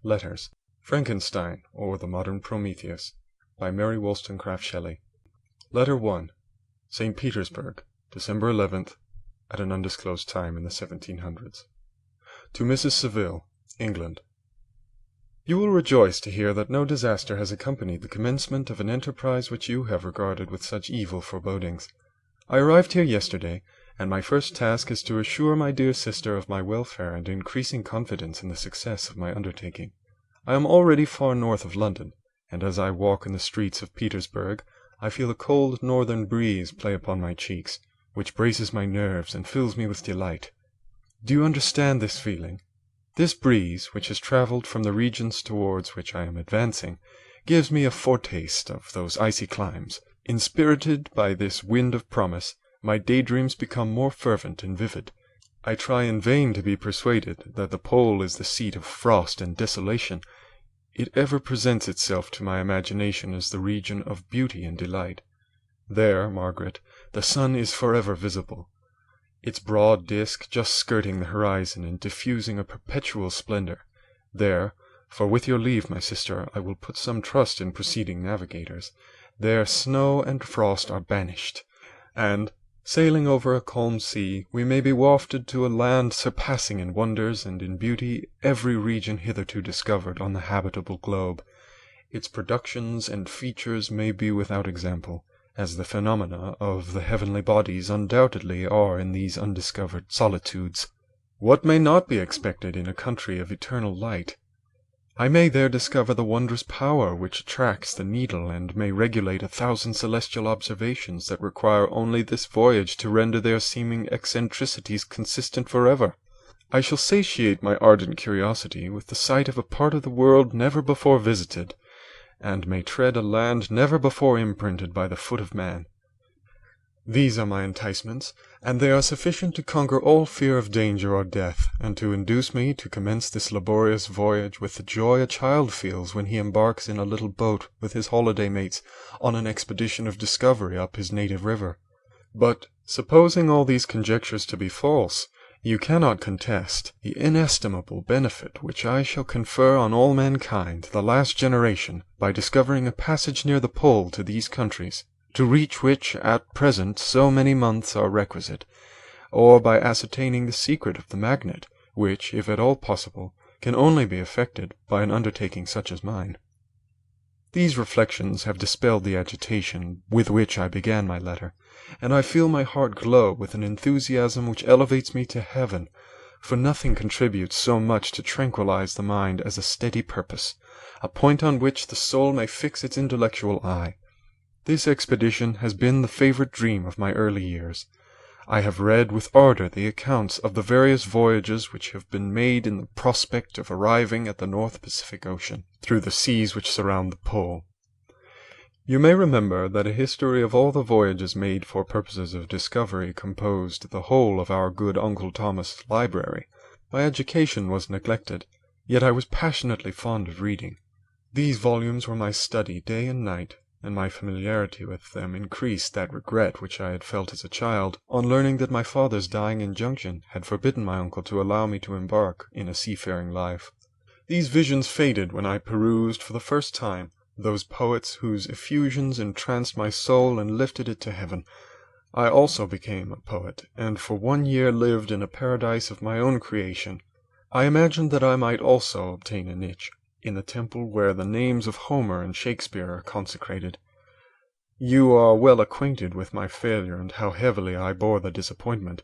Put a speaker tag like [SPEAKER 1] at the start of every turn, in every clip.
[SPEAKER 1] Letters. Frankenstein, or the Modern Prometheus, by Mary Wollstonecraft Shelley. Letter 1. St. Petersburg, December 11th, at an undisclosed time in the 1700s. To Mrs. Saville, England. You will rejoice to hear that no disaster has accompanied the commencement of an enterprise which you have regarded with such evil forebodings. I arrived here yesterday, and my first task is to assure my dear sister of my welfare and increasing confidence in the success of my undertaking. I am already far north of London, and as I walk in the streets of Petersburg, I feel a cold northern breeze play upon my cheeks, which braces my nerves and fills me with delight. Do you understand this feeling? This breeze, which has travelled from the regions towards which I am advancing, gives me a foretaste of those icy climes. Inspirited by this wind of promise, my daydreams become more fervent and vivid. I try in vain to be persuaded that the pole is the seat of frost and desolation. It ever presents itself to my imagination as the region of beauty and delight. There, Margaret, the sun is forever visible, its broad disk just skirting the horizon and diffusing a perpetual splendor. There, for with your leave, my sister, I will put some trust in preceding navigators, there snow and frost are banished, and, sailing over a calm sea, we may be wafted to a land surpassing in wonders and in beauty every region hitherto discovered on the habitable globe. Its productions and features may be without example, as the phenomena of the heavenly bodies undoubtedly are in these undiscovered solitudes. What may not be expected in a country of eternal light? I may there discover the wondrous power which attracts the needle, and may regulate 1,000 celestial observations that require only this voyage to render their seeming eccentricities consistent forever. I shall satiate my ardent curiosity with the sight of a part of the world never before visited, and may tread a land never before imprinted by the foot of man. These are my enticements, and they are sufficient to conquer all fear of danger or death, and to induce me to commence this laborious voyage with the joy a child feels when he embarks in a little boat with his holiday mates on an expedition of discovery up his native river. But, supposing all these conjectures to be false, you cannot contest the inestimable benefit which I shall confer on all mankind, the last generation, by discovering a passage near the pole to these countries, to reach which at present so many months are requisite, or by ascertaining the secret of the magnet, which, if at all possible, can only be effected by an undertaking such as mine. These reflections have dispelled the agitation with which I began my letter, and I feel my heart glow with an enthusiasm which elevates me to heaven, for nothing contributes so much to tranquilize the mind as a steady purpose, a point on which the soul may fix its intellectual eye. This expedition has been the favorite dream of my early years. I have read with ardor the accounts of the various voyages which have been made in the prospect of arriving at the North Pacific Ocean, through the seas which surround the pole. You may remember that a history of all the voyages made for purposes of discovery composed the whole of our good Uncle Thomas' library. My education was neglected, yet I was passionately fond of reading. These volumes were my study day and night, and my familiarity with them increased that regret which I had felt as a child on learning that my father's dying injunction had forbidden my uncle to allow me to embark in a seafaring life. These visions faded when I perused for the first time those poets whose effusions entranced my soul and lifted it to heaven. I also became a poet, and for 1 year lived in a paradise of my own creation. I imagined that I might also obtain a niche in the temple where the names of Homer and Shakespeare are consecrated. You are well acquainted with my failure and how heavily I bore the disappointment,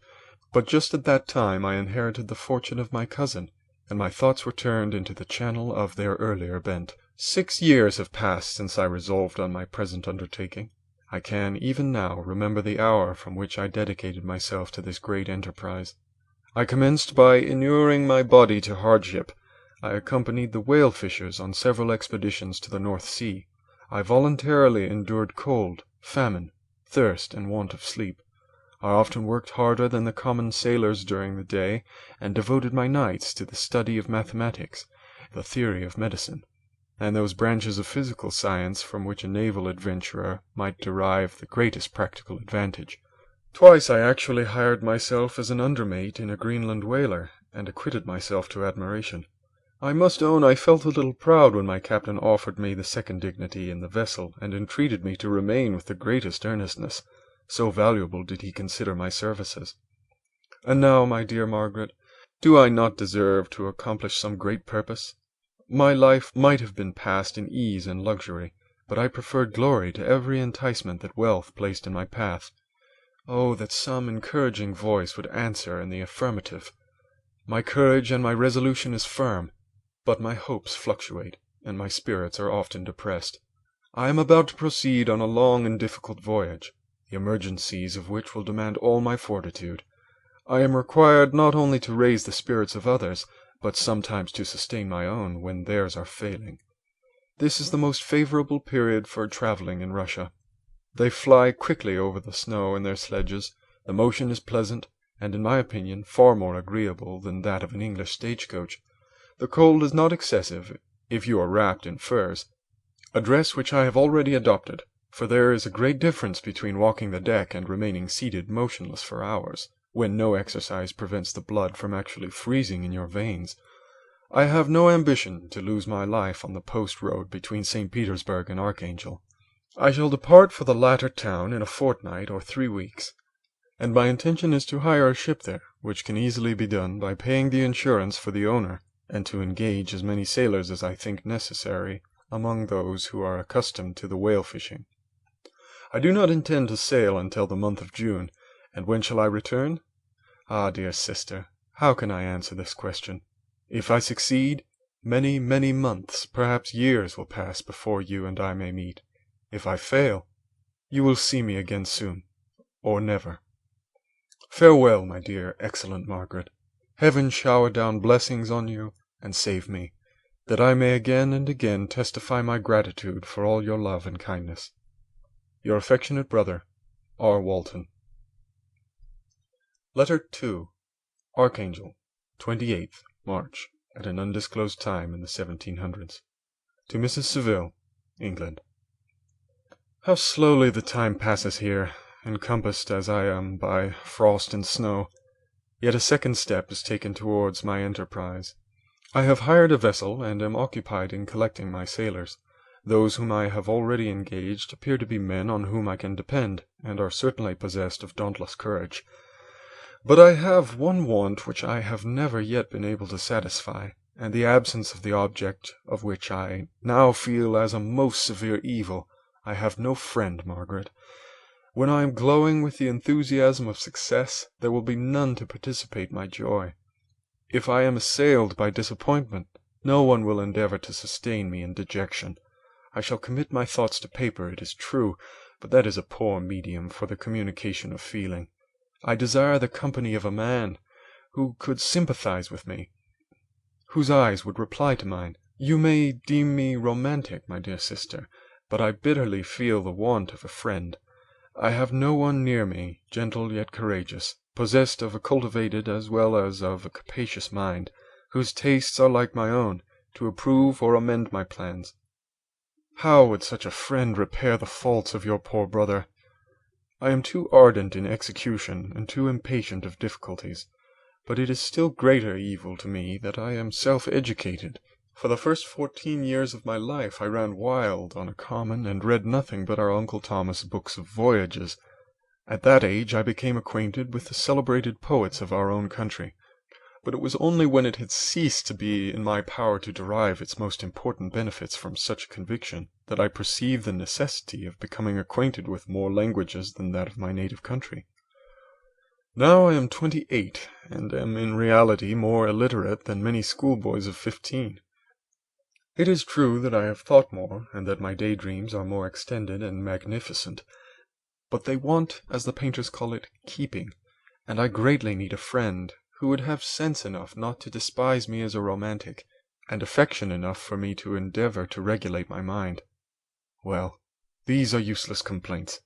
[SPEAKER 1] but just at that time I inherited the fortune of my cousin, and my thoughts were turned into the channel of their earlier bent. 6 years have passed since I resolved on my present undertaking. I can, even now, remember the hour from which I dedicated myself to this great enterprise. I commenced by inuring my body to hardship. I accompanied the whale fishers on several expeditions to the North Sea. I voluntarily endured cold, famine, thirst, and want of sleep. I often worked harder than the common sailors during the day, and devoted my nights to the study of mathematics, the theory of medicine, and those branches of physical science from which a naval adventurer might derive the greatest practical advantage. Twice I actually hired myself as an undermate in a Greenland whaler, and acquitted myself to admiration. I must own I felt a little proud when my captain offered me the second dignity in the vessel, and entreated me to remain with the greatest earnestness, so valuable did he consider my services. And now, my dear Margaret, do I not deserve to accomplish some great purpose? My life might have been passed in ease and luxury, but I preferred glory to every enticement that wealth placed in my path. Oh, that some encouraging voice would answer in the affirmative! My courage and my resolution is firm, but my hopes fluctuate, and my spirits are often depressed. I am about to proceed on a long and difficult voyage, the emergencies of which will demand all my fortitude. I am required not only to raise the spirits of others, but sometimes to sustain my own when theirs are failing. This is the most favorable period for travelling in Russia. They fly quickly over the snow in their sledges, the motion is pleasant, and in my opinion far more agreeable than that of an English stagecoach. The cold is not excessive, if you are wrapped in furs, a dress which I have already adopted, for there is a great difference between walking the deck and remaining seated motionless for hours, when no exercise prevents the blood from actually freezing in your veins. I have no ambition to lose my life on the post road between St. Petersburg and Archangel. I shall depart for the latter town in a fortnight or 3 weeks, and my intention is to hire a ship there, which can easily be done by paying the insurance for the owner, and to engage as many sailors as I think necessary among those who are accustomed to the whale fishing. I do not intend to sail until the month of June, and when shall I return? Ah, dear sister, how can I answer this question? If I succeed, many, many months, perhaps years, will pass before you and I may meet. If I fail, you will see me again soon, or never. Farewell, my dear, excellent Margaret. Heaven shower down blessings on you, and save me, that I may again and again testify my gratitude for all your love and kindness. Your affectionate brother, R. Walton. Letter 2. Archangel, 28th March, at an undisclosed time in the 1700s. To Mrs. Saville, England. How slowly the time passes here, encompassed as I am by frost and snow! Yet a second step is taken towards my enterprise. I have hired a vessel, and am occupied in collecting my sailors. Those whom I have already engaged appear to be men on whom I can depend, and are certainly possessed of dauntless courage. But I have one want which I have never yet been able to satisfy, and the absence of the object of which I now feel as a most severe evil. I have no friend, Margaret. When I am glowing with the enthusiasm of success, there will be none to participate my joy. If I am assailed by disappointment, no one will endeavour to sustain me in dejection. I shall commit my thoughts to paper, it is true, but that is a poor medium for the communication of feeling. I desire the company of a man who could sympathize with me, whose eyes would reply to mine. You may deem me romantic, my dear sister, but I bitterly feel the want of a friend. I have no one near me, gentle yet courageous, possessed of a cultivated as well as of a capacious mind, whose tastes are like my own, to approve or amend my plans. How would such a friend repair the faults of your poor brother? I am too ardent in execution, and too impatient of difficulties, but it is still greater evil to me that I am self-educated. For the first 14 years of my life I ran wild on a common, and read nothing but our Uncle Thomas' books of voyages. At that age I became acquainted with the celebrated poets of our own country, but it was only when it had ceased to be in my power to derive its most important benefits from such a conviction that I perceived the necessity of becoming acquainted with more languages than that of my native country. Now I am 28, and am in reality more illiterate than many schoolboys of 15. It is true that I have thought more, and that my daydreams are more extended and magnificent, but they want, as the painters call it, keeping, and I greatly need a friend who would have sense enough not to despise me as a romantic, and affection enough for me to endeavour to regulate my mind. Well, these are useless complaints.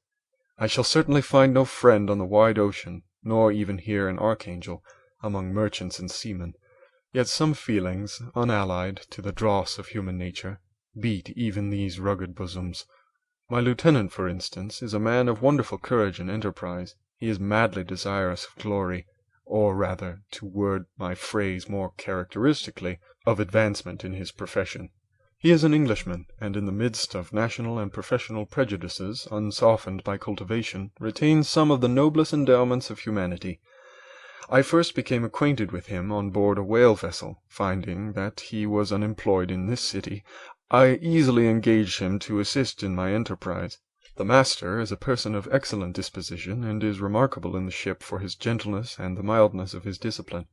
[SPEAKER 1] I shall certainly find no friend on the wide ocean, nor even here in Archangel, among merchants and seamen. Yet some feelings, unallied to the dross of human nature, beat even these rugged bosoms. My lieutenant, for instance, is a man of wonderful courage and enterprise. He is madly desirous of glory, or rather, to word my phrase more characteristically, of advancement in his profession. He is an Englishman, and in the midst of national and professional prejudices, unsoftened by cultivation, retains some of the noblest endowments of humanity. I first became acquainted with him on board a whale vessel. Finding that he was unemployed in this city, I easily engaged him to assist in my enterprise. The master is a person of excellent disposition, and is remarkable in the ship for his gentleness and the mildness of his discipline.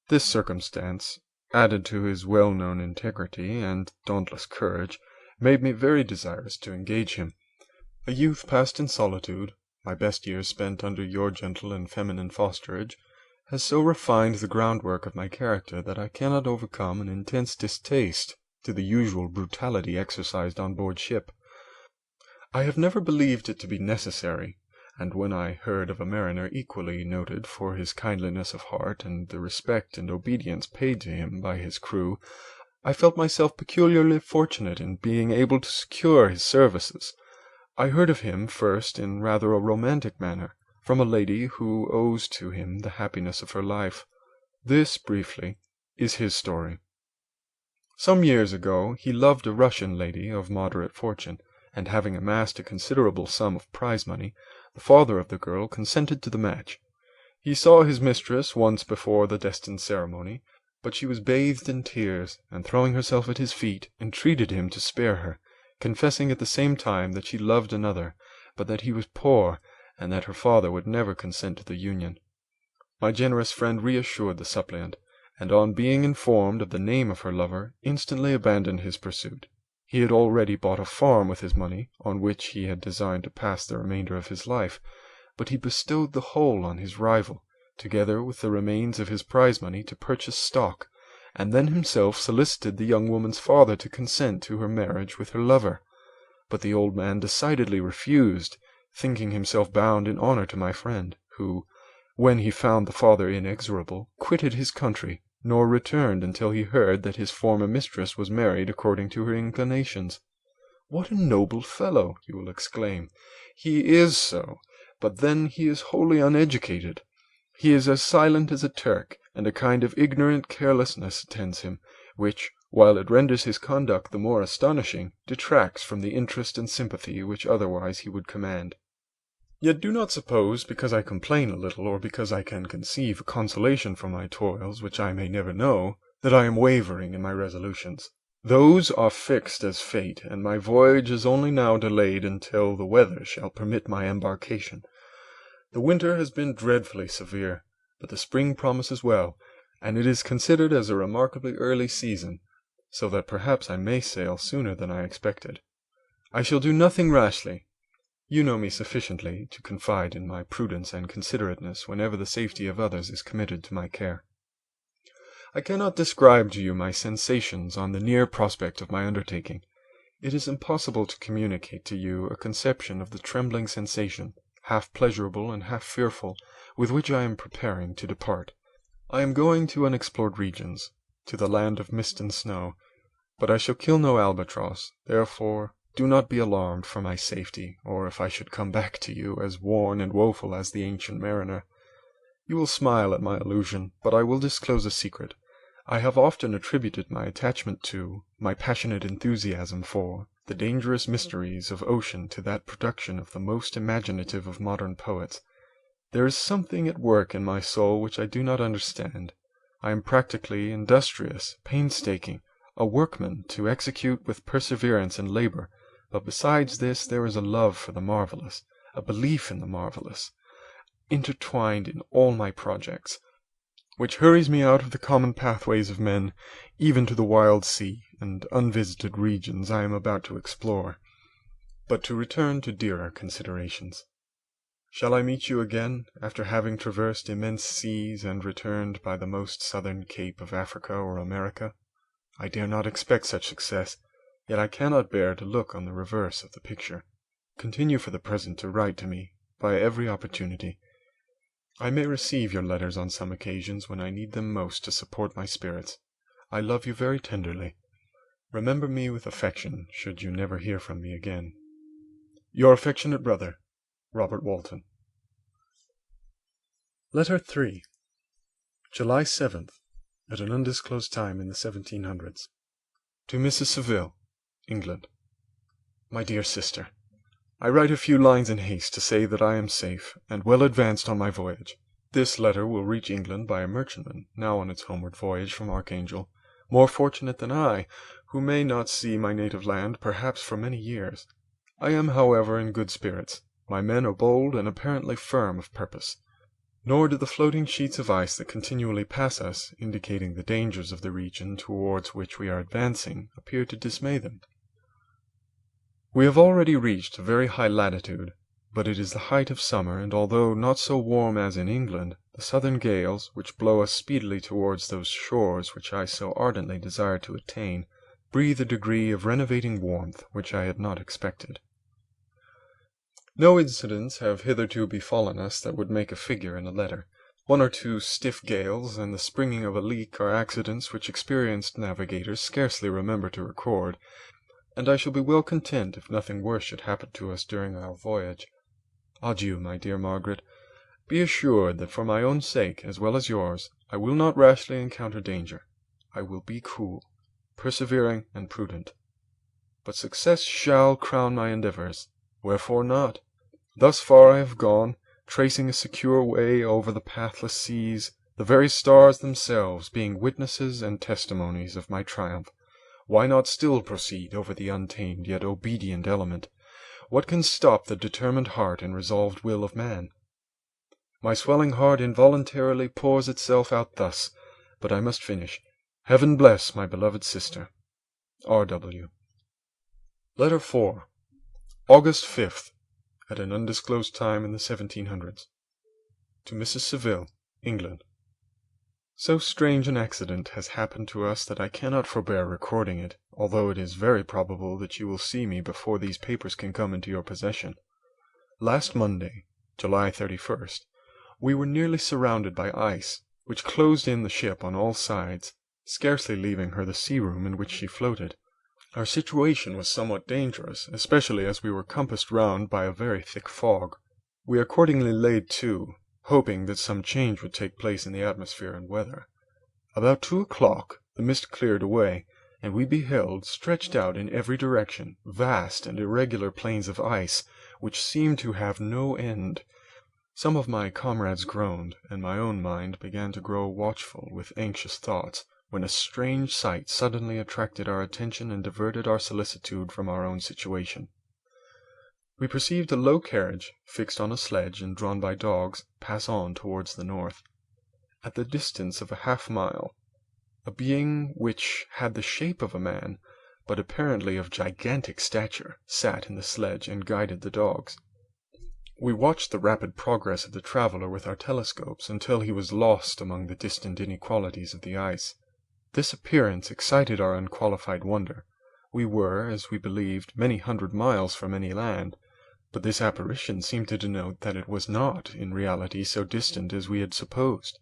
[SPEAKER 1] This circumstance, added to his well-known integrity and dauntless courage, made me very desirous to engage him. A youth passed in solitude, my best years spent under your gentle and feminine fosterage, has so refined the groundwork of my character that I cannot overcome an intense distaste to the usual brutality exercised on board ship. I have never believed it to be necessary, and when I heard of a mariner equally noted for his kindliness of heart and the respect and obedience paid to him by his crew, I felt myself peculiarly fortunate in being able to secure his services. I heard of him first in rather a romantic manner, from a lady who owes to him the happiness of her life. This, briefly, is his story. Some years ago he loved a Russian lady of moderate fortune, and having amassed a considerable sum of prize money, the father of the girl consented to the match. He saw his mistress once before the destined ceremony, but she was bathed in tears, and throwing herself at his feet, entreated him to spare her, confessing at the same time that she loved another, but that he was poor, and that her father would never consent to the union. My generous friend reassured the suppliant, and on being informed of the name of her lover, instantly abandoned his pursuit. He had already bought a farm with his money, on which he had designed to pass the remainder of his life, but he bestowed the whole on his rival, together with the remains of his prize money to purchase stock, and then himself solicited the young woman's father to consent to her marriage with her lover. But the old man decidedly refused, thinking himself bound in honor to my friend, who, when he found the father inexorable, quitted his country, nor returned until he heard that his former mistress was married according to her inclinations. What a noble fellow, you will exclaim. He is so, but then he is wholly uneducated. He is as silent as a Turk, and a kind of ignorant carelessness attends him, which, while it renders his conduct the more astonishing, detracts from the interest and sympathy which otherwise he would command. Yet do not suppose, because I complain a little, or because I can conceive a consolation for my toils which I may never know, that I am wavering in my resolutions. Those are fixed as fate, and my voyage is only now delayed until the weather shall permit my embarkation. The winter has been dreadfully severe, but the spring promises well, and it is considered as a remarkably early season, so that perhaps I may sail sooner than I expected. I shall do nothing rashly. You know me sufficiently to confide in my prudence and considerateness whenever the safety of others is committed to my care. I cannot describe to you my sensations on the near prospect of my undertaking. It is impossible to communicate to you a conception of the trembling sensation, half pleasurable and half fearful, with which I am preparing to depart. I am going to unexplored regions, to the land of mist and snow, but I shall kill no albatross, therefore do not be alarmed for my safety, or if I should come back to you as worn and woeful as the ancient mariner. You will smile at my illusion, but I will disclose a secret. I have often attributed my attachment to, my passionate enthusiasm for, the dangerous mysteries of ocean to that production of the most imaginative of modern poets. There is something at work in my soul which I do not understand. I am practically industrious, painstaking, a workman to execute with perseverance and labor, but besides this there is a love for the marvelous, a belief in the marvelous, intertwined in all my projects, which hurries me out of the common pathways of men, even to the wild sea and unvisited regions I am about to explore. But to return to dearer considerations. Shall I meet you again, after having traversed immense seas and returned by the most southern cape of Africa or America? I dare not expect such success, yet I cannot bear to look on the reverse of the picture. Continue for the present to write to me, by every opportunity. I may receive your letters on some occasions when I need them most to support my spirits. I love you very tenderly. Remember me with affection, should you never hear from me again. Your affectionate brother, Robert Walton. Letter 3. July 7th, at an undisclosed time in the 1700s. To Mrs. Saville, England. My dear sister, I write a few lines in haste to say that I am safe, and well advanced on my voyage. This letter will reach England by a merchantman, now on its homeward voyage from Archangel, more fortunate than I, who may not see my native land perhaps for many years. I am, however, in good spirits. My men are bold and apparently firm of purpose. Nor do the floating sheets of ice that continually pass us, indicating the dangers of the region towards which we are advancing, appear to dismay them. We have already reached a very high latitude, but it is the height of summer, and although not so warm as in England, the southern gales, which blow us speedily towards those shores which I so ardently desire to attain, breathe a degree of renovating warmth which I had not expected. No incidents have hitherto befallen us that would make a figure in a letter. One or two stiff gales and the springing of a leak are accidents which experienced navigators scarcely remember to record, and I shall be well content if nothing worse should happen to us during our voyage. Adieu, my dear Margaret. Be assured that for my own sake, as well as yours, I will not rashly encounter danger. I will be cool, persevering, and prudent. But success shall crown my endeavours. Wherefore not? Thus far I have gone, tracing a secure way over the pathless seas, the very stars themselves being witnesses and testimonies of my triumph. Why not still proceed over the untamed yet obedient element? What can stop the determined heart and resolved will of man? My swelling heart involuntarily pours itself out thus, but I must finish. Heaven bless my beloved sister. R.W. Letter 4. August 5th, at an undisclosed time in the 1700s. To Mrs. Saville, England. So strange an accident has happened to us that I cannot forbear recording it, although it is very probable that you will see me before these papers can come into your possession. Last Monday, July 31st, we were nearly surrounded by ice, which closed in the ship on all sides, scarcely leaving her the sea-room in which she floated. Our situation was somewhat dangerous, especially as we were compassed round by a very thick fog. We accordingly laid to, hoping that some change would take place in the atmosphere and weather. About 2 o'clock the mist cleared away, and we beheld, stretched out in every direction, vast and irregular plains of ice, which seemed to have no end. Some of my comrades groaned, and my own mind began to grow watchful with anxious thoughts, when a strange sight suddenly attracted our attention and diverted our solicitude from our own situation. We perceived a low carriage, fixed on a sledge and drawn by dogs, pass on towards the north. At the distance of a half-mile, a being which had the shape of a man, but apparently of gigantic stature, sat in the sledge and guided the dogs. We watched the rapid progress of the traveller with our telescopes until he was lost among the distant inequalities of the ice. This appearance excited our unqualified wonder. We were, as we believed, many hundred miles from any land, but this apparition seemed to denote that it was not, in reality, so distant as we had supposed.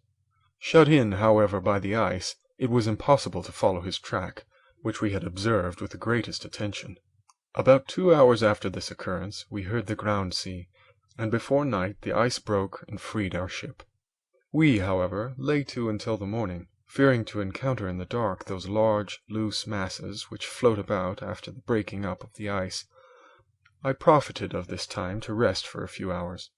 [SPEAKER 1] Shut in, however, by the ice, it was impossible to follow his track, which we had observed with the greatest attention. About 2 hours after this occurrence, we heard the ground sea, and before night the ice broke and freed our ship. We, however, lay to until the morning, fearing to encounter in the dark those large, loose masses which float about after the breaking up of the ice. I profited of this time to rest for a few hours.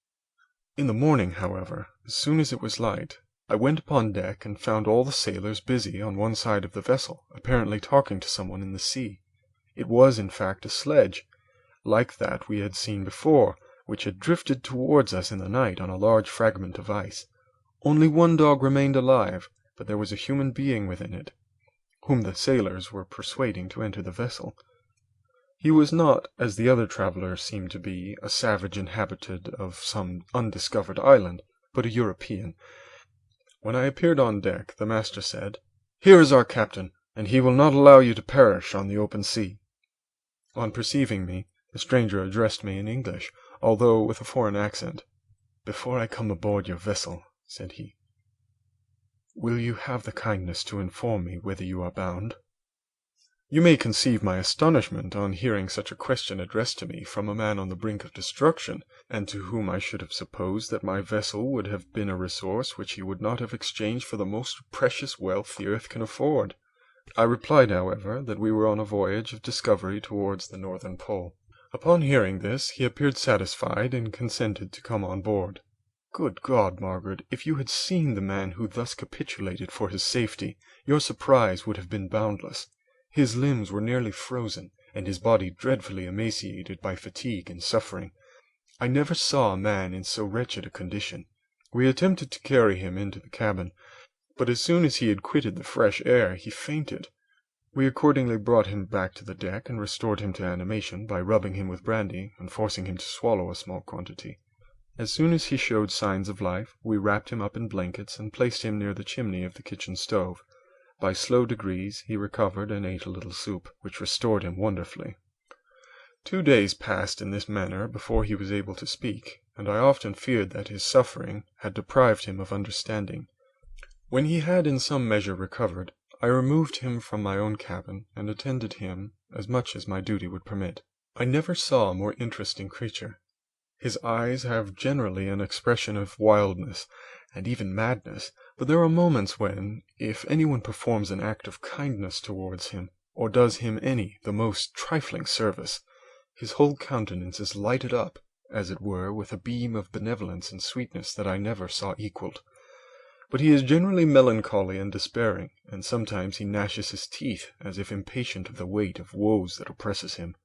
[SPEAKER 1] In the morning, however, as soon as it was light, I went upon deck and found all the sailors busy on one side of the vessel, apparently talking to someone in the sea. It was, in fact, a sledge, like that we had seen before, which had drifted towards us in the night on a large fragment of ice. Only one dog remained alive, but there was a human being within it, whom the sailors were persuading to enter the vessel. He was not, as the other travellers seemed to be, a savage inhabitant of some undiscovered island, but a European. When I appeared on deck, the master said, "Here is our captain, and he will not allow you to perish on the open sea." On perceiving me, the stranger addressed me in English, although with a foreign accent. "Before I come aboard your vessel," said he, "will you have the kindness to inform me whither you are bound?" You may conceive my astonishment on hearing such a question addressed to me from a man on the brink of destruction, and to whom I should have supposed that my vessel would have been a resource which he would not have exchanged for the most precious wealth the earth can afford. I replied, however, that we were on a voyage of discovery towards the northern pole. Upon hearing this, he appeared satisfied, and consented to come on board. Good God, Margaret, if you had seen the man who thus capitulated for his safety, your surprise would have been boundless. His limbs were nearly frozen, and his body dreadfully emaciated by fatigue and suffering. I never saw a man in so wretched a condition. We attempted to carry him into the cabin, but as soon as he had quitted the fresh air, he fainted. We accordingly brought him back to the deck, and restored him to animation by rubbing him with brandy and forcing him to swallow a small quantity. As soon as he showed signs of life, we wrapped him up in blankets and placed him near the chimney of the kitchen stove. By slow degrees he recovered and ate a little soup, which restored him wonderfully. 2 days passed in this manner before he was able to speak, and I often feared that his suffering had deprived him of understanding. When he had in some measure recovered, I removed him from my own cabin, and attended him as much as my duty would permit. I never saw a more interesting creature. His eyes have generally an expression of wildness, and even madness, but there are moments when, if anyone performs an act of kindness towards him, or does him the most trifling service, his whole countenance is lighted up, as it were, with a beam of benevolence and sweetness that I never saw equalled. But he is generally melancholy and despairing, and sometimes he gnashes his teeth, as if impatient of the weight of woes that oppresses him.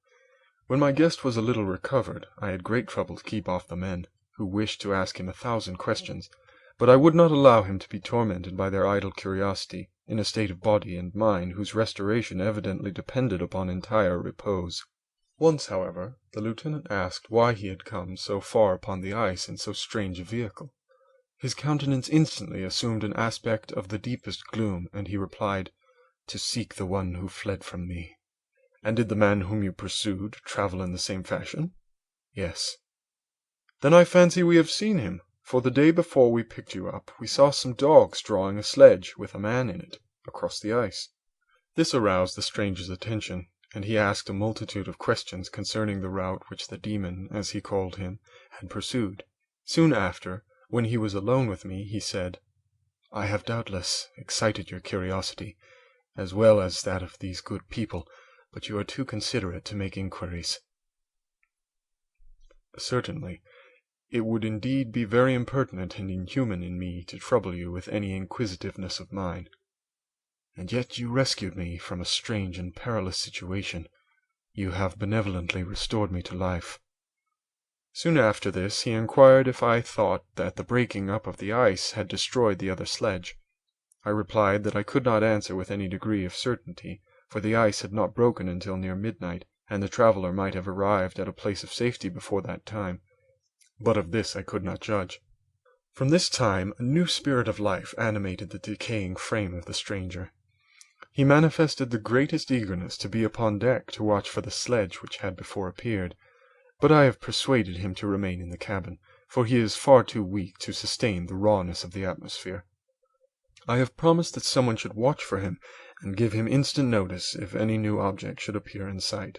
[SPEAKER 1] When my guest was a little recovered, I had great trouble to keep off the men, who wished to ask him 1,000 questions, but I would not allow him to be tormented by their idle curiosity, in a state of body and mind whose restoration evidently depended upon entire repose. Once, however, the lieutenant asked why he had come so far upon the ice in so strange a vehicle. His countenance instantly assumed an aspect of the deepest gloom, and he replied, "To seek the one who fled from me." "And did the man whom you pursued travel in the same fashion?" "Yes." "Then I fancy we have seen him, for the day before we picked you up we saw some dogs drawing a sledge, with a man in it, across the ice." This aroused the stranger's attention, and he asked a multitude of questions concerning the route which the demon, as he called him, had pursued. Soon after, when he was alone with me, he said, "I have doubtless excited your curiosity, as well as that of these good people, but you are too considerate to make inquiries." "Certainly. It would indeed be very impertinent and inhuman in me to trouble you with any inquisitiveness of mine." "And yet you rescued me from a strange and perilous situation. You have benevolently restored me to life." Soon after this he inquired if I thought that the breaking up of the ice had destroyed the other sledge. I replied that I could not answer with any degree of certainty, for the ice had not broken until near midnight, and the traveler might have arrived at a place of safety before that time. But of this I could not judge. From this time a new spirit of life animated the decaying frame of the stranger. He manifested the greatest eagerness to be upon deck to watch for the sledge which had before appeared, but I have persuaded him to remain in the cabin, for he is far too weak to sustain the rawness of the atmosphere. I have promised that someone should watch for him, and give him instant notice if any new object should appear in sight.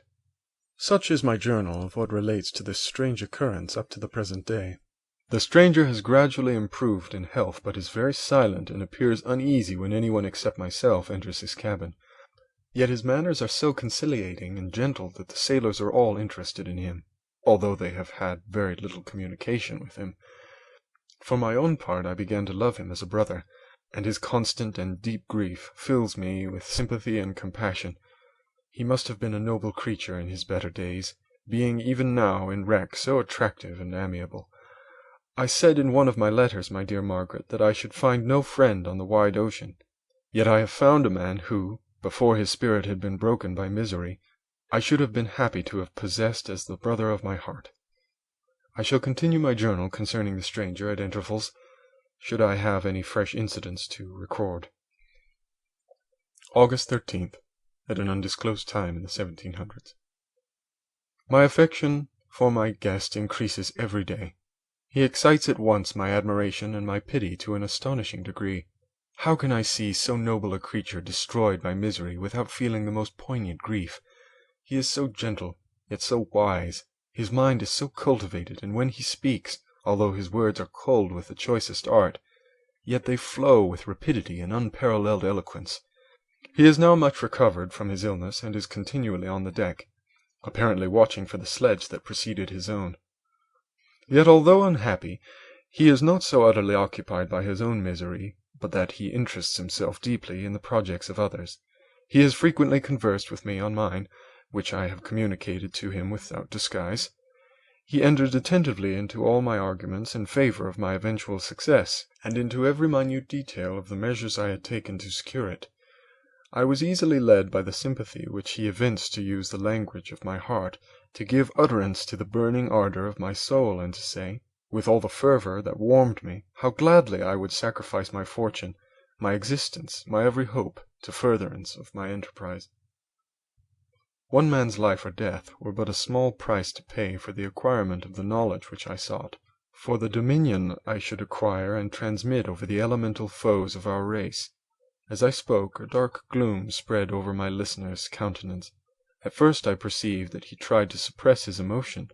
[SPEAKER 1] Such is my journal of what relates to this strange occurrence up to the present day. The stranger has gradually improved in health, but is very silent, and appears uneasy when anyone except myself enters his cabin. Yet his manners are so conciliating and gentle that the sailors are all interested in him, although they have had very little communication with him. For my own part, I began to love him as a brother, and his constant and deep grief fills me with sympathy and compassion. He must have been a noble creature in his better days, being even now in wreck so attractive and amiable. I said in one of my letters, my dear Margaret, that I should find no friend on the wide ocean. Yet I have found a man who, before his spirit had been broken by misery, I should have been happy to have possessed as the brother of my heart. I shall continue my journal concerning the stranger at intervals, should I have any fresh incidents to record. August 13th, at an undisclosed time in the 1700s. My affection for my guest increases every day. He excites at once my admiration and my pity to an astonishing degree. How can I see so noble a creature destroyed by misery without feeling the most poignant grief? He is so gentle, yet so wise. His mind is so cultivated, and when he speaks, although his words are culled with the choicest art, yet they flow with rapidity and unparalleled eloquence. He is now much recovered from his illness, and is continually on the deck, apparently watching for the sledge that preceded his own. Yet although unhappy, he is not so utterly occupied by his own misery, but that he interests himself deeply in the projects of others. He has frequently conversed with me on mine, which I have communicated to him without disguise. He entered attentively into all my arguments in favor of my eventual success, and into every minute detail of the measures I had taken to secure it. I was easily led by the sympathy which he evinced to use the language of my heart, to give utterance to the burning ardor of my soul, and to say, with all the fervor that warmed me, how gladly I would sacrifice my fortune, my existence, my every hope, to furtherance of my enterprise. One man's life or death were but a small price to pay for the acquirement of the knowledge which I sought, for the dominion I should acquire and transmit over the elemental foes of our race. As I spoke, a dark gloom spread over my listener's countenance. At first I perceived that he tried to suppress his emotion.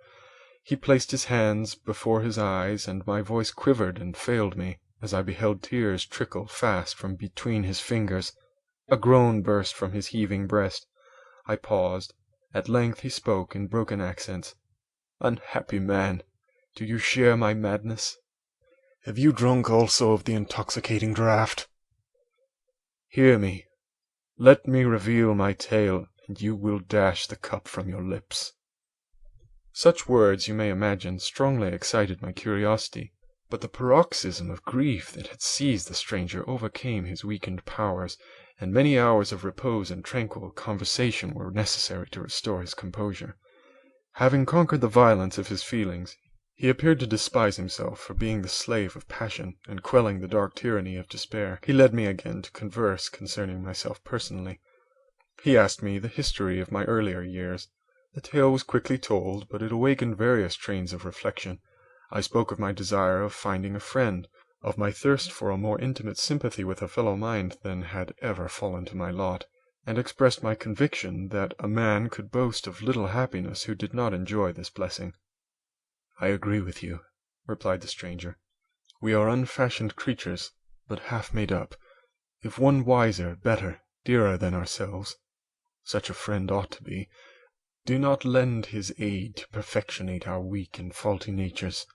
[SPEAKER 1] He placed his hands before his eyes, and my voice quivered and failed me, as I beheld tears trickle fast from between his fingers. A groan burst from his heaving breast. I paused. At length he spoke in broken accents. "Unhappy man, do you share my madness? Have you drunk also of the intoxicating draught? Hear me. Let me reveal my tale, and you will dash the cup from your lips." Such words, you may imagine, strongly excited my curiosity, but the paroxysm of grief that had seized the stranger overcame his weakened powers, and many hours of repose and tranquil conversation were necessary to restore his composure. Having conquered the violence of his feelings, he appeared to despise himself for being the slave of passion, and quelling the dark tyranny of despair. He led me again to converse concerning myself personally. He asked me the history of my earlier years. The tale was quickly told, but it awakened various trains of reflection. I spoke of my desire of finding a friend, of my thirst for a more intimate sympathy with a fellow mind than had ever fallen to my lot, and expressed my conviction that a man could boast of little happiness who did not enjoy this blessing. "I agree with you," replied the stranger. "We are unfashioned creatures, but half made up. If one wiser, better, dearer than ourselves, such a friend ought to be, do not lend his aid to perfectionate our weak and faulty natures.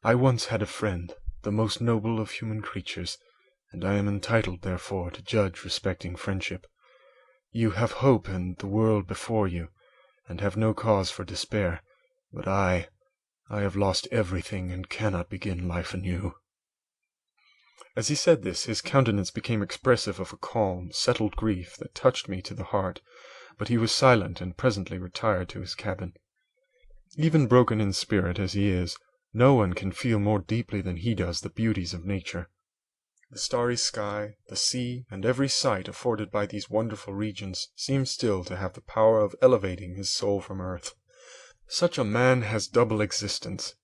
[SPEAKER 1] I once had a friend, the most noble of human creatures, and I am entitled, therefore, to judge respecting friendship. You have hope and the world before you, and have no cause for despair, but I have lost everything and cannot begin life anew." As he said this, his countenance became expressive of a calm, settled grief that touched me to the heart, but he was silent and presently retired to his cabin. Even broken in spirit as he is, no one can feel more deeply than he does the beauties of nature. The starry sky, the sea, and every sight afforded by these wonderful regions seem still to have the power of elevating his soul from earth. Such a man has double existence.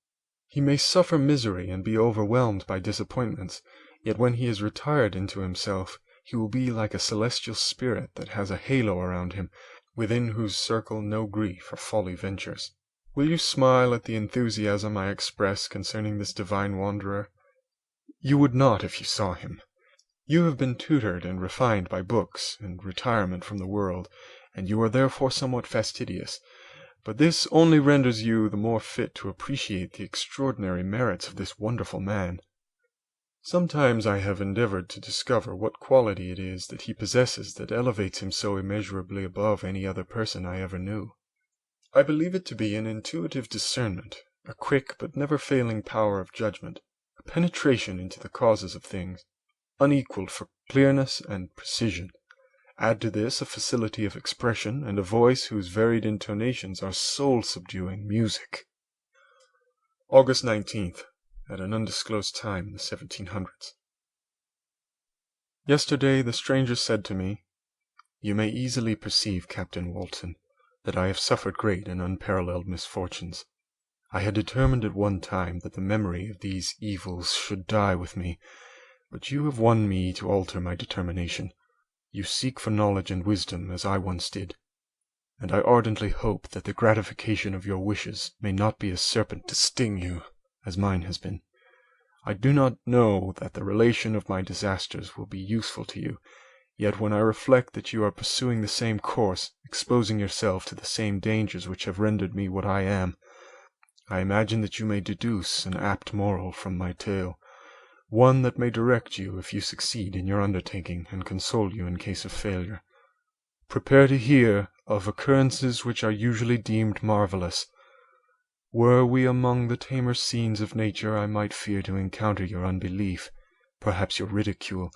[SPEAKER 1] He may suffer misery and be overwhelmed by disappointments, yet when he is retired into himself, he will be like a celestial spirit that has a halo around him, within whose circle no grief or folly ventures. Will you smile at the enthusiasm I express concerning this divine wanderer? You would not if you saw him. You have been tutored and refined by books and retirement from the world, and you are therefore somewhat fastidious, but this only renders you the more fit to appreciate the extraordinary merits of this wonderful man. Sometimes I have endeavored to discover what quality it is that he possesses that elevates him so immeasurably above any other person I ever knew. I believe it to be an intuitive discernment, a quick but never failing power of judgment, a penetration into the causes of things, unequaled for clearness and precision. Add to this a facility of expression, and a voice whose varied intonations are soul-subduing music. August 19th, at an undisclosed time in the 1700s. Yesterday the stranger said to me, "You may easily perceive, Captain Walton, that I have suffered great and unparalleled misfortunes. I had determined at one time that the memory of these evils should die with me, but you have won me to alter my determination. You seek for knowledge and wisdom as I once did, and I ardently hope that the gratification of your wishes may not be a serpent to sting you, as mine has been. I do not know that the relation of my disasters will be useful to you, yet when I reflect that you are pursuing the same course, exposing yourself to the same dangers which have rendered me what I am, I imagine that you may deduce an apt moral from my tale, one that may direct you if you succeed in your undertaking and console you in case of failure. Prepare to hear of occurrences which are usually deemed marvelous. Were we among the tamer scenes of nature, I might fear to encounter your unbelief, perhaps your ridicule,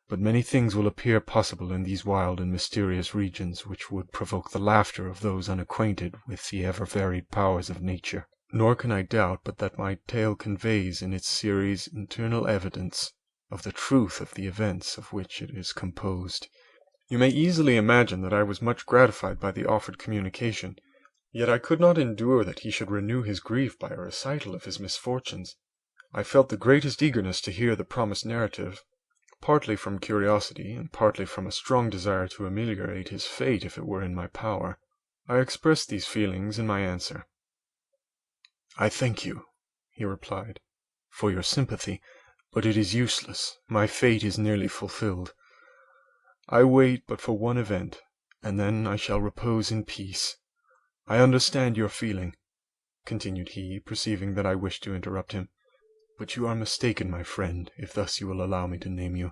[SPEAKER 1] but many things will appear possible in these wild and mysterious regions which would provoke the laughter of those unacquainted with the ever-varied powers of nature. Nor can I doubt but that my tale conveys in its series internal evidence of the truth of the events of which it is composed. You may easily imagine that I was much gratified by the offered communication, yet I could not endure that he should renew his grief by a recital of his misfortunes. I felt the greatest eagerness to hear the promised narrative, partly from curiosity, and partly from a strong desire to ameliorate his fate if it were in my power. I expressed these feelings in my answer. "I thank you," he replied, "for your sympathy, but it is useless. My fate is nearly fulfilled. I wait but for one event, and then I shall repose in peace. I understand your feeling," continued he, perceiving that I wished to interrupt him, "but you are mistaken, my friend, if thus you will allow me to name you.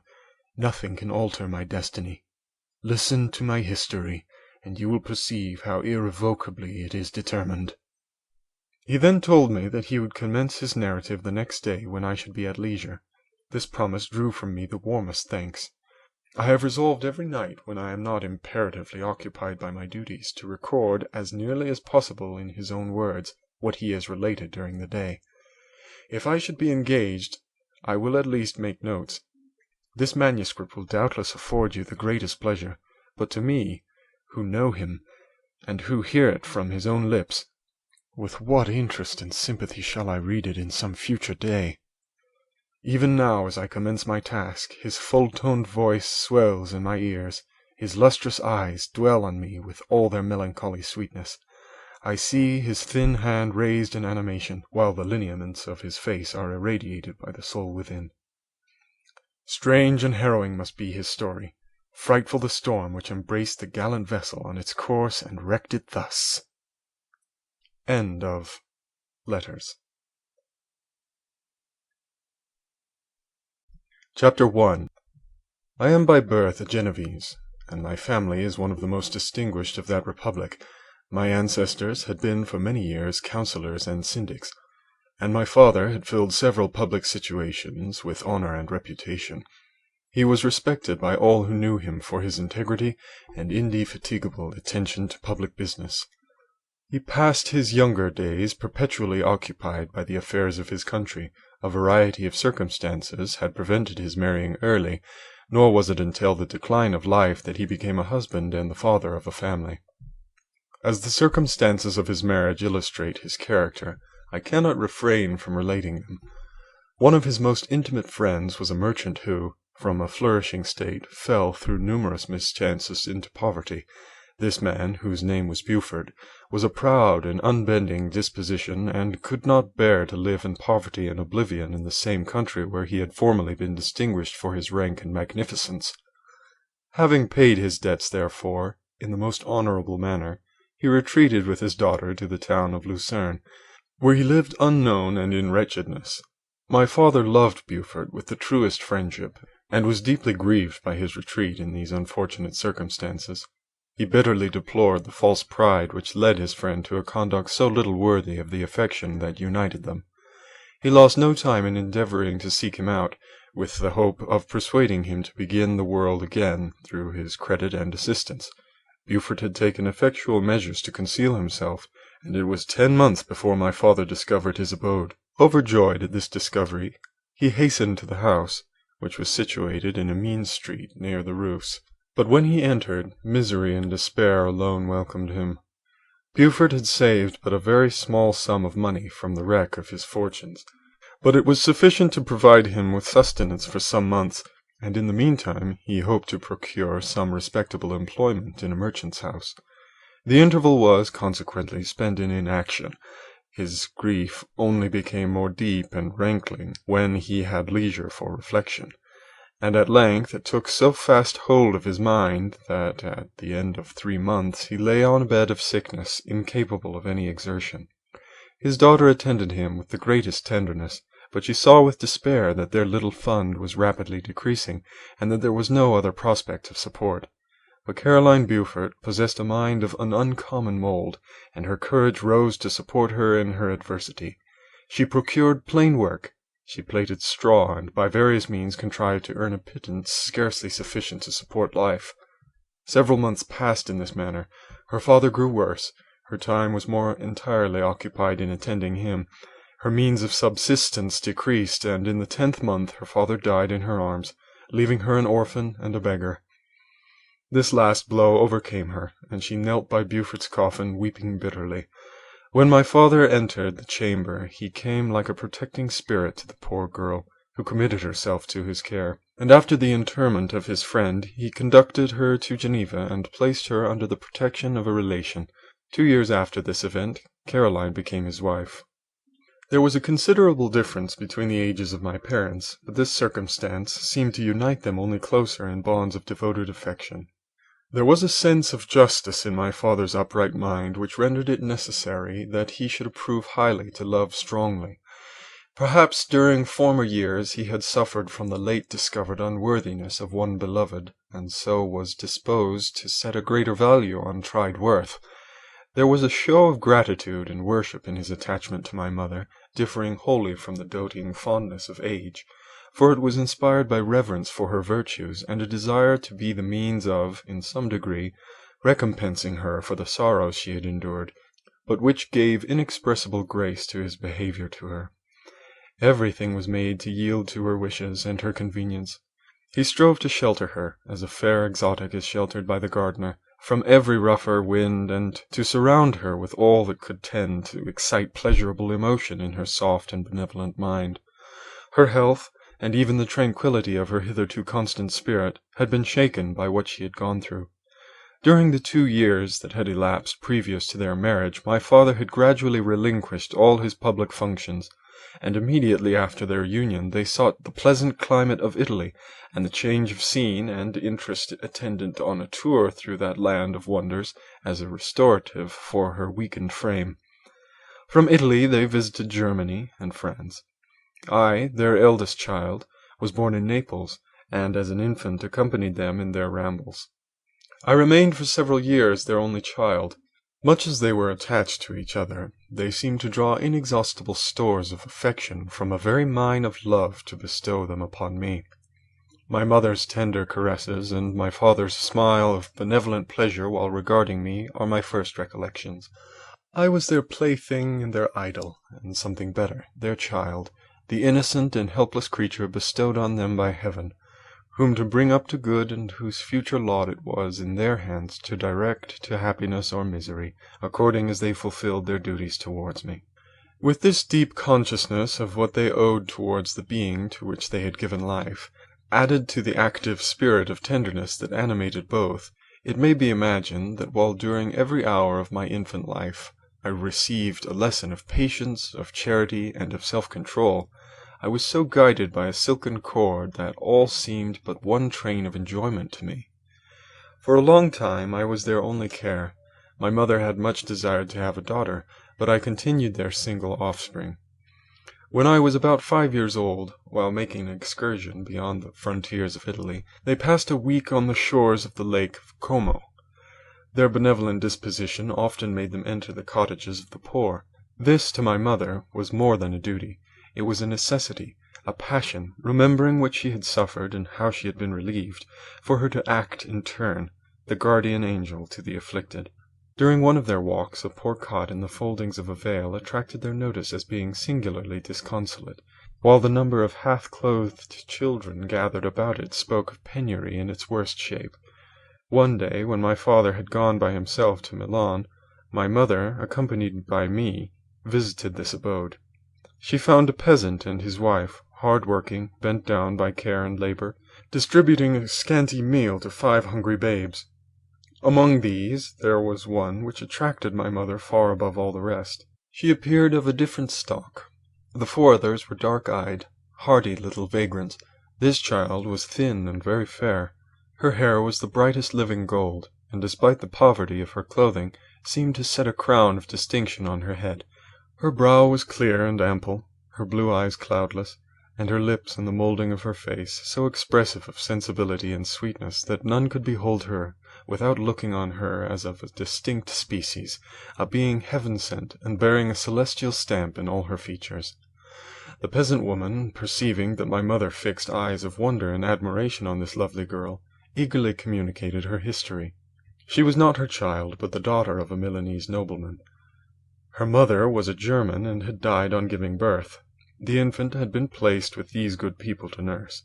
[SPEAKER 1] Nothing can alter my destiny. Listen to my history, and you will perceive how irrevocably it is determined." He then told me that he would commence his narrative the next day when I should be at leisure. This promise drew from me the warmest thanks. I have resolved every night, when I am not imperatively occupied by my duties, to record, as nearly as possible in his own words, what he has related during the day. If I should be engaged, I will at least make notes. This manuscript will doubtless afford you the greatest pleasure, but to me, who know him, and who hear it from his own lips, with what interest and sympathy shall I read it in some future day? Even now, as I commence my task, his full-toned voice swells in my ears, his lustrous eyes dwell on me with all their melancholy sweetness. I see his thin hand raised in animation, while the lineaments of his face are irradiated by the soul within. Strange and harrowing must be his story, frightful the storm which embraced the gallant vessel on its course and wrecked it thus. End of Letters. Chapter 1. I am by birth a Genevese, and my family is one of the most distinguished of that republic. My ancestors had been for many years councillors and syndics, and my father had filled several public situations with honour and reputation. He was respected by all who knew him for his integrity and indefatigable attention to public business. He passed his younger days perpetually occupied by the affairs of his country. A variety of circumstances had prevented his marrying early, nor was it until the decline of life that he became a husband and the father of a family. As the circumstances of his marriage illustrate his character, I cannot refrain from relating them. One of his most intimate friends was a merchant who, from a flourishing state, fell through numerous mischances into poverty. This man, whose name was Beaufort, was a proud and unbending disposition, and could not bear to live in poverty and oblivion in the same country where he had formerly been distinguished for his rank and magnificence. Having paid his debts, therefore, in the most honourable manner, he retreated with his daughter to the town of Lucerne, where he lived unknown and in wretchedness. My father loved Beaufort with the truest friendship, and was deeply grieved by his retreat in these unfortunate circumstances. He bitterly deplored the false pride which led his friend to a conduct so little worthy of the affection that united them. He lost no time in endeavouring to seek him out, with the hope of persuading him to begin the world again through his credit and assistance. Beaufort had taken effectual measures to conceal himself, and it was 10 months before my father discovered his abode. Overjoyed at this discovery, he hastened to the house, which was situated in a mean street near the roofs. But when he entered, misery and despair alone welcomed him. Beaufort had saved but a very small sum of money from the wreck of his fortunes, but it was sufficient to provide him with sustenance for some months, and in the meantime he hoped to procure some respectable employment in a merchant's house. The interval was, consequently, spent in inaction. His grief only became more deep and rankling when he had leisure for reflection, and at length it took so fast hold of his mind that at the end of 3 months he lay on a bed of sickness, incapable of any exertion. His daughter attended him with the greatest tenderness, but she saw with despair that their little fund was rapidly decreasing, and that there was no other prospect of support. But Caroline Beaufort possessed a mind of an uncommon mould, and her courage rose to support her in her adversity. She procured plain work, she plaited straw, and by various means contrived to earn a pittance scarcely sufficient to support life. Several months passed in this manner. Her father grew worse, her time was more entirely occupied in attending him, her means of subsistence decreased, and in the 10th month her father died in her arms, leaving her an orphan and a beggar. This last blow overcame her, and she knelt by Beaufort's coffin, weeping bitterly. When my father entered the chamber, he came like a protecting spirit to the poor girl, who committed herself to his care, and after the interment of his friend, he conducted her to Geneva and placed her under the protection of a relation. 2 years after this event, Caroline became his wife. There was a considerable difference between the ages of my parents, but this circumstance seemed to unite them only closer in bonds of devoted affection. There was a sense of justice in my father's upright mind which rendered it necessary that he should approve highly to love strongly. Perhaps during former years he had suffered from the late discovered unworthiness of one beloved, and so was disposed to set a greater value on tried worth. There was a show of gratitude and worship in his attachment to my mother, differing wholly from the doting fondness of age, for it was inspired by reverence for her virtues, and a desire to be the means of, in some degree, recompensing her for the sorrows she had endured, but which gave inexpressible grace to his behaviour to her. Everything was made to yield to her wishes and her convenience. He strove to shelter her, as a fair exotic is sheltered by the gardener, from every rougher wind, and to surround her with all that could tend to excite pleasurable emotion in her soft and benevolent mind. Her health, and even the tranquillity of her hitherto constant spirit, had been shaken by what she had gone through. During the 2 years that had elapsed previous to their marriage, my father had gradually relinquished all his public functions, and immediately after their union they sought the pleasant climate of Italy, and the change of scene and interest attendant on a tour through that land of wonders as a restorative for her weakened frame. From Italy they visited Germany and France. I, their eldest child, was born in Naples, and as an infant accompanied them in their rambles. I remained for several years their only child. Much as they were attached to each other, they seemed to draw inexhaustible stores of affection from a very mine of love to bestow them upon me. My mother's tender caresses and my father's smile of benevolent pleasure while regarding me are my first recollections. I was their plaything and their idol, and something better, their child, the innocent and helpless creature bestowed on them by heaven, whom to bring up to good, and whose future lot it was in their hands to direct to happiness or misery, according as they fulfilled their duties towards me. With this deep consciousness of what they owed towards the being to which they had given life, added to the active spirit of tenderness that animated both, it may be imagined that while during every hour of my infant life I received a lesson of patience, of charity, and of self-control, I was so guided by a silken cord that all seemed but one train of enjoyment to me. For a long time I was their only care. My mother had much desired to have a daughter, but I continued their single offspring. When I was about 5 years old, while making an excursion beyond the frontiers of Italy, they passed a week on the shores of the lake of Como. Their benevolent disposition often made them enter the cottages of the poor. This, to my mother, was more than a duty. It was a necessity, a passion, remembering what she had suffered and how she had been relieved, for her to act in turn, the guardian angel to the afflicted. During one of their walks, a poor cot in the foldings of a vale attracted their notice as being singularly disconsolate, while the number of half-clothed children gathered about it spoke of penury in its worst shape. One day, when my father had gone by himself to Milan, my mother, accompanied by me, visited this abode. She found a peasant and his wife, hard-working, bent down by care and labor, distributing a scanty meal to 5 hungry babes. Among these there was one which attracted my mother far above all the rest. She appeared of a different stock. The 4 others were dark-eyed, hardy little vagrants. This child was thin and very fair. Her hair was the brightest living gold, and despite the poverty of her clothing, seemed to set a crown of distinction on her head. Her brow was clear and ample, her blue eyes cloudless, and her lips and the moulding of her face so expressive of sensibility and sweetness that none could behold her without looking on her as of a distinct species, a being heaven-sent and bearing a celestial stamp in all her features. The peasant woman, perceiving that my mother fixed eyes of wonder and admiration on this lovely girl, eagerly communicated her history. She was not her child, but the daughter of a Milanese nobleman. Her mother was a German and had died on giving birth. The infant had been placed with these good people to nurse.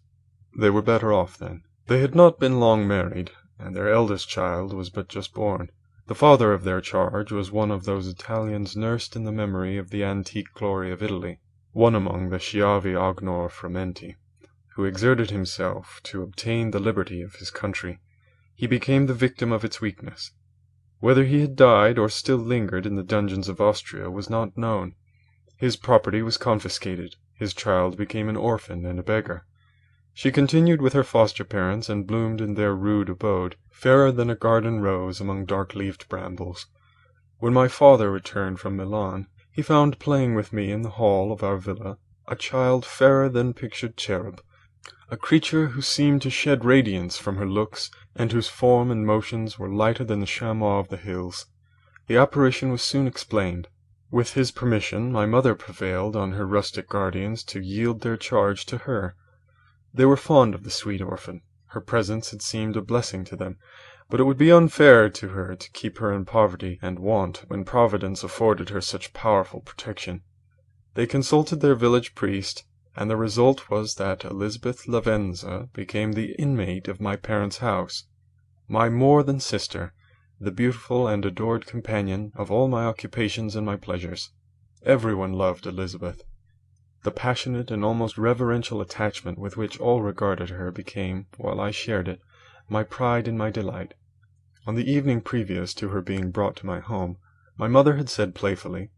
[SPEAKER 1] They were better off then. They had not been long married, and their eldest child was but just born. The father of their charge was one of those Italians nursed in the memory of the antique glory of Italy, one among the Schiavi Agnor Frumenti, who exerted himself to obtain the liberty of his country. He became the victim of its weakness. Whether he had died or still lingered in the dungeons of Austria was not known. His property was confiscated. His child became an orphan and a beggar. She continued with her foster parents and bloomed in their rude abode, fairer than a garden rose among dark-leaved brambles. When my father returned from Milan, he found playing with me in the hall of our villa a child fairer than pictured cherub, a creature who seemed to shed radiance from her looks, and whose form and motions were lighter than the chamois of the hills. The apparition was soon explained. With his permission, my mother prevailed on her rustic guardians to yield their charge to her. They were fond of the sweet orphan. Her presence had seemed a blessing to them, but it would be unfair to her to keep her in poverty and want when Providence afforded her such powerful protection. They consulted their village priest, and the result was that Elizabeth Lavenza became the inmate of my parents' house, my more than sister, the beautiful and adored companion of all my occupations and my pleasures. Everyone loved Elizabeth. The passionate and almost reverential attachment with which all regarded her became, while I shared it, my pride and my delight. On the evening previous to her being brought to my home, my mother had said playfully,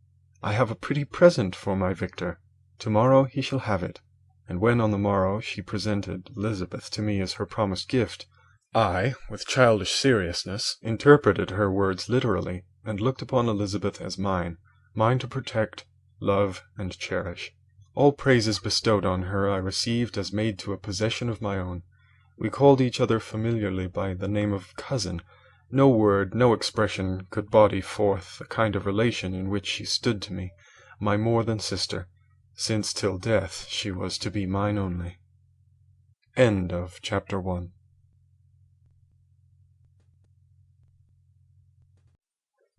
[SPEAKER 1] "I have a pretty present for my Victor. Tomorrow he shall have it." And when on the morrow she presented Elizabeth to me as her promised gift, I, with childish seriousness, interpreted her words literally, and looked upon Elizabeth as mine to protect, love, and cherish. All praises bestowed on her I received as made to a possession of my own. We called each other familiarly by the name of cousin. No word, no expression could body forth the kind of relation in which she stood to me, my more than sister, since till death she was to be mine only. End of Chapter 1.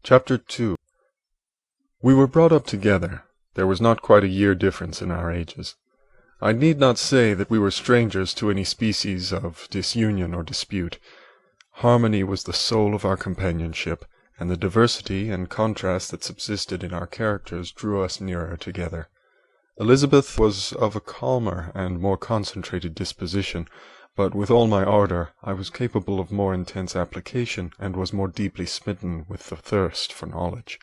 [SPEAKER 1] Chapter 2. We were brought up together. There was not quite a year difference in our ages. I need not say that we were strangers to any species of disunion or dispute. Harmony was the soul of our companionship, and the diversity and contrast that subsisted in our characters drew us nearer together. Elizabeth was of a calmer and more concentrated disposition, but with all my ardour I was capable of more intense application, and was more deeply smitten with the thirst for knowledge.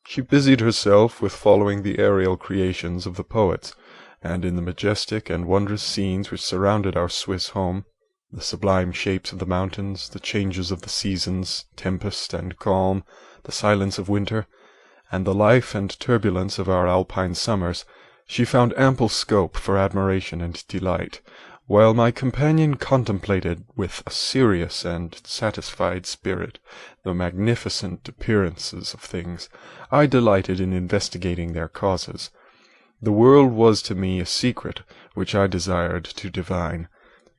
[SPEAKER 1] She busied herself with following the aerial creations of the poets, and in the majestic and wondrous scenes which surrounded our Swiss home, the sublime shapes of the mountains, the changes of the seasons, tempest and calm, the silence of winter, and the life and turbulence of our Alpine summers, she found ample scope for admiration and delight, while my companion contemplated with a serious and satisfied spirit the magnificent appearances of things. I delighted in investigating their causes. The world was to me a secret which I desired to divine.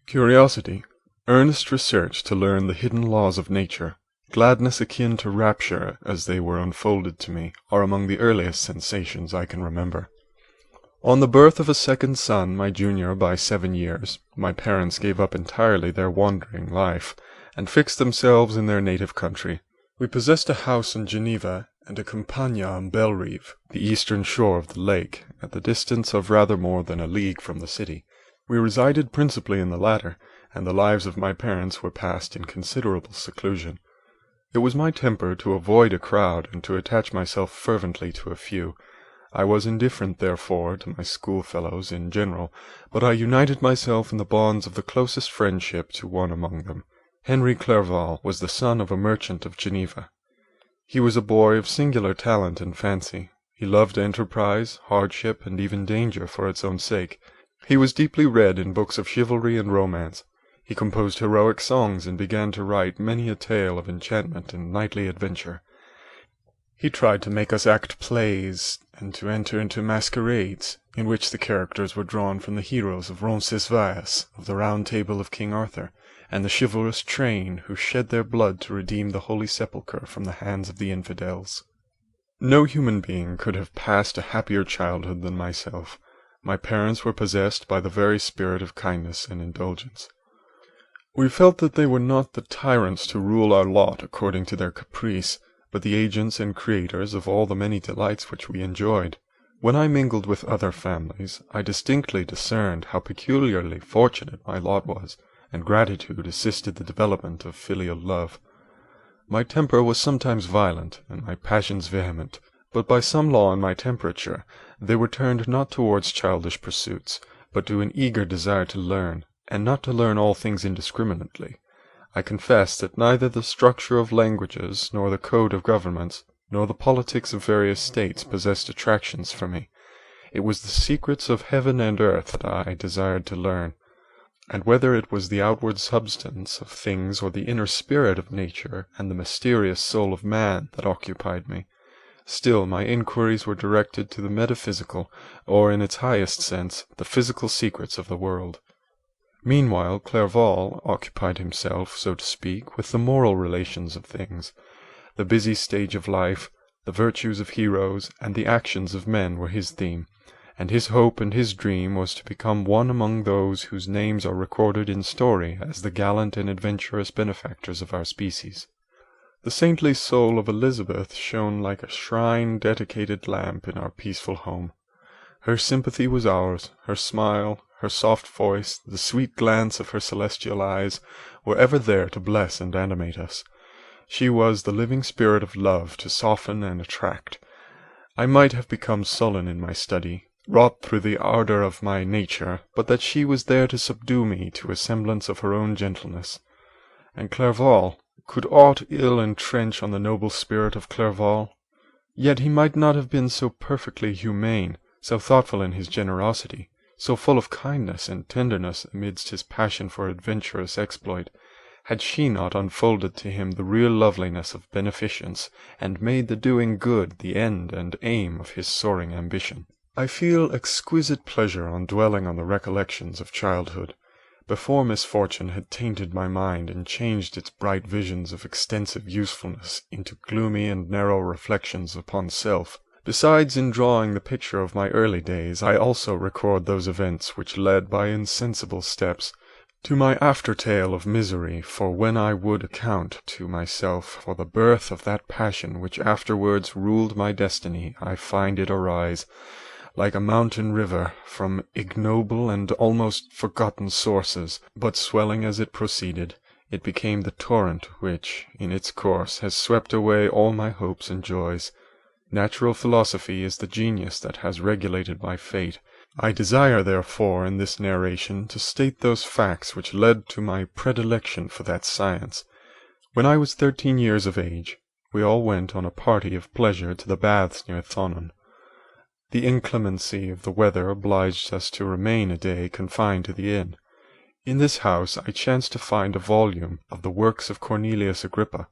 [SPEAKER 1] Curiosity, earnest research to learn the hidden laws of nature, gladness akin to rapture as they were unfolded to me, are among the earliest sensations I can remember. On the birth of a second son, my junior by 7 years, my parents gave up entirely their wandering life, and fixed themselves in their native country. We possessed a house in Geneva, and a campagna on Belrive, the eastern shore of the lake, at the distance of rather more than a league from the city. We resided principally in the latter, and the lives of my parents were passed in considerable seclusion. It was my temper to avoid a crowd and to attach myself fervently to a few. I was indifferent, therefore, to my schoolfellows in general, but I united myself in the bonds of the closest friendship to one among them. Henry Clerval was the son of a merchant of Geneva. He was a boy of singular talent and fancy. He loved enterprise, hardship, and even danger for its own sake. He was deeply read in books of chivalry and romance. He composed heroic songs and began to write many a tale of enchantment and knightly adventure. He tried to make us act plays and to enter into masquerades, in which the characters were drawn from the heroes of Roncesvalles, of the Round Table of King Arthur, and the chivalrous train who shed their blood to redeem the Holy Sepulchre from the hands of the infidels. No human being could have passed a happier childhood than myself. My parents were possessed by the very spirit of kindness and indulgence. We felt that they were not the tyrants to rule our lot according to their caprice, but the agents and creators of all the many delights which we enjoyed. When I mingled with other families, I distinctly discerned how peculiarly fortunate my lot was, and gratitude assisted the development of filial love. My temper was sometimes violent, and my passions vehement, but by some law in my temperature they were turned not towards childish pursuits, but to an eager desire to learn, and not to learn all things indiscriminately. I confess that neither the structure of languages, nor the code of governments, nor the politics of various states possessed attractions for me. It was the secrets of heaven and earth that I desired to learn, and whether it was the outward substance of things or the inner spirit of nature and the mysterious soul of man that occupied me, still my inquiries were directed to the metaphysical, or in its highest sense, the physical secrets of the world. Meanwhile Clerval occupied himself, so to speak, with the moral relations of things. The busy stage of life, the virtues of heroes, and the actions of men were his theme, and his hope and his dream was to become one among those whose names are recorded in story as the gallant and adventurous benefactors of our species. The saintly soul of Elizabeth shone like a shrine-dedicated lamp in our peaceful home. Her sympathy was ours, her smile, her soft voice, the sweet glance of her celestial eyes, were ever there to bless and animate us. She was the living spirit of love to soften and attract. I might have become sullen in my study, wrought through the ardour of my nature, but that she was there to subdue me to a semblance of her own gentleness. And Clerval, could aught ill entrench on the noble spirit of Clerval? Yet he might not have been so perfectly humane, so thoughtful in his generosity, so full of kindness and tenderness amidst his passion for adventurous exploit, had she not unfolded to him the real loveliness of beneficence, and made the doing good the end and aim of his soaring ambition. I feel exquisite pleasure on dwelling on the recollections of childhood, before misfortune had tainted my mind and changed its bright visions of extensive usefulness into gloomy and narrow reflections upon self. Besides, in drawing the picture of my early days, I also record those events which led by insensible steps to my after-tale of misery, for when I would account to myself for the birth of that passion which afterwards ruled my destiny, I find it arise, like a mountain river, from ignoble and almost forgotten sources, but swelling as it proceeded, it became the torrent which, in its course, has swept away all my hopes and joys. Natural philosophy is the genius that has regulated my fate. I desire, therefore, in this narration, to state those facts which led to my predilection for that science. When I was 13 years of age, we all went on a party of pleasure to the baths near Thonon. The inclemency of the weather obliged us to remain a day confined to the inn. In this house I chanced to find a volume of the works of Cornelius Agrippa.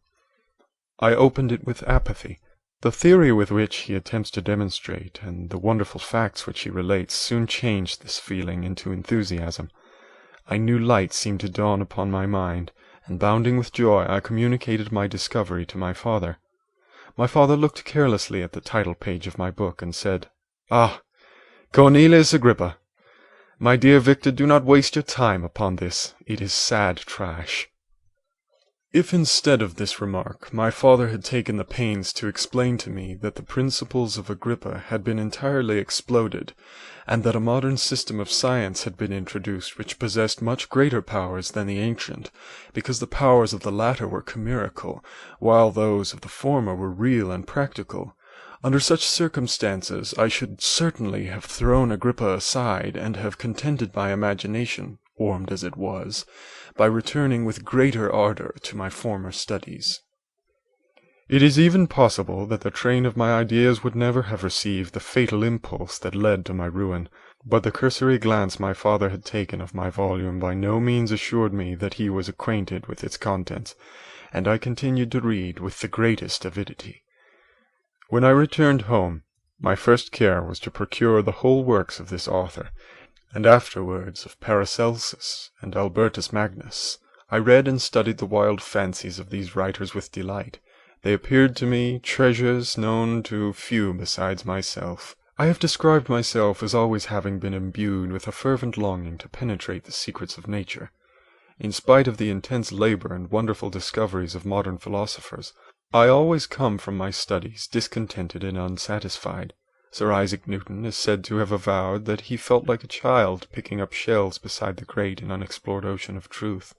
[SPEAKER 1] I opened it with apathy. The theory with which he attempts to demonstrate, and the wonderful facts which he relates, soon changed this feeling into enthusiasm. A new light seemed to dawn upon my mind, and bounding with joy I communicated my discovery to my father. My father looked carelessly at the title page of my book, and said, "Ah, Cornelius Agrippa! My dear Victor, do not waste your time upon this. It is sad trash." If instead of this remark my father had taken the pains to explain to me that the principles of Agrippa had been entirely exploded, and that a modern system of science had been introduced which possessed much greater powers than the ancient, because the powers of the latter were chimerical, while those of the former were real and practical, under such circumstances I should certainly have thrown Agrippa aside, and have contented my imagination, warmed as it was, by returning with greater ardor to my former studies. It is even possible that the train of my ideas would never have received the fatal impulse that led to my ruin, but the cursory glance my father had taken of my volume by no means assured me that he was acquainted with its contents, and I continued to read with the greatest avidity. When I returned home, my first care was to procure the whole works of this author, and afterwards of Paracelsus and Albertus Magnus. I read and studied the wild fancies of these writers with delight. They appeared to me treasures known to few besides myself. I have described myself as always having been imbued with a fervent longing to penetrate the secrets of nature. In spite of the intense labor and wonderful discoveries of modern philosophers, I always come from my studies discontented and unsatisfied. Sir Isaac Newton is said to have avowed that he felt like a child picking up shells beside the great and unexplored ocean of truth.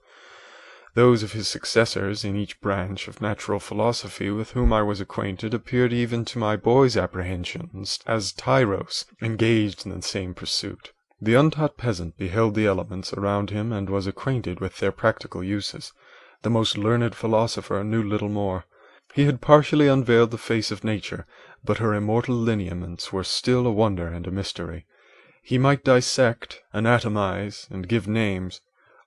[SPEAKER 1] Those of his successors in each branch of natural philosophy with whom I was acquainted appeared even to my boy's apprehensions as tyros engaged in the same pursuit. The untaught peasant beheld the elements around him and was acquainted with their practical uses. The most learned philosopher knew little more. He had partially unveiled the face of nature, but her immortal lineaments were still a wonder and a mystery. He might dissect, anatomize, and give names,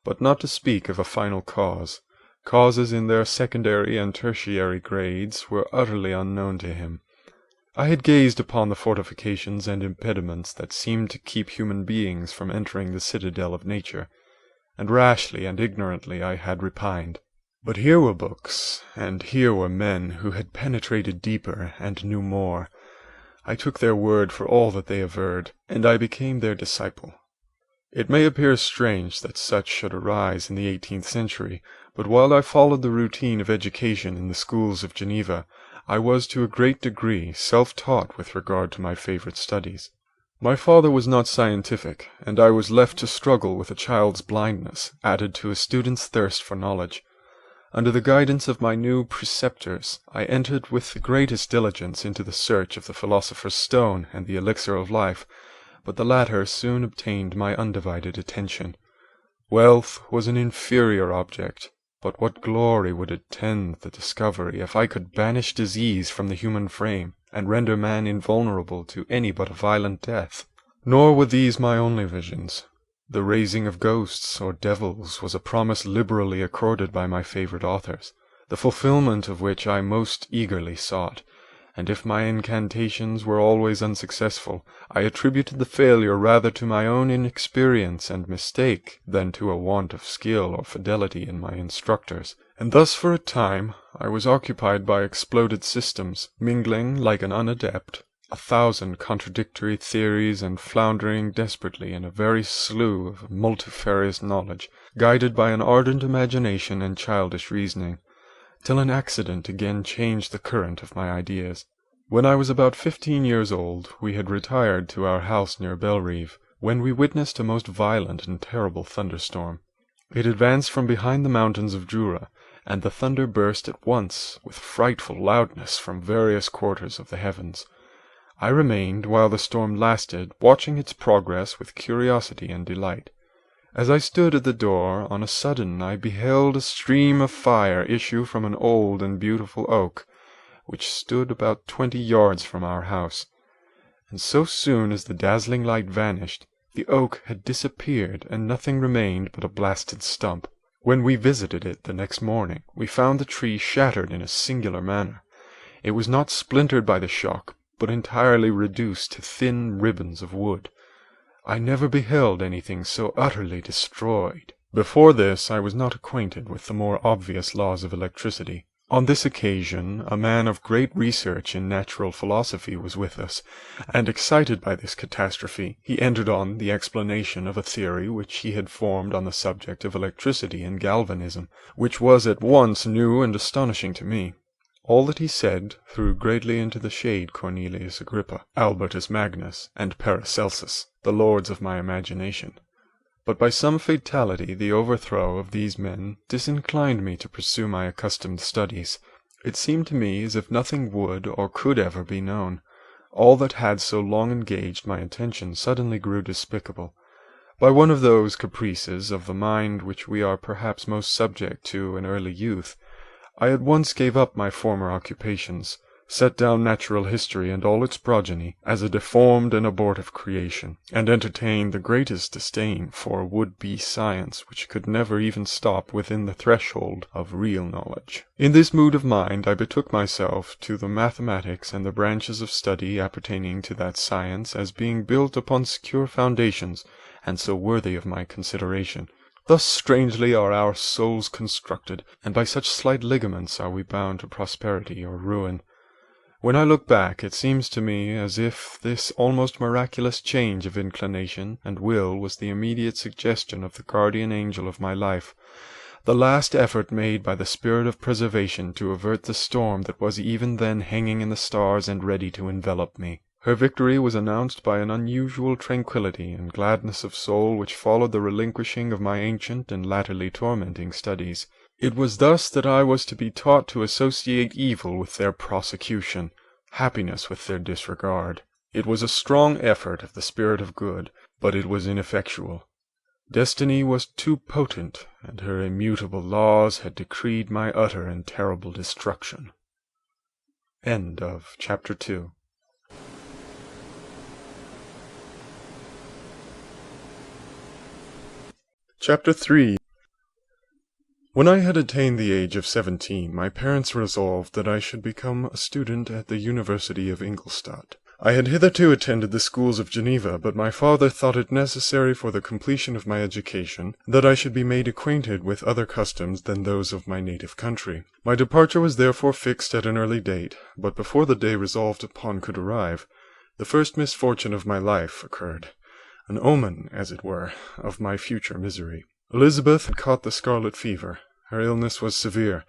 [SPEAKER 1] but not to speak of a final cause. Causes in their secondary and tertiary grades were utterly unknown to him. I had gazed upon the fortifications and impediments that seemed to keep human beings from entering the citadel of nature, and rashly and ignorantly I had repined. But here were books, and here were men who had penetrated deeper and knew more. I took their word for all that they averred, and I became their disciple. It may appear strange that such should arise in the 18th century, but while I followed the routine of education in the schools of Geneva, I was to a great degree self-taught with regard to my favorite studies. My father was not scientific, and I was left to struggle with a child's blindness, added to a student's thirst for knowledge. Under the guidance of my new preceptors, I entered with the greatest diligence into the search of the philosopher's stone and the elixir of life, but the latter soon obtained my undivided attention. Wealth was an inferior object, but what glory would attend the discovery if I could banish disease from the human frame, and render man invulnerable to any but a violent death? Nor were these my only visions. The raising of ghosts or devils was a promise liberally accorded by my favorite authors, the fulfilment of which I most eagerly sought, and if my incantations were always unsuccessful, I attributed the failure rather to my own inexperience and mistake than to a want of skill or fidelity in my instructors. And thus for a time I was occupied by exploded systems, mingling, like an unadept, 1,000 contradictory theories and floundering desperately in a very slough of multifarious knowledge, guided by an ardent imagination and childish reasoning, till an accident again changed the current of my ideas. When I was about 15 years old, we had retired to our house near Belrive, when we witnessed a most violent and terrible thunderstorm. It advanced from behind the mountains of Jura, and the thunder burst at once with frightful loudness from various quarters of the heavens. I remained, while the storm lasted, watching its progress with curiosity and delight. As I stood at the door, on a sudden I beheld a stream of fire issue from an old and beautiful oak, which stood about 20 yards from our house, and so soon as the dazzling light vanished, the oak had disappeared, and nothing remained but a blasted stump. When we visited it the next morning, we found the tree shattered in a singular manner. It was not splintered by the shock, but entirely reduced to thin ribbons of wood. I never beheld anything so utterly destroyed. Before this I was not acquainted with the more obvious laws of electricity. On this occasion a man of great research in natural philosophy was with us, and excited by this catastrophe, he entered on the explanation of a theory which he had formed on the subject of electricity and galvanism, which was at once new and astonishing to me. All that he said threw greatly into the shade Cornelius Agrippa, Albertus Magnus, and Paracelsus, the lords of my imagination. But by some fatality the overthrow of these men disinclined me to pursue my accustomed studies. It seemed to me as if nothing would or could ever be known. All that had so long engaged my attention suddenly grew despicable. By one of those caprices of the mind which we are perhaps most subject to in early youth, I at once gave up my former occupations, set down natural history and all its progeny as a deformed and abortive creation, and entertained the greatest disdain for would-be science which could never even stop within the threshold of real knowledge. In this mood of mind I betook myself to the mathematics and the branches of study appertaining to that science as being built upon secure foundations, and so worthy of my consideration. Thus strangely are our souls constructed, and by such slight ligaments are we bound to prosperity or ruin. When I look back, it seems to me as if this almost miraculous change of inclination and will was the immediate suggestion of the guardian angel of my life, the last effort made by the spirit of preservation to avert the storm that was even then hanging in the stars and ready to envelop me. Her victory was announced by an unusual tranquillity and gladness of soul which followed the relinquishing of my ancient and latterly tormenting studies. It was thus that I was to be taught to associate evil with their prosecution, happiness with their disregard. It was a strong effort of the spirit of good, but it was ineffectual. Destiny was too potent, and her immutable laws had decreed my utter and terrible destruction. End of Chapter 2. Chapter 3. When I had attained the age of 17, my parents resolved that I should become a student at the University of Ingolstadt. I had hitherto attended the schools of Geneva, but my father thought it necessary for the completion of my education that I should be made acquainted with other customs than those of my native country. My departure was therefore fixed at an early date, but before the day resolved upon could arrive, the first misfortune of my life occurred, an omen, as it were, of my future misery. Elizabeth had caught the scarlet fever. Her illness was severe,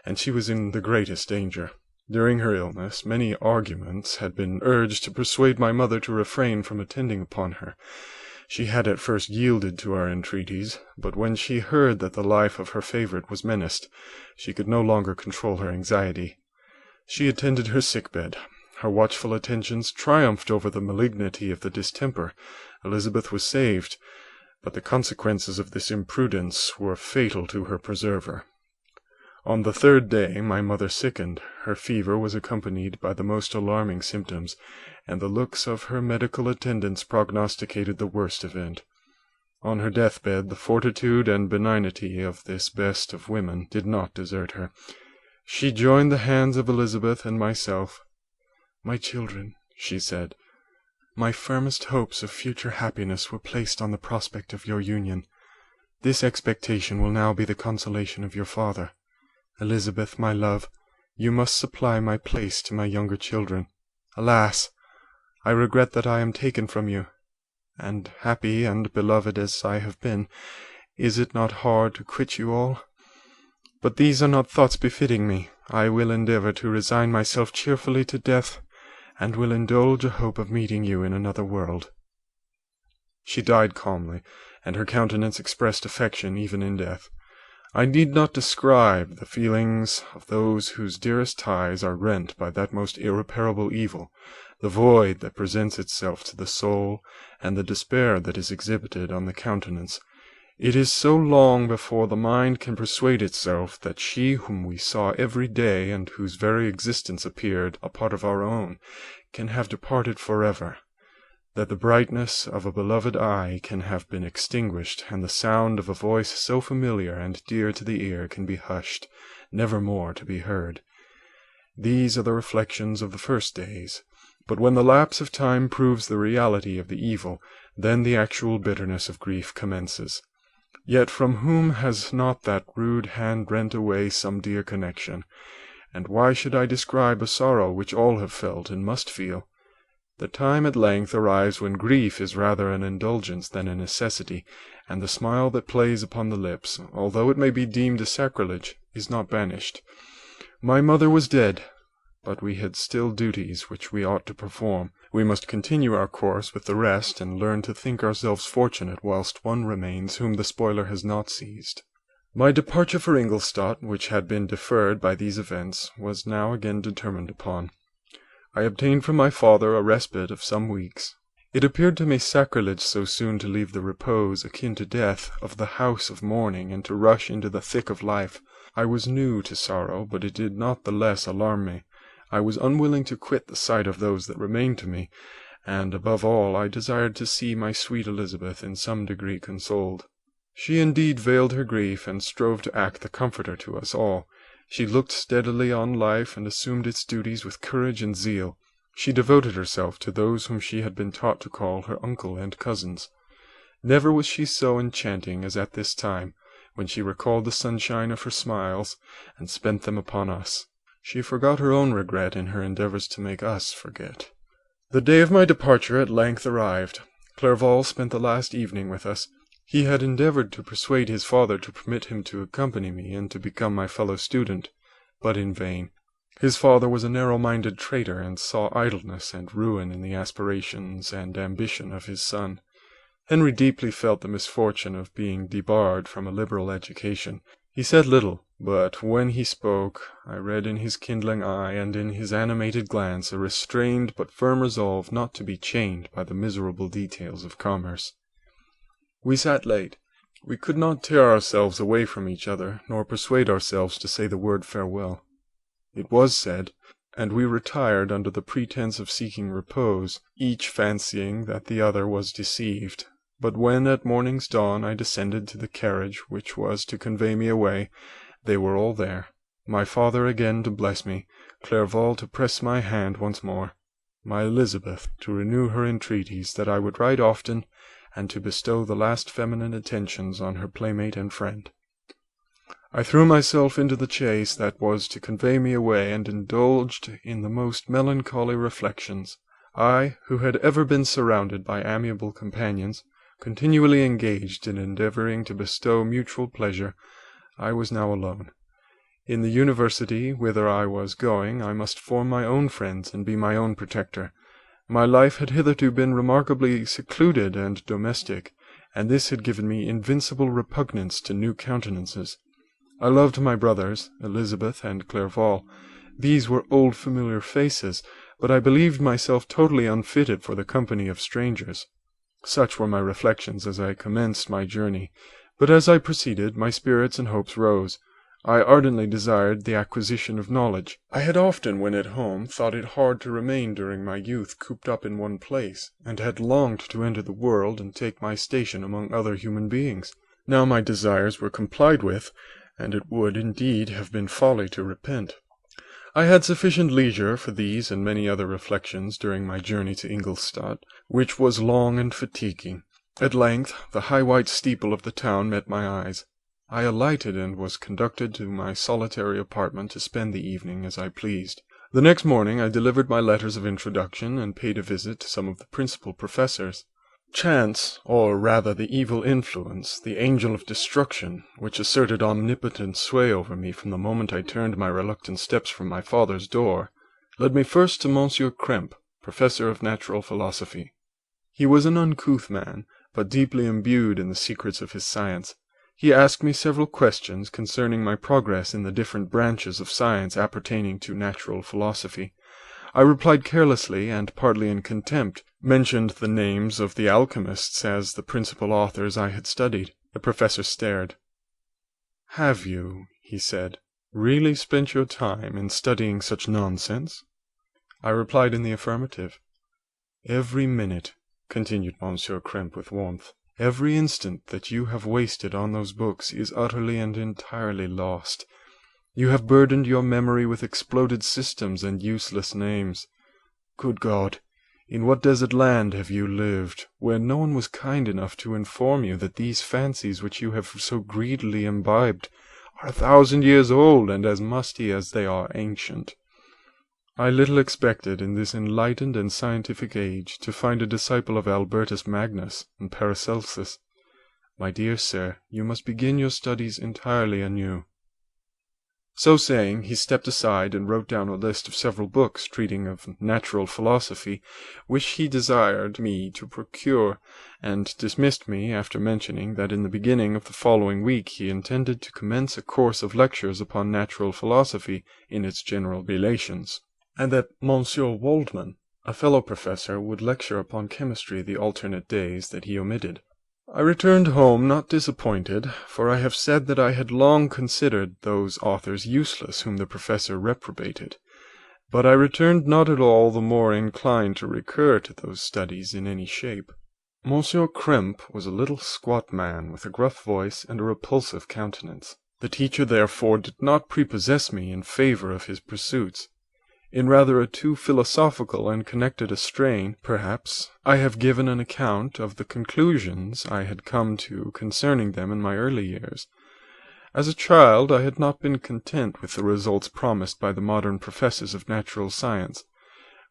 [SPEAKER 1] and she was in the greatest danger. During her illness, many arguments had been urged to persuade my mother to refrain from attending upon her. She had at first yielded to our entreaties, but when she heard that the life of her favourite was menaced, she could no longer control her anxiety. She attended her sick-bed. Her watchful attentions triumphed over the malignity of the distemper. Elizabeth was saved, but the consequences of this imprudence were fatal to her preserver. On the third day my mother sickened. Her fever was accompanied by the most alarming symptoms, and the looks of her medical attendants prognosticated the worst event. On her deathbed the fortitude and benignity of this best of women did not desert her. She joined the hands of Elizabeth and myself. "My children," she said, "my firmest hopes of future happiness were placed on the prospect of your union. This expectation will now be the consolation of your father. Elizabeth, my love, you must supply my place to my younger children. Alas! I regret that I am taken from you, and happy and beloved as I have been, is it not hard to quit you all? But these are not thoughts befitting me. I will endeavour to resign myself cheerfully to death, and will indulge a hope of meeting you in another world." She died calmly, and her countenance expressed affection even in death. I need not describe the feelings of those whose dearest ties are rent by that most irreparable evil, the void that presents itself to the soul, and the despair that is exhibited on the countenance. It is so long before the mind can persuade itself that she whom we saw every day, and whose very existence appeared a part of our own, can have departed forever, that the brightness of a beloved eye can have been extinguished, and the sound of a voice so familiar and dear to the ear can be hushed, never more to be heard. These are the reflections of the first days, but when the lapse of time proves the reality of the evil, then the actual bitterness of grief commences. Yet from whom has not that rude hand rent away some dear connection? and why should I describe a sorrow which all have felt and must feel? The time at length arrives when grief is rather an indulgence than a necessity, and the smile that plays upon the lips, although it may be deemed a sacrilege, is not banished. My mother was dead, but we had still duties which we ought to perform. We must continue our course with the rest, and learn to think ourselves fortunate whilst one remains whom the spoiler has not seized. My departure for Ingolstadt, which had been deferred by these events, was now again determined upon. I obtained from my father a respite of some weeks. It appeared to me sacrilege so soon to leave the repose, akin to death, of the house of mourning, and to rush into the thick of life. I was new to sorrow, but it did not the less alarm me. I was unwilling to quit the sight of those that remained to me, and, above all, I desired to see my sweet Elizabeth in some degree consoled. She indeed veiled her grief, and strove to act the comforter to us all. She looked steadily on life, and assumed its duties with courage and zeal. She devoted herself to those whom she had been taught to call her uncle and cousins. Never was she so enchanting as at this time, when she recalled the sunshine of her smiles, and spent them upon us. She forgot her own regret in her endeavours to make us forget. The day of my departure at length arrived. Clerval spent the last evening with us. He had endeavoured to persuade his father to permit him to accompany me and to become my fellow student, but in vain. His father was a narrow-minded traitor, and saw idleness and ruin in the aspirations and ambition of his son. Henry deeply felt the misfortune of being debarred from a liberal education. He said little, but when he spoke, I read in his kindling eye and in his animated glance a restrained but firm resolve not to be chained by the miserable details of commerce. We sat late. We could not tear ourselves away from each other, nor persuade ourselves to say the word farewell. It was said, and we retired under the pretence of seeking repose, each fancying that the other was deceived. But when at morning's dawn I descended to the carriage which was to convey me away, they were all there. My father again to bless me, Clerval to press my hand once more, my Elizabeth to renew her entreaties that I would write often, and to bestow the last feminine attentions on her playmate and friend. I threw myself into the chaise that was to convey me away, and indulged in the most melancholy reflections. I, who had ever been surrounded by amiable companions, continually engaged in endeavouring to bestow mutual pleasure, I was now alone. In the university whither I was going, I must form my own friends and be my own protector. My life had hitherto been remarkably secluded and domestic, and this had given me invincible repugnance to new countenances. I loved my brothers, Elizabeth and Clerval. These were old familiar faces, but I believed myself totally unfitted for the company of strangers. Such were my reflections as I commenced my journey, but as I proceeded, my spirits and hopes rose. I ardently desired the acquisition of knowledge. I had often, when at home, thought it hard to remain during my youth cooped up in one place, and had longed to enter the world and take my station among other human beings. Now my desires were complied with, and it would indeed have been folly to repent. I had sufficient leisure for these and many other reflections during my journey to Ingolstadt, which was long and fatiguing. At length the high white steeple of the town met my eyes. I alighted and was conducted to my solitary apartment to spend the evening as I pleased. The next morning I delivered my letters of introduction and paid a visit to some of the principal professors. Chance, or rather the evil influence, the angel of destruction, which asserted omnipotent sway over me from the moment I turned my reluctant steps from my father's door, led me first to Monsieur Krempe, professor of natural philosophy. He was an uncouth man, but deeply imbued in the secrets of his science. He asked me several questions concerning my progress in the different branches of science appertaining to natural philosophy. I replied carelessly and partly in contempt, mentioned the names of the alchemists as the principal authors I had studied. The professor stared. "Have you," he said, "really spent your time in studying such nonsense?" I replied in the affirmative. "Every minute," continued Monsieur Krempe with warmth, "every instant that you have wasted on those books is utterly and entirely lost. You have burdened your memory with exploded systems and useless names. Good God! In what desert land have you lived, where no one was kind enough to inform you that these fancies which you have so greedily imbibed are 1,000 years old, and as musty as they are ancient. I little expected in this enlightened and scientific age to find a disciple of Albertus Magnus and Paracelsus. My dear sir, you must begin your studies entirely anew." So saying, he stepped aside and wrote down a list of several books treating of natural philosophy, which he desired me to procure, and dismissed me after mentioning that in the beginning of the following week he intended to commence a course of lectures upon natural philosophy in its general relations, and that Monsieur Waldman, a fellow professor, would lecture upon chemistry the alternate days that he omitted. I returned home not disappointed, for I have said that I had long considered those authors useless whom the professor reprobated, but I returned not at all the more inclined to recur to those studies in any shape. Monsieur Krempe was a little squat man with a gruff voice and a repulsive countenance. The teacher therefore did not prepossess me in favour of his pursuits. In rather a too philosophical and connected a strain, perhaps, I have given an account of the conclusions I had come to concerning them in my early years. As a child I had not been content with the results promised by the modern professors of natural science.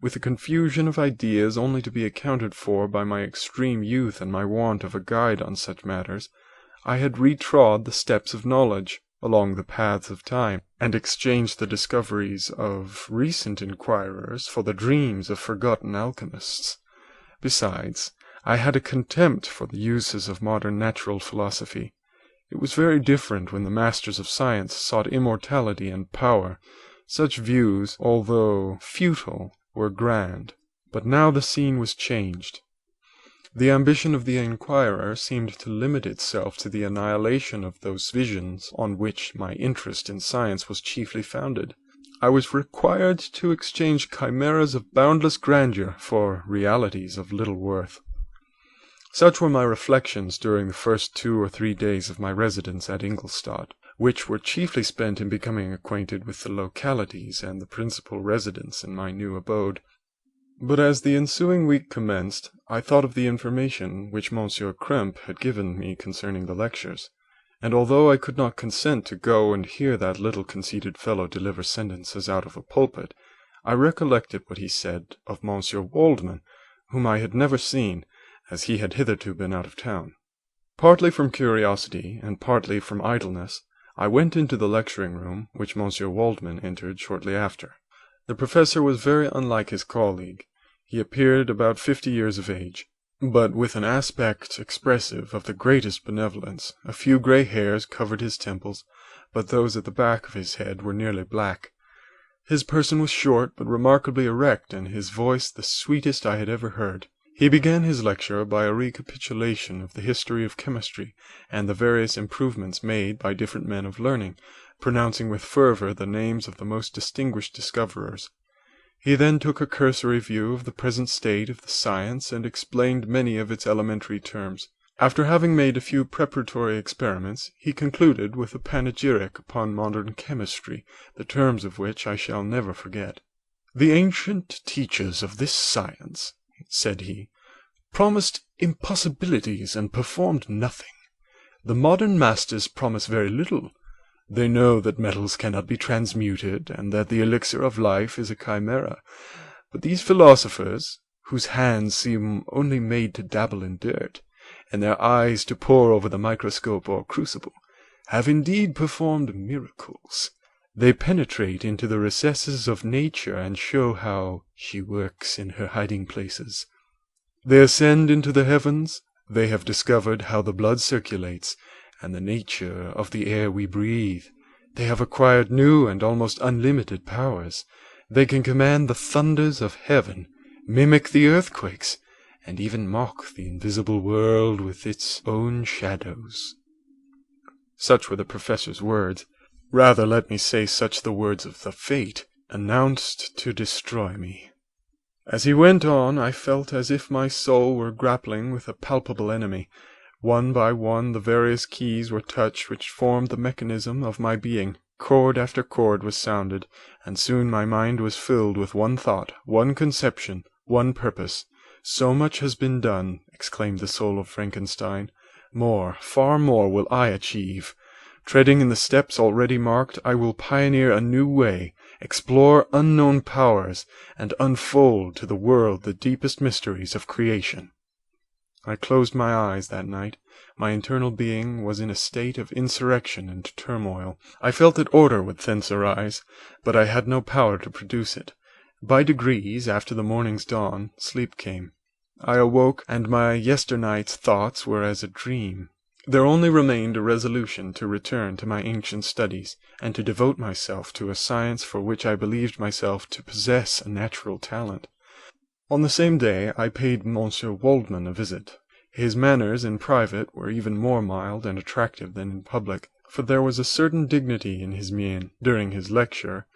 [SPEAKER 1] With a confusion of ideas only to be accounted for by my extreme youth and my want of a guide on such matters, I had retrod the steps of knowledge, along the paths of time, and exchanged the discoveries of recent inquirers for the dreams of forgotten alchemists. Besides, I had a contempt for the uses of modern natural philosophy. It was very different when the masters of science sought immortality and power. Such views, although futile, were grand. But now the scene was changed. The ambition of the inquirer seemed to limit itself to the annihilation of those visions on which my interest in science was chiefly founded. I was required to exchange chimeras of boundless grandeur for realities of little worth. Such were my reflections during the first 2 or 3 days of my residence at Ingolstadt, which were chiefly spent in becoming acquainted with the localities and the principal residents in my new abode. But as the ensuing week commenced, I thought of the information which Monsieur Krempe had given me concerning the lectures, and although I could not consent to go and hear that little conceited fellow deliver sentences out of a pulpit, I recollected what he said of Monsieur Waldman, whom I had never seen, as he had hitherto been out of town. Partly from curiosity, and partly from idleness, I went into the lecturing room, which Monsieur Waldman entered shortly after. The professor was very unlike his colleague. He appeared about 50 years of age, but with an aspect expressive of the greatest benevolence. A few grey hairs covered his temples, but those at the back of his head were nearly black. His person was short, but remarkably erect, and his voice the sweetest I had ever heard. He began his lecture by a recapitulation of the history of chemistry, and the various improvements made by different men of learning, pronouncing with fervour the names of the most distinguished discoverers. He then took a cursory view of the present state of the science, and explained many of its elementary terms. After having made a few preparatory experiments, he concluded with a panegyric upon modern chemistry, the terms of which I shall never forget. "The ancient teachers of this science," said he, "promised impossibilities and performed nothing. The modern masters promise very little. They know that metals cannot be transmuted, and that the elixir of life is a chimera. But these philosophers, whose hands seem only made to dabble in dirt, and their eyes to pore over the microscope or crucible, have indeed performed miracles. They penetrate into the recesses of nature, and show how she works in her hiding places. They ascend into the heavens. They have discovered how the blood circulates, and the nature of the air we breathe. They have acquired new and almost unlimited powers. They can command the thunders of heaven, mimic the earthquakes, and even mock the invisible world with its own shadows." Such were the professor's words. Rather, let me say, such the words of the fate, announced to destroy me. As he went on, I felt as if my soul were grappling with a palpable enemy. One by one the various keys were touched which formed the mechanism of my being. Chord after chord was sounded, and soon my mind was filled with one thought, one conception, one purpose. "So much has been done," exclaimed the soul of Frankenstein. "More, far more will I achieve. Treading in the steps already marked, I will pioneer a new way, explore unknown powers, and unfold to the world the deepest mysteries of creation. I closed my eyes that night. My internal being was in a state of insurrection and turmoil. I felt that order would thence arise, but I had no power to produce it. By degrees, after the morning's dawn, sleep came. I awoke, and my yesternight's thoughts were as a dream. There only remained a resolution to return to my ancient studies, and to devote myself to a science for which I believed myself to possess a natural talent. On the same day I paid Monsieur Waldman a visit. His manners in private were even more mild and attractive than in public, for there was a certain dignity in his mien during his lecture,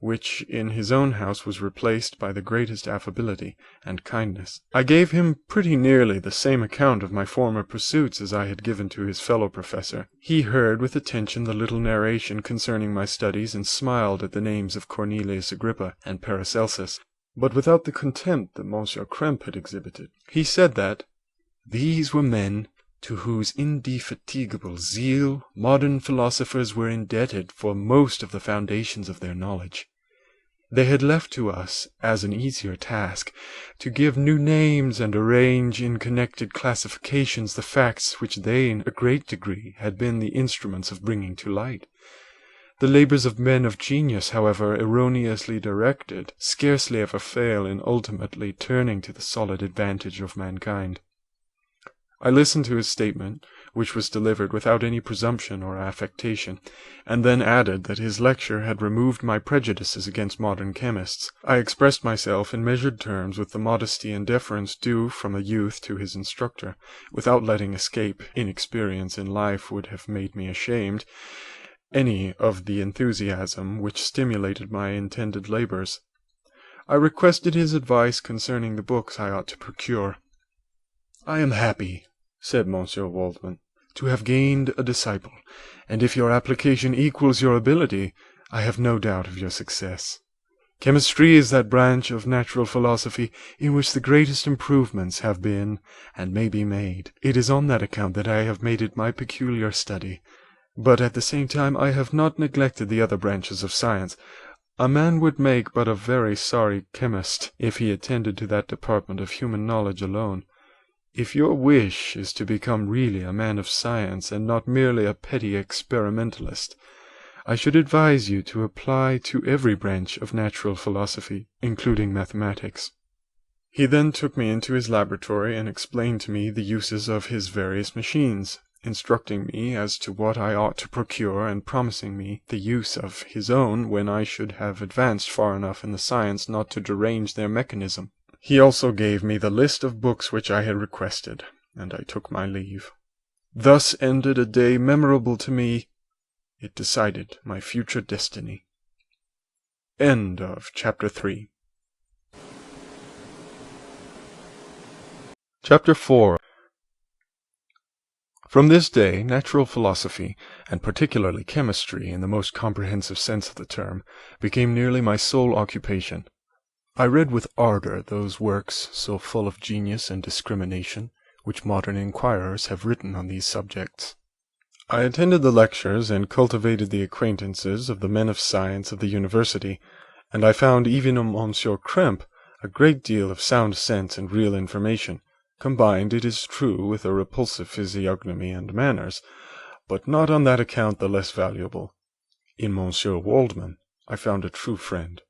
[SPEAKER 1] which in his own house was replaced by the greatest affability and kindness. I gave him pretty nearly the same account of my former pursuits as I had given to his fellow professor. He heard with attention the little narration concerning my studies, and smiled at the names of Cornelius Agrippa and Paracelsus, but without the contempt that Monsieur Krempe had exhibited. He said that these were men to whose indefatigable zeal modern philosophers were indebted for most of the foundations of their knowledge. They had left to us, as an easier task, to give new names and arrange in connected classifications the facts which they in a great degree had been the instruments of bringing to light. The labours of men of genius, however erroneously directed, scarcely ever fail in ultimately turning to the solid advantage of mankind. I listened to his statement, which was delivered without any presumption or affectation, and then added that his lecture had removed my prejudices against modern chemists. I expressed myself in measured terms with the modesty and deference due from a youth to his instructor, without letting escape inexperience in life would have made me ashamed any of the enthusiasm which stimulated my intended labours. I requested his advice concerning the books I ought to procure. "I am happy," said Monsieur Waldman, "to have gained a disciple, and if your application equals your ability, I have no doubt of your success. Chemistry is that branch of natural philosophy in which the greatest improvements have been and may be made. It is on that account that I have made it my peculiar study, but at the same time I have not neglected the other branches of science. A man would make but a very sorry chemist if he attended to that department of human knowledge alone. If your wish is to become really a man of science, and not merely a petty experimentalist, I should advise you to apply to every branch of natural philosophy, including mathematics." He then took me into his laboratory and explained to me the uses of his various machines, instructing me as to what I ought to procure, and promising me the use of his own when I should have advanced far enough in the science not to derange their mechanism. He also gave me the list of books which I had requested, and I took my leave. Thus ended a day memorable to me. It decided my future destiny. End of Chapter 3. Chapter 4. From this day, natural philosophy, and particularly chemistry in the most comprehensive sense of the term, became nearly my sole occupation. I read with ardour those works, so full of genius and discrimination, which modern inquirers have written on these subjects. I attended the lectures and cultivated the acquaintances of the men of science of the university, and I found even in Monsieur Krempe a great deal of sound sense and real information, combined, it is true, with a repulsive physiognomy and manners, but not on that account the less valuable. In Monsieur Waldman I found a true friend.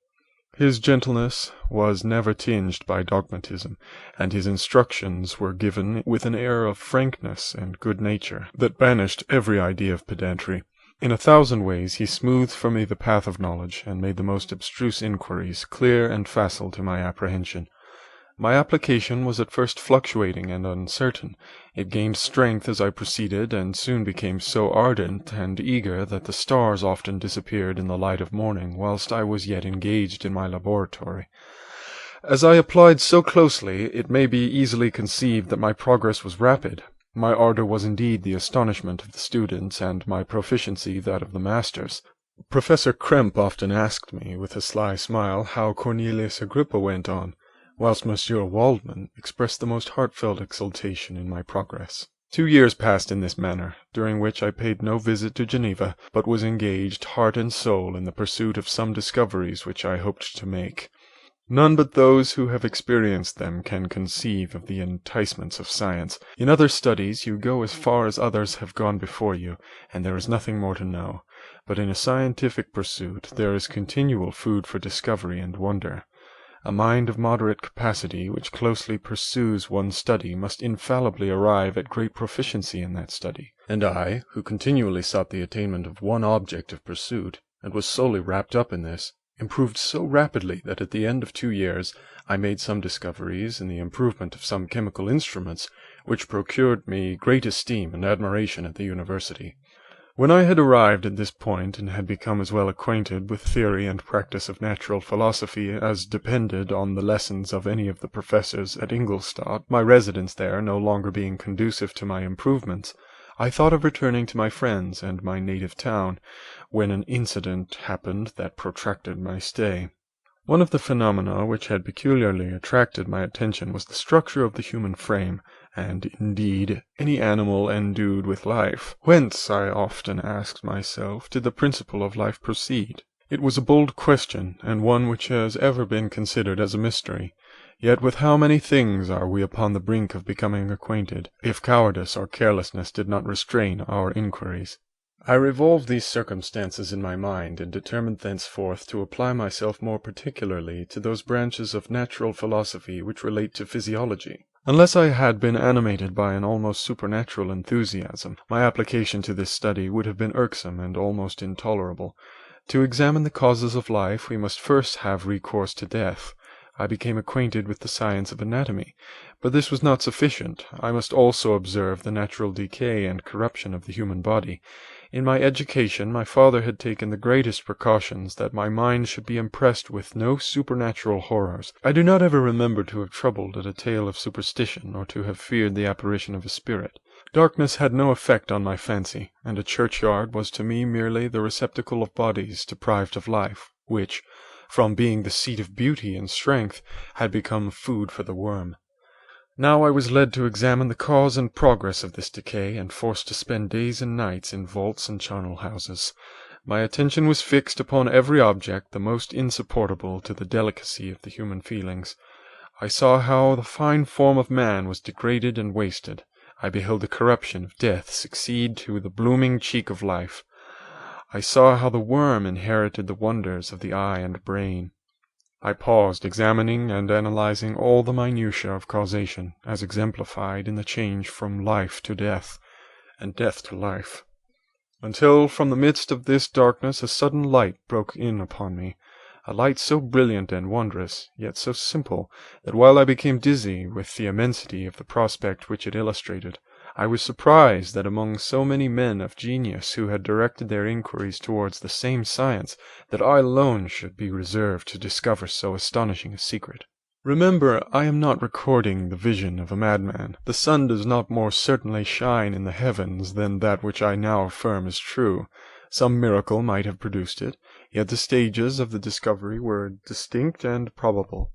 [SPEAKER 1] His gentleness was never tinged by dogmatism, and his instructions were given with an air of frankness and good nature that banished every idea of pedantry. In 1,000 ways he smoothed for me the path of knowledge, and made the most abstruse inquiries clear and facile to my apprehension. My application was at first fluctuating and uncertain. It gained strength as I proceeded, and soon became so ardent and eager that the stars often disappeared in the light of morning whilst I was yet engaged in my laboratory. As I applied so closely, it may be easily conceived that my progress was rapid. My ardour was indeed the astonishment of the students, and my proficiency that of the masters. Professor Krempe often asked me, with a sly smile, how Cornelius Agrippa went on, whilst Monsieur Waldman expressed the most heartfelt exultation in my progress. 2 years passed in this manner, during which I paid no visit to Geneva, but was engaged heart and soul in the pursuit of some discoveries which I hoped to make. None but those who have experienced them can conceive of the enticements of science. In other studies you go as far as others have gone before you, and there is nothing more to know. But in a scientific pursuit there is continual food for discovery and wonder. A mind of moderate capacity which closely pursues one study must infallibly arrive at great proficiency in that study. And I, who continually sought the attainment of one object of pursuit, and was solely wrapped up in this, improved so rapidly that at the end of 2 years I made some discoveries in the improvement of some chemical instruments, which procured me great esteem and admiration at the university. When I had arrived at this point, and had become as well acquainted with theory and practice of natural philosophy as depended on the lessons of any of the professors at Ingolstadt, my residence there no longer being conducive to my improvements, I thought of returning to my friends and my native town, when an incident happened that protracted my stay. One of the phenomena which had peculiarly attracted my attention was the structure of the human frame, and, indeed, any animal endued with life. Whence, I often asked myself, did the principle of life proceed? It was a bold question, and one which has ever been considered as a mystery. Yet with how many things are we upon the brink of becoming acquainted, if cowardice or carelessness did not restrain our inquiries? I revolved these circumstances in my mind, and determined thenceforth to apply myself more particularly to those branches of natural philosophy which relate to physiology. Unless I had been animated by an almost supernatural enthusiasm, my application to this study would have been irksome and almost intolerable. To examine the causes of life, we must first have recourse to death. I became acquainted with the science of anatomy, but this was not sufficient. I must also observe the natural decay and corruption of the human body. In my education, my father had taken the greatest precautions that my mind should be impressed with no supernatural horrors. I do not ever remember to have troubled at a tale of superstition, or to have feared the apparition of a spirit. Darkness had no effect on my fancy, and a churchyard was to me merely the receptacle of bodies deprived of life, which, from being the seat of beauty and strength, had become food for the worm. Now I was led to examine the cause and progress of this decay, and forced to spend days and nights in vaults and charnel houses. My attention was fixed upon every object the most insupportable to the delicacy of the human feelings. I saw how the fine form of man was degraded and wasted. I beheld the corruption of death succeed to the blooming cheek of life. I saw how the worm inherited the wonders of the eye and brain. I paused, examining and analyzing all the minutiae of causation, as exemplified in the change from life to death, and death to life, until from the midst of this darkness a sudden light broke in upon me, a light so brilliant and wondrous, yet so simple, that while I became dizzy with the immensity of the prospect which it illustrated, I was surprised that among so many men of genius who had directed their inquiries towards the same science, that I alone should be reserved to discover so astonishing a secret. Remember, I am not recording the vision of a madman. The sun does not more certainly shine in the heavens than that which I now affirm is true. Some miracle might have produced it, yet the stages of the discovery were distinct and probable.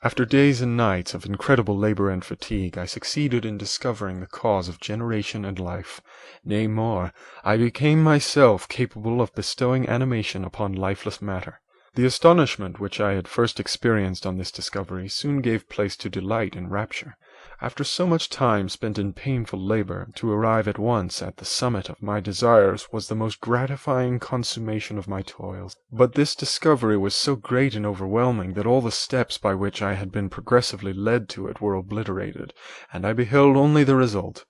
[SPEAKER 1] After days and nights of incredible labor and fatigue, I succeeded in discovering the cause of generation and life. Nay, more, I became myself capable of bestowing animation upon lifeless matter. The astonishment which I had first experienced on this discovery soon gave place to delight and rapture. After so much time spent in painful labor, to arrive at once at the summit of my desires was the most gratifying consummation of my toils. But this discovery was so great and overwhelming that all the steps by which I had been progressively led to it were obliterated, and I beheld only the result.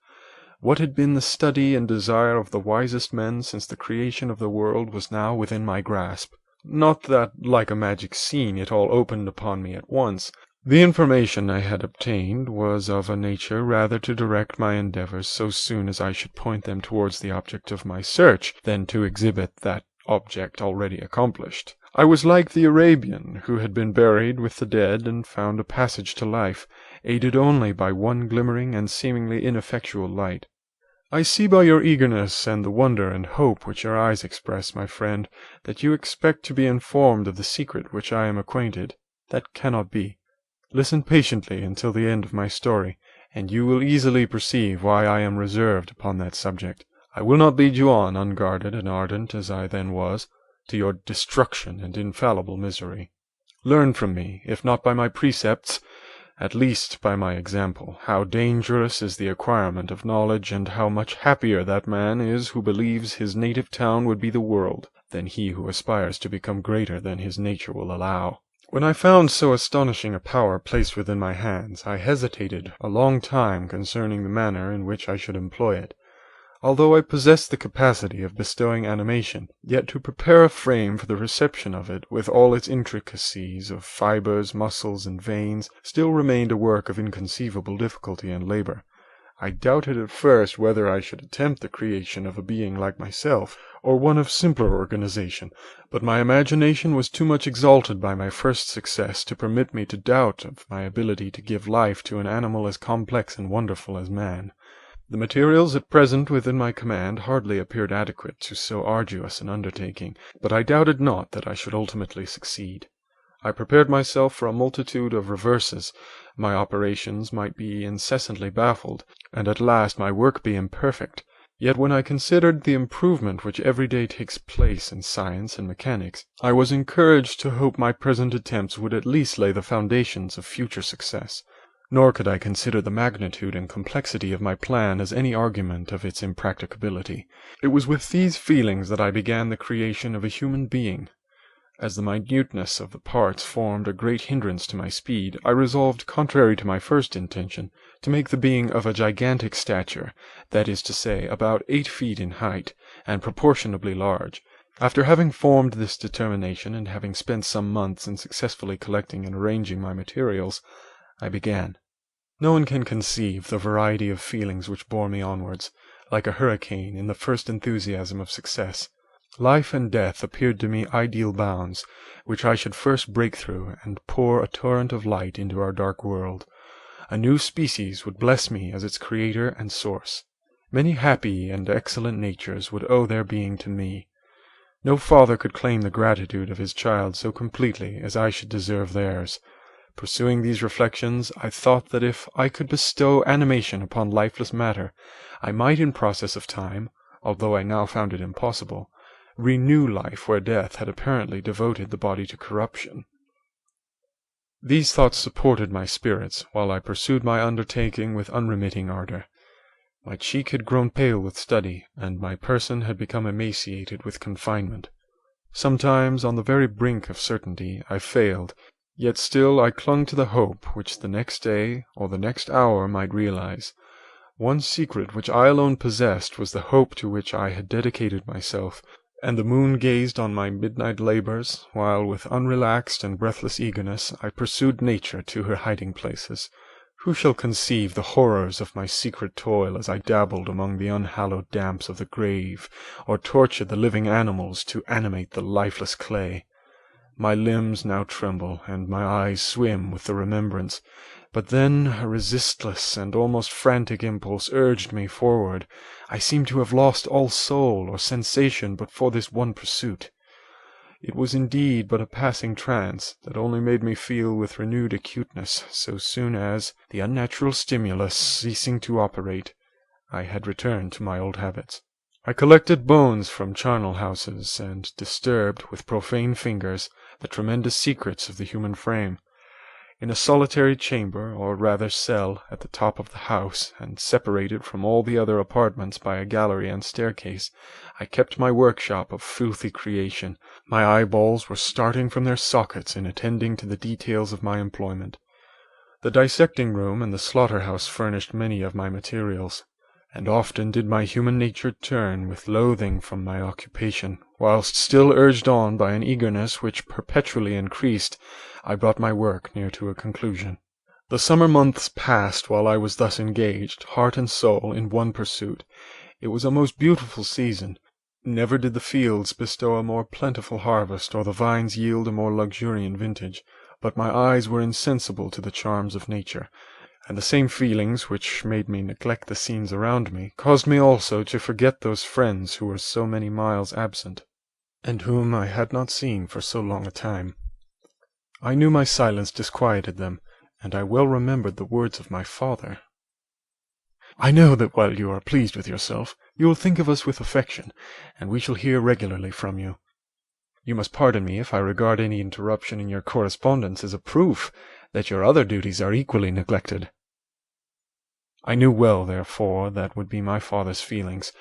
[SPEAKER 1] What had been the study and desire of the wisest men since the creation of the world was now within my grasp. Not that, like a magic scene, it all opened upon me at once. The information I had obtained was of a nature rather to direct my endeavors so soon as I should point them towards the object of my search, than to exhibit that object already accomplished. I was like the Arabian, who had been buried with the dead and found a passage to life, aided only by one glimmering and seemingly ineffectual light. I see by your eagerness and the wonder and hope which your eyes express, my friend, that you expect to be informed of the secret which I am acquainted. That cannot be. Listen patiently until the end of my story, and you will easily perceive why I am reserved upon that subject. I will not lead you on, unguarded and ardent as I then was, to your destruction and infallible misery. Learn from me, if not by my precepts, at least by my example, how dangerous is the acquirement of knowledge, and how much happier that man is who believes his native town would be the world, than he who aspires to become greater than his nature will allow. When I found so astonishing a power placed within my hands, I hesitated a long time concerning the manner in which I should employ it. Although I possessed the capacity of bestowing animation, yet to prepare a frame for the reception of it, with all its intricacies of fibres, muscles, and veins, still remained a work of inconceivable difficulty and labour. I doubted at first whether I should attempt the creation of a being like myself, or one of simpler organization, but my imagination was too much exalted by my first success to permit me to doubt of my ability to give life to an animal as complex and wonderful as man. The materials at present within my command hardly appeared adequate to so arduous an undertaking, but I doubted not that I should ultimately succeed. I prepared myself for a multitude of reverses. My operations might be incessantly baffled, and at last my work be imperfect. Yet when I considered the improvement which every day takes place in science and mechanics, I was encouraged to hope my present attempts would at least lay the foundations of future success. Nor could I consider the magnitude and complexity of my plan as any argument of its impracticability. It was with these feelings that I began the creation of a human being. As the minuteness of the parts formed a great hindrance to my speed, I resolved, contrary to my first intention, to make the being of a gigantic stature, that is to say, about 8 feet in height, and proportionably large. After having formed this determination, and having spent some months in successfully collecting and arranging my materials, I began. No one can conceive the variety of feelings which bore me onwards, like a hurricane, in the first enthusiasm of success. Life and death appeared to me ideal bounds, which I should first break through, and pour a torrent of light into our dark world. A new species would bless me as its creator and source. Many happy and excellent natures would owe their being to me. No father could claim the gratitude of his child so completely as I should deserve theirs. Pursuing these reflections, I thought that if I could bestow animation upon lifeless matter, I might in process of time, although I now found it impossible, renew life where death had apparently devoted the body to corruption. These thoughts supported my spirits, while I pursued my undertaking with unremitting ardour. My cheek had grown pale with study, and my person had become emaciated with confinement. Sometimes, on the very brink of certainty, I failed, yet still I clung to the hope which the next day or the next hour might realize. One secret which I alone possessed was the hope to which I had dedicated myself, and the moon gazed on my midnight labours, while with unrelaxed and breathless eagerness I pursued nature to her hiding places. Who shall conceive the horrors of my secret toil as I dabbled among the unhallowed damps of the grave, or tortured the living animals to animate the lifeless clay? My limbs now tremble, and my eyes swim with the remembrance. But then a resistless and almost frantic impulse urged me forward. I seemed to have lost all soul or sensation but for this one pursuit. It was indeed but a passing trance, that only made me feel with renewed acuteness so soon as, the unnatural stimulus ceasing to operate, I had returned to my old habits. I collected bones from charnel houses, and disturbed, with profane fingers, the tremendous secrets of the human frame. In a solitary chamber, or rather cell, at the top of the house, and separated from all the other apartments by a gallery and staircase, I kept my workshop of filthy creation. My eyeballs were starting from their sockets in attending to the details of my employment. The dissecting room and the slaughter-house furnished many of my materials, and often did my human nature turn with loathing from my occupation, whilst still urged on by an eagerness which perpetually increased, I brought my work near to a conclusion. The summer months passed while I was thus engaged, heart and soul, in one pursuit. It was a most beautiful season. Never did the fields bestow a more plentiful harvest, or the vines yield a more luxuriant vintage, but my eyes were insensible to the charms of nature, and the same feelings which made me neglect the scenes around me caused me also to forget those friends who were so many miles absent, and whom I had not seen for so long a time. I knew my silence disquieted them, and I well remembered the words of my father. I know that while you are pleased with yourself, you will think of us with affection, and we shall hear regularly from you. You must pardon me if I regard any interruption in your correspondence as a proof that your other duties are equally neglected. I knew well, therefore, that would be my father's feelings,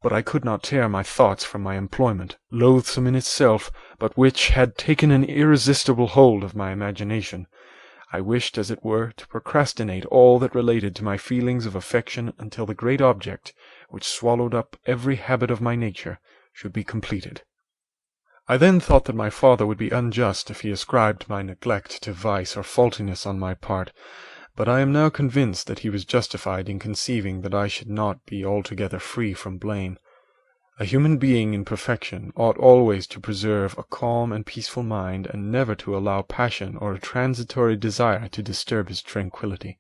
[SPEAKER 1] but I could not tear my thoughts from my employment, loathsome in itself, but which had taken an irresistible hold of my imagination. I wished, as it were, to procrastinate all that related to my feelings of affection until the great object, which swallowed up every habit of my nature, should be completed. I then thought that my father would be unjust if he ascribed my neglect to vice or faultiness on my part, but I am now convinced that he was justified in conceiving that I should not be altogether free from blame. A human being in perfection ought always to preserve a calm and peaceful mind, and never to allow passion or a transitory desire to disturb his tranquillity.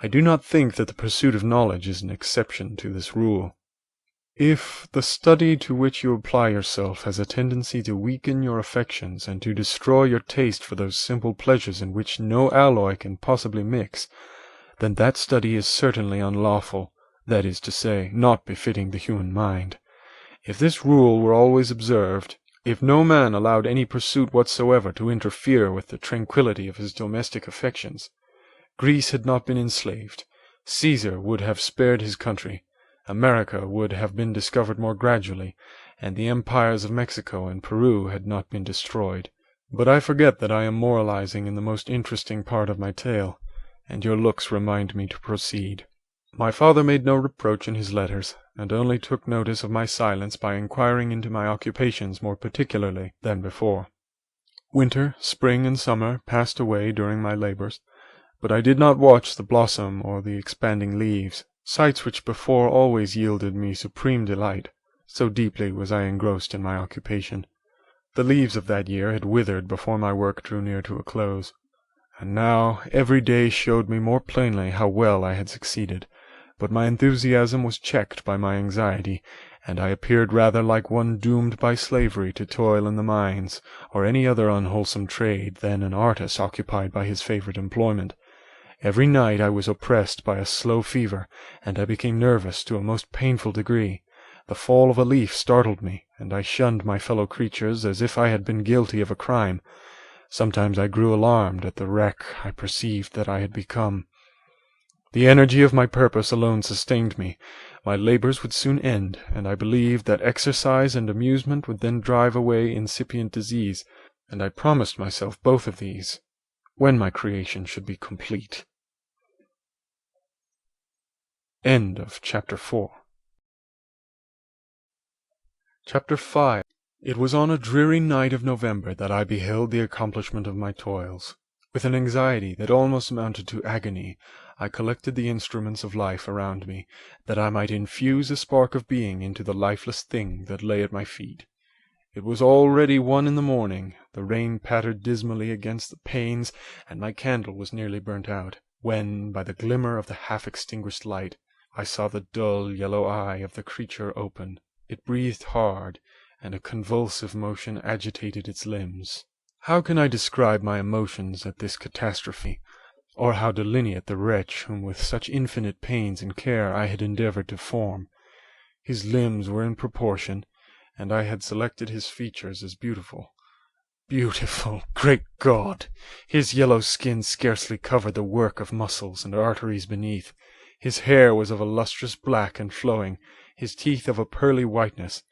[SPEAKER 1] I do not think that the pursuit of knowledge is an exception to this rule. If the study to which you apply yourself has a tendency to weaken your affections and to destroy your taste for those simple pleasures in which no alloy can possibly mix, then that study is certainly unlawful, that is to say, not befitting the human mind. If this rule were always observed, if no man allowed any pursuit whatsoever to interfere with the tranquillity of his domestic affections, Greece had not been enslaved, Caesar would have spared his country, America would have been discovered more gradually, and the empires of Mexico and Peru had not been destroyed. But I forget that I am moralizing in the most interesting part of my tale, and your looks remind me to proceed. My father made no reproach in his letters, and only took notice of my silence by inquiring into my occupations more particularly than before. Winter, spring, and summer passed away during my labours, but I did not watch the blossom or the expanding leaves, sights which before always yielded me supreme delight, so deeply was I engrossed in my occupation. The leaves of that year had withered before my work drew near to a close, and now every day showed me more plainly how well I had succeeded. But my enthusiasm was checked by my anxiety, and I appeared rather like one doomed by slavery to toil in the mines, or any other unwholesome trade, than an artist occupied by his favourite employment. Every night I was oppressed by a slow fever, and I became nervous to a most painful degree. The fall of a leaf startled me, and I shunned my fellow creatures as if I had been guilty of a crime. Sometimes I grew alarmed at the wreck I perceived that I had become. The energy of my purpose alone sustained me. My labours would soon end, and I believed that exercise and amusement would then drive away incipient disease, and I promised myself both of these, when my creation should be complete. End of Chapter 4. Chapter 5. It was on a dreary night of November that I beheld the accomplishment of my toils. With an anxiety that almost amounted to agony, I collected the instruments of life around me, that I might infuse a spark of being into the lifeless thing that lay at my feet. It was already 1 in the morning, the rain pattered dismally against the panes, and my candle was nearly burnt out, when, by the glimmer of the half-extinguished light, I saw the dull yellow eye of the creature open. It breathed hard, and a convulsive motion agitated its limbs. How can I describe my emotions at this catastrophe, or how delineate the wretch whom with such infinite pains and care I had endeavoured to form? His limbs were in proportion, and I had selected his features as beautiful. Beautiful! Great God! His yellow skin scarcely covered the work of muscles and arteries beneath. His hair was of a lustrous black and flowing, his teeth of a pearly whiteness.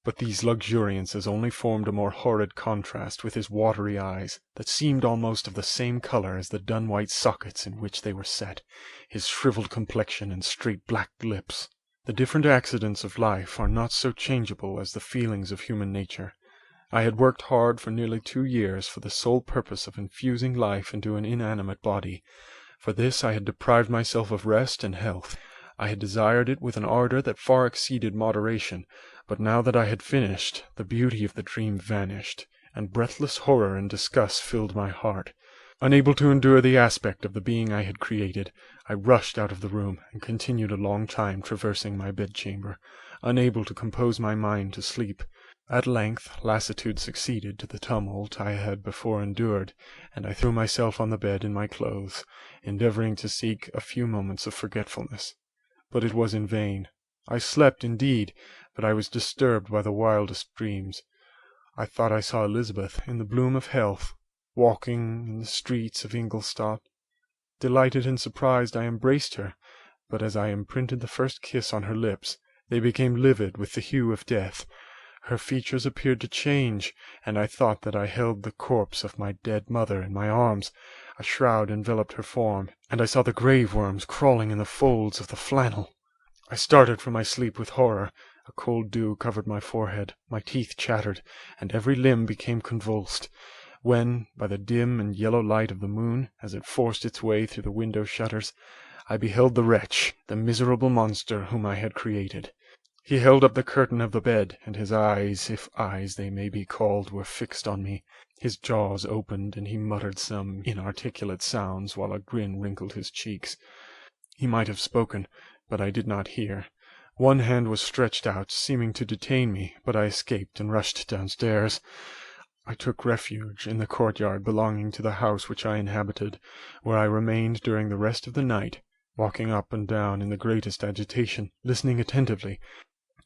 [SPEAKER 1] But these luxuriances only formed a more horrid contrast with his watery eyes, that seemed almost of the same colour as the dun-white sockets in which they were set, his shrivelled complexion and straight black lips. The different accidents of life are not so changeable as the feelings of human nature. I had worked hard for nearly 2 years for the sole purpose of infusing life into an inanimate body. For this I had deprived myself of rest and health. I had desired it with an ardour that far exceeded moderation, but now that I had finished, the beauty of the dream vanished, and breathless horror and disgust filled my heart. Unable to endure the aspect of the being I had created, I rushed out of the room, and continued a long time traversing my bedchamber, unable to compose my mind to sleep. At length lassitude succeeded to the tumult I had before endured, and I threw myself on the bed in my clothes, endeavouring to seek a few moments of forgetfulness. but it was in vain. I slept indeed, but I was disturbed by the wildest dreams. I thought I saw Elizabeth, in the bloom of health, walking in the streets of Ingolstadt. Delighted and surprised, I embraced her, but as I imprinted the first kiss on her lips, they became livid with the hue of death. Her features appeared to change, and I thought that I held the corpse of my dead mother in my arms. A shroud enveloped her form, and I saw the grave worms crawling in the folds of the flannel. I started from my sleep with horror. A cold dew covered my forehead, my teeth chattered, and every limb became convulsed, when, by the dim and yellow light of the moon, as it forced its way through the window shutters, I beheld the wretch, the miserable monster whom I had created. He held up the curtain of the bed, and his eyes, if eyes they may be called, were fixed on me. His jaws opened, and he muttered some inarticulate sounds, while a grin wrinkled his cheeks. He might have spoken, but I did not hear. One hand was stretched out, seeming to detain me, but I escaped and rushed downstairs. I took refuge in the courtyard belonging to the house which I inhabited, where I remained during the rest of the night, walking up and down in the greatest agitation, listening attentively,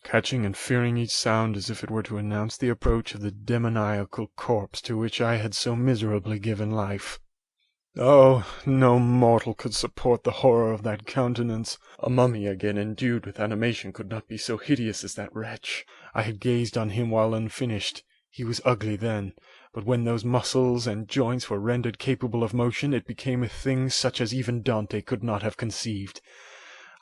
[SPEAKER 1] catching and fearing each sound as if it were to announce the approach of the demoniacal corpse to which I had so miserably given life. Oh, no mortal could support the horror of that countenance. A mummy again endued with animation could not be so hideous as that wretch. I had gazed on him while unfinished. He was ugly then, but when those muscles and joints were rendered capable of motion, it became a thing such as even Dante could not have conceived.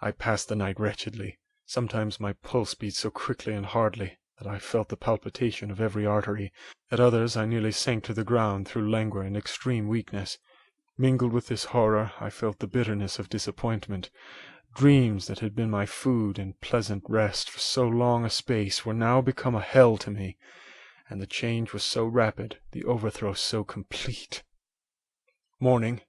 [SPEAKER 1] I passed the night wretchedly. Sometimes my pulse beat so quickly and hardly that I felt the palpitation of every artery. At others I nearly sank to the ground through languor and extreme weakness. Mingled with this horror, I felt the bitterness of disappointment. Dreams that had been my food and pleasant rest for so long a space were now become a hell to me, and the change was so rapid, the overthrow so complete. Morning,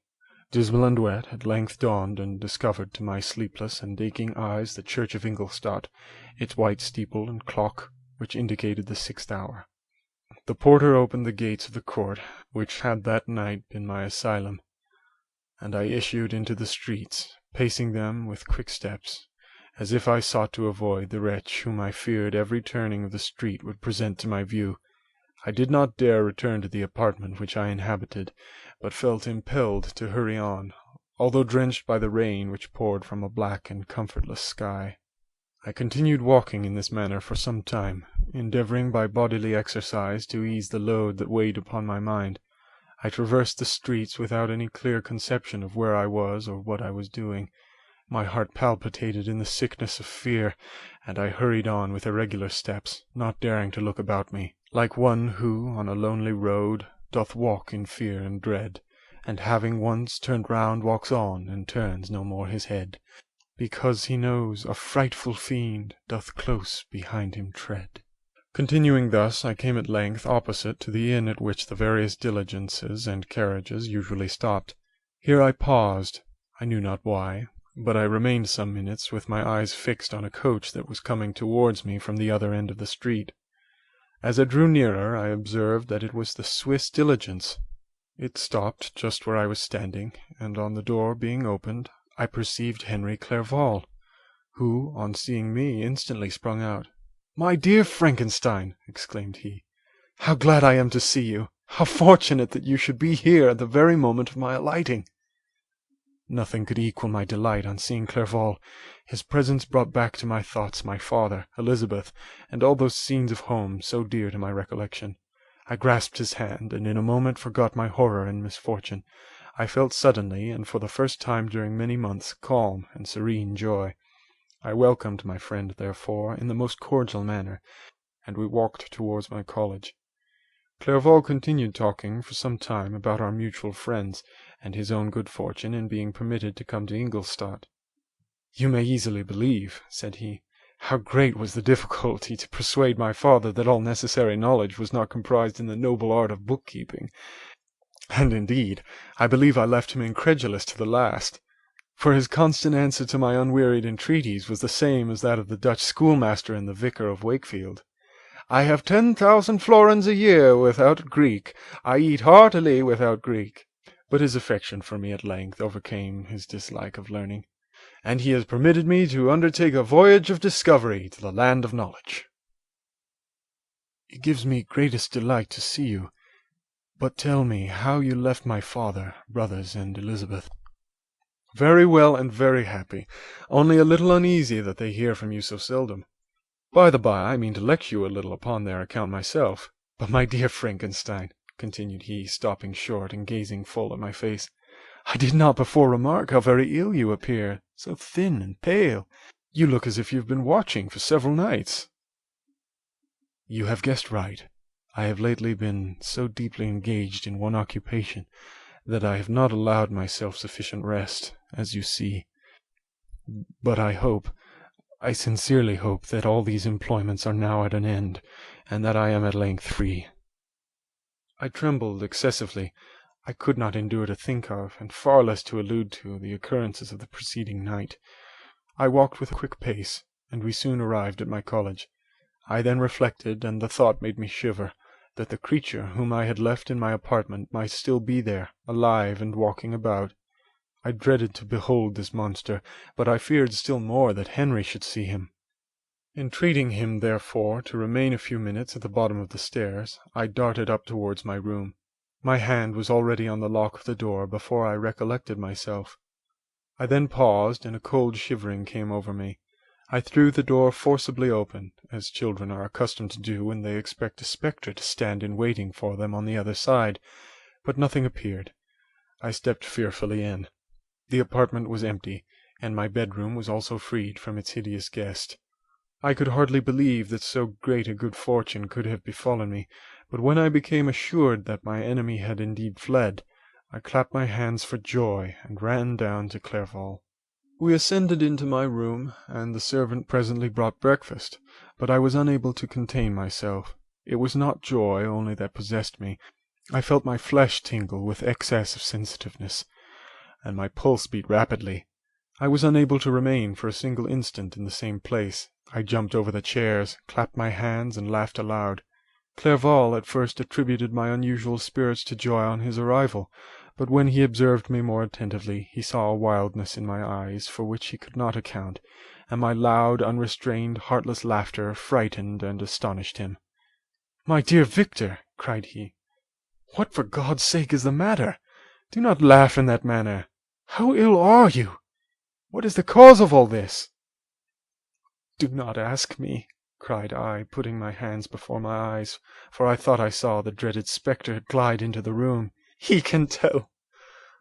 [SPEAKER 1] dismal and wet, at length dawned, and discovered to my sleepless and aching eyes the church of Ingolstadt, its white steeple and clock, which indicated the 6th hour. The porter opened the gates of the court, which had that night been my asylum, and I issued into the streets, pacing them with quick steps, as if I sought to avoid the wretch whom I feared every turning of the street would present to my view. I did not dare return to the apartment which I inhabited, but felt impelled to hurry on, although drenched by the rain which poured from a black and comfortless sky. I continued walking in this manner for some time, endeavouring by bodily exercise to ease the load that weighed upon my mind. I traversed the streets without any clear conception of where I was or what I was doing. My heart palpitated in the sickness of fear, and I hurried on with irregular steps, not daring to look about me, like one who, on a lonely road, doth walk in fear and dread, and having once turned round walks on, and turns no more his head, because he knows a frightful fiend doth close behind him tread. Continuing thus, I came at length opposite to the inn at which the various diligences and carriages usually stopped. Here I paused, I knew not why, but I remained some minutes with my eyes fixed on a coach that was coming towards me from the other end of the street. As I drew nearer, I observed that it was the Swiss diligence. It stopped just where I was standing, and on the door being opened, I perceived Henry Clerval, who, on seeing me, instantly sprung out. "My dear Frankenstein!" exclaimed he, "how glad I am to see you! How fortunate that you should be here at the very moment of my alighting!" Nothing could equal my delight on seeing Clerval. His presence brought back to my thoughts my father, Elizabeth, and all those scenes of home so dear to my recollection. I grasped his hand, and in a moment forgot my horror and misfortune. I felt suddenly, and for the first time during many months, calm and serene joy. I welcomed my friend, therefore, in the most cordial manner, and we walked towards my college. Clerval continued talking for some time about our mutual friends, and his own good fortune in being permitted to come to Ingolstadt. "You may easily believe," said he, "how great was the difficulty to persuade my father that all necessary knowledge was not comprised in the noble art of bookkeeping. And, indeed, I believe I left him incredulous to the last, for his constant answer to my unwearied entreaties was the same as that of the Dutch schoolmaster and the vicar of Wakefield. 'I have 10,000 florins a year without Greek. I eat heartily without Greek.' But his affection for me at length overcame his dislike of learning, and he has permitted me to undertake a voyage of discovery to the land of knowledge. It gives me greatest delight to see you. But tell me how you left my father, brothers, and Elizabeth. Very well and very happy, only a little uneasy that they hear from you so seldom. By the by, I mean to lecture you a little upon their account myself. But my dear Frankenstein, continued he, stopping short and gazing full at my face, I did not before remark how very ill you appear, so thin and pale. You look as if you have been watching for several nights. You have guessed right. I have lately been so deeply engaged in one occupation that I have not allowed myself sufficient rest, as you see. But I sincerely hope that all these employments are now at an end, and that I am at length free. I trembled excessively. I could not endure to think of, and far less to allude to, the occurrences of the preceding night. I walked with a quick pace, and we soon arrived at my college. I then reflected, and the thought made me shiver, that the creature whom I had left in my apartment might still be there, alive and walking about. I dreaded to behold this monster, but I feared still more that Henry should see him. Entreating him, therefore, to remain a few minutes at the bottom of the stairs, I darted up towards my room. My hand was already on the lock of the door before I recollected myself. I then paused, and a cold shivering came over me. I threw the door forcibly open, as children are accustomed to do when they expect a spectre to stand in waiting for them on the other side, but nothing appeared. I stepped fearfully in. The apartment was empty, and my bedroom was also freed from its hideous guest. I could hardly believe that so great a good fortune could have befallen me, but when I became assured that my enemy had indeed fled, I clapped my hands for joy and ran down to Clerval. We ascended into my room, and the servant presently brought breakfast, but I was unable to contain myself. It was not joy only that possessed me. I felt my flesh tingle with excess of sensitiveness, and my pulse beat rapidly. I was unable to remain for a single instant in the same place. I jumped over the chairs, clapped my hands, and laughed aloud. Clerval at first attributed my unusual spirits to joy on his arrival, but when he observed me more attentively, he saw a wildness in my eyes for which he could not account, and my loud, unrestrained, heartless laughter frightened and astonished him. "My dear Victor," cried he, "what for God's sake is the matter? Do not laugh in that manner. How ill are you? What is the cause of all this?" "Do not ask me," cried I, putting my hands before my eyes, for I thought I saw the dreaded spectre glide into the room. "He can tell.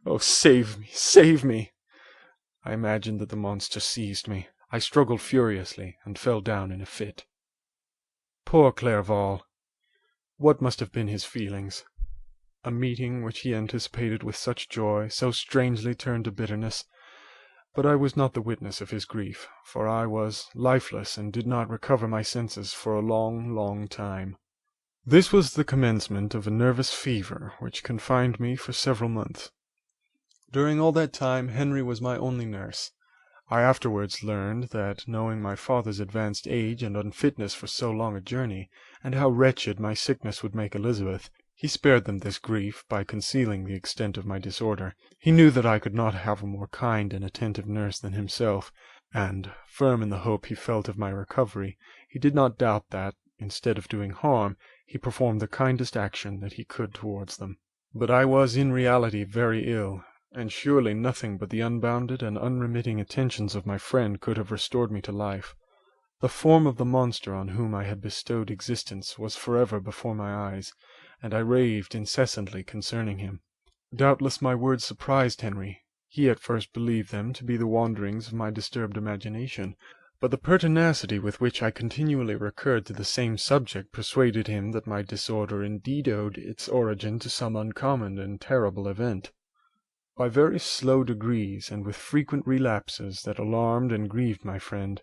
[SPEAKER 1] Oh, save me, save me!" I imagined that the monster seized me. I struggled furiously, and fell down in a fit. Poor Clerval! What must have been his feelings? A meeting which he anticipated with such joy, so strangely turned to bitterness. But I was not the witness of his grief, for I was lifeless and did not recover my senses for a long, long time. This was the commencement of a nervous fever which confined me for several months. During all that time Henry was my only nurse. I afterwards learned that, knowing my father's advanced age and unfitness for so long a journey, and how wretched my sickness would make Elizabeth, he spared them this grief by concealing the extent of my disorder. He knew that I could not have a more kind and attentive nurse than himself, and, firm in the hope he felt of my recovery, he did not doubt that, instead of doing harm, he performed the kindest action that he could towards them. But I was in reality very ill, and surely nothing but the unbounded and unremitting attentions of my friend could have restored me to life. The form of the monster on whom I had bestowed existence was forever before my eyes, and I raved incessantly concerning him. Doubtless my words surprised Henry. He at first believed them to be the wanderings of my disturbed imagination, but the pertinacity with which I continually recurred to the same subject persuaded him that my disorder indeed owed its origin to some uncommon and terrible event. By very slow degrees, and with frequent relapses that alarmed and grieved my friend,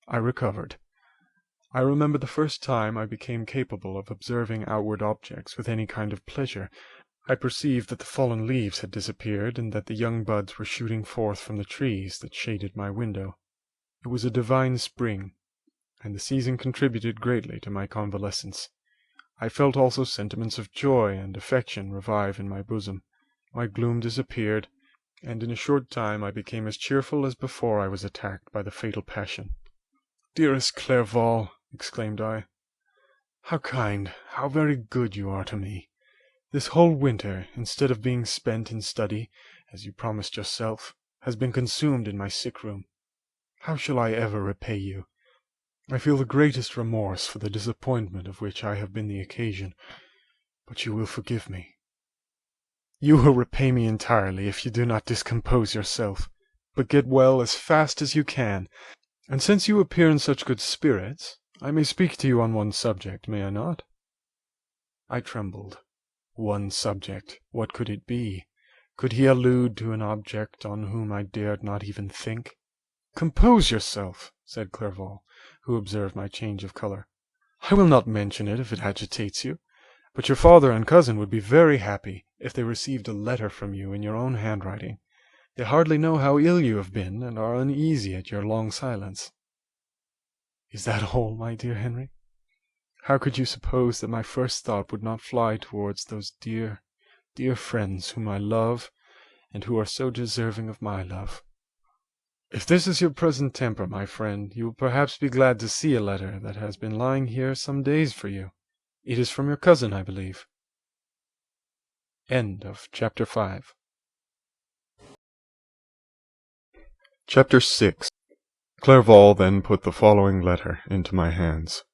[SPEAKER 1] I recovered. I remember the first time I became capable of observing outward objects with any kind of pleasure. I perceived that the fallen leaves had disappeared, and that the young buds were shooting forth from the trees that shaded my window. It was a divine spring, and the season contributed greatly to my convalescence. I felt also sentiments of joy and affection revive in my bosom. My gloom disappeared, and in a short time I became as cheerful as before I was attacked by the fatal passion. "Dearest Clerval," exclaimed I, "how kind, how very good you are to me! This whole winter, instead of being spent in study, as you promised yourself, has been consumed in my sick room. How shall I ever repay you? I feel the greatest remorse for the disappointment of which I have been the occasion, but you will forgive me." "You will repay me entirely if you do not discompose yourself. But get well as fast as you can, and since you appear in such good spirits, I may speak to you on one subject, may I not?" I trembled. One subject, what could it be? Could he allude to an object on whom I dared not even think? "Compose yourself," said Clerval, who observed my change of colour. "I will not mention it if it agitates you, but your father and cousin would be very happy if they received a letter from you in your own handwriting. They hardly know how ill you have been, and are uneasy at your long silence." "Is that all, my dear Henry? How could you suppose that my first thought would not fly towards those dear, dear friends whom I love, and who are so deserving of my love? If this is your present temper, my friend, you will perhaps be glad to see a letter that has been lying here some days for you. It is from your cousin, I believe." Chapter 6. Clerval then put the following letter into my hands.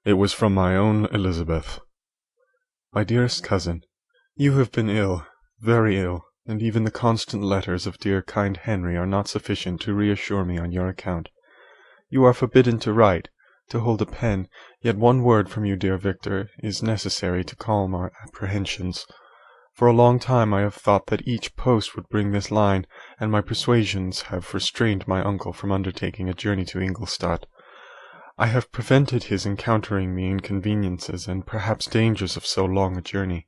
[SPEAKER 1] It was from my own Elizabeth. "My dearest cousin, you have been ill, very ill, and even the constant letters of dear kind Henry are not sufficient to reassure me on your account. You are forbidden to write, to hold a pen, yet one word from you, dear Victor, is necessary to calm our apprehensions. For a long time I have thought that each post would bring this line, and my persuasions have restrained my uncle from undertaking a journey to Ingolstadt. I have prevented his encountering the inconveniences and perhaps dangers of so long a journey.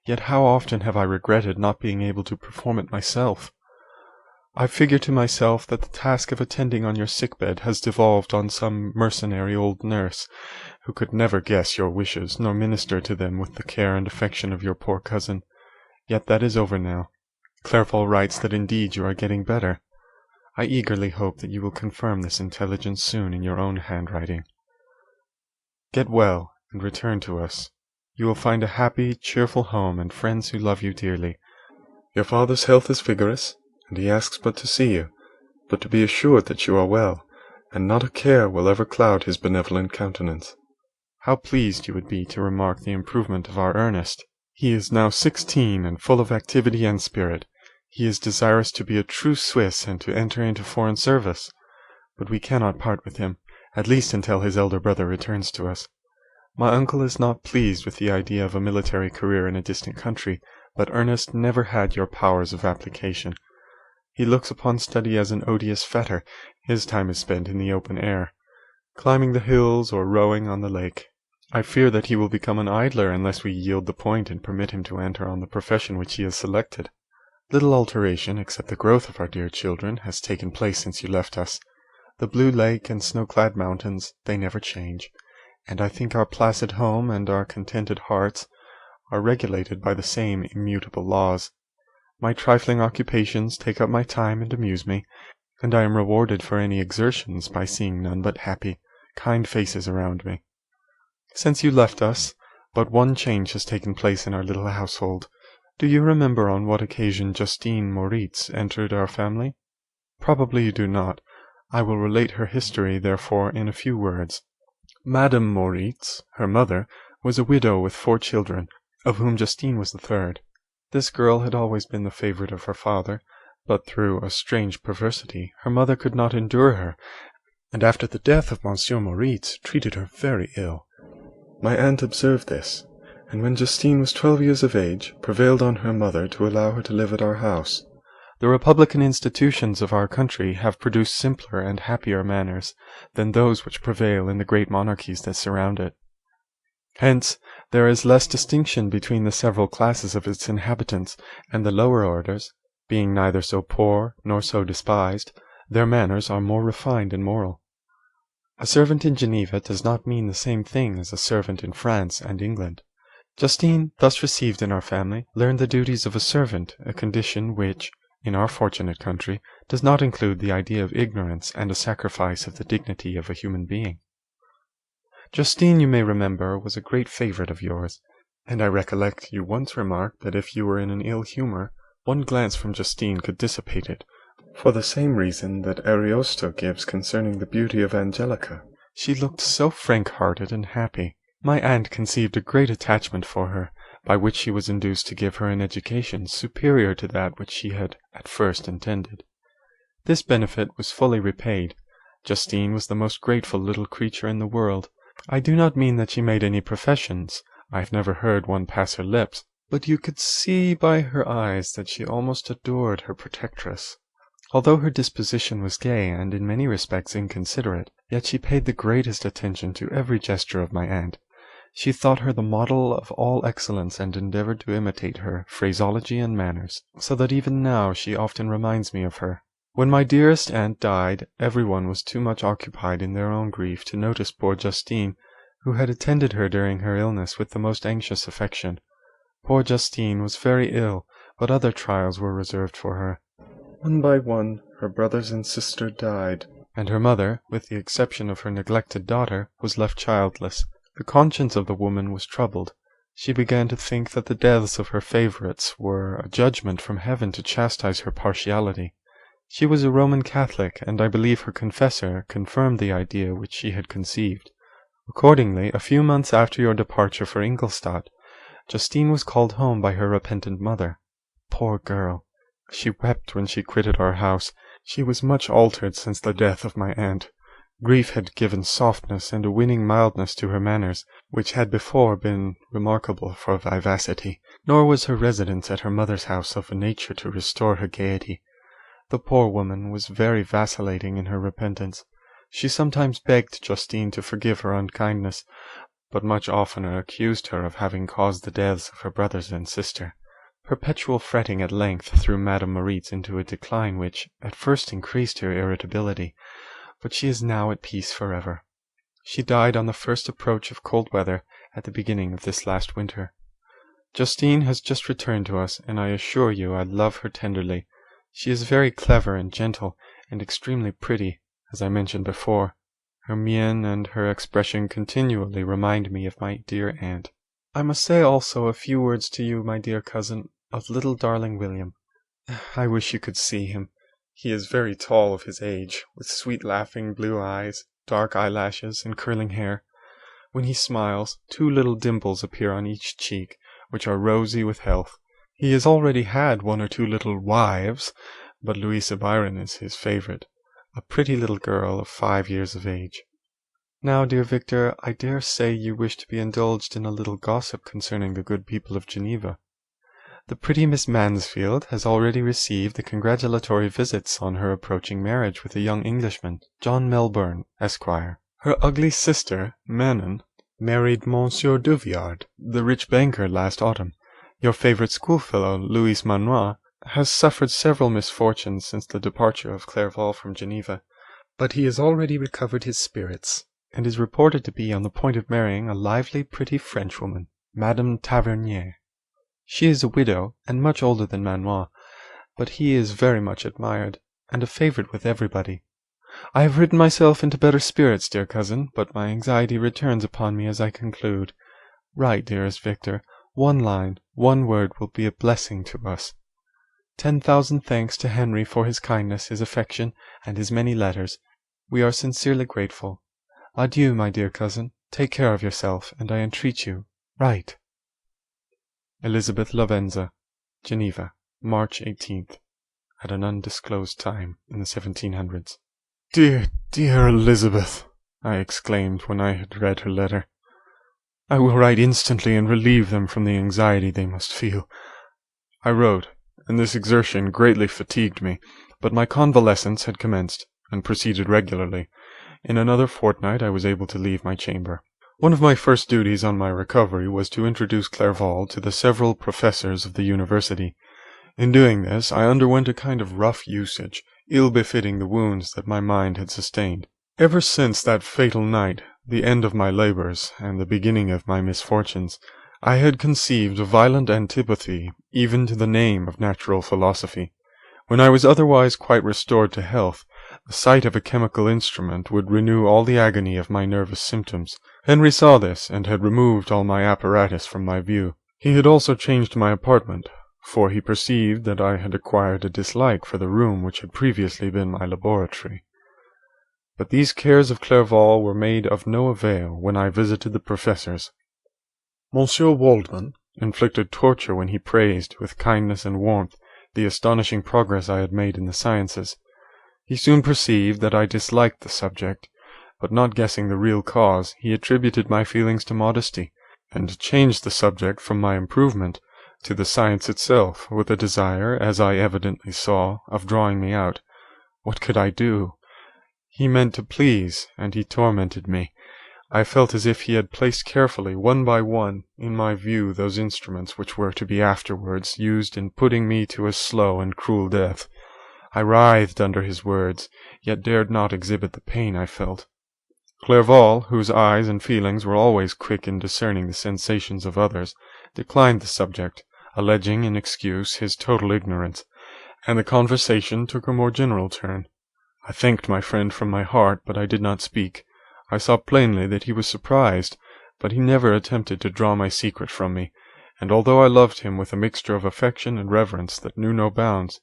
[SPEAKER 1] Yet how often have I regretted not being able to perform it myself! I figure to myself that the task of attending on your sick-bed has devolved on some mercenary old nurse, who could never guess your wishes, nor minister to them with the care and affection of your poor cousin. Yet that is over now. Clerval writes that indeed you are getting better. I eagerly hope that you will confirm this intelligence soon in your own handwriting. Get well, and return to us. You will find a happy, cheerful home, and friends who love you dearly. Your father's health is vigorous, and he asks but to see you, but to be assured that you are well, and not a care will ever cloud his benevolent countenance. How pleased you would be to remark the improvement of our Ernest! He is now 16, and full of activity and spirit. He is desirous to be a true Swiss and to enter into foreign service. But we cannot part with him, at least until his elder brother returns to us. My uncle is not pleased with the idea of a military career in a distant country, but Ernest never had your powers of application. He looks upon study as an odious fetter. His time is spent in the open air, climbing the hills or rowing on the lake. I fear that he will become an idler unless we yield the point and permit him to enter on the profession which he has selected. Little alteration, except the growth of our dear children, has taken place since you left us. The blue lake and snow-clad mountains, they never change, and I think our placid home and our contented hearts are regulated by the same immutable laws. My trifling occupations take up my time and amuse me, and I am rewarded for any exertions by seeing none but happy, kind faces around me. Since you left us, but one change has taken place in our little household. Do you remember on what occasion Justine Moritz entered our family? Probably you do not. I will relate her history, therefore, in a few words. Madame Moritz, her mother, was a widow with 4 children, of whom Justine was the third. This girl had always been the favourite of her father, but through a strange perversity her mother could not endure her, and after the death of Monsieur Moritz treated her very ill. My aunt observed this, and when Justine was 12 years of age, prevailed on her mother to allow her to live at our house. The republican institutions of our country have produced simpler and happier manners than those which prevail in the great monarchies that surround it. Hence there is less distinction between the several classes of its inhabitants, and the lower orders, being neither so poor nor so despised, their manners are more refined and moral. A servant in Geneva does not mean the same thing as a servant in France and England. Justine, thus received in our family, learned the duties of a servant, a condition which, in our fortunate country, does not include the idea of ignorance and a sacrifice of the dignity of a human being. Justine, you may remember, was a great favourite of yours, and I recollect you once remarked that if you were in an ill humour, one glance from Justine could dissipate it, for the same reason that Ariosto gives concerning the beauty of Angelica. She looked so frank-hearted and happy. My aunt conceived a great attachment for her, by which she was induced to give her an education superior to that which she had at first intended. This benefit was fully repaid. Justine was the most grateful little creature in the world. I do not mean that she made any professions. I have never heard one pass her lips, but you could see by her eyes that she almost adored her protectress. Although her disposition was gay and in many respects inconsiderate, yet she paid the greatest attention to every gesture of my aunt. She thought her the model of all excellence and endeavoured to imitate her phraseology and manners, so that even now she often reminds me of her. When my dearest aunt died, everyone was too much occupied in their own grief to notice poor Justine, who had attended her during her illness with the most anxious affection. Poor Justine was very ill, but other trials were reserved for her. One by one, her brothers and sister died, and her mother, with the exception of her neglected daughter, was left childless. The conscience of the woman was troubled. She began to think that the deaths of her favourites were a judgment from heaven to chastise her partiality. She was a Roman Catholic, and I believe her confessor confirmed the idea which she had conceived. Accordingly, a few months after your departure for Ingolstadt, Justine was called home by her repentant mother. Poor girl! She wept when she quitted our house. She was much altered since the death of my aunt. Grief had given softness and a winning mildness to her manners, which had before been remarkable for vivacity, nor was her residence at her mother's house of a nature to restore her gaiety. The poor woman was very vacillating in her repentance. She sometimes begged Justine to forgive her unkindness, but much oftener accused her of having caused the deaths of her brothers and sister. Perpetual fretting at length threw Madame Moritz into a decline which at first increased her irritability, but she is now at peace forever. She died on the first approach of cold weather at the beginning of this last winter. Justine has just returned to us, and I assure you I love her tenderly. She is very clever and gentle, and extremely pretty, as I mentioned before. Her mien and her expression continually remind me of my dear aunt. I must say also a few words to you, my dear cousin, of little darling William. I wish you could see him. He is very tall of his age, with sweet laughing blue eyes, dark eyelashes, and curling hair. When he smiles, 2 little dimples appear on each cheek, which are rosy with health. He has already had 1 or 2 little wives, but Louisa Byron is his favourite, a pretty little girl of 5 years of age. Now, dear Victor, I dare say you wish to be indulged in a little gossip concerning the good people of Geneva. The pretty Miss Mansfield has already received the congratulatory visits on her approaching marriage with a young Englishman, John Melbourne, Esquire. Her ugly sister, Manon, married Monsieur Duviard, the rich banker, last autumn. Your favourite schoolfellow, Louis Manoir, has suffered several misfortunes since the departure of Clerval from Geneva, but he has already recovered his spirits, and is reported to be on the point of marrying a lively, pretty Frenchwoman, Madame Tavernier. She is a widow, and much older than Manoir, but he is very much admired, and a favourite with everybody. I have written myself into better spirits, dear cousin, but my anxiety returns upon me as I conclude. Write, dearest Victor. 1 line, 1 word will be a blessing to us. 10,000 thanks to Henry for his kindness, his affection, and his many letters. We are sincerely grateful. Adieu, my dear cousin. Take care of yourself, and I entreat you, write. Elizabeth Lavenza, Geneva, March 18th, at an undisclosed time in the 1700s. Dear, dear Elizabeth, I exclaimed when I had read her letter. I will write instantly and relieve them from the anxiety they must feel. I wrote, and this exertion greatly fatigued me, but my convalescence had commenced, and proceeded regularly. In another fortnight I was able to leave my chamber. One of my first duties on my recovery was to introduce Clerval to the several professors of the university. In doing this, I underwent a kind of rough usage, ill befitting the wounds that my mind had sustained. Ever since that fatal night, the end of my labours, and the beginning of my misfortunes, I had conceived a violent antipathy even to the name of natural philosophy. When I was otherwise quite restored to health, the sight of a chemical instrument would renew all the agony of my nervous symptoms. Henry saw this, and had removed all my apparatus from my view. He had also changed my apartment, for he perceived that I had acquired a dislike for the room which had previously been my laboratory. But these cares of Clerval were made of no avail when I visited the professors. Monsieur Waldman inflicted torture when he praised, with kindness and warmth, the astonishing progress I had made in the sciences. He soon perceived that I disliked the subject, but not guessing the real cause, he attributed my feelings to modesty, and changed the subject from my improvement to the science itself, with a desire, as I evidently saw, of drawing me out. What could I do? He meant to please, and he tormented me. I felt as if he had placed carefully, one by one, in my view those instruments which were to be afterwards used in putting me to a slow and cruel death. I writhed under his words, yet dared not exhibit the pain I felt. Clerval, whose eyes and feelings were always quick in discerning the sensations of others, declined the subject, alleging in excuse his total ignorance, and the conversation took a more general turn. I thanked my friend from my heart, but I did not speak. I saw plainly that he was surprised, but he never attempted to draw my secret from me, and although I loved him with a mixture of affection and reverence that knew no bounds,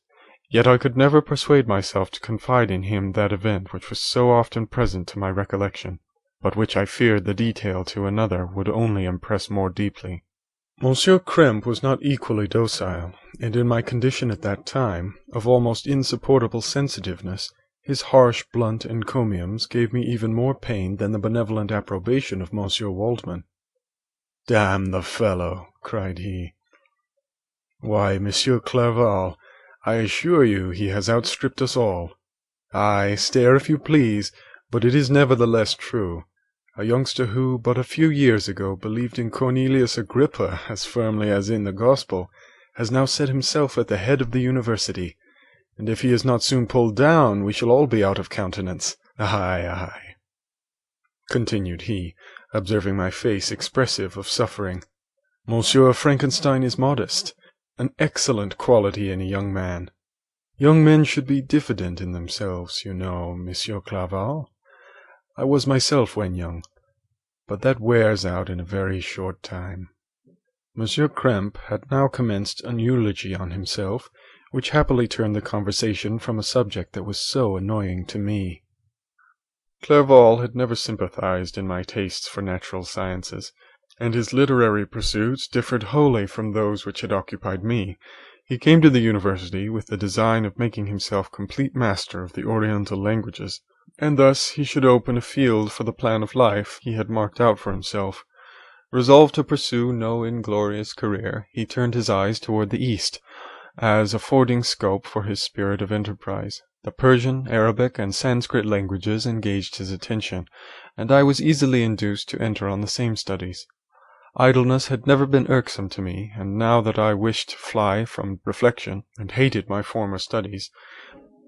[SPEAKER 1] yet I could never persuade myself to confide in him that event which was so often present to my recollection, but which I feared the detail to another would only impress more deeply. Monsieur Krempe was not equally docile, and in my condition at that time, of almost insupportable sensitiveness, his harsh, blunt encomiums gave me even more pain than the benevolent approbation of Monsieur Waldman. "Damn the fellow!" cried he. "Why, Monsieur Clerval, I assure you he has outstripped us all. Ay, stare if you please, but it is nevertheless true. A youngster who, but a few years ago, believed in Cornelius Agrippa as firmly as in the Gospel, has now set himself at the head of the university, and if he is not soon pulled down, we shall all be out of countenance. Ay, ay," continued he, observing my face expressive of suffering. "Monsieur Frankenstein is modest, an excellent quality in a young man. Young men should be diffident in themselves, you know, Monsieur Clerval. I was myself when young, but that wears out in a very short time." Monsieur Krempe had now commenced an eulogy on himself, which happily turned the conversation from a subject that was so annoying to me. Clerval had never sympathized in my tastes for natural sciences, and his literary pursuits differed wholly from those which had occupied me. He came to the university with the design of making himself complete master of the Oriental languages, and thus he should open a field for the plan of life he had marked out for himself. Resolved to pursue no inglorious career, he turned his eyes toward the East, as affording scope for his spirit of enterprise. The Persian, Arabic, and Sanskrit languages engaged his attention, and I was easily induced to enter on the same studies. Idleness had never been irksome to me, and now that I wished to fly from reflection, and hated my former studies,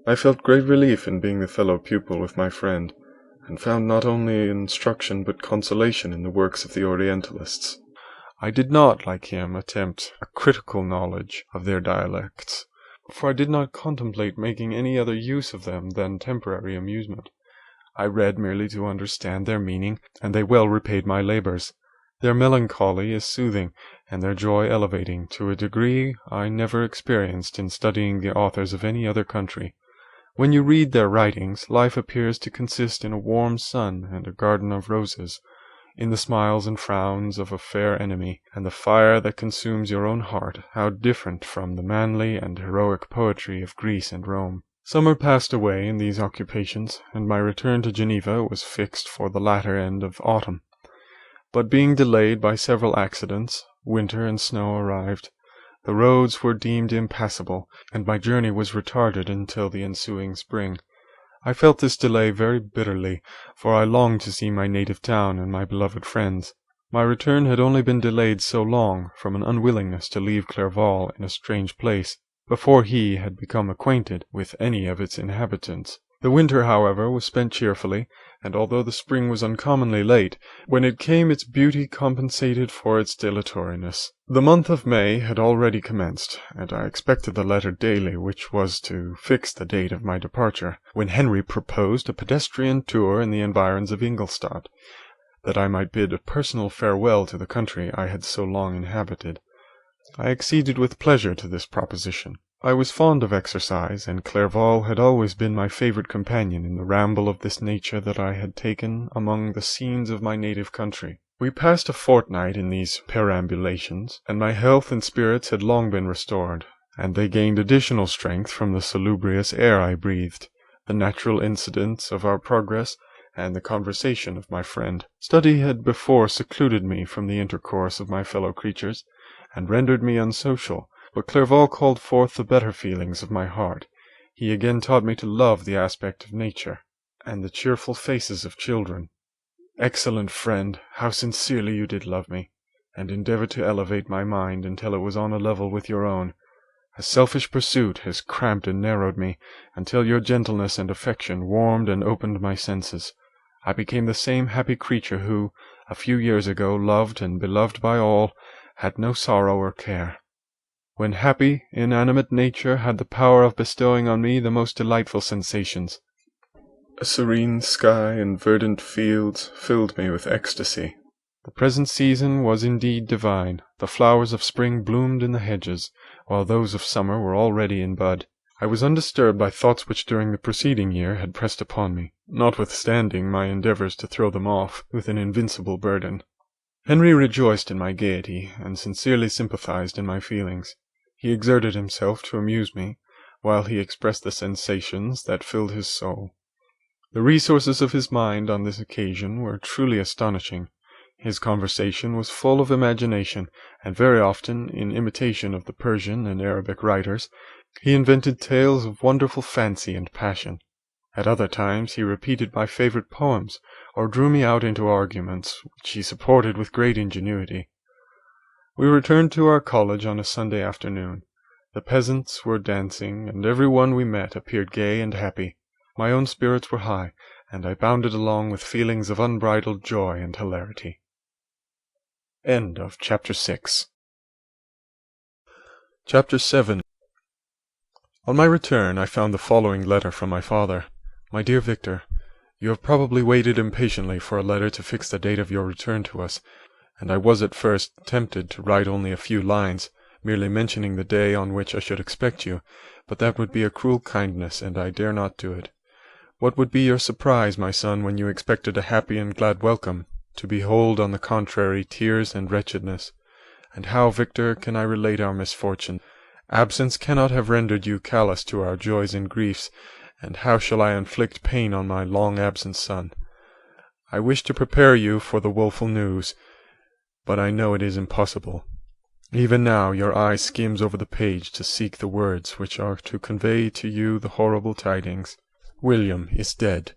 [SPEAKER 1] I felt great relief in being the fellow pupil with my friend, and found not only instruction but consolation in the works of the Orientalists. I did not, like him, attempt a critical knowledge of their dialects, for I did not contemplate making any other use of them than temporary amusement. I read merely to understand their meaning, and they well repaid my labours. Their melancholy is soothing, and their joy elevating, to a degree I never experienced in studying the authors of any other country. When you read their writings, life appears to consist in a warm sun and a garden of roses, in the smiles and frowns of a fair enemy, and the fire that consumes your own heart, how different from the manly and heroic poetry of Greece and Rome. Summer passed away in these occupations, and my return to Geneva was fixed for the latter end of autumn. But being delayed by several accidents, winter and snow arrived. The roads were deemed impassable, and my journey was retarded until the ensuing spring. I felt this delay very bitterly, for I longed to see my native town and my beloved friends. My return had only been delayed so long from an unwillingness to leave Clerval in a strange place, before he had become acquainted with any of its inhabitants. The winter, however, was spent cheerfully, and although the spring was uncommonly late, when it came its beauty compensated for its dilatoriness. The month of May had already commenced, and I expected the letter daily which was to fix the date of my departure, when Henry proposed a pedestrian tour in the environs of Ingolstadt, that I might bid a personal farewell to the country I had so long inhabited. I acceded with pleasure to this proposition. I was fond of exercise, and Clerval had always been my favourite companion in the ramble of this nature that I had taken among the scenes of my native country. We passed a fortnight in these perambulations, and my health and spirits had long been restored, and they gained additional strength from the salubrious air I breathed, the natural incidents of our progress, and the conversation of my friend. Study had before secluded me from the intercourse of my fellow creatures, and rendered me unsocial, but Clerval called forth the better feelings of my heart. He again taught me to love the aspect of nature, and the cheerful faces of children. Excellent friend, how sincerely you did love me, and endeavour to elevate my mind until it was on a level with your own. A selfish pursuit has cramped and narrowed me, until your gentleness and affection warmed and opened my senses. I became the same happy creature who, a few years ago, loved and beloved by all, had no sorrow or care. When happy, inanimate nature had the power of bestowing on me the most delightful sensations. A serene sky and verdant fields filled me with ecstasy. The present season was indeed divine. The flowers of spring bloomed in the hedges, while those of summer were already in bud. I was undisturbed by thoughts which during the preceding year had pressed upon me, notwithstanding my endeavours to throw them off with an invincible burden. Henry rejoiced in my gaiety, and sincerely sympathized in my feelings. He exerted himself to amuse me, while he expressed the sensations that filled his soul. The resources of his mind on this occasion were truly astonishing. His conversation was full of imagination, and very often, in imitation of the Persian and Arabic writers, he invented tales of wonderful fancy and passion. At other times he repeated my favourite poems, or drew me out into arguments, which he supported with great ingenuity. We returned to our college on a Sunday afternoon. The peasants were dancing, and every one we met appeared gay and happy. My own spirits were high, and I bounded along with feelings of unbridled joy and hilarity. End of Chapter 6. Chapter 7. On my return I found the following letter from my father. My dear Victor, you have probably waited impatiently for a letter to fix the date of your return to us, and I was at first tempted to write only a few lines, merely mentioning the day on which I should expect you, but that would be a cruel kindness, and I dare not do it. What would be your surprise, my son, when you expected a happy and glad welcome, to behold, on the contrary, tears and wretchedness? And how, Victor, can I relate our misfortune? Absence cannot have rendered you callous to our joys and griefs, and how shall I inflict pain on my long-absent son? I wish to prepare you for the woeful news, but I know it is impossible. Even now your eye skims over the page to seek the words which are to convey to you the horrible tidings. William is dead.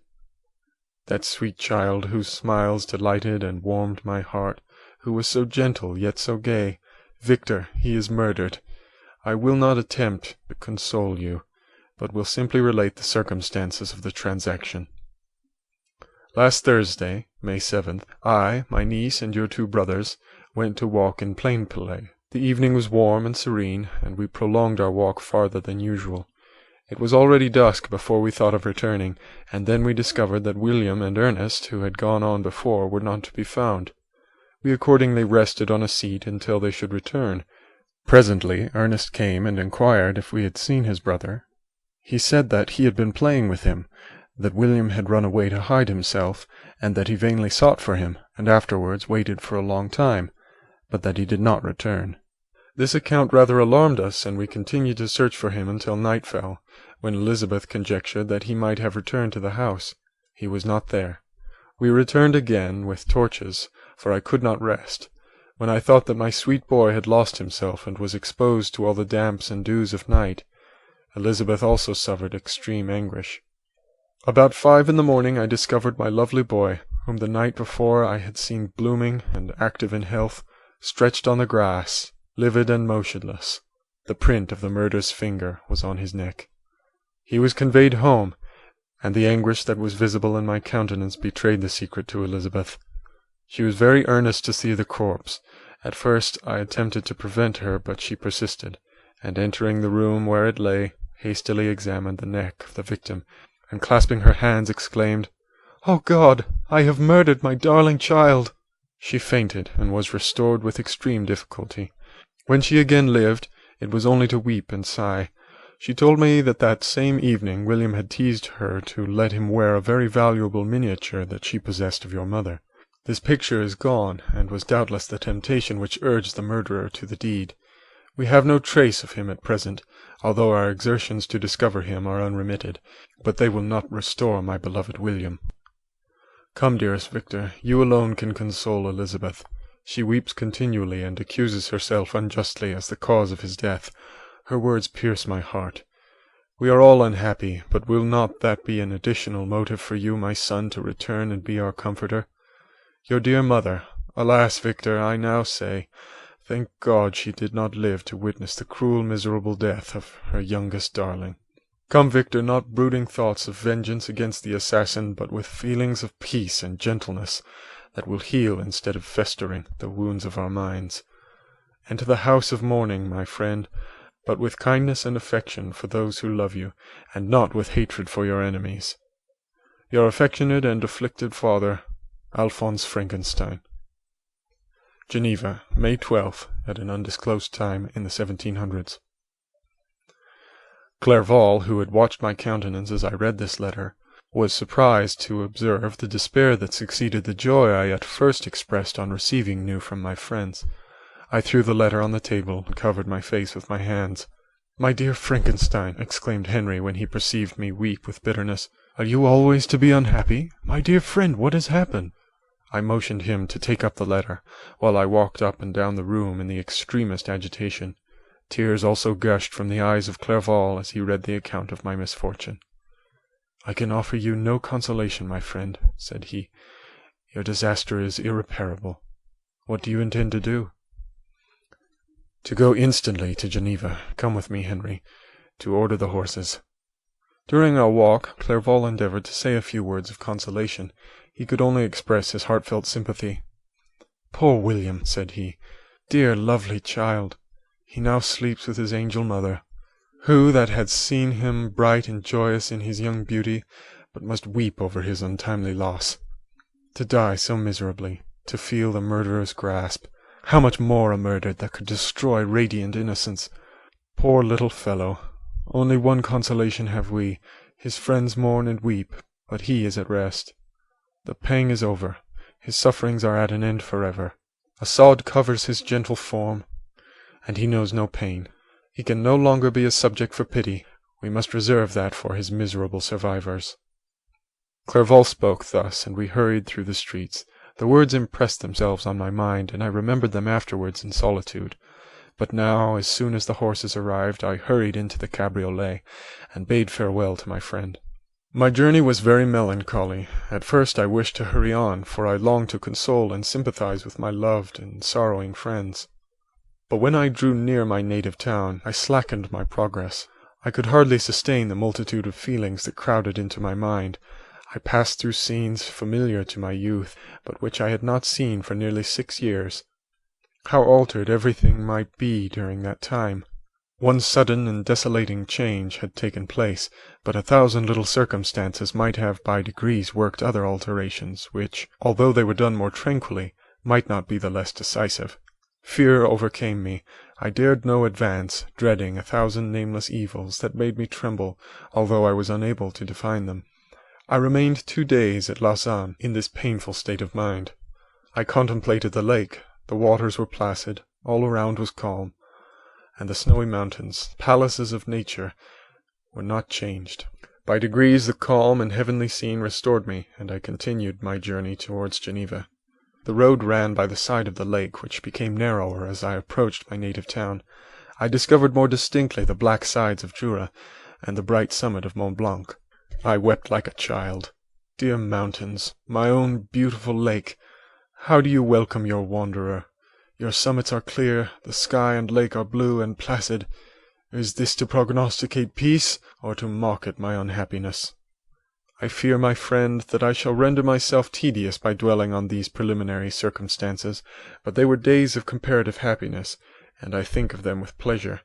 [SPEAKER 1] That sweet child whose smiles delighted and warmed my heart, who was so gentle yet so gay. Victor, he is murdered. I will not attempt to console you, but will simply relate the circumstances of the transaction. Last Thursday, May 7th, I, my niece, and your 2 brothers went to walk in Plainpalais. The evening was warm and serene, and we prolonged our walk farther than usual. It was already dusk before we thought of returning, and then we discovered that William and Ernest, who had gone on before, were not to be found. We accordingly rested on a seat until they should return. Presently Ernest came and inquired if we had seen his brother. He said that he had been playing with him, that William had run away to hide himself, and that he vainly sought for him, and afterwards waited for a long time, but that he did not return. This account rather alarmed us, and we continued to search for him until night fell, when Elizabeth conjectured that he might have returned to the house. He was not there. We returned again with torches, for I could not rest, when I thought that my sweet boy had lost himself and was exposed to all the damps and dews of night. Elizabeth also suffered extreme anguish. About 5 in the morning I discovered my lovely boy, whom the night before I had seen blooming and active in health, stretched on the grass, livid and motionless. The print of the murderous finger was on his neck. He was conveyed home, and the anguish that was visible in my countenance betrayed the secret to Elizabeth. She was very earnest to see the corpse. At first I attempted to prevent her, but she persisted, and entering the room where it lay, hastily examined the neck of the victim, and clasping her hands, exclaimed, "Oh God, I have murdered my darling child!" She fainted, and was restored with extreme difficulty. When she again lived, it was only to weep and sigh. She told me that same evening William had teased her to let him wear a very valuable miniature that she possessed of your mother. This picture is gone, and was doubtless the temptation which urged the murderer to the deed. We have no trace of him at present, although our exertions to discover him are unremitted, but they will not restore my beloved William. Come, dearest Victor, you alone can console Elizabeth. She weeps continually, and accuses herself unjustly as the cause of his death. Her words pierce my heart. We are all unhappy, but will not that be an additional motive for you, my son, to return and be our comforter? Your dear mother, alas, Victor, I now say, thank God she did not live to witness the cruel, miserable death of her youngest darling. Come, Victor, not brooding thoughts of vengeance against the assassin, but with feelings of peace and gentleness that will heal instead of festering the wounds of our minds. Enter the house of mourning, my friend, but with kindness and affection for those who love you, and not with hatred for your enemies. Your affectionate and afflicted father, Alphonse Frankenstein. Geneva, May 12th, at an undisclosed time in the 1700s. Clerval, who had watched my countenance as I read this letter, was surprised to observe the despair that succeeded the joy I at first expressed on receiving news from my friends. I threw the letter on the table, and covered my face with my hands. "My dear Frankenstein," exclaimed Henry when he perceived me weep with bitterness, "are you always to be unhappy? My dear friend, what has happened?" I motioned him to take up the letter, while I walked up and down the room in the extremest agitation. Tears also gushed from the eyes of Clerval as he read the account of my misfortune. "I can offer you no consolation, my friend," said he. "Your disaster is irreparable. What do you intend to do?" "To go instantly to Geneva. Come with me, Henry, to order the horses." During our walk, Clerval endeavoured to say a few words of consolation. He could only express his heartfelt sympathy. "Poor William," said he, "dear lovely child! He now sleeps with his angel mother. Who that had seen him bright and joyous in his young beauty, but must weep over his untimely loss? To die so miserably, to feel the murderer's grasp, how much more a murder that could destroy radiant innocence! Poor little fellow! Only one consolation have we. His friends mourn and weep, but he is at rest. The pang is over. His sufferings are at an end forever. A sod covers his gentle form, and he knows no pain. He can no longer be a subject for pity. We must reserve that for his miserable survivors." Clerval spoke thus, and we hurried through the streets. The words impressed themselves on my mind, and I remembered them afterwards in solitude. But now, as soon as the horses arrived, I hurried into the cabriolet, and bade farewell to my friend. My journey was very melancholy. At first I wished to hurry on, for I longed to console and sympathize with my loved and sorrowing friends. But when I drew near my native town, I slackened my progress. I could hardly sustain the multitude of feelings that crowded into my mind. I passed through scenes familiar to my youth, but which I had not seen for nearly 6 years. How altered everything might be during that time! One sudden and desolating change had taken place, but 1,000 little circumstances might have by degrees worked other alterations, which, although they were done more tranquilly, might not be the less decisive. Fear overcame me. I dared no advance, dreading 1,000 nameless evils that made me tremble, although I was unable to define them. I remained 2 days at Lausanne in this painful state of mind. I contemplated the lake. The waters were placid, all around was calm, and the snowy mountains, palaces of nature, were not changed. By degrees the calm and heavenly scene restored me, and I continued my journey towards Geneva. The road ran by the side of the lake, which became narrower as I approached my native town. I discovered more distinctly the black sides of Jura, and the bright summit of Mont Blanc. I wept like a child. Dear mountains, my own beautiful lake, how do you welcome your wanderer? Your summits are clear, the sky and lake are blue and placid. Is this to prognosticate peace, or to mock at my unhappiness? I fear, my friend, that I shall render myself tedious by dwelling on these preliminary circumstances, but they were days of comparative happiness, and I think of them with pleasure.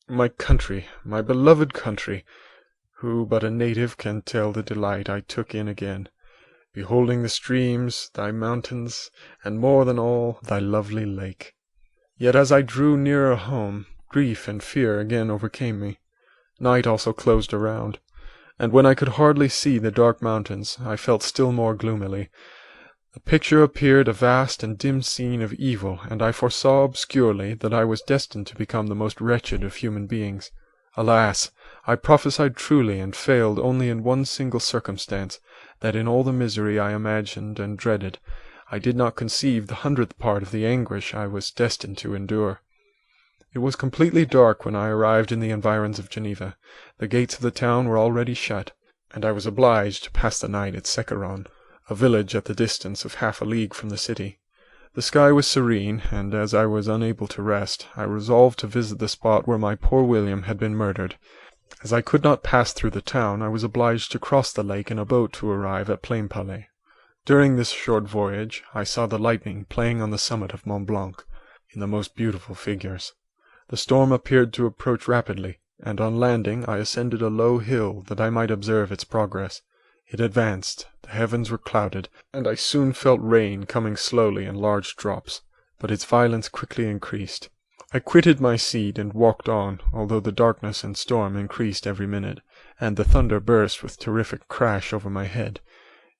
[SPEAKER 1] My country, my beloved country! Who but a native can tell the delight I took in again, beholding the streams, thy mountains, and more than all, thy lovely lake. Yet as I drew nearer home, grief and fear again overcame me. Night also closed around, and when I could hardly see the dark mountains, I felt still more gloomily. The picture appeared a vast and dim scene of evil, and I foresaw obscurely that I was destined to become the most wretched of human beings. Alas! I prophesied truly, and failed only in one single circumstance, that in all the misery I imagined and dreaded, I did not conceive the 100th part of the anguish I was destined to endure. It was completely dark when I arrived in the environs of Geneva. The gates of the town were already shut, and I was obliged to pass the night at Secaron, a village at the distance of half a league from the city. The sky was serene, and as I was unable to rest, I resolved to visit the spot where my poor William had been murdered. As I could not pass through the town, I was obliged to cross the lake in a boat to arrive at Plainpalais. During this short voyage, I saw the lightning playing on the summit of Mont Blanc, in the most beautiful figures. The storm appeared to approach rapidly, and on landing I ascended a low hill that I might observe its progress. It advanced, the heavens were clouded, and I soon felt rain coming slowly in large drops, but its violence quickly increased. I quitted my seat and walked on, although the darkness and storm increased every minute, and the thunder burst with terrific crash over my head.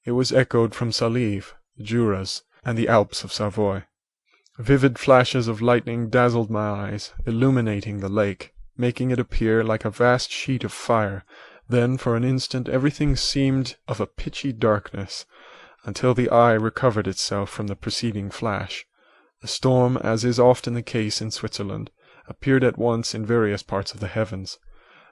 [SPEAKER 1] It was echoed from Salive, the Juras, and the Alps of Savoy. Vivid flashes of lightning dazzled my eyes, illuminating the lake, making it appear like a vast sheet of fire. Then for an instant everything seemed of a pitchy darkness, until the eye recovered itself from the preceding flash. The storm, as is often the case in Switzerland, appeared at once in various parts of the heavens.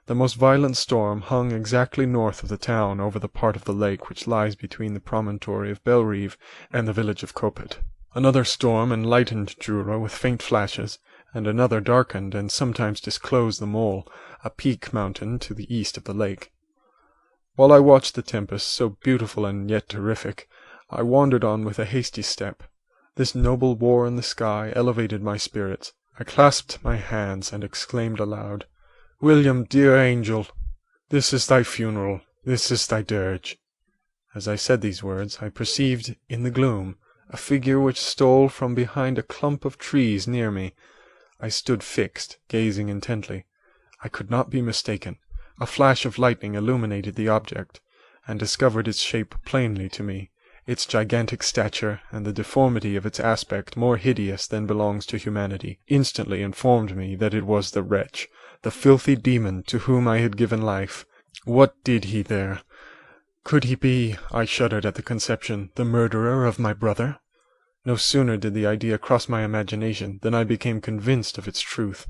[SPEAKER 1] The most violent storm hung exactly north of the town over the part of the lake which lies between the promontory of Bellerive and the village of Coppet. Another storm enlightened Jura with faint flashes, and another darkened and sometimes disclosed the Mole, a peak mountain to the east of the lake. While I watched the tempest, so beautiful and yet terrific, I wandered on with a hasty step. This noble war in the sky elevated my spirits. I clasped my hands and exclaimed aloud, "William, dear angel, this is thy funeral, this is thy dirge." As I said these words, I perceived in the gloom a figure which stole from behind a clump of trees near me. I stood fixed, gazing intently. I could not be mistaken. A flash of lightning illuminated the object, and discovered its shape plainly to me. Its gigantic stature, and the deformity of its aspect, more hideous than belongs to humanity, instantly informed me that it was the wretch, the filthy demon to whom I had given life. What did he there? Could he be, I shuddered at the conception, the murderer of my brother? No sooner did the idea cross my imagination than I became convinced of its truth.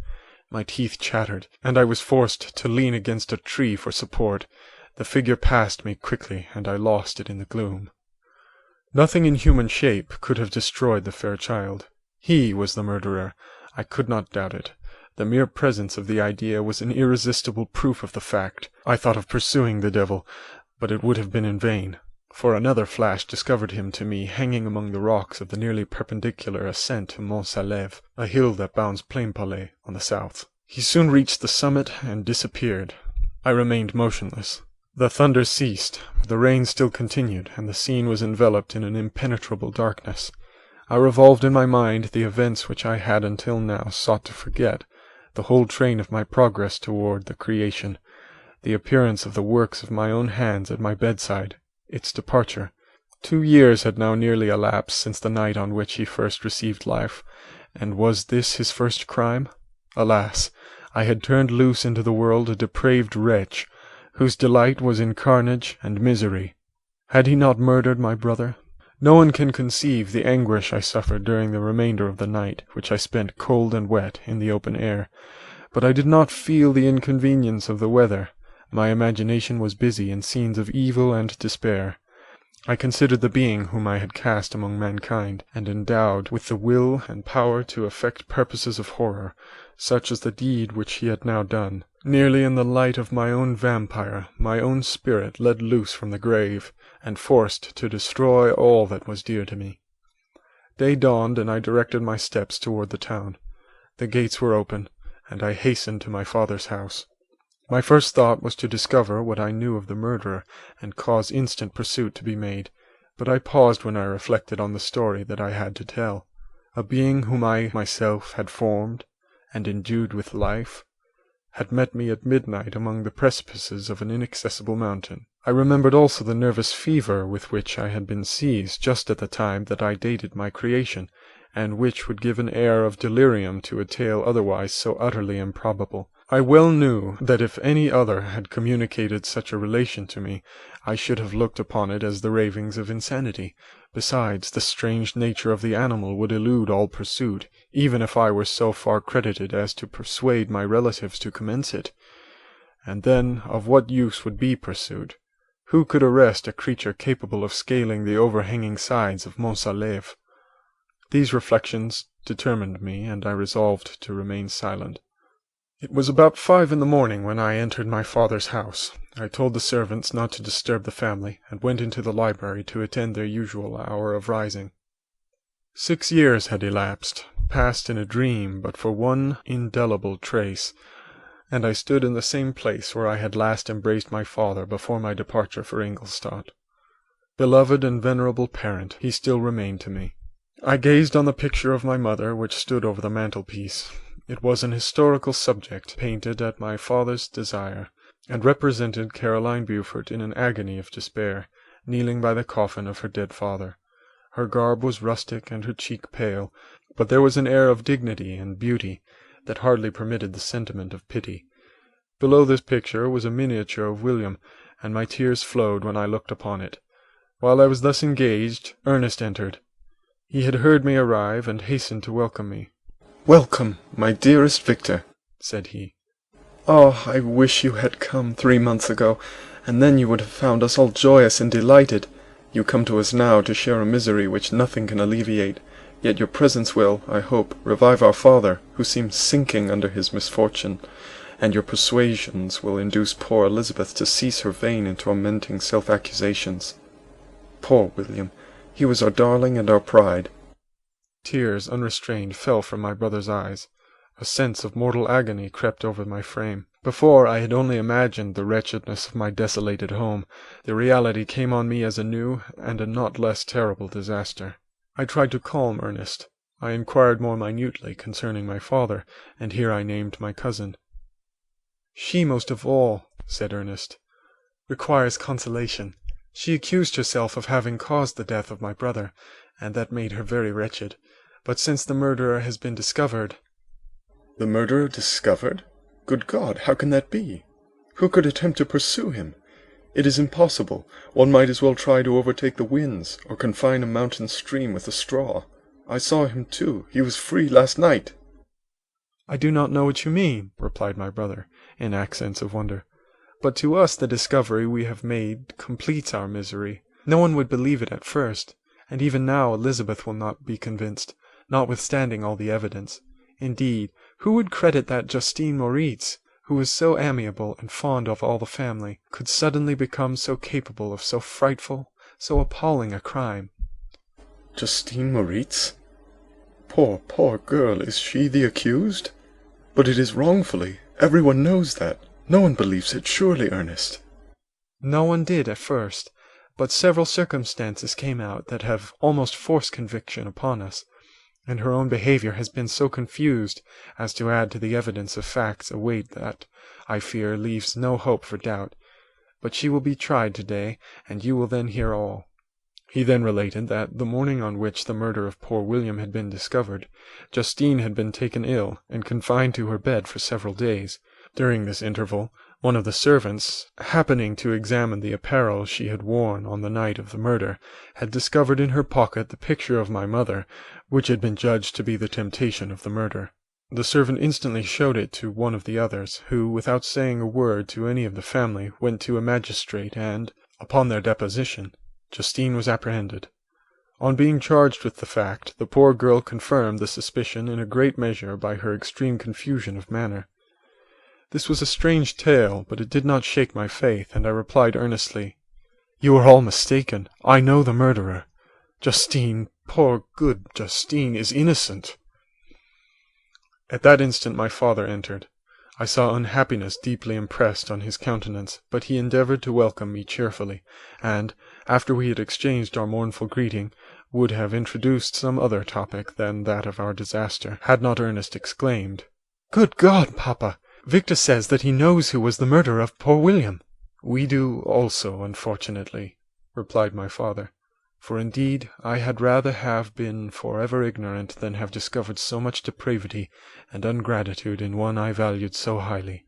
[SPEAKER 1] My teeth chattered, and I was forced to lean against a tree for support. The figure passed me quickly, and I lost it in the gloom. Nothing in human shape could have destroyed the fair child. He was the murderer. I could not doubt it. The mere presence of the idea was an irresistible proof of the fact. I thought of pursuing the devil, but it would have been in vain, for another flash discovered him to me hanging among the rocks of the nearly perpendicular ascent to Mont Salève, a hill that bounds Plainpalais on the south. He soon reached the summit and disappeared. I remained motionless. The thunder ceased, but the rain still continued, and the scene was enveloped in an impenetrable darkness. I revolved in my mind the events which I had until now sought to forget, the whole train of my progress toward the creation, the appearance of the works of my own hands at my bedside, its departure. 2 years had now nearly elapsed since the night on which he first received life, and was this his first crime? Alas! I had turned loose into the world a depraved wretch, whose delight was in carnage and misery. Had he not murdered my brother? No one can conceive the anguish I suffered during the remainder of the night, which I spent cold and wet in the open air. But I did not feel the inconvenience of the weather. My imagination was busy in scenes of evil and despair. I considered the being whom I had cast among mankind, and endowed with the will and power to effect purposes of horror, such as the deed which he had now done. nearly in the light of my own vampire, my own spirit let loose from the grave, and forced to destroy all that was dear to me. Day dawned, and I directed my steps toward the town. The gates were open, and I hastened to my father's house. My first thought was to discover what I knew of the murderer, and cause instant pursuit to be made, but I paused when I reflected on the story that I had to tell. A being whom I myself had formed, and endued with life, had met me at midnight among the precipices of an inaccessible mountain. I remembered also the nervous fever with which I had been seized just at the time that I dated my creation, and which would give an air of delirium to a tale otherwise so utterly improbable. I well knew that if any other had communicated such a relation to me, I should have looked upon it as the ravings of insanity. Besides, the strange nature of the animal would elude all pursuit, even if I were so far credited as to persuade my relatives to commence it. And then, of what use would be pursuit? Who could arrest a creature capable of scaling the overhanging sides of Mont Salève? These reflections determined me, and I resolved to remain silent. It was about 5 in the morning when I entered my father's house. I told the servants not to disturb the family, and went into the library to attend their usual hour of rising. 6 years had elapsed, passed in a dream but for one indelible trace, and I stood in the same place where I had last embraced my father before my departure for Ingolstadt. Beloved and venerable parent, he still remained to me. I gazed on the picture of my mother which stood over the mantelpiece. It was an historical subject, painted at my father's desire, and represented Caroline Beaufort in an agony of despair, kneeling by the coffin of her dead father. Her garb was rustic and her cheek pale, but there was an air of dignity and beauty that hardly permitted the sentiment of pity. Below this picture was a miniature of William, and my tears flowed when I looked upon it. While I was thus engaged, Ernest entered. He had heard me arrive, and hastened to welcome me. "Welcome, my dearest Victor," said he. "Ah, I wish you had come 3 months ago, and then you would have found us all joyous and delighted. You come to us now to share a misery which nothing can alleviate, yet your presence will, I hope, revive our father, who seems sinking under his misfortune, and your persuasions will induce poor Elizabeth to cease her vain and tormenting self-accusations. Poor William, he was our darling and our pride." Tears, unrestrained, fell from my brother's eyes. A sense of mortal agony crept over my frame. Before, I had only imagined the wretchedness of my desolated home. The reality came on me as a new and a not less terrible disaster. I tried to calm Ernest. I inquired more minutely concerning my father, and here I named my cousin. "She most of all," said Ernest, "requires consolation. She accused herself of having caused the death of my brother, and that made her very wretched. But since the murderer has been discovered—" "The murderer discovered? Good God, how can that be? Who could attempt to pursue him? It is impossible. One might as well try to overtake the winds, or confine a mountain stream with a straw. I saw him too. He was free last night." "I do not know what you mean," replied my brother, in accents of wonder. "But to us the discovery we have made completes our misery. No one would believe it at first, and even now Elizabeth will not be convinced, notwithstanding all the evidence. Indeed, who would credit that Justine Moritz, who was so amiable and fond of all the family, could suddenly become so capable of so frightful, so appalling a crime?" "Justine Moritz? Poor, poor girl, is she the accused? But it is wrongfully. Everyone knows that. No one believes it, surely, Ernest?" "No one did at first, but several circumstances came out that have almost forced conviction upon us, and her own behaviour has been so confused as to add to the evidence of facts a weight that, I fear, leaves no hope for doubt. But she will be tried to-day, and you will then hear all." He then related that, the morning on which the murder of poor William had been discovered, Justine had been taken ill, and confined to her bed for several days. During this interval, one of the servants, happening to examine the apparel she had worn on the night of the murder, had discovered in her pocket the picture of my mother, which had been judged to be the temptation of the murder. The servant instantly showed it to one of the others, who, without saying a word to any of the family, went to a magistrate, and, upon their deposition, Justine was apprehended. On being charged with the fact, the poor girl confirmed the suspicion in a great measure by her extreme confusion of manner. This was a strange tale, but it did not shake my faith, and I replied earnestly, "You are all mistaken. I know the murderer. Justine, poor good Justine, is innocent." At that instant my father entered. I saw unhappiness deeply impressed on his countenance, but he endeavoured to welcome me cheerfully, and, after we had exchanged our mournful greeting, would have introduced some other topic than that of our disaster, had not Ernest exclaimed, "Good God, papa! Victor says that he knows who was the murderer of poor William." "We do also, unfortunately," replied my father, "for indeed I had rather have been for ever ignorant than have discovered so much depravity and ingratitude in one I valued so highly."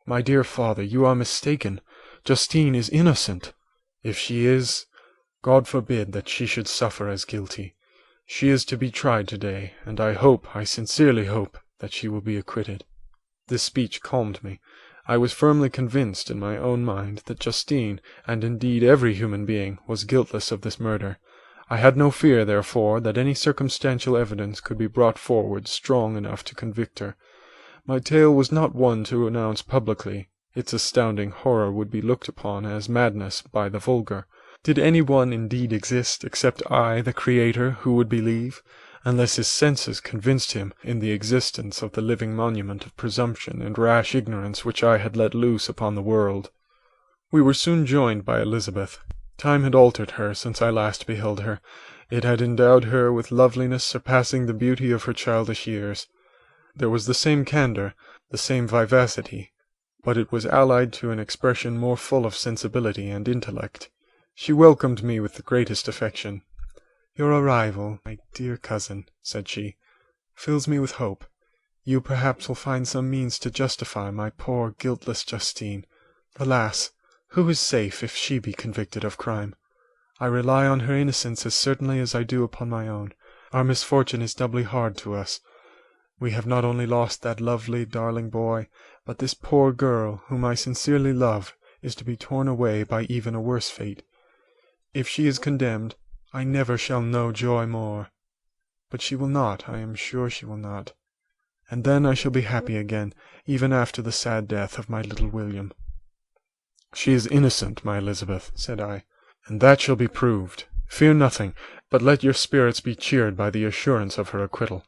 [SPEAKER 1] "My dear father, you are mistaken. Justine is innocent. If she is, God forbid that she should suffer as guilty. She is to be tried today, and I sincerely hope, that she will be acquitted." This speech calmed me. I was firmly convinced in my own mind that Justine, and indeed every human being, was guiltless of this murder. I had no fear, therefore, that any circumstantial evidence could be brought forward strong enough to convict her. My tale was not one to announce publicly. Its astounding horror would be looked upon as madness by the vulgar. Did any one indeed exist except I, the Creator, who would believe, unless his senses convinced him in the existence of the living monument of presumption and rash ignorance which I had let loose upon the world? We were soon joined by Elizabeth. Time had altered her since I last beheld her. It had endowed her with loveliness surpassing the beauty of her childish years. There was the same candour, the same vivacity, but it was allied to an expression more full of sensibility and intellect. She welcomed me with the greatest affection. "Your arrival, my dear cousin," said she, "fills me with hope. You perhaps will find some means to justify my poor guiltless Justine. Alas! Who is safe if she be convicted of crime? I rely on her innocence as certainly as I do upon my own. Our misfortune is doubly hard to us. We have not only lost that lovely, darling boy, but this poor girl, whom I sincerely love, is to be torn away by even a worse fate. If she is condemned, I never shall know joy more. But she will not, I am sure she will not. And then I shall be happy again, even after the sad death of my little William." "She is innocent, my Elizabeth," said I, "and that shall be proved. Fear nothing, but let your spirits be cheered by the assurance of her acquittal."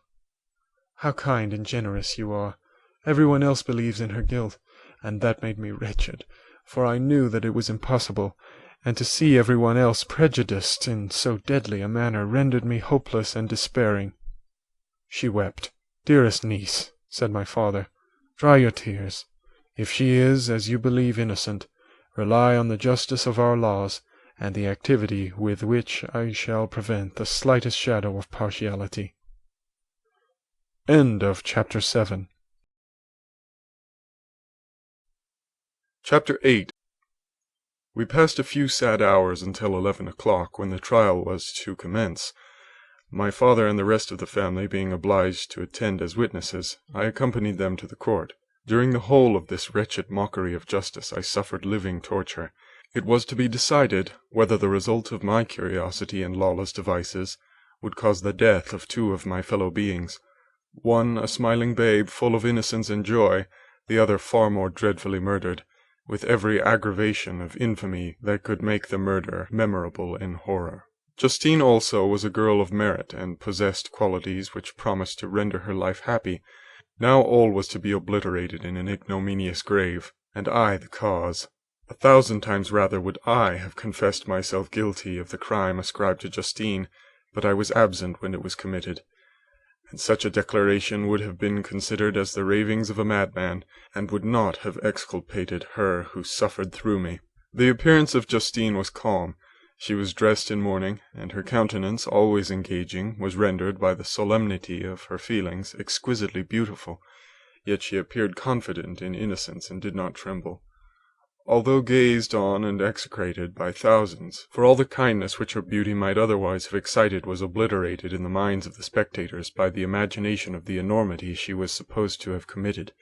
[SPEAKER 1] "How kind and generous you are! Everyone else believes in her guilt, and that made me wretched, for I knew that it was impossible, and to see everyone else prejudiced in so deadly a manner rendered me hopeless and despairing." She wept. "Dearest niece," said my father, "dry your tears. If she is, as you believe, innocent, rely on the justice of our laws, and the activity with which I shall prevent the slightest shadow of partiality." Chapter 8. We passed a few sad hours until 11 o'clock, when the trial was to commence. My father and the rest of the family being obliged to attend as witnesses, I accompanied them to the court. During the whole of this wretched mockery of justice I suffered living torture. It was to be decided whether the result of my curiosity and lawless devices would cause the death of two of my fellow beings, one a smiling babe full of innocence and joy, the other far more dreadfully murdered, with every aggravation of infamy that could make the murder memorable in horror. Justine also was a girl of merit, and possessed qualities which promised to render her life happy. Now all was to be obliterated in an ignominious grave, and I the cause. 1,000 times rather would I have confessed myself guilty of the crime ascribed to Justine, but I was absent when it was committed, and such a declaration would have been considered as the ravings of a madman, and would not have exculpated her who suffered through me. The appearance of Justine was calm. She was dressed in mourning, and her countenance, always engaging, was rendered by the solemnity of her feelings exquisitely beautiful, yet she appeared confident in innocence and did not tremble. Although gazed on and execrated by thousands, for all the kindness which her beauty might otherwise have excited was obliterated in the minds of the spectators by the imagination of the enormity she was supposed to have committed.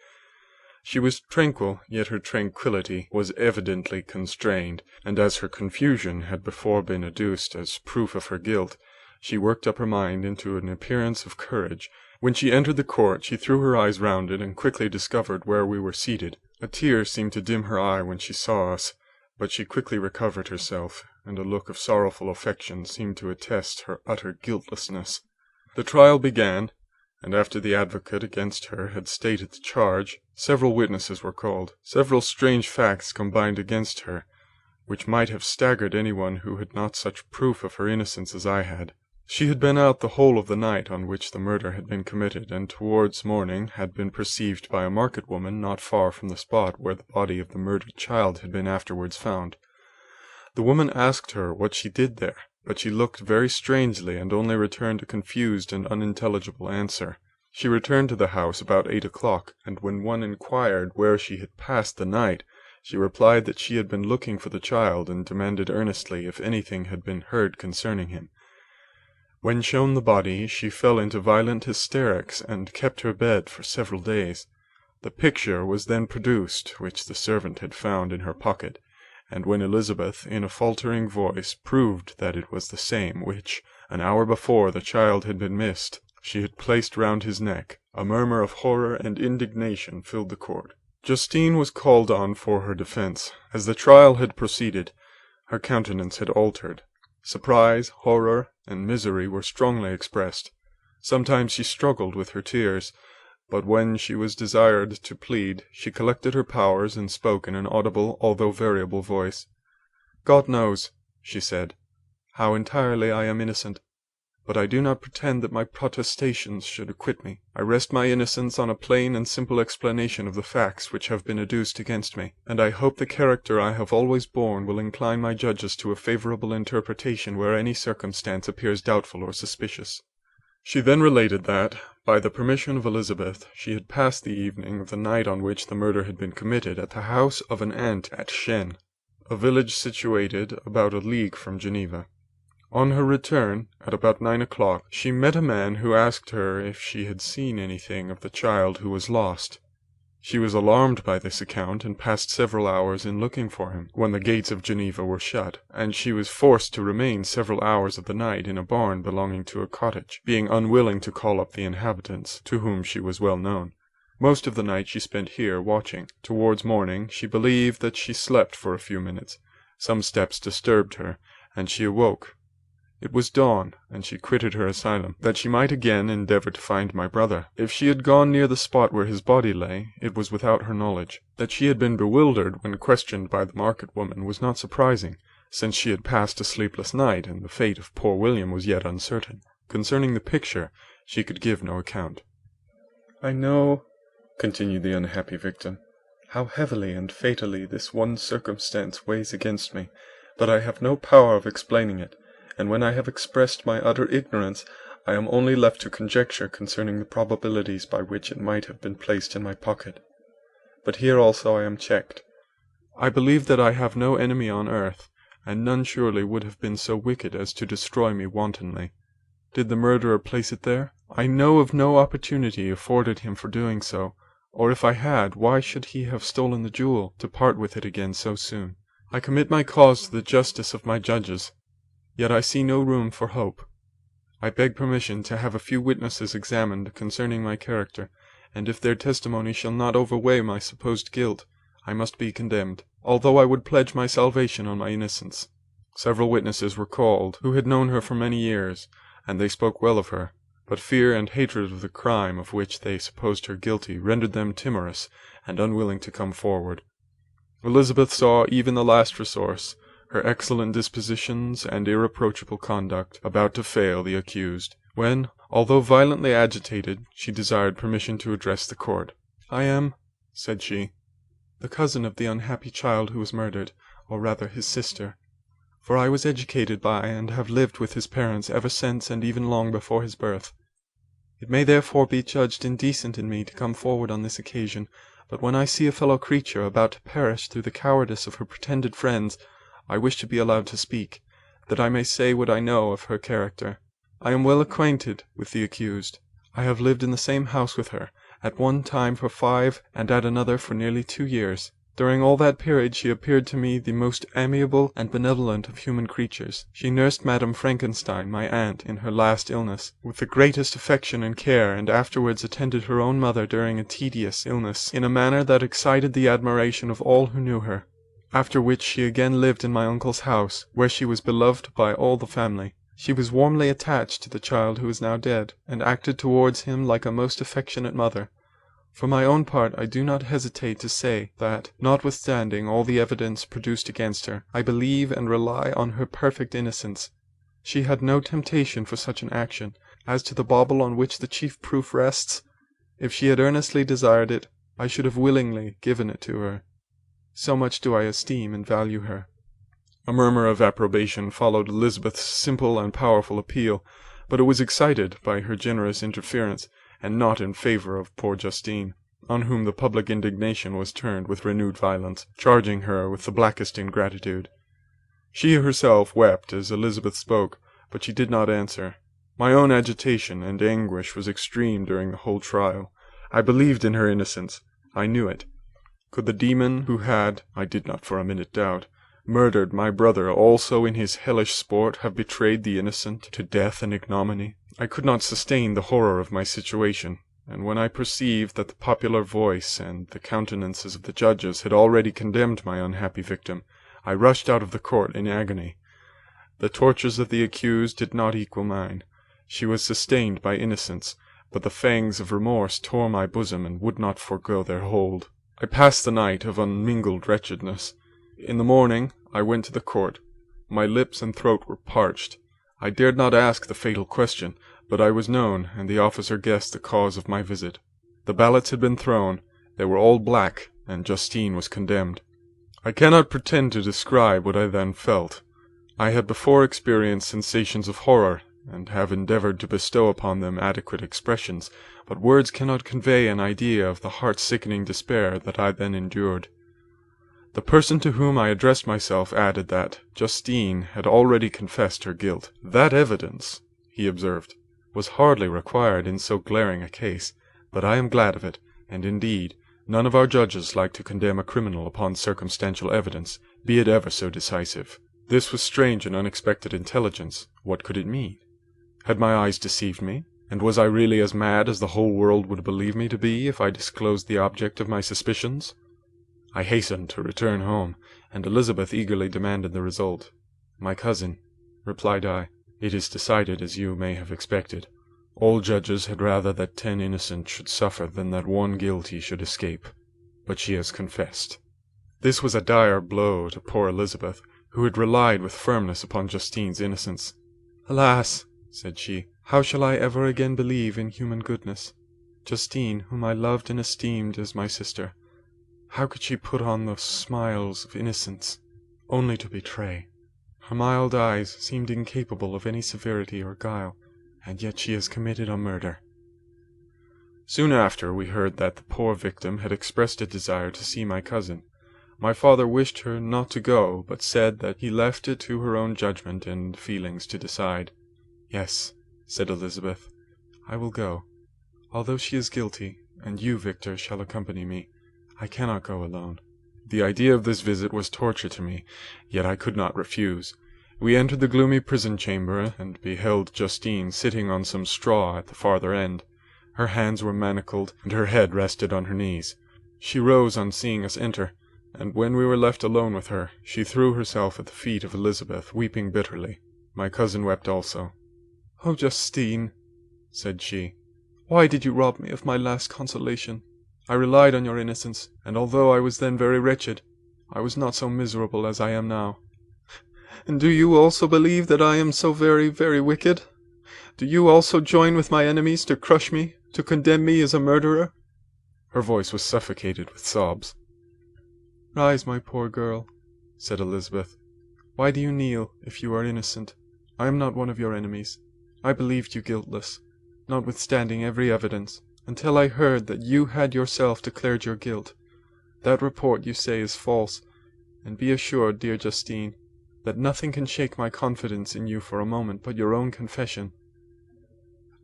[SPEAKER 1] She was tranquil, yet her tranquillity was evidently constrained, and as her confusion had before been adduced as proof of her guilt, she worked up her mind into an appearance of courage, When she entered the court, she threw her eyes round it and quickly discovered where we were seated. A tear seemed to dim her eye when she saw us, but she quickly recovered herself, and a look of sorrowful affection seemed to attest her utter guiltlessness. The trial began, and after the advocate against her had stated the charge, several witnesses were called. Several strange facts combined against her, which might have staggered anyone who had not such proof of her innocence as I had. She had been out the whole of the night on which the murder had been committed, and towards morning had been perceived by a market woman not far from the spot where the body of the murdered child had been afterwards found. The woman asked her what she did there, but she looked very strangely and only returned a confused and unintelligible answer. She returned to the house about 8 o'clock, and when one inquired where she had passed the night, she replied that she had been looking for the child, and demanded earnestly if anything had been heard concerning him. When shown the body, she fell into violent hysterics and kept her bed for several days. The picture was then produced, which the servant had found in her pocket, and when Elizabeth, in a faltering voice, proved that it was the same which, an hour before the child had been missed, she had placed round his neck, a murmur of horror and indignation filled the court. Justine was called on for her defence. As the trial had proceeded, her countenance had altered. Surprise, horror, and misery were strongly expressed. Sometimes she struggled with her tears, but when she was desired to plead, she collected her powers and spoke in an audible, although variable voice. "God knows," she said, "how entirely I am innocent, but I do not pretend that my protestations should acquit me. I rest my innocence on a plain and simple explanation of the facts which have been adduced against me, and I hope the character I have always borne will incline my judges to a favourable interpretation where any circumstance appears doubtful or suspicious." She then related that, by the permission of Elizabeth, she had passed the evening of the night on which the murder had been committed at the house of an aunt at Chêne, a village situated about a league from Geneva. On her return, at about 9 o'clock, she met a man who asked her if she had seen anything of the child who was lost. She was alarmed by this account, and passed several hours in looking for him, when the gates of Geneva were shut, and she was forced to remain several hours of the night in a barn belonging to a cottage, being unwilling to call up the inhabitants, to whom she was well known. Most of the night she spent here, watching. Towards morning, she believed that she slept for a few minutes. Some steps disturbed her, and she awoke. It was dawn, and she quitted her asylum, that she might again endeavour to find my brother. If she had gone near the spot where his body lay, it was without her knowledge. That she had been bewildered when questioned by the market woman was not surprising, since she had passed a sleepless night, and the fate of poor William was yet uncertain. Concerning the picture, she could give no account. "I know," continued the unhappy victim, "how heavily and fatally this one circumstance weighs against me, but I have no power of explaining it, and when I have expressed my utter ignorance, I am only left to conjecture concerning the probabilities by which it might have been placed in my pocket. But here also I am checked. I believe that I have no enemy on earth, and none surely would have been so wicked as to destroy me wantonly. Did the murderer place it there? I know of no opportunity afforded him for doing so, or if I had, why should he have stolen the jewel, to part with it again so soon? I commit my cause to the justice of my judges, yet I see no room for hope. I beg permission to have a few witnesses examined concerning my character, and if their testimony shall not overweigh my supposed guilt, I must be condemned, although I would pledge my salvation on my innocence." Several witnesses were called, who had known her for many years, and they spoke well of her, but fear and hatred of the crime of which they supposed her guilty rendered them timorous and unwilling to come forward. Elizabeth saw even the last resource, her excellent dispositions and irreproachable conduct, about to fail the accused, when, although violently agitated, she desired permission to address the court. "I am," said she, "the cousin of the unhappy child who was murdered, or rather his sister, for I was educated by and have lived with his parents ever since and even long before his birth. It may therefore be judged indecent in me to come forward on this occasion, but when I see a fellow creature about to perish through the cowardice of her pretended friends, I wish to be allowed to speak, that I may say what I know of her character. I am well acquainted with the accused. I have lived in the same house with her, at one time for 5 and at another for nearly 2 years. During all that period she appeared to me the most amiable and benevolent of human creatures. She nursed Madame Frankenstein, my aunt, in her last illness, with the greatest affection and care, and afterwards attended her own mother during a tedious illness, in a manner that excited the admiration of all who knew her. After which she again lived in my uncle's house, where she was beloved by all the family. She was warmly attached to the child who is now dead, and acted towards him like a most affectionate mother. For my own part, I do not hesitate to say that, notwithstanding all the evidence produced against her, I believe and rely on her perfect innocence. She had no temptation for such an action. As to the bauble on which the chief proof rests, if she had earnestly desired it, I should have willingly given it to her. So much do I esteem and value her." A murmur of approbation followed Elizabeth's simple and powerful appeal, but it was excited by her generous interference, and not in favour of poor Justine, on whom the public indignation was turned with renewed violence, charging her with the blackest ingratitude. She herself wept as Elizabeth spoke, but she did not answer. My own agitation and anguish was extreme during the whole trial. I believed in her innocence. I knew it. Could the demon who had, I did not for a minute doubt, murdered my brother also in his hellish sport have betrayed the innocent to death and ignominy? I could not sustain the horror of my situation, and when I perceived that the popular voice and the countenances of the judges had already condemned my unhappy victim, I rushed out of the court in agony. The tortures of the accused did not equal mine. She was sustained by innocence, but the fangs of remorse tore my bosom and would not forego their hold. I passed the night of unmingled wretchedness. In the morning I went to the court. My lips and throat were parched. I dared not ask the fatal question, but I was known, and the officer guessed the cause of my visit. The ballots had been thrown, they were all black, and Justine was condemned. I cannot pretend to describe what I then felt. I had before experienced sensations of horror, and have endeavoured to bestow upon them adequate expressions, but words cannot convey an idea of the heart-sickening despair that I then endured. The person to whom I addressed myself added that Justine had already confessed her guilt. "That evidence," he observed, "was hardly required in so glaring a case, but I am glad of it, and indeed none of our judges like to condemn a criminal upon circumstantial evidence, be it ever so decisive." This was strange and unexpected intelligence. What could it mean? Had my eyes deceived me, and was I really as mad as the whole world would believe me to be if I disclosed the object of my suspicions? I hastened to return home, and Elizabeth eagerly demanded the result. "My cousin," replied I, "it is decided as you may have expected. All judges had rather that 10 innocent should suffer than that 1 guilty should escape. But she has confessed." This was a dire blow to poor Elizabeth, who had relied with firmness upon Justine's innocence. "Alas," said she, "how shall I ever again believe in human goodness? Justine, whom I loved and esteemed as my sister, how could she put on those smiles of innocence, only to betray? Her mild eyes seemed incapable of any severity or guile, and yet she has committed a murder." Soon after we heard that the poor victim had expressed a desire to see my cousin. My father wished her not to go, but said that he left it to her own judgment and feelings to decide. "Yes," said Elizabeth, "I will go. Although she is guilty, and you, Victor, shall accompany me, I cannot go alone." The idea of this visit was torture to me, yet I could not refuse. We entered the gloomy prison chamber, and beheld Justine sitting on some straw at the farther end. Her hands were manacled, and her head rested on her knees. She rose on seeing us enter, and when we were left alone with her, she threw herself at the feet of Elizabeth, weeping bitterly. My cousin wept also. "Oh, Justine," said she, "why did you rob me of my last consolation? I relied on your innocence, and although I was then very wretched, I was not so miserable as I am now. And do you also believe that I am so very, very wicked? Do you also join with my enemies to crush me, to condemn me as a murderer?" Her voice was suffocated with sobs. "Rise, my poor girl," said Elizabeth. "Why do you kneel, if you are innocent? I am not one of your enemies. I believed you guiltless, notwithstanding every evidence, until I heard that you had yourself declared your guilt. That report, you say, is false, and be assured, dear Justine, that nothing can shake my confidence in you for a moment but your own confession."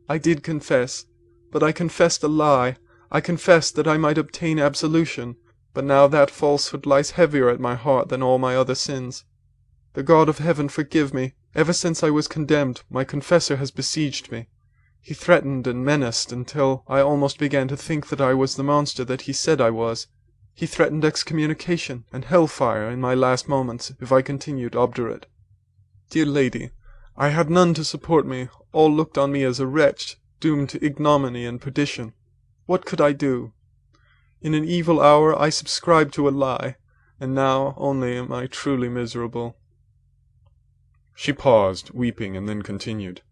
[SPEAKER 1] "I did confess, but I confessed a lie. I confessed that I might obtain absolution.
[SPEAKER 2] But now that falsehood lies heavier at my heart than all my other sins. The God of heaven forgive me! Ever since I was condemned, my confessor has besieged me. He threatened and menaced until I almost began to think that I was the monster that he said I was. He threatened excommunication and hellfire in my last moments if I continued obdurate. Dear lady, I had none to support me. All looked on me as a wretch, doomed to ignominy and perdition. What could I do? In an evil hour I subscribed to a lie, and now only am I truly miserable.
[SPEAKER 1] She paused, weeping, and then continued.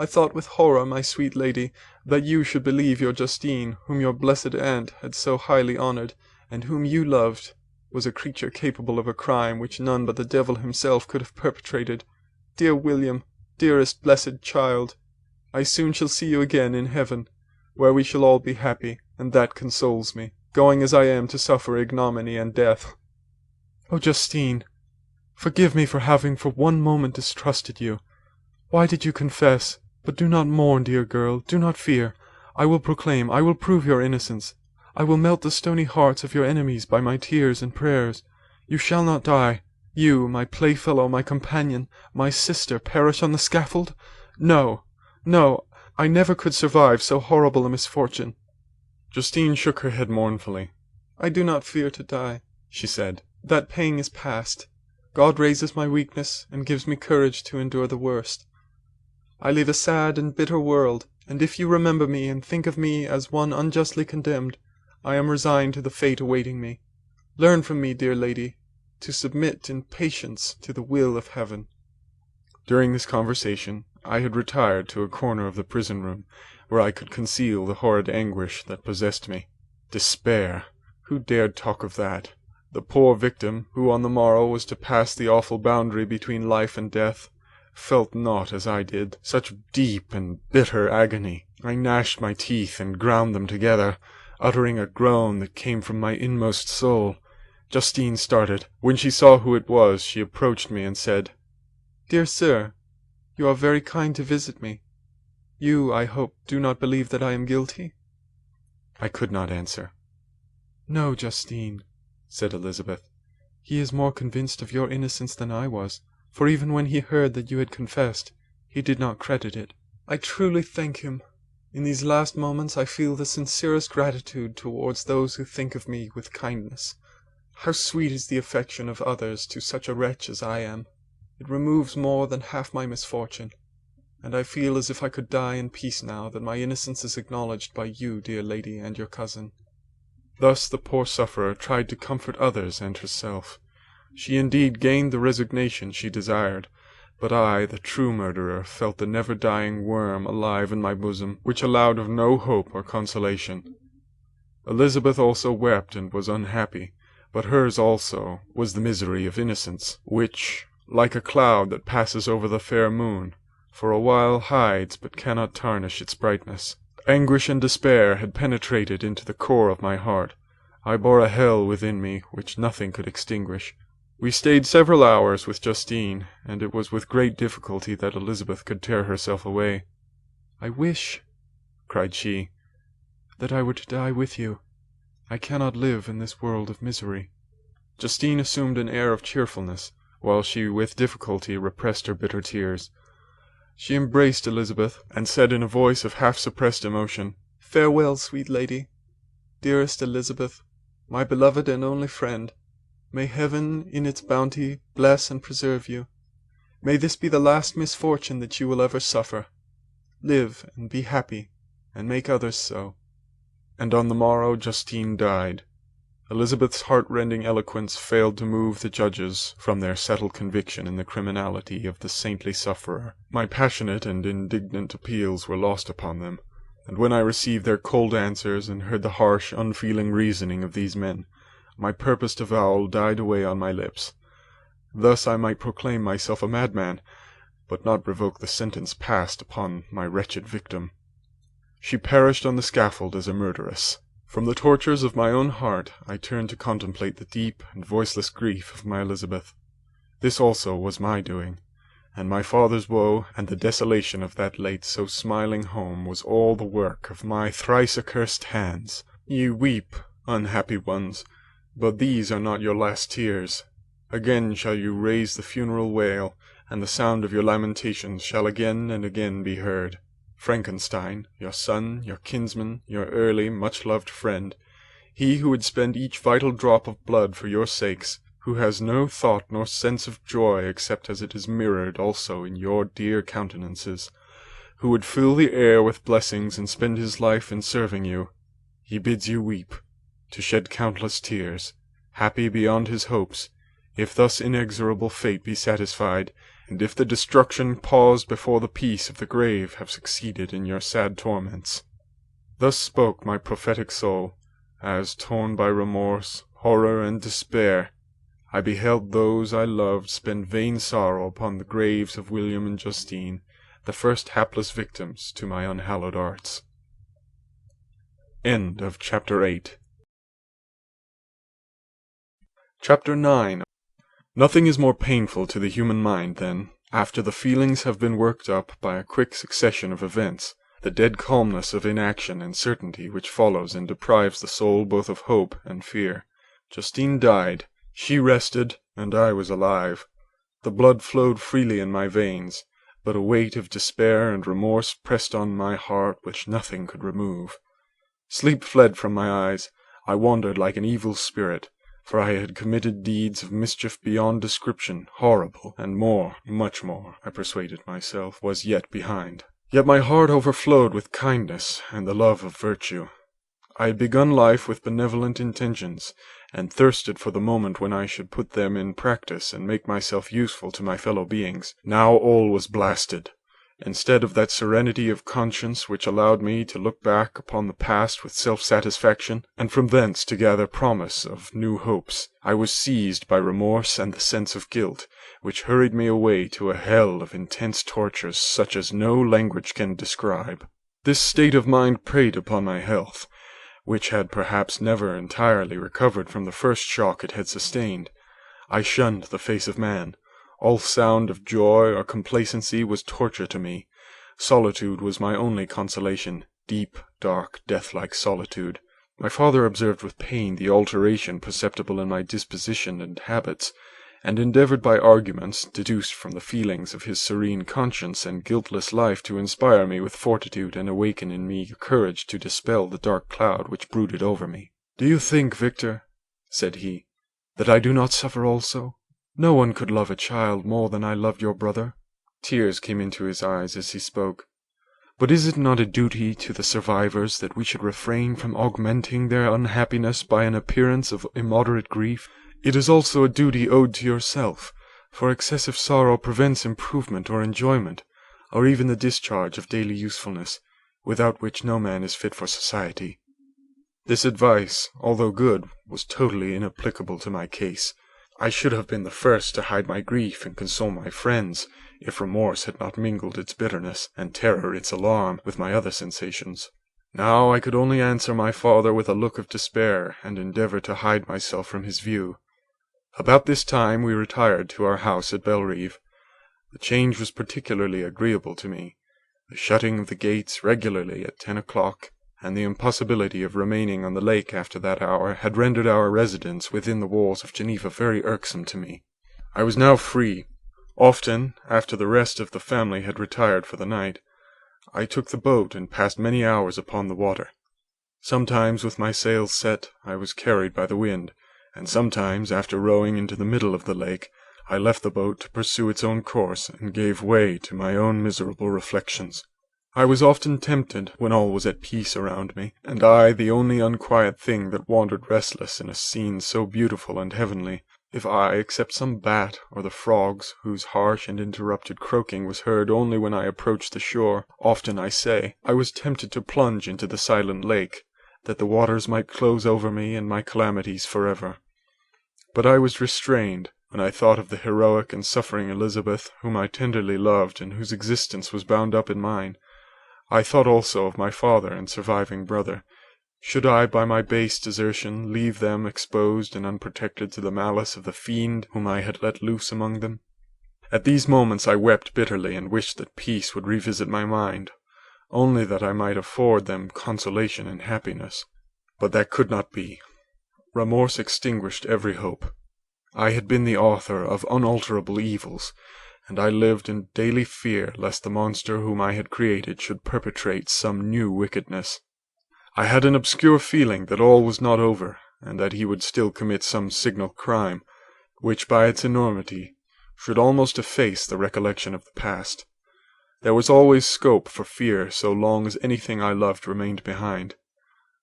[SPEAKER 2] I thought with horror, my sweet lady, that you should believe your Justine, whom your blessed aunt had so highly honoured, and whom you loved, was a creature capable of a crime which none but the devil himself could have perpetrated. Dear William, dearest blessed child, I soon shall see you again in heaven, where we shall all be happy, and that consoles me, going as I am to suffer ignominy and death. Oh, Justine, forgive me for having for one moment distrusted you. Why did you confess? But do not mourn, dear girl, do not fear. I will proclaim, I will prove your innocence. I will melt the stony hearts of your enemies by my tears and prayers. You shall not die. You, my playfellow, my companion, my sister, perish on the scaffold? No, no, I never could survive so horrible a misfortune.
[SPEAKER 1] Justine shook her head mournfully.
[SPEAKER 2] I do not fear to die, she said. That pain is past. God raises my weakness and gives me courage to endure the worst. I live a sad and bitter world, and if you remember me and think of me as one unjustly condemned, I am resigned to the fate awaiting me. Learn from me, dear lady, to submit in patience to the will of heaven.
[SPEAKER 1] During this conversation, I had retired to a corner of the prison room, where I could conceal the horrid anguish that possessed me. Despair! Who dared talk of that? The poor victim, who on the morrow was to pass the awful boundary between life and death, felt not, as I did, such deep and bitter agony. I gnashed my teeth and ground them together, uttering a groan that came from my inmost soul. Justine started. When she saw who it was, she approached me and said,
[SPEAKER 2] Dear sir, you are very kind to visit me. You, I hope, do not believe that I am guilty?
[SPEAKER 1] I could not answer.
[SPEAKER 2] No, Justine, said Elizabeth. He is more convinced of your innocence than I was, for even when he heard that you had confessed, he did not credit it. I truly thank him. In these last moments I feel the sincerest gratitude towards those who think of me with kindness. How sweet is the affection of others to such a wretch as I am! It removes more than half my misfortune, and I feel as if I could die in peace now that my innocence is acknowledged by you, dear lady, and your cousin.
[SPEAKER 1] Thus the poor sufferer tried to comfort others and herself. She indeed gained the resignation she desired, but I, the true murderer, felt the never-dying worm alive in my bosom, which allowed of no hope or consolation. Elizabeth also wept and was unhappy, but hers also was the misery of innocence, which, like a cloud that passes over the fair moon, for a while hides but cannot tarnish its brightness. Anguish and despair had penetrated into the core of my heart. I bore a hell within me which nothing could extinguish. We stayed several hours with Justine, and it was with great difficulty that Elizabeth could tear herself away.
[SPEAKER 2] I wish, cried she, that I were to die with you. I cannot live in this world of misery.
[SPEAKER 1] Justine assumed an air of cheerfulness, while she with difficulty repressed her bitter tears. She embraced Elizabeth, and said in a voice of half-suppressed emotion,
[SPEAKER 2] Farewell, sweet lady. Dearest Elizabeth, my beloved and only friend, may heaven in its bounty bless and preserve you. May this be the last misfortune that you will ever suffer. Live and be happy, and make others so.
[SPEAKER 1] And on the morrow Justine died. Elizabeth's heart-rending eloquence failed to move the judges from their settled conviction in the criminality of the saintly sufferer. My passionate and indignant appeals were lost upon them, and when I received their cold answers and heard the harsh, unfeeling reasoning of these men, my purposed avowal died away on my lips. Thus I might proclaim myself a madman, but not revoke the sentence passed upon my wretched victim. She perished on the scaffold as a murderess. From the tortures of my own heart I turned to contemplate the deep and voiceless grief of my Elizabeth. This also was my doing, and my father's woe and the desolation of that late so smiling home was all the work of my thrice accursed hands. Ye weep, unhappy ones, But these are not your last tears. Again shall you raise the funeral wail, and the sound of your lamentations shall again and again be heard. Frankenstein, your son, your kinsman, your early, much-loved friend, he who would spend each vital drop of blood for your sakes, who has no thought nor sense of joy except as it is mirrored also in your dear countenances, who would fill the air with blessings and spend his life in serving you, he bids you weep, to shed countless tears, happy beyond his hopes, if thus inexorable fate be satisfied, and if the destruction paused before the peace of the grave have succeeded in your sad torments. Thus spoke my prophetic soul, as, torn by remorse, horror, and despair, I beheld those I loved spend vain sorrow upon the graves of William and Justine, the first hapless victims to my unhallowed arts. End of Chapter 8. Chapter 9. Nothing is more painful to the human mind than, after the feelings have been worked up by a quick succession of events, the dead calmness of inaction and certainty which follows and deprives the soul both of hope and fear. Justine died. She rested, and I was alive. The blood flowed freely in my veins, but a weight of despair and remorse pressed on my heart which nothing could remove. Sleep fled from my eyes. I wandered like an evil spirit, for I had committed deeds of mischief beyond description, horrible, and more, much more, I persuaded myself, was yet behind. Yet my heart overflowed with kindness and the love of virtue. I had begun life with benevolent intentions, and thirsted for the moment when I should put them in practice and make myself useful to my fellow beings. Now all was blasted. Instead of that serenity of conscience which allowed me to look back upon the past with self-satisfaction, and from thence to gather promise of new hopes, I was seized by remorse and the sense of guilt, which hurried me away to a hell of intense tortures such as no language can describe. This state of mind preyed upon my health, which had perhaps never entirely recovered from the first shock it had sustained. I shunned the face of man. All sound of joy or complacency was torture to me. Solitude was my only consolation, deep, dark, death-like solitude. My father observed with pain the alteration perceptible in my disposition and habits, and endeavoured by arguments, deduced from the feelings of his serene conscience and guiltless life, to inspire me with fortitude and awaken in me courage to dispel the dark cloud which brooded over me. "Do you think, Victor," said he, "that I do not suffer also? No one could love a child more than I loved your brother." Tears came into his eyes as he spoke. "But is it not a duty to the survivors that we should refrain from augmenting their unhappiness by an appearance of immoderate grief? It is also a duty owed to yourself, for excessive sorrow prevents improvement or enjoyment, or even the discharge of daily usefulness, without which no man is fit for society." This advice, although good, was totally inapplicable to my case. I should have been the first to hide my grief and console my friends, if remorse had not mingled its bitterness, and terror its alarm, with my other sensations. Now I could only answer my father with a look of despair, and endeavour to hide myself from his view. About this time we retired to our house at Belrive. The change was particularly agreeable to me. The shutting of the gates regularly at 10 o'clock, and the impossibility of remaining on the lake after that hour, had rendered our residence within the walls of Geneva very irksome to me. I was now free. Often, after the rest of the family had retired for the night, I took the boat and passed many hours upon the water. Sometimes, with my sails set, I was carried by the wind, and sometimes, after rowing into the middle of the lake, I left the boat to pursue its own course, and gave way to my own miserable reflections. I was often tempted, when all was at peace around me, and I the only unquiet thing that wandered restless in a scene so beautiful and heavenly, if I, except some bat, or the frogs, whose harsh and interrupted croaking was heard only when I approached the shore, often, I say, I was tempted to plunge into the silent lake, that the waters might close over me and my calamities forever. But I was restrained, when I thought of the heroic and suffering Elizabeth, whom I tenderly loved, and whose existence was bound up in mine. I thought also of my father and surviving brother. Should I, by my base desertion, leave them exposed and unprotected to the malice of the fiend whom I had let loose among them? At these moments I wept bitterly, and wished that peace would revisit my mind, only that I might afford them consolation and happiness. But that could not be. Remorse extinguished every hope. I had been the author of unalterable evils, and I lived in daily fear lest the monster whom I had created should perpetrate some new wickedness. I had an obscure feeling that all was not over, and that he would still commit some signal crime, which by its enormity should almost efface the recollection of the past. There was always scope for fear so long as anything I loved remained behind.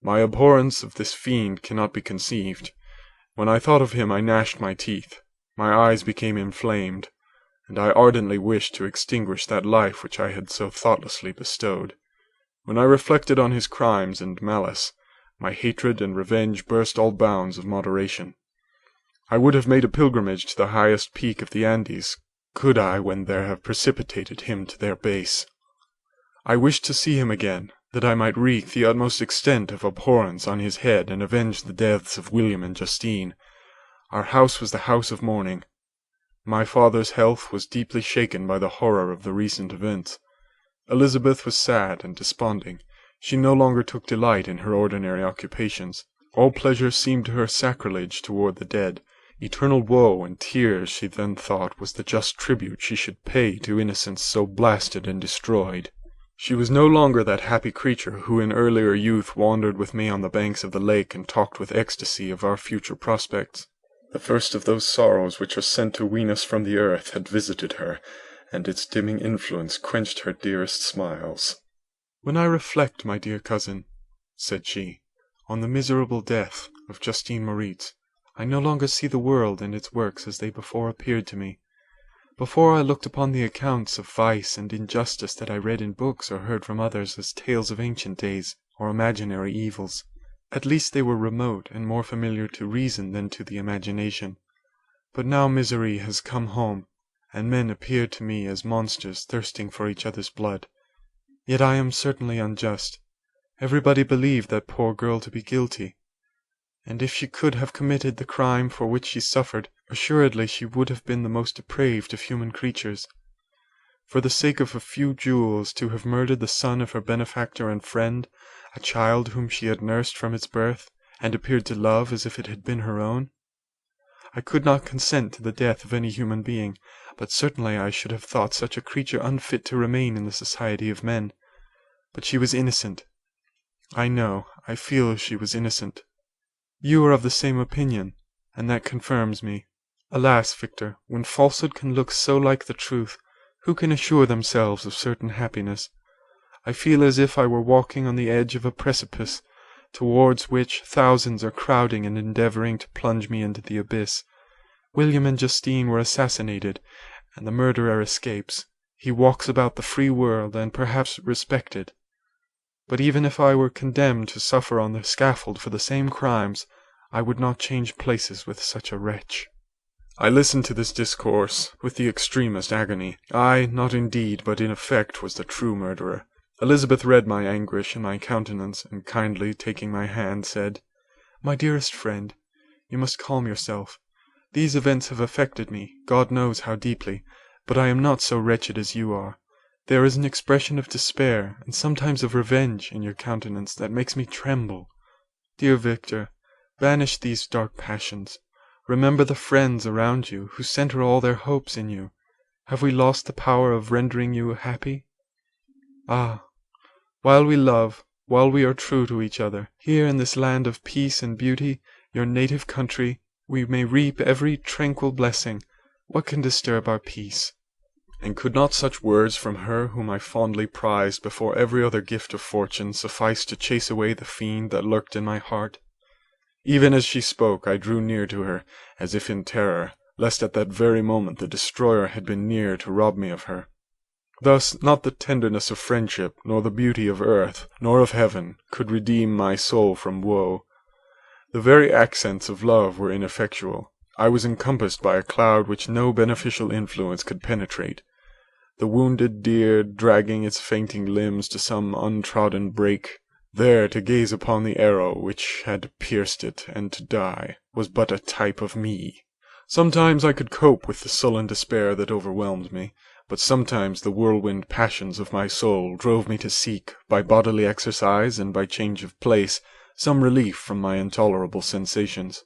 [SPEAKER 1] My abhorrence of this fiend cannot be conceived. When I thought of him I gnashed my teeth, my eyes became inflamed, and I ardently wished to extinguish that life which I had so thoughtlessly bestowed. When I reflected on his crimes and malice, my hatred and revenge burst all bounds of moderation. I would have made a pilgrimage to the highest peak of the Andes, could I when there have precipitated him to their base. I wished to see him again, that I might wreak the utmost extent of abhorrence on his head and avenge the deaths of William and Justine. Our house was the house of mourning. My father's health was deeply shaken by the horror of the recent events. Elizabeth was sad and desponding. She no longer took delight in her ordinary occupations. All pleasure seemed to her sacrilege toward the dead. Eternal woe and tears, she then thought, was the just tribute she should pay to innocence so blasted and destroyed. She was no longer that happy creature who in earlier youth wandered with me on the banks of the lake and talked with ecstasy of our future prospects. The first of those sorrows which are sent to wean us from the earth had visited her, and its dimming influence quenched her dearest smiles.
[SPEAKER 2] "When I reflect, my dear cousin," said she, "on the miserable death of Justine Moritz, I no longer see the world and its works as they before appeared to me. Before I looked upon the accounts of vice and injustice that I read in books or heard from others as tales of ancient days or imaginary evils. At least they were remote and more familiar to reason than to the imagination. But now misery has come home, and men appear to me as monsters thirsting for each other's blood. Yet I am certainly unjust. Everybody believed that poor girl to be guilty, and if she could have committed the crime for which she suffered, assuredly she would have been the most depraved of human creatures. For the sake of a few jewels, to have murdered the son of her benefactor and friend, a child whom she had nursed from its birth, and appeared to love as if it had been her own. I could not consent to the death of any human being, but certainly I should have thought such a creature unfit to remain in the society of men. But she was innocent. I know, I feel she was innocent. You are of the same opinion, and that confirms me. Alas, Victor, when falsehood can look so like the truth, who can assure themselves of certain happiness? I feel as if I were walking on the edge of a precipice, towards which thousands are crowding and endeavouring to plunge me into the abyss. William and Justine were assassinated, and the murderer escapes. He walks about the free world, and perhaps respected. But even if I were condemned to suffer on the scaffold for the same crimes, I would not change places with such a wretch."
[SPEAKER 1] I listened to this discourse with the extremest agony. I, not in deed, but in effect, was the true murderer. Elizabeth read my anguish in my countenance, and kindly taking my hand, said, "My dearest friend, you must calm yourself. These events have affected me, God knows how deeply, but I am not so wretched as you are. There is an expression of despair, and sometimes of revenge, in your countenance that makes me tremble. Dear Victor, banish these dark passions. Remember the friends around you, who centre all their hopes in you. Have we lost the power of rendering you happy? Ah, while we love, while we are true to each other, here in this land of peace and beauty, your native country, we may reap every tranquil blessing. What can disturb our peace?" And could not such words from her whom I fondly prized before every other gift of fortune suffice to chase away the fiend that lurked in my heart? Even as she spoke, I drew near to her, as if in terror, lest at that very moment the destroyer had been near to rob me of her. Thus, not the tenderness of friendship, nor the beauty of earth, nor of heaven, could redeem my soul from woe. The very accents of love were ineffectual. I was encompassed by a cloud which no beneficial influence could penetrate. The wounded deer, dragging its fainting limbs to some untrodden brake, there to gaze upon the arrow which had pierced it, and to die, was but a type of me. Sometimes I could cope with the sullen despair that overwhelmed me, but sometimes the whirlwind passions of my soul drove me to seek, by bodily exercise and by change of place,
[SPEAKER 2] some relief from my intolerable sensations.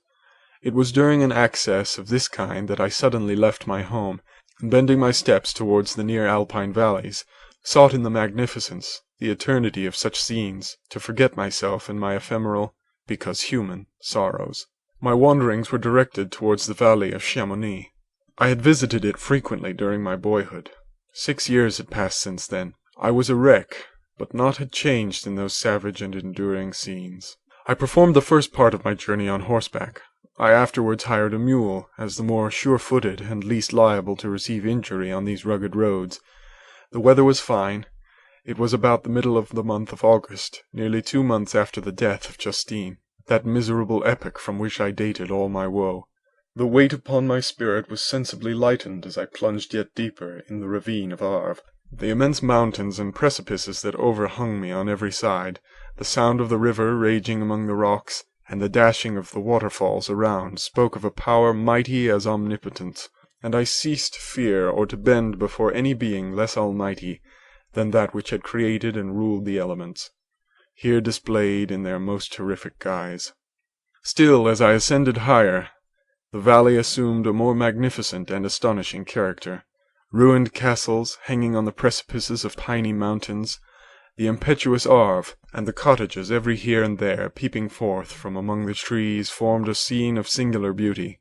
[SPEAKER 2] It was during an access of this kind that I suddenly left my home, and bending my steps towards the near alpine valleys, sought in the magnificence, the eternity of such scenes, to forget myself in my ephemeral, because human, sorrows. My wanderings were directed towards the valley of Chamonix. I had visited it frequently during my boyhood. 6 years had passed since then. I was a wreck, but naught had changed in those savage and enduring scenes. I performed the first part of my journey on horseback. I afterwards hired a mule, as the more sure-footed and least liable to receive injury on these rugged roads. The weather was fine. It was about the middle of the month of August, nearly 2 months after the death of Justine, that miserable epoch from which I dated all my woe. The weight upon my spirit was sensibly lightened as I plunged yet deeper in the ravine of Arve. The immense mountains and precipices that overhung me on every side, the sound of the river raging among the rocks, and the dashing of the waterfalls around spoke of a power mighty as omnipotent, and I ceased to fear or to bend before any being less almighty than that which had created and ruled the elements, here displayed in their most terrific guise. Still, as I ascended higher, the valley assumed a more magnificent and astonishing character. Ruined castles hanging on the precipices of piny mountains, the impetuous Arve, and the cottages every here and there peeping forth from among the trees formed a scene of singular beauty.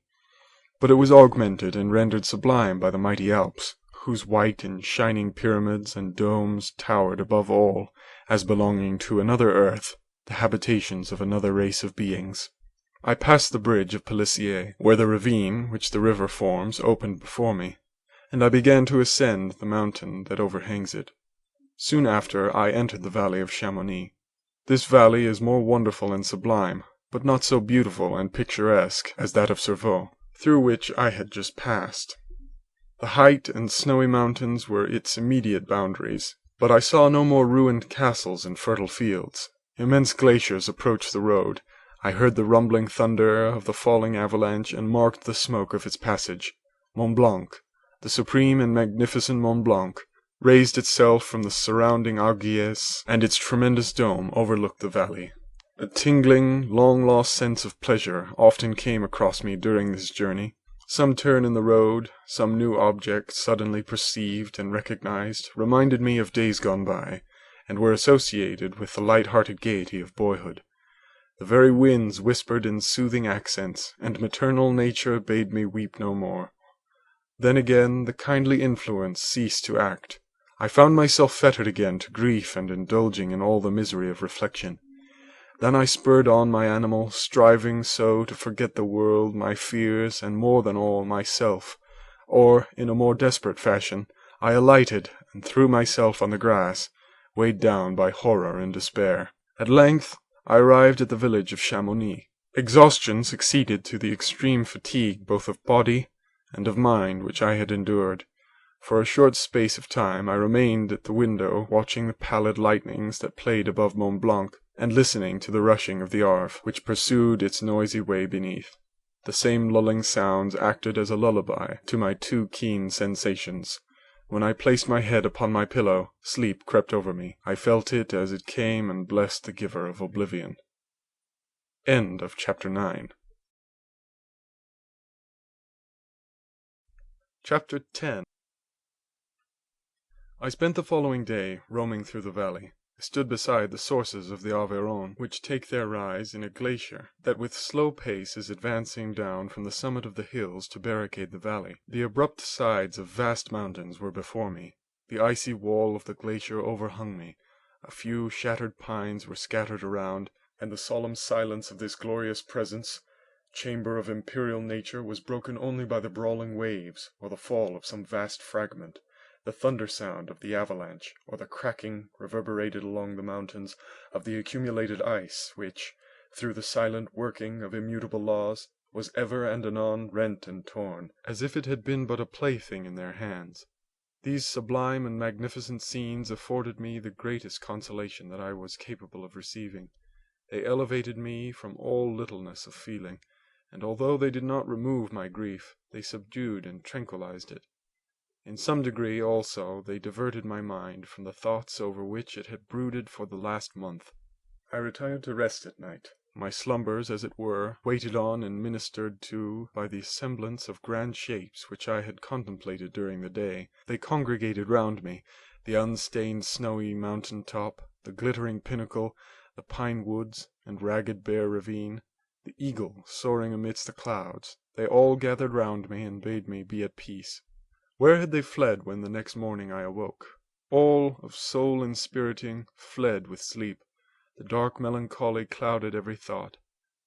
[SPEAKER 2] But it was augmented and rendered sublime by the mighty Alps, whose white and shining pyramids and domes towered above all, as belonging to another earth, the habitations of another race of beings. I passed the bridge of Pelissier, where the ravine which the river forms opened before me, and I began to ascend the mountain that overhangs it. Soon after I entered the valley of Chamonix. This valley is more wonderful and sublime, but not so beautiful and picturesque as that of Cervaux, through which I had just passed. The height and snowy mountains were its immediate boundaries, but I saw no more ruined castles and fertile fields. Immense glaciers approached the road. I heard the rumbling thunder of the falling avalanche and marked the smoke of its passage. Mont Blanc, the supreme and magnificent Mont Blanc, raised itself from the surrounding Aiguilles, and its tremendous dome overlooked the valley. A tingling, long-lost sense of pleasure often came across me during this journey. Some turn in the road, some new object suddenly perceived and recognized, reminded me of days gone by, and were associated with the light-hearted gaiety of boyhood. The very winds whispered in soothing accents, and maternal nature bade me weep no more. Then again the kindly influence ceased to act. I found myself fettered again to grief and indulging in all the misery of reflection. Then I spurred on my animal, striving so to forget the world, my fears, and more than all, myself. Or, in a more desperate fashion, I alighted and threw myself on the grass, weighed down by horror and despair. At length I arrived at the village of Chamonix. Exhaustion succeeded to the extreme fatigue both of body and of mind which I had endured. For a short space of time I remained at the window, watching the pallid lightnings that played above Mont Blanc, and listening to the rushing of the Arve, which pursued its noisy way beneath. The same lulling sounds acted as a lullaby to my too keen sensations. When I placed my head upon my pillow, sleep crept over me. I felt it as it came and blessed the giver of oblivion. End of Chapter 9. Chapter 10. I spent the following day roaming through the valley. I stood beside the sources of the Aveyron, which take their rise in a glacier that with slow pace is advancing down from the summit of the hills to barricade the valley. The abrupt sides of vast mountains were before me. The icy wall of the glacier overhung me. A few shattered pines were scattered around, and the solemn silence of this glorious presence, chamber of imperial nature, was broken only by the brawling waves, or the fall of some vast fragment, the thunder sound of the avalanche, or the cracking, reverberated along the mountains, of the accumulated ice, which, through the silent working of immutable laws, was ever and anon rent and torn, as if it had been but a plaything in their hands. These sublime and magnificent scenes afforded me the greatest consolation that I was capable of receiving. They elevated me from all littleness of feeling, and although they did not remove my grief, they subdued and tranquillized it. In some degree, also, they diverted my mind from the thoughts over which it had brooded for the last month. I retired to rest at night,
[SPEAKER 1] my slumbers, as it were, waited on and ministered to by the semblance of grand shapes which I had contemplated during the day. They congregated round me, the unstained snowy mountain top, the glittering pinnacle, the pine woods and ragged bare ravine, the eagle soaring amidst the clouds. They all gathered round me and bade me be at peace. Where had they fled when the next morning I awoke? All of soul inspiriting fled with sleep. The dark melancholy clouded every thought.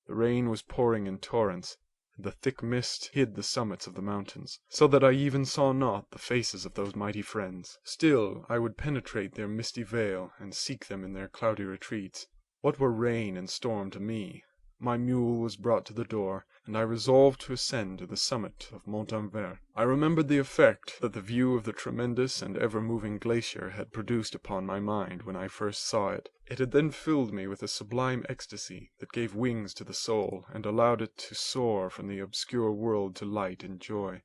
[SPEAKER 1] The rain was pouring in torrents, and the thick mist hid the summits of the mountains, so that I even saw not the faces of those mighty friends. Still I would penetrate their misty veil, and seek them in their cloudy retreats. What were rain and storm to me? My mule was brought to the door, and I resolved to ascend to the summit of Montanvert. I remembered the effect that the view of the tremendous and ever-moving glacier had produced upon my mind when I first saw it. It had then filled me with a sublime ecstasy that gave wings to the soul, and allowed it to soar from the obscure world to light and joy.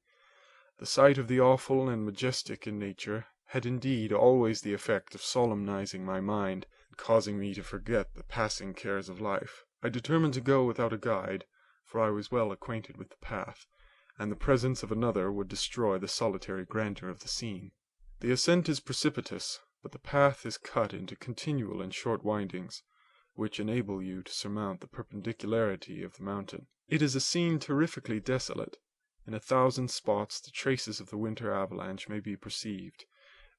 [SPEAKER 1] The sight of the awful and majestic in nature had indeed always the effect of solemnizing my mind, and causing me to forget the passing cares of life. I determined to go without a guide, for I was well acquainted with the path, and the presence of another would destroy the solitary grandeur of the scene. The ascent is precipitous, but the path is cut into continual and short windings, which enable you to surmount the perpendicularity of the mountain. It is a scene terrifically desolate. In 1,000 spots the traces of the winter avalanche may be perceived,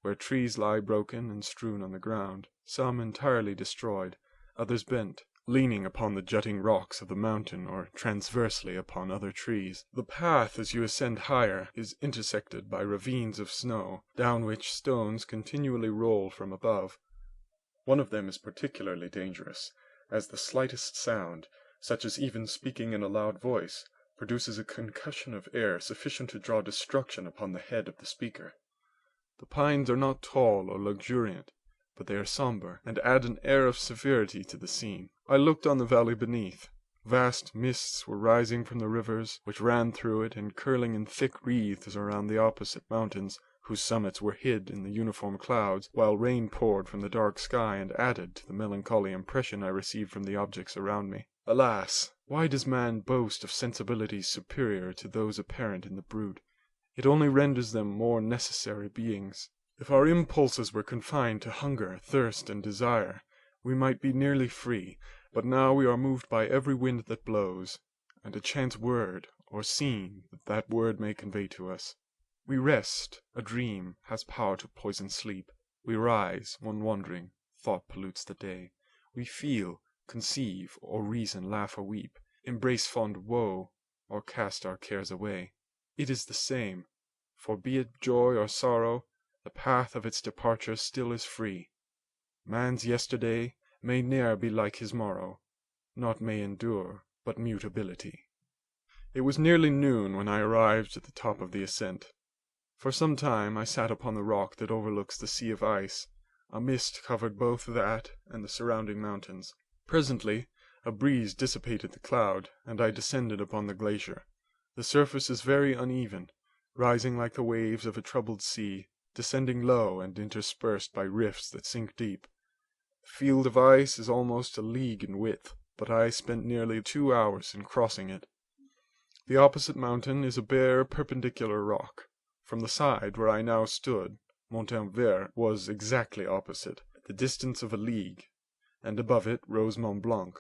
[SPEAKER 1] where trees lie broken and strewn on the ground, some entirely destroyed, others bent, leaning upon the jutting rocks of the mountain or transversely upon other trees. The path, as you ascend higher, is intersected by ravines of snow, down which stones continually roll from above. One of them is particularly dangerous, as the slightest sound, such as even speaking in a loud voice, produces a concussion of air sufficient to draw destruction upon the head of the speaker. The pines are not tall or luxuriant, but they are sombre, and add an air of severity to the scene. I looked on the valley beneath. Vast mists were rising from the rivers which ran through it, and curling in thick wreaths around the opposite mountains, whose summits were hid in the uniform clouds, while rain poured from the dark sky and added to the melancholy impression I received from the objects around me. Alas! Why does man boast of sensibilities superior to those apparent in the brute? It only renders them more necessary beings. If our impulses were confined to hunger, thirst, and desire, we might be nearly free, but now we are moved by every wind that blows, and a chance word or scene that word may convey to us. We rest, a dream has power to poison sleep. We rise, one wandering, thought pollutes the day. We feel, conceive, or reason, laugh or weep, embrace fond woe, or cast our cares away. It is the same, for be it joy or sorrow, the path of its departure still is free. Man's yesterday may ne'er be like his morrow, naught may endure but mutability. It was nearly noon when I arrived at the top of the ascent. For some time I sat upon the rock that overlooks the sea of ice. A mist covered both that and the surrounding mountains. Presently a breeze dissipated the cloud, and I descended upon the glacier. The surface is very uneven, rising like the waves of a troubled sea, descending low and interspersed by rifts that sink deep. The field of ice is almost a league in width, but I spent nearly 2 hours in crossing it. The opposite mountain is a bare perpendicular rock. From the side where I now stood, Montanvert was exactly opposite, at the distance of a league, and above it rose Mont Blanc,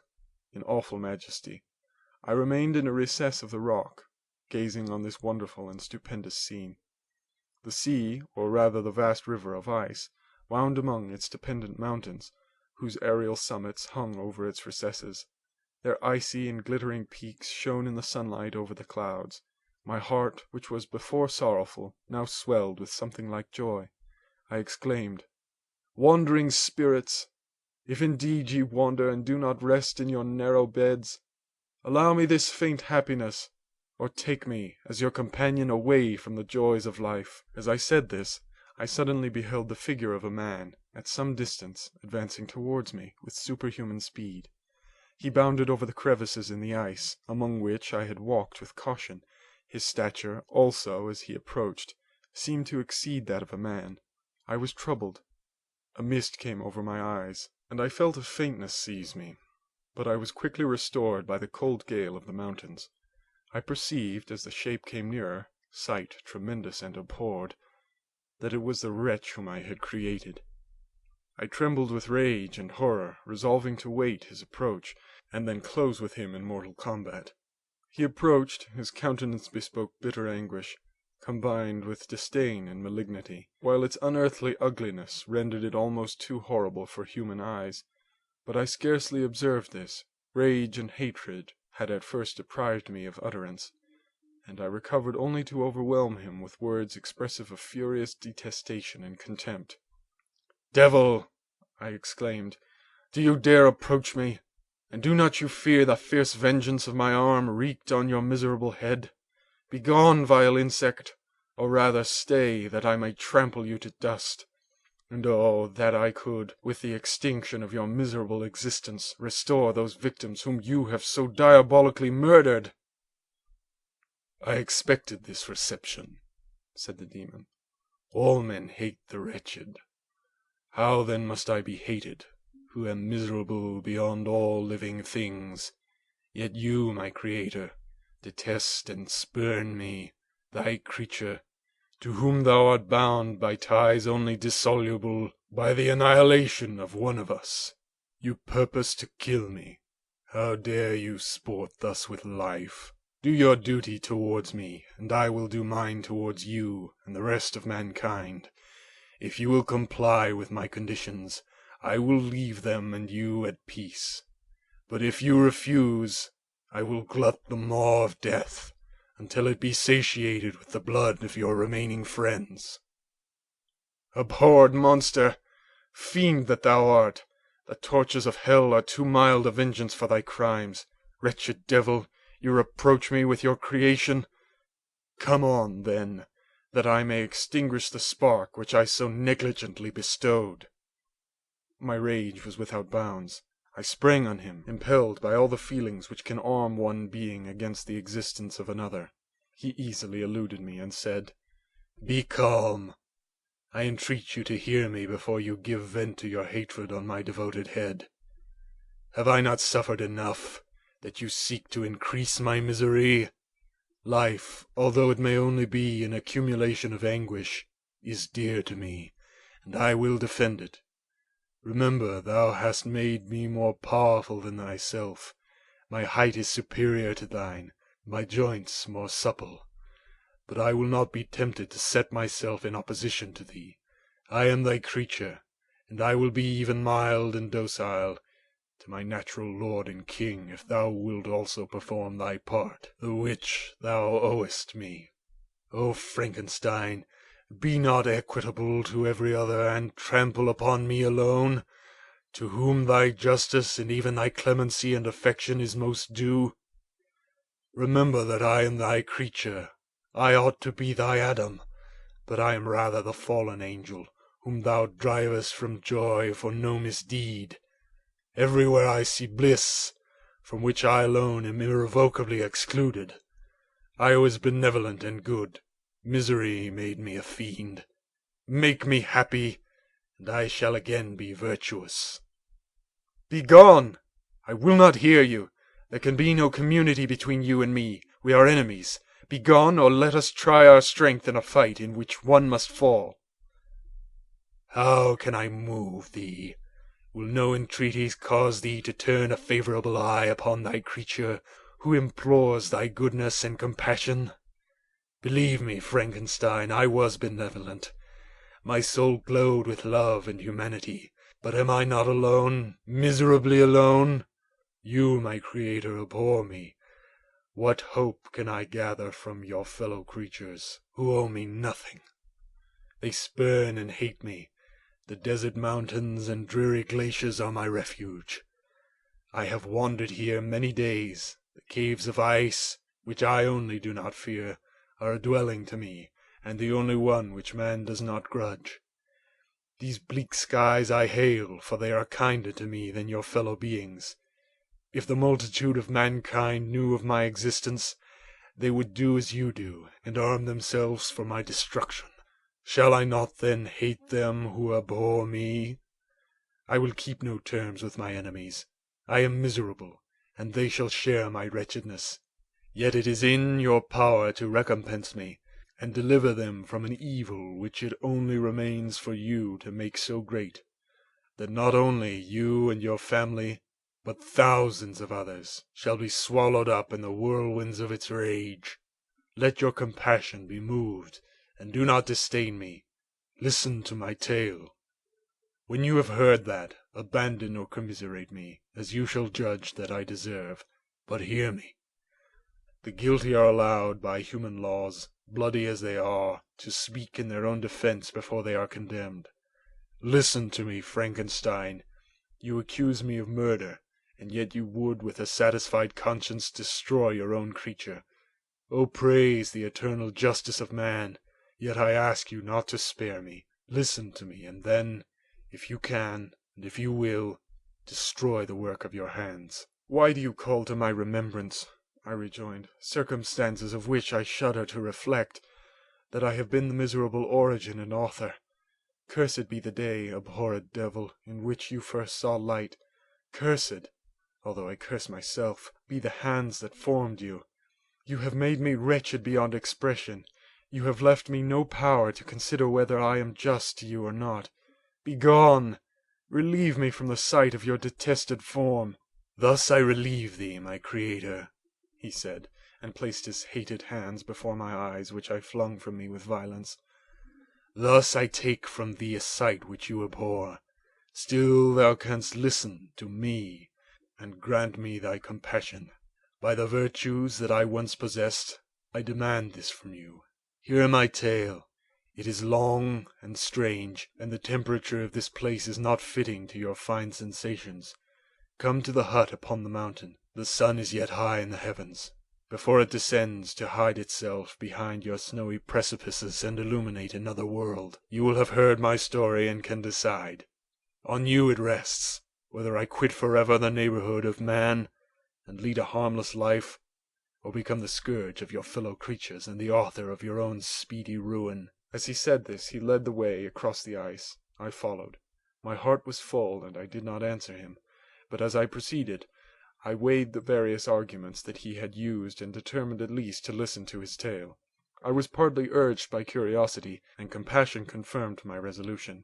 [SPEAKER 1] in awful majesty. I remained in a recess of the rock, gazing on this wonderful and stupendous scene. The sea, or rather the vast river of ice, wound among its dependent mountains, whose aerial summits hung over its recesses. Their icy and glittering peaks shone in the sunlight over the clouds. My heart, which was before sorrowful, now swelled with something like joy. I exclaimed, "Wandering spirits, if indeed ye wander and do not rest in your narrow beds, allow me this faint happiness, or take me as your companion away from the joys of life." As I said this, I suddenly beheld the figure of a man, at some distance, advancing towards me with superhuman speed. He bounded over the crevices in the ice, among which I had walked with caution. His stature, also, as he approached, seemed to exceed that of a man. I was troubled. A mist came over my eyes, and I felt a faintness seize me. but I was quickly restored by the cold gale of the mountains. I perceived, as the shape came nearer, sight tremendous and abhorred, that it was the wretch whom I had created. I trembled with rage and horror, resolving to wait his approach, and then close with him in mortal combat. He approached, his countenance bespoke bitter anguish, combined with disdain and malignity, while its unearthly ugliness rendered it almost too horrible for human eyes. But I scarcely observed this. Rage and hatred had at first deprived me of utterance, and I recovered only to overwhelm him with words expressive of furious detestation and contempt. "Devil!" I exclaimed, "do you dare approach me? And do not you fear the fierce vengeance of my arm wreaked on your miserable head? Begone, vile insect, or rather stay, that I may trample you to dust. And oh, that I could, with the extinction of your miserable existence, restore those victims whom you have so diabolically murdered!" "I expected this reception," said the demon. "All men hate the wretched. How then must I be hated, who am miserable beyond all living things? Yet you, my creator, detest and spurn me, thy creature, to whom thou art bound by ties only dissoluble by the annihilation of one of us. You purpose to kill me. How dare you sport thus with life? Do your duty towards me, and I will do mine towards you and the rest of mankind. If you will comply with my conditions, I will leave them and you at peace. But if you refuse, I will glut the maw of death, until it be satiated with the blood of your remaining friends." "Abhorred monster! Fiend that thou art! The tortures of hell are too mild a vengeance for thy crimes. Wretched devil, you reproach me with your creation. Come on, then, that I may extinguish the spark which I so negligently bestowed." My rage was without bounds. I sprang on him, impelled by all the feelings which can arm one being against the existence of another. He easily eluded me, and said, "Be calm. I entreat you to hear me before you give vent to your hatred on my devoted head. Have I not suffered enough, that you seek to increase my misery? Life, although it may only be an accumulation of anguish, is dear to me, and I will defend it. Remember, thou hast made me more powerful than thyself. My height is superior to thine, my joints more supple. But I will not be tempted to set myself in opposition to thee. I am thy creature, and I will be even mild and docile to my natural lord and king, if thou wilt also perform thy part, the which thou owest me. O Frankenstein, be not equitable to every other, and trample upon me alone, to whom thy justice and even thy clemency and affection is most due. Remember that I am thy creature. I ought to be thy Adam, but I am rather the fallen angel, whom thou drivest from joy for no misdeed. Everywhere I see bliss, from which I alone am irrevocably excluded. I was benevolent and good. Misery made me a fiend. Make me happy, and I shall again be virtuous." "Begone! I will not hear you. There can be no community between you and me. We are enemies. Begone, or let us try our strength in a fight in which one must fall."
[SPEAKER 3] "How can I move thee? Will no entreaties cause thee to turn a favourable eye upon thy creature, who implores thy goodness and compassion? Believe me, Frankenstein, I was benevolent. My soul glowed with love and humanity. But am I not alone, miserably alone? You, my creator, abhor me. What hope can I gather from your fellow creatures, who owe me nothing? They spurn and hate me. The desert mountains and dreary glaciers are my refuge. I have wandered here many days. The caves of ice, which I only do not fear, are a dwelling to me, and the only one which man does not grudge. These bleak skies I hail, for they are kinder to me than your fellow beings. If the multitude of mankind knew of my existence, they would do as you do, and arm themselves for my destruction. Shall I not then hate them who abhor me? I will keep no terms with my enemies. I am miserable, and they shall share my wretchedness. Yet it is in your power to recompense me, and deliver them from an evil which it only remains for you to make so great, that not only you and your family, but thousands of others, shall be swallowed up in the whirlwinds of its rage. Let your compassion be moved, and do not disdain me. Listen to my tale. When you have heard that, abandon or commiserate me, as you shall judge that I deserve. But hear me. The guilty are allowed by human laws, bloody as they are, to speak in their own defense before they are condemned. Listen to me, Frankenstein. You accuse me of murder, and yet you would with a satisfied conscience destroy your own creature. O praise the eternal justice of man, yet I ask you not to spare me. Listen to me, and then, if you can, and if you will, destroy the work of your hands.
[SPEAKER 2] Why do you call to my remembrance, I rejoined, circumstances of which I shudder to reflect, that I have been the miserable origin and author? Cursed be the day, abhorred devil, in which you first saw light. Cursed, although I curse myself, be the hands that formed you. You have made me wretched beyond expression. You have left me no power to consider whether I am just to you or not. Begone! Relieve me from the sight of your detested form.
[SPEAKER 3] Thus I relieve thee, my creator,
[SPEAKER 2] he said, and placed his hated hands before my eyes, which I flung from me with violence.
[SPEAKER 3] Thus I take from thee a sight which you abhor. Still thou canst listen to me, and grant me thy compassion. By the virtues that I once possessed, I demand this from you. Hear my tale. It is long and strange, and the temperature of this place is not fitting to your fine sensations. Come to the hut upon the mountain. The sun is yet high in the heavens. Before it descends to hide itself behind your snowy precipices and illuminate another world, you will have heard my story and can decide. On you it rests, whether I quit forever the neighborhood of man, and lead a harmless life, or become the scourge of your fellow creatures and the author of your own speedy ruin.
[SPEAKER 2] As he said this, he led the way across the ice. I followed. My heart was full, and I did not answer him, but as I proceeded, I weighed the various arguments that he had used and determined at least to listen to his tale. I was partly urged by curiosity, and compassion confirmed my resolution.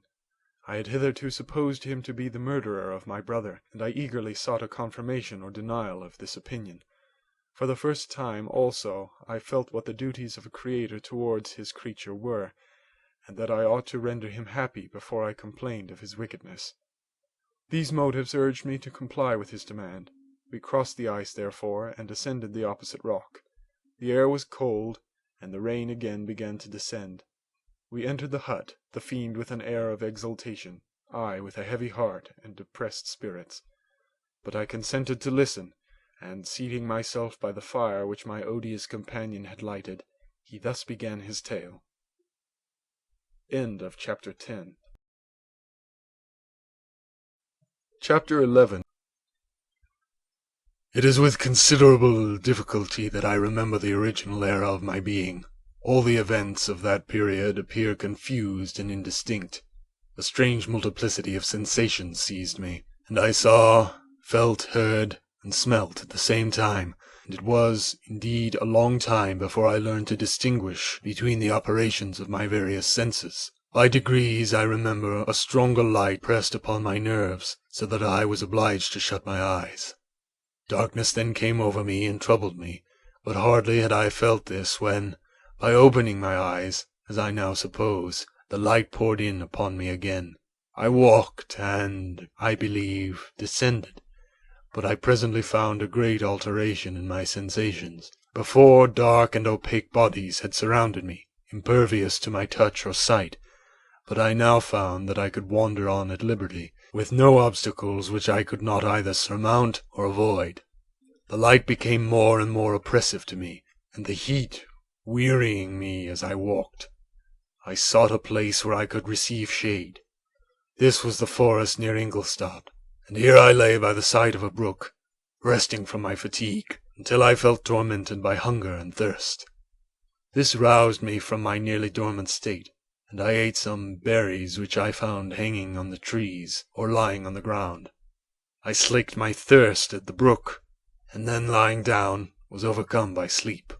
[SPEAKER 2] I had hitherto supposed him to be the murderer of my brother, and I eagerly sought a confirmation or denial of this opinion. For the first time, also, I felt what the duties of a creator towards his creature were, and that I ought to render him happy before I complained of his wickedness. These motives urged me to comply with his demand. We crossed the ice, therefore, and ascended the opposite rock. The air was cold, and the rain again began to descend. We entered the hut, the fiend with an air of exultation, I with a heavy heart and depressed spirits. But I consented to listen, and seating myself by the fire which my odious companion had lighted, he thus began his tale. End of Chapter 10. Chapter 11.
[SPEAKER 3] It is with considerable difficulty that I remember the original era of my being. All the events of that period appear confused and indistinct. A strange multiplicity of sensations seized me, and I saw, felt, heard, and smelt at the same time, and it was, indeed, a long time before I learned to distinguish between the operations of my various senses. By degrees I remember a stronger light pressed upon my nerves, so that I was obliged to shut my eyes. Darkness then came over me and troubled me, but hardly had I felt this when, by opening my eyes, as I now suppose, the light poured in upon me again. I walked and, I believe, descended, but I presently found a great alteration in my sensations. Before, dark and opaque bodies had surrounded me, impervious to my touch or sight, but I now found that I could wander on at liberty, with no obstacles which I could not either surmount or avoid. The light became more and more oppressive to me, and the heat wearying me as I walked. I sought a place where I could receive shade. This was the forest near Ingolstadt, and here I lay by the side of a brook, resting from my fatigue, until I felt tormented by hunger and thirst. This roused me from my nearly dormant state, and I ate some berries which I found hanging on the trees or lying on the ground. I slaked my thirst at the brook, and then lying down, was overcome by sleep.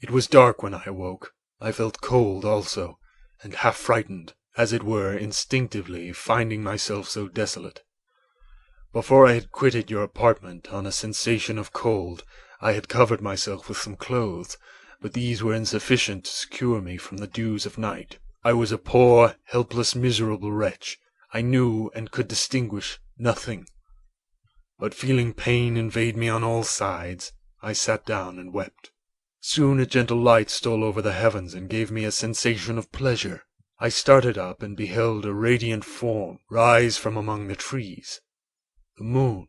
[SPEAKER 3] It was dark when I awoke. I felt cold also, and half frightened, as it were, instinctively, finding myself so desolate. Before I had quitted your apartment, on a sensation of cold, I had covered myself with some clothes, but these were insufficient to secure me from the dews of night. I was a poor, helpless, miserable wretch. I knew and could distinguish nothing. But feeling pain invade me on all sides, I sat down and wept. Soon a gentle light stole over the heavens and gave me a sensation of pleasure. I started up and beheld a radiant form rise from among the trees. The moon.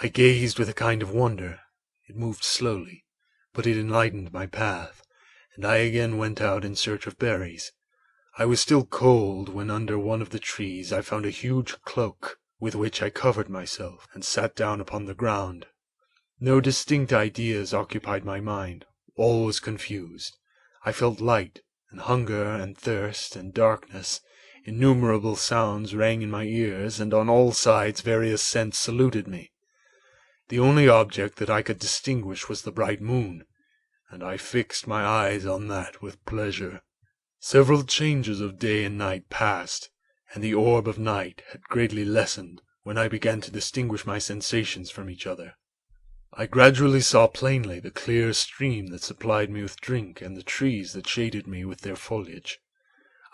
[SPEAKER 3] I gazed with a kind of wonder. It moved slowly, but it enlightened my path, and I again went out in search of berries. I was still cold when under one of the trees I found a huge cloak, with which I covered myself, and sat down upon the ground. No distinct ideas occupied my mind. All was confused. I felt light, and hunger, and thirst, and darkness. Innumerable sounds rang in my ears, and on all sides various scents saluted me. The only object that I could distinguish was the bright moon, and I fixed my eyes on that with pleasure. Several changes of day and night passed, and the orb of night had greatly lessened when I began to distinguish my sensations from each other. I gradually saw plainly the clear stream that supplied me with drink and the trees that shaded me with their foliage.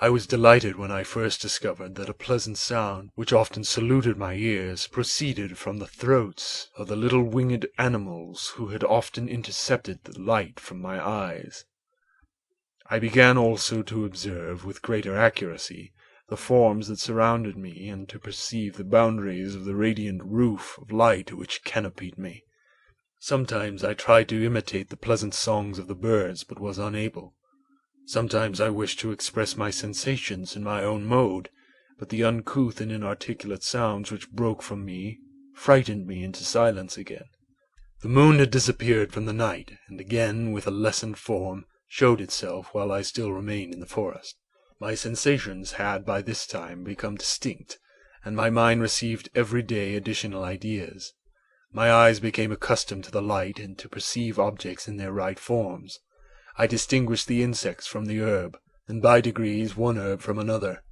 [SPEAKER 3] I was delighted when I first discovered that a pleasant sound, which often saluted my ears, proceeded from the throats of the little winged animals who had often intercepted the light from my eyes. I began also to observe with greater accuracy the forms that surrounded me, and to perceive the boundaries of the radiant roof of light which canopied me. Sometimes I tried to imitate the pleasant songs of the birds, but was unable. Sometimes I wished to express my sensations in my own mode, but the uncouth and inarticulate sounds which broke from me frightened me into silence again. The moon had disappeared from the night, and again, with a lessened form, showed itself while I still remained in the forest. My sensations had by this time become distinct, and my mind received every day additional ideas. My eyes became accustomed to the light and to perceive objects in their right forms. I distinguished the insects from the herb, and by degrees one herb from another.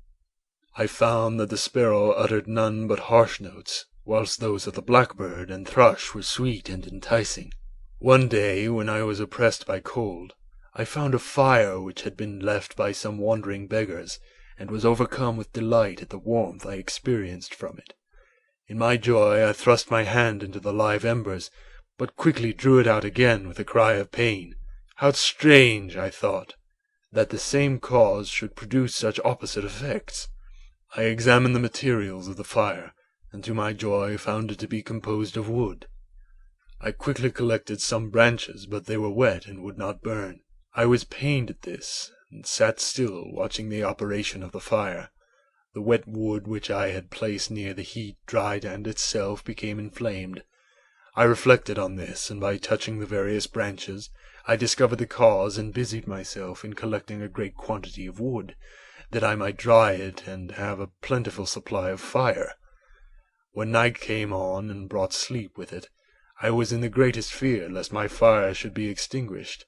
[SPEAKER 3] I found that the sparrow uttered none but harsh notes, whilst those of the blackbird and thrush were sweet and enticing. One day, when I was oppressed by cold, I found a fire which had been left by some wandering beggars, and was overcome with delight at the warmth I experienced from it. In my joy I thrust my hand into the live embers, but quickly drew it out again with a cry of pain. How strange, I thought, that the same cause should produce such opposite effects. I examined the materials of the fire, and to my joy found it to be composed of wood. I quickly collected some branches, but they were wet and would not burn. I was pained at this, and sat still, watching the operation of the fire. The wet wood which I had placed near the heat dried and itself became inflamed. I reflected on this, and by touching the various branches, I discovered the cause and busied myself in collecting a great quantity of wood, that I might dry it and have a plentiful supply of fire. When night came on and brought sleep with it, I was in the greatest fear lest my fire should be extinguished.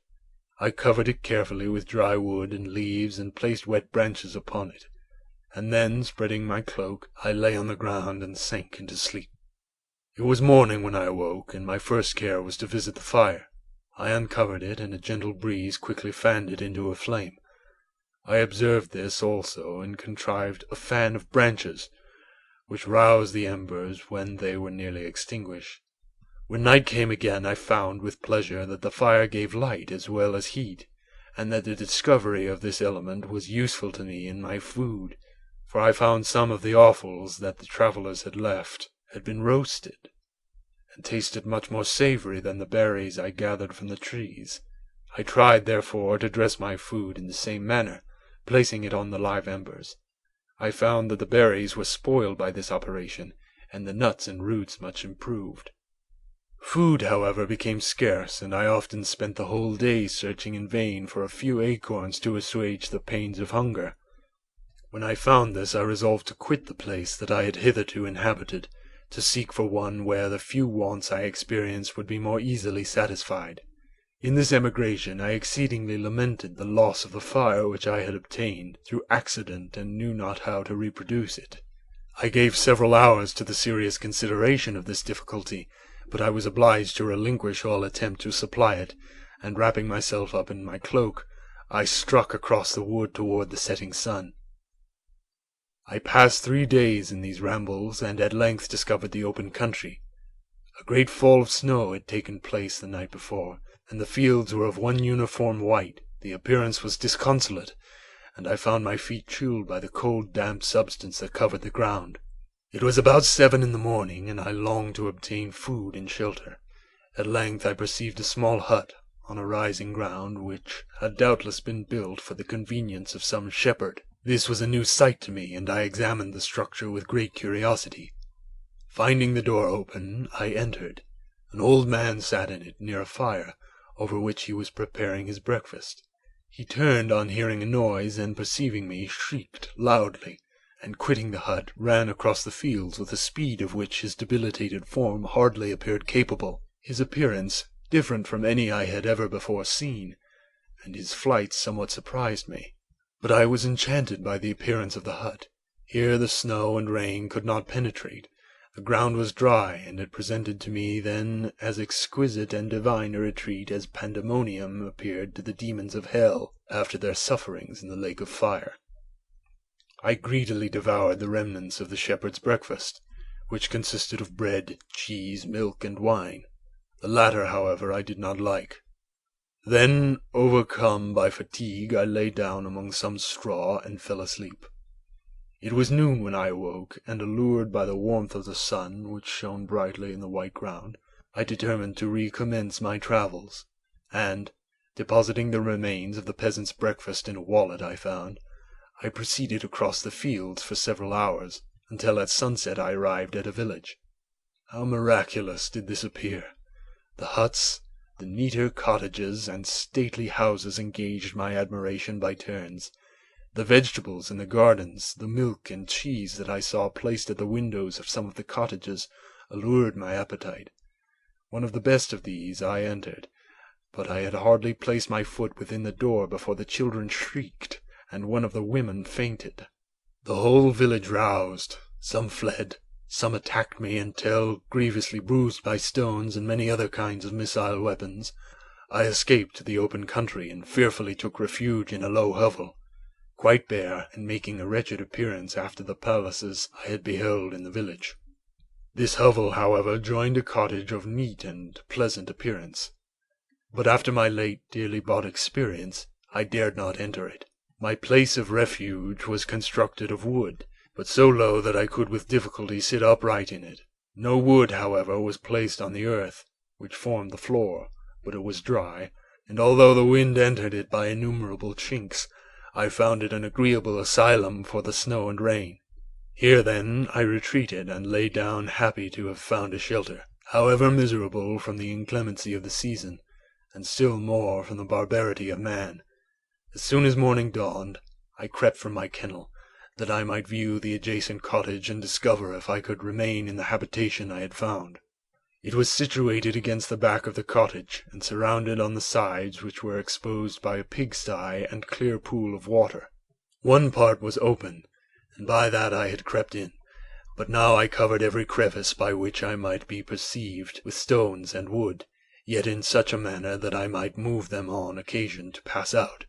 [SPEAKER 3] I covered it carefully with dry wood and leaves, and placed wet branches upon it, and then, spreading my cloak, I lay on the ground and sank into sleep. It was morning when I awoke, and my first care was to visit the fire. I uncovered it, and a gentle breeze quickly fanned it into a flame. I observed this also, and contrived a fan of branches, which roused the embers when they were nearly extinguished. When night came again, I found with pleasure that the fire gave light as well as heat, and that the discovery of this element was useful to me in my food, for I found some of the offals that the travellers had left had been roasted, and tasted much more savory than the berries I gathered from the trees. I tried, therefore, to dress my food in the same manner, placing it on the live embers. I found that the berries were spoiled by this operation, and the nuts and roots much improved. Food, however, became scarce, and I often spent the whole day searching in vain for a few acorns to assuage the pains of hunger. When I found this, I resolved to quit the place that I had hitherto inhabited, to seek for one where the few wants I experienced would be more easily satisfied. In this emigration I exceedingly lamented the loss of the fire which I had obtained through accident and knew not how to reproduce it. I gave several hours to the serious consideration of this difficulty, but I was obliged to relinquish all attempt to supply it, and wrapping myself up in my cloak, I struck across the wood toward the setting sun. I passed 3 days in these rambles, and at length discovered the open country. A great fall of snow had taken place the night before, and the fields were of one uniform white. The appearance was disconsolate, and I found my feet chilled by the cold, damp substance that covered the ground. It was about 7 in the morning, and I longed to obtain food and shelter. At length I perceived a small hut on a rising ground, which had doubtless been built for the convenience of some shepherd. This was a new sight to me, and I examined the structure with great curiosity. Finding the door open, I entered. An old man sat in it near a fire, over which he was preparing his breakfast. He turned on hearing a noise, and perceiving me, shrieked loudly, and quitting the hut, ran across the fields with a speed of which his debilitated form hardly appeared capable. His appearance different from any I had ever before seen, and his flight somewhat surprised me. But I was enchanted by the appearance of the hut. Here the snow and rain could not penetrate. The ground was dry, and it presented to me then as exquisite and divine a retreat as pandemonium appeared to the demons of hell after their sufferings in the lake of fire. I greedily devoured the remnants of the shepherd's breakfast, which consisted of bread, cheese, milk, and wine. The latter, however, I did not like. Then, overcome by fatigue, I lay down among some straw and fell asleep. It was noon when I awoke, and allured by the warmth of the sun, which shone brightly in the white ground, I determined to recommence my travels, and, depositing the remains of the peasant's breakfast in a wallet I found, I proceeded across the fields for several hours, until at sunset I arrived at a village. How miraculous did this appear! The huts, the neater cottages, and stately houses engaged my admiration by turns. The vegetables in the gardens, the milk and cheese that I saw placed at the windows of some of the cottages, allured my appetite. One of the best of these I entered, but I had hardly placed my foot within the door before the children shrieked, and one of the women fainted. The whole village roused. Some fled, some attacked me until, grievously bruised by stones and many other kinds of missile weapons, I escaped to the open country and fearfully took refuge in a low hovel, quite bare and making a wretched appearance after the palaces I had beheld in the village. This hovel, however, joined a cottage of neat and pleasant appearance, but after my late dearly bought experience, I dared not enter it. My place of refuge was constructed of wood, but so low that I could with difficulty sit upright in it. No wood, however, was placed on the earth, which formed the floor, but it was dry, and although the wind entered it by innumerable chinks, I found it an agreeable asylum for the snow and rain. Here, then, I retreated, and lay down happy to have found a shelter, however miserable from the inclemency of the season, and still more from the barbarity of man. As soon as morning dawned, I crept from my kennel, that I might view the adjacent cottage and discover if I could remain in the habitation I had found. It was situated against the back of the cottage, and surrounded on the sides, which were exposed by a pigsty and clear pool of water. One part was open, and by that I had crept in, but now I covered every crevice by which I might be perceived with stones and wood, yet in such a manner that I might move them on occasion to pass out.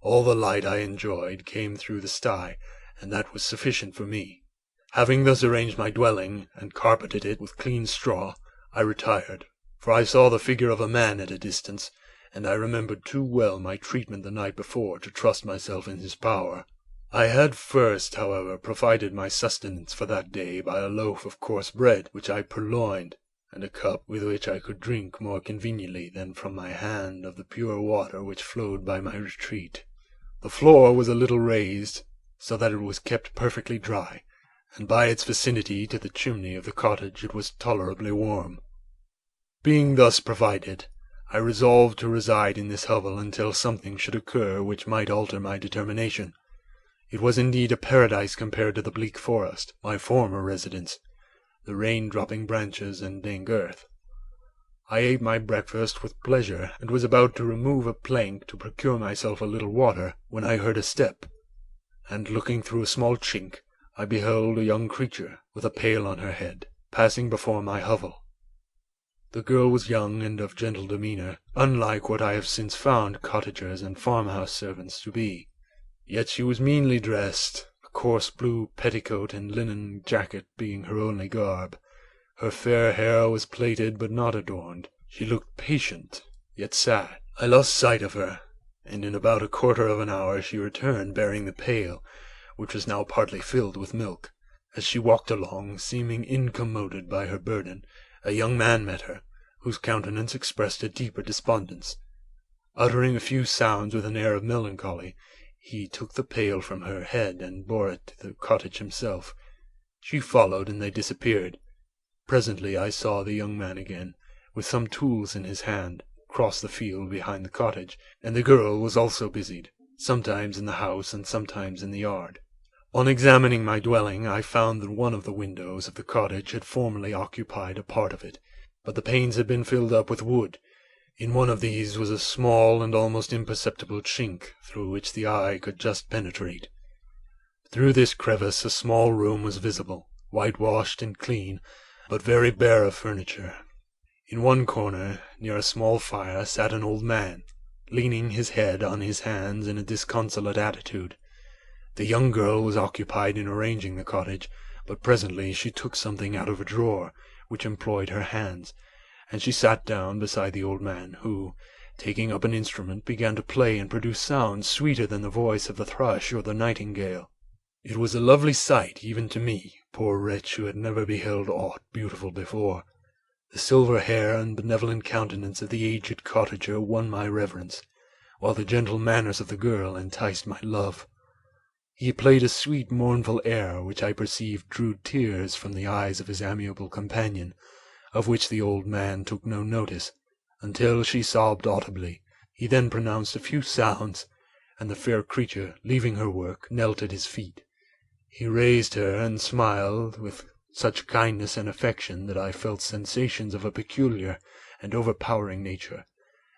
[SPEAKER 3] All the light I enjoyed came through the sty, and that was sufficient for me. Having thus arranged my dwelling, and carpeted it with clean straw, I retired, for I saw the figure of a man at a distance, and I remembered too well my treatment the night before to trust myself in his power. I had first, however, provided my sustenance for that day by a loaf of coarse bread, which I purloined, and a cup with which I could drink more conveniently than from my hand of the pure water which flowed by my retreat. The floor was a little raised, so that it was kept perfectly dry, and by its vicinity to the chimney of the cottage it was tolerably warm. Being thus provided, I resolved to reside in this hovel until something should occur which might alter my determination. It was indeed a paradise compared to the bleak forest, my former residence, the rain-dropping branches and dank earth. I ate my breakfast with pleasure, and was about to remove a plank to procure myself a little water, when I heard a step, and looking through a small chink, I beheld a young creature, with a pail on her head, passing before my hovel. The girl was young and of gentle demeanour, unlike what I have since found cottagers and farmhouse servants to be. Yet she was meanly dressed, a coarse blue petticoat and linen jacket being her only garb. Her fair hair was plaited but not adorned. She looked patient, yet sad. I lost sight of her, and in about a quarter of an hour she returned bearing the pail, which was now partly filled with milk. As she walked along, seeming incommoded by her burden, a young man met her, whose countenance expressed a deeper despondence. Uttering a few sounds with an air of melancholy, he took the pail from her head and bore it to the cottage himself. She followed, and they disappeared. Presently I saw the young man again, with some tools in his hand, cross the field behind the cottage, and the girl was also busied, sometimes in the house and sometimes in the yard. On examining my dwelling, I found that one of the windows of the cottage had formerly occupied a part of it, but the panes had been filled up with wood. In one of these was a small and almost imperceptible chink, through which the eye could just penetrate. Through this crevice a small room was visible, whitewashed and clean, but very bare of furniture. In one corner, near a small fire, sat an old man, leaning his head on his hands in a disconsolate attitude. The young girl was occupied in arranging the cottage, but presently she took something out of a drawer, which employed her hands, and she sat down beside the old man, who, taking up an instrument, began to play and produce sounds sweeter than the voice of the thrush or the nightingale. It was a lovely sight even to me, poor wretch who had never beheld aught beautiful before. The silver hair and benevolent countenance of the aged cottager won my reverence, while the gentle manners of the girl enticed my love. He played a sweet mournful air, which I perceived drew tears from the eyes of his amiable companion, of which the old man took no notice, until she sobbed audibly. He then pronounced a few sounds, and the fair creature, leaving her work, knelt at his feet. He raised her and smiled with such kindness and affection that I felt sensations of a peculiar and overpowering nature.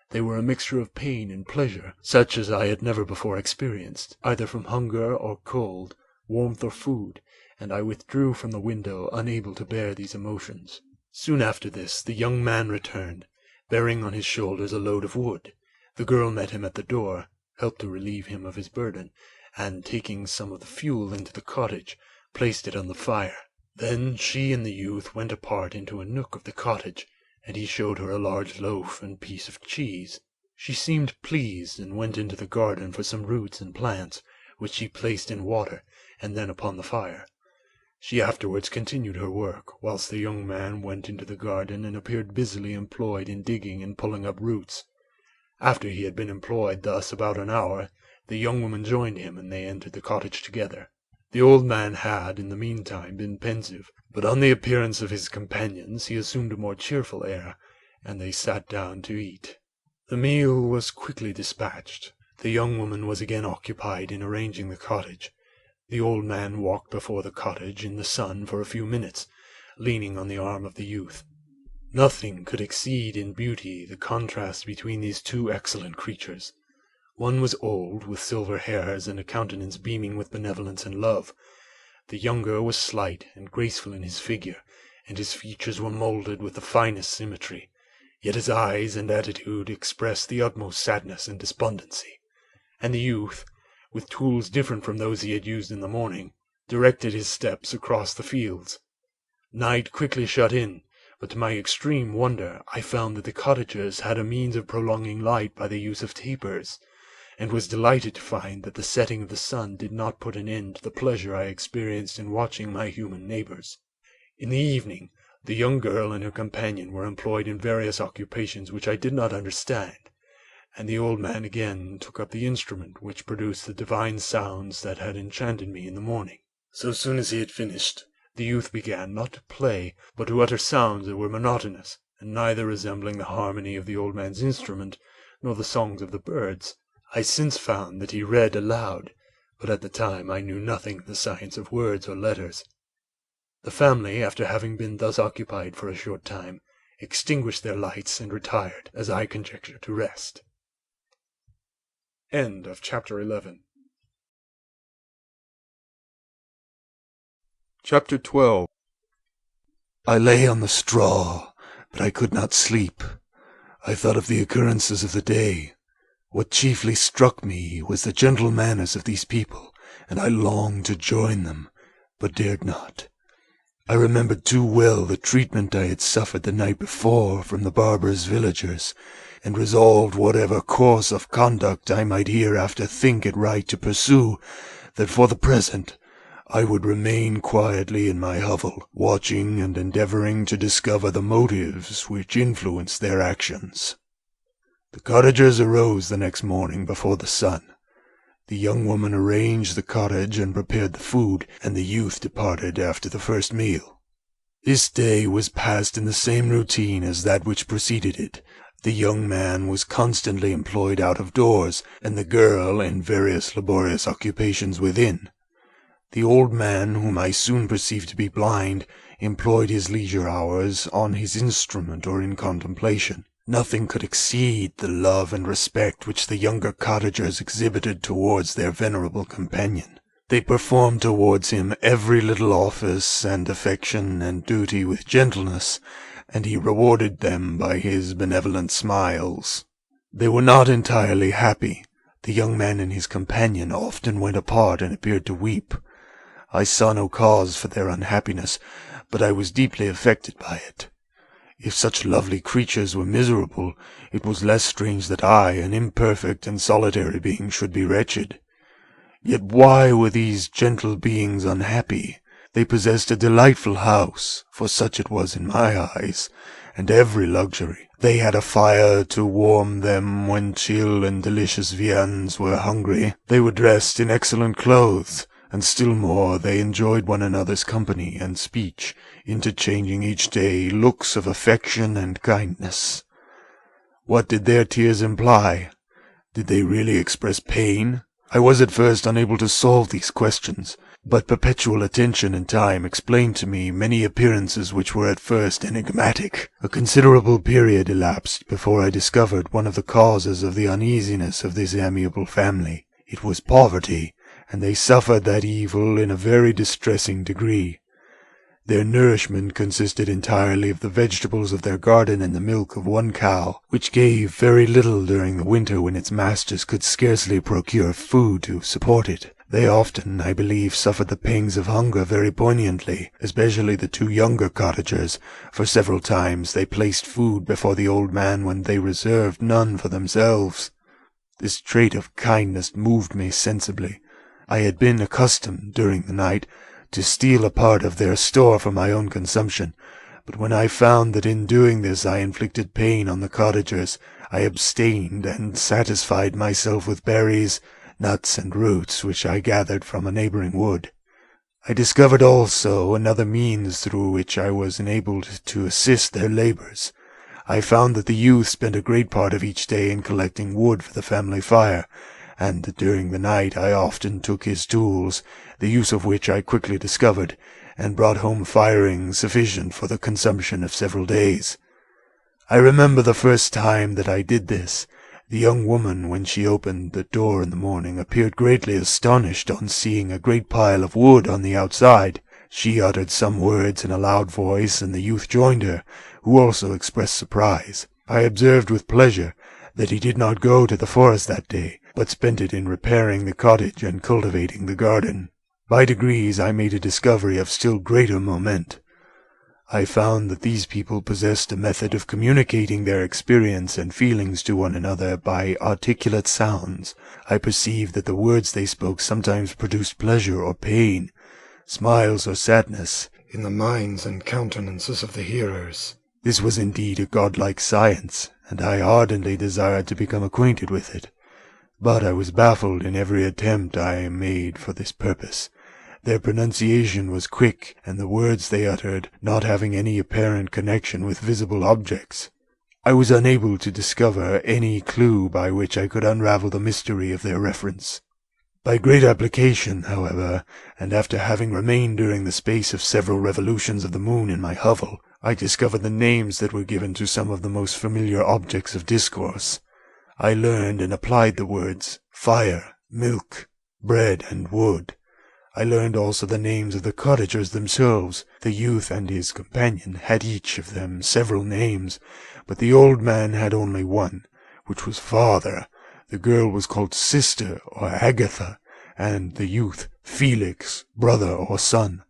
[SPEAKER 3] They were a mixture of pain and pleasure, such as I had never before experienced, either from hunger or cold, warmth or food, and I withdrew from the window, unable to bear these emotions. Soon after this the young man returned, bearing on his shoulders a load of wood. The girl met him at the door, helped to relieve him of his burden, and taking some of the fuel into the cottage, placed it on the fire. Then she and the youth went apart into a nook of the cottage, and he showed her a large loaf and piece of cheese. She seemed pleased, and went into the garden for some roots and plants, which she placed in water, and then upon the fire. She afterwards continued her work, whilst the young man went into the garden and appeared busily employed in digging and pulling up roots. After he had been employed thus about an hour, the young woman joined him, and they entered the cottage together. The old man had, in the meantime, been pensive, but on the appearance of his companions he assumed a more cheerful air, and they sat down to eat. The meal was quickly dispatched. The young woman was again occupied in arranging the cottage. The old man walked before the cottage in the sun for a few minutes, leaning on the arm of the youth. Nothing could exceed in beauty the contrast between these two excellent creatures. One was old, with silver hairs and a countenance beaming with benevolence and love. The younger was slight and graceful in his figure, and his features were moulded with the finest symmetry, yet his eyes and attitude expressed the utmost sadness and despondency. And the youth, with tools different from those he had used in the morning, directed his steps across the fields. Night quickly shut in, but to my extreme wonder I found that the cottagers had a means of prolonging light by the use of tapers, and was delighted to find that the setting of the sun did not put an end to the pleasure I experienced in watching my human neighbours. In the evening the young girl and her companion were employed in various occupations which I did not understand, and the old man again took up the instrument which produced the divine sounds that had enchanted me in the morning. So soon as he had finished, the youth began, not to play, but to utter sounds that were monotonous, and neither resembling the harmony of the old man's instrument, nor the songs of the birds. I since found that he read aloud, but at the time I knew nothing of the science of words or letters. The family, after having been thus occupied for a short time, extinguished their lights and retired, as I conjecture, to rest.
[SPEAKER 1] End of chapter 11.
[SPEAKER 2] Chapter 12.
[SPEAKER 4] I lay on the straw, but I could not sleep. I thought of the occurrences of the day. What chiefly struck me was the gentle manners of these people, and I longed to join them, but dared not. I remembered too well the treatment I had suffered the night before from the barbarous villagers, and resolved whatever course of conduct I might hereafter think it right to pursue, that for the present I would remain quietly in my hovel, watching and endeavouring to discover the motives which influenced their actions. The cottagers arose the next morning before the sun. The young woman arranged the cottage and prepared the food, and the youth departed after the first meal. This day was passed in the same routine as that which preceded it. The young man was constantly employed out of doors, and the girl in various laborious occupations within. The old man, whom I soon perceived to be blind, employed his leisure hours on his instrument or in contemplation. Nothing could exceed the love and respect which the younger cottagers exhibited towards their venerable companion. They performed towards him every little office and affection and duty with gentleness, and he rewarded them by his benevolent smiles. They were not entirely happy. The young man and his companion often went apart and appeared to weep. I saw no cause for their unhappiness, but I was deeply affected by it. If such lovely creatures were miserable, it was less strange that I, an imperfect and solitary being, should be wretched. Yet why were these gentle beings unhappy? They possessed a delightful house, for such it was in my eyes, and every luxury. They had a fire to warm them when chill and delicious viands were hungry. They were dressed in excellent clothes, and still more they enjoyed one another's company and speech, interchanging each day looks of affection and kindness. What did their tears imply? Did they really express pain? I was at first unable to solve these questions, but perpetual attention and time explained to me many appearances which were at first enigmatic. A considerable period elapsed before I discovered one of the causes of the uneasiness of this amiable family. It was poverty, and they suffered that evil in a very distressing degree. Their nourishment consisted entirely of the vegetables of their garden and the milk of one cow, which gave very little during the winter when its masters could scarcely procure food to support it. They often, I believe, suffered the pangs of hunger very poignantly, especially the two younger cottagers, for several times they placed food before the old man when they reserved none for themselves. This trait of kindness moved me sensibly. I had been accustomed, during the night, to steal a part of their store for my own consumption, but when I found that in doing this I inflicted pain on the cottagers, I abstained and satisfied myself with berries, nuts, and roots which I gathered from a neighbouring wood. I discovered also another means through which I was enabled to assist their labours. I found that the youth spent a great part of each day in collecting wood for the family fire, and during the night I often took his tools, the use of which I quickly discovered, and brought home firing sufficient for the consumption of several days. I remember the first time that I did this. The young woman, when she opened the door in the morning, appeared greatly astonished on seeing a great pile of wood on the outside. She uttered some words in a loud voice, and the youth joined her, who also expressed surprise. I observed with pleasure that he did not go to the forest that day, but spent it in repairing the cottage and cultivating the garden. By degrees I made a discovery of still greater moment. I found that these people possessed a method of communicating their experience and feelings to one another by articulate sounds. I perceived that the words they spoke sometimes produced pleasure or pain, smiles or sadness, in the minds and countenances of the hearers. This was indeed a godlike science, and I ardently desired to become acquainted with it. But I was baffled in every attempt I made for this purpose. Their pronunciation was quick, and the words they uttered not having any apparent connection with visible objects. I was unable to discover any clue by which I could unravel the mystery of their reference. By great application, however, and after having remained during the space of several revolutions of the moon in my hovel, I discovered the names that were given to some of the most familiar objects of discourse. I learned and applied the words fire, milk, bread, and wood. I learned also the names of the cottagers themselves. The youth and his companion had each of them several names, but the old man had only one, which was father. The girl was called sister or Agatha, and the youth Felix, brother or son.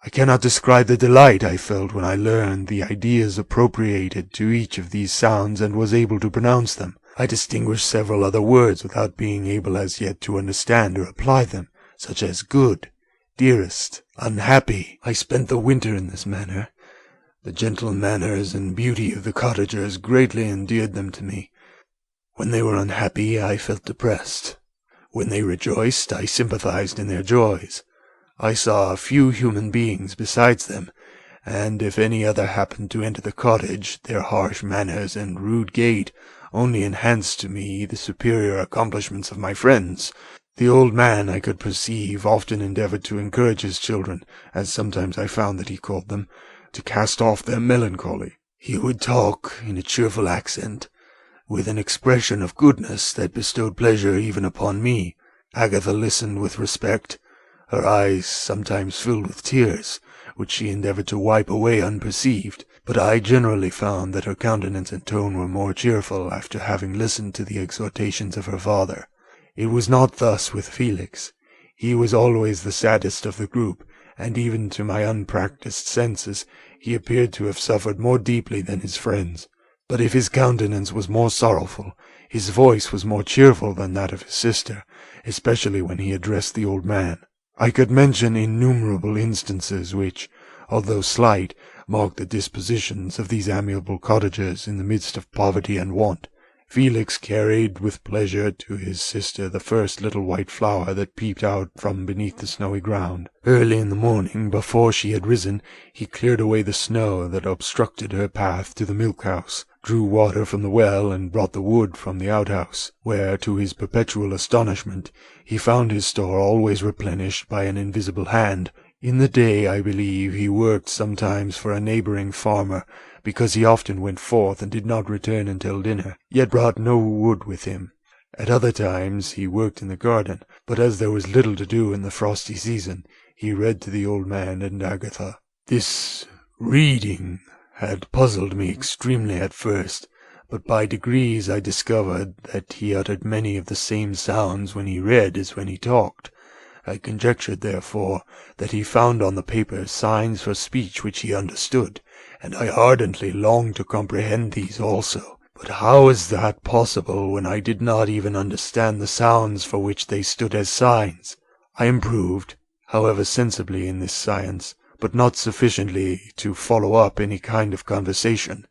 [SPEAKER 4] I cannot describe the delight I felt when I learned the ideas appropriated to each of these sounds and was able to pronounce them. I distinguished several other words without being able as yet to understand or apply them, such as good, dearest, unhappy. I spent the winter in this manner. The gentle manners and beauty of the cottagers greatly endeared them to me. When they were unhappy, I felt depressed. When they rejoiced, I sympathized in their joys. I saw few human beings besides them, and if any other happened to enter the cottage, their harsh manners and rude gait only enhanced to me the superior accomplishments of my friends. The old man, I could perceive, often endeavored to encourage his children, as sometimes I found that he called them, to cast off their melancholy. He would talk in a cheerful accent, with an expression of goodness that bestowed pleasure even upon me. Agatha listened with respect, her eyes sometimes filled with tears, which she endeavored to wipe away unperceived, but I generally found that her countenance and tone were more cheerful after having listened to the exhortations of her father. It was not thus with Felix. He was always the saddest of the group, and even to my unpractised senses he appeared to have suffered more deeply than his friends. But if his countenance was more sorrowful, his voice was more cheerful than that of his sister, especially when he addressed the old man. I could mention innumerable instances which, although slight, marked the dispositions of these amiable cottagers in the midst of poverty and want. Felix carried with pleasure to his sister the first little white flower that peeped out from beneath the snowy ground. Early in the morning, before she had risen, he cleared away the snow that obstructed her path to the milk-house, drew water from the well, and brought the wood from the outhouse, where, to his perpetual astonishment, he found his store always replenished by an invisible hand. In the day, I believe, he worked sometimes for a neighbouring farmer, because he often went forth and did not return until dinner, yet brought no wood with him. At other times he worked in the garden, but as there was little to do in the frosty season, he read to the old man and Agatha. This reading had puzzled me extremely at first, but by degrees I discovered that he uttered many of the same sounds when he read as when he talked. I conjectured, therefore, that he found on the paper signs for speech which he understood, and I ardently longed to comprehend these also. But how is that possible when I did not even understand the sounds for which they stood as signs? I improved, however, sensibly in this science, but not sufficiently to follow up any kind of conversation,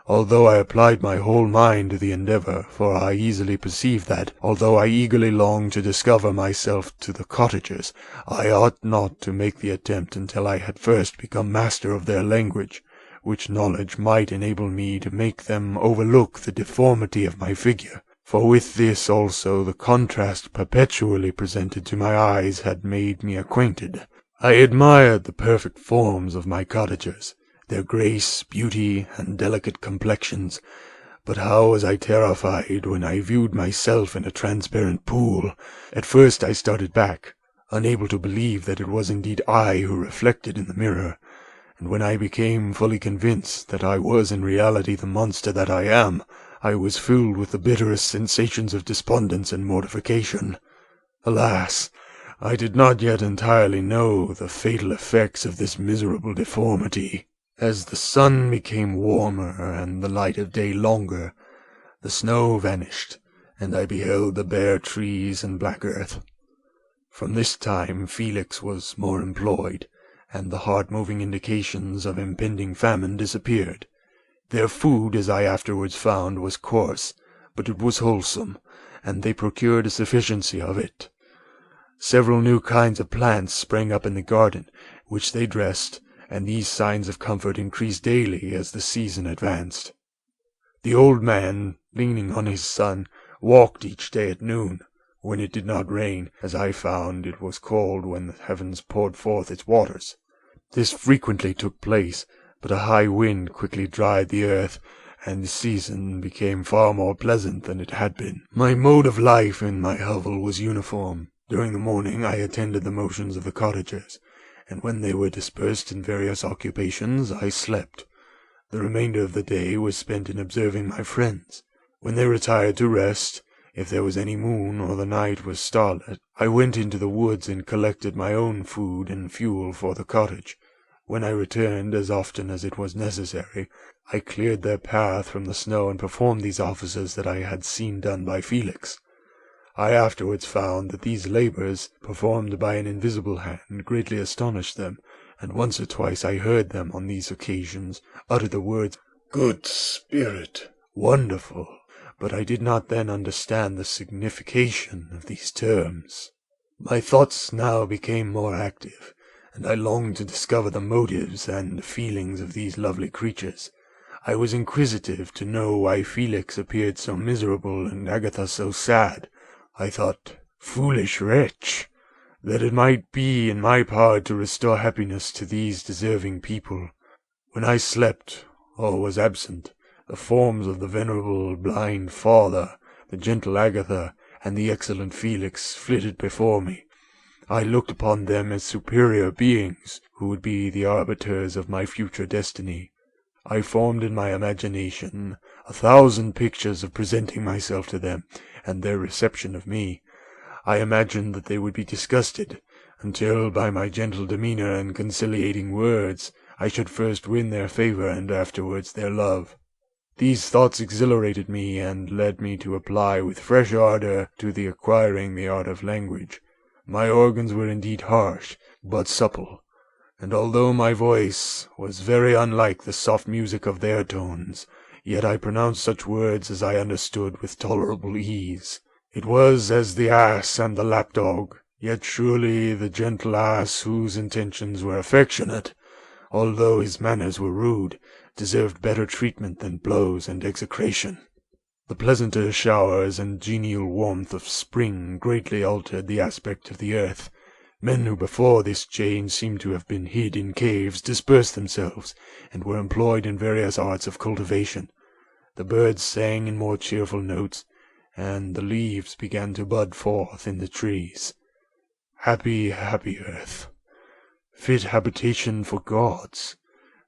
[SPEAKER 4] although I applied my whole mind to the endeavour, for I easily perceived that, although I eagerly longed to discover myself to the cottagers, I ought not to make the attempt until I had first become master of their language, which knowledge might enable me to make them overlook the deformity of my figure. For with this also the contrast perpetually presented to my eyes had made me acquainted. I admired the perfect forms of my cottagers, their grace, beauty, and delicate complexions, but how was I terrified when I viewed myself in a transparent pool. At first I started back, unable to believe that it was indeed I who reflected in the mirror, and when I became fully convinced that I was in reality the monster that I am, I was filled with the bitterest sensations of despondence and mortification. Alas! I did not yet entirely know the fatal effects of this miserable deformity. As the sun became warmer and the light of day longer, the snow vanished, and I beheld the bare trees and black earth. From this time Felix was more employed, and the heart-moving indications of impending famine disappeared. Their food, as I afterwards found, was coarse, but it was wholesome, and they procured a sufficiency of it. Several new kinds of plants sprang up in the garden, which they dressed, and these signs of comfort increased daily as the season advanced. The old man, leaning on his son, walked each day at noon, when it did not rain, as I found it was called when the heavens poured forth its waters. This frequently took place, but a high wind quickly dried the earth, and the season became far more pleasant than it had been. My mode of life in my hovel was uniform. During the morning I attended the motions of the cottagers, and when they were dispersed in various occupations, I slept. The remainder of the day was spent in observing my friends. When they retired to rest, if there was any moon or the night was starlit, I went into the woods and collected my own food and fuel for the cottage. When I returned, as often as it was necessary, I cleared their path from the snow and performed these offices that I had seen done by Felix. I afterwards found that these labors, performed by an invisible hand, greatly astonished them, and once or twice I heard them on these occasions utter the words, "Good spirit," "wonderful," but I did not then understand the signification of these terms. My thoughts now became more active, and I longed to discover the motives and feelings of these lovely creatures. I was inquisitive to know why Felix appeared so miserable and Agatha so sad. I thought, foolish wretch, that it might be in my power to restore happiness to these deserving people. When I slept, or was absent, the forms of the venerable blind father, the gentle Agatha, and the excellent Felix flitted before me. I looked upon them as superior beings, who would be the arbiters of my future destiny. I formed in my imagination 1,000 pictures of presenting myself to them, and their reception of me. I imagined that they would be disgusted, until by my gentle demeanour and conciliating words I should first win their favour and afterwards their love. These thoughts exhilarated me and led me to apply with fresh ardour to the acquiring the art of language. My organs were indeed harsh, but supple, and although my voice was very unlike the soft music of their tones, yet I pronounced such words as I understood with tolerable ease. It was as the ass and the lapdog, yet surely the gentle ass, whose intentions were affectionate, although his manners were rude, deserved better treatment than blows and execration. The pleasanter showers and genial warmth of spring greatly altered the aspect of the earth. Men who before this change seemed to have been hid in caves dispersed themselves, and were employed in various arts of cultivation. The birds sang in more cheerful notes, and the leaves began to bud forth in the trees. Happy, happy earth, fit habitation for gods,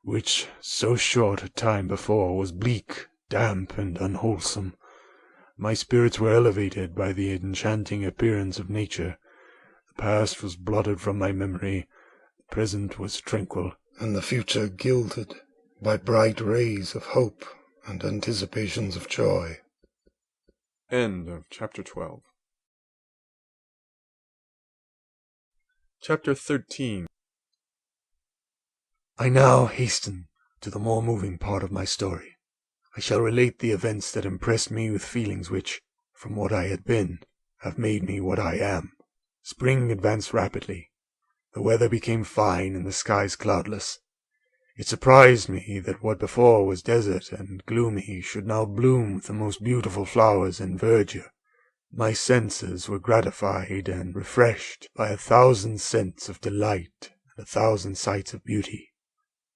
[SPEAKER 4] which so short a time before was bleak, damp, and unwholesome. My spirits were elevated by the enchanting appearance of nature. The past was blotted from my memory, the present was tranquil,
[SPEAKER 5] and the future gilded by bright rays of hope and anticipations of joy.
[SPEAKER 1] End of Chapter 12. Chapter 13.
[SPEAKER 4] I now hasten to the more moving part of my story. I shall relate the events that impressed me with feelings which, from what I had been, have made me what I am. Spring advanced rapidly. The weather became fine and the skies cloudless. It surprised me that what before was desert and gloomy should now bloom with the most beautiful flowers and verdure. My senses were gratified and refreshed by 1,000 scents of delight and 1,000 sights of beauty.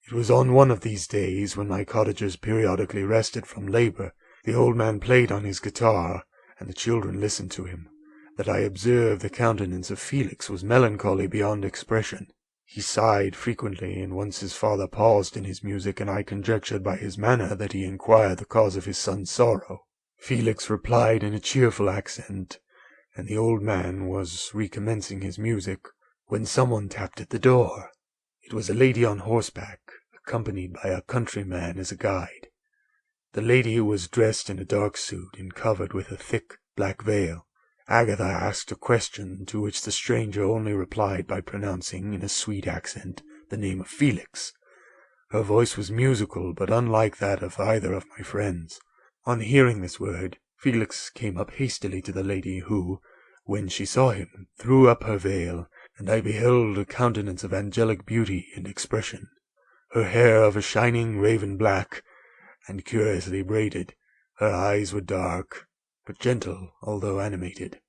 [SPEAKER 4] It was on one of these days, when my cottagers periodically rested from labour, the old man played on his guitar, and the children listened to him, that I observed the countenance of Felix was melancholy beyond expression. He sighed frequently, and once his father paused in his music, and I conjectured by his manner that he inquired the cause of his son's sorrow. Felix replied in a cheerful accent, and the old man was recommencing his music, when someone tapped at the door. It was a lady on horseback, accompanied by a countryman as a guide. The lady was dressed in a dark suit and covered with a thick black veil. Agatha asked a question, to which the stranger only replied by pronouncing, in a sweet accent, the name of Felix. Her voice was musical, but unlike that of either of my friends. On hearing this word, Felix came up hastily to the lady, who, when she saw him, threw up her veil, and I beheld a countenance of angelic beauty and expression. Her hair of a shining raven black, and curiously braided. Her eyes were dark, but gentle, although animated.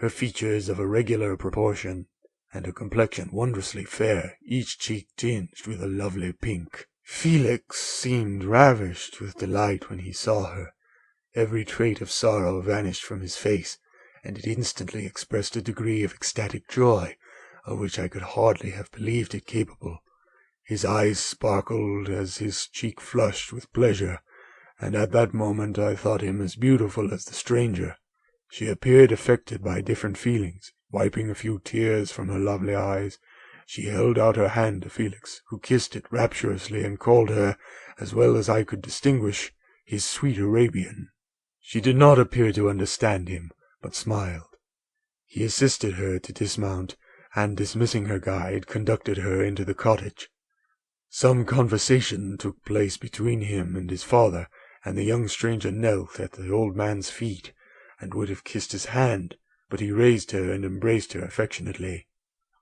[SPEAKER 4] her features of a regular proportion, and her complexion wondrously fair, each cheek tinged with a lovely pink. Felix seemed ravished with delight when he saw her. Every trait of sorrow vanished from his face, and it instantly expressed a degree of ecstatic joy, of which I could hardly have believed it capable. His eyes sparkled as his cheek flushed with pleasure, and at that moment I thought him as beautiful as the stranger. She appeared affected by different feelings. Wiping a few tears from her lovely eyes, she held out her hand to Felix, who kissed it rapturously and called her, as well as I could distinguish, his sweet Arabian. She did not appear to understand him, but smiled. He assisted her to dismount, and dismissing her guide, conducted her into the cottage. Some conversation took place between him and his father, and the young stranger knelt at the old man's feet, and would have kissed his hand, but he raised her and embraced her affectionately.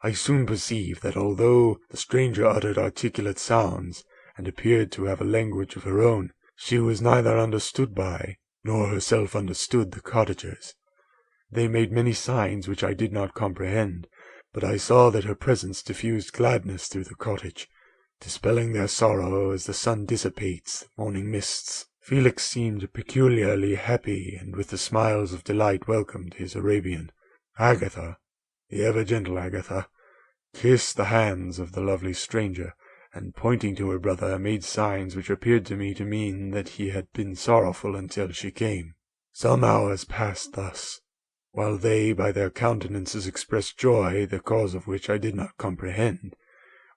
[SPEAKER 4] I soon perceived that although the stranger uttered articulate sounds, and appeared to have a language of her own, she was neither understood by, nor herself understood the cottagers. They made many signs which I did not comprehend, but I saw that her presence diffused gladness through the cottage, dispelling their sorrow as the sun dissipates the morning mists. Felix seemed peculiarly happy, and with the smiles of delight welcomed his Arabian. Agatha, the ever-gentle Agatha, kissed the hands of the lovely stranger, and pointing to her brother, made signs which appeared to me to mean that he had been sorrowful until she came. Some hours passed thus, while they by their countenances expressed joy, the cause of which I did not comprehend.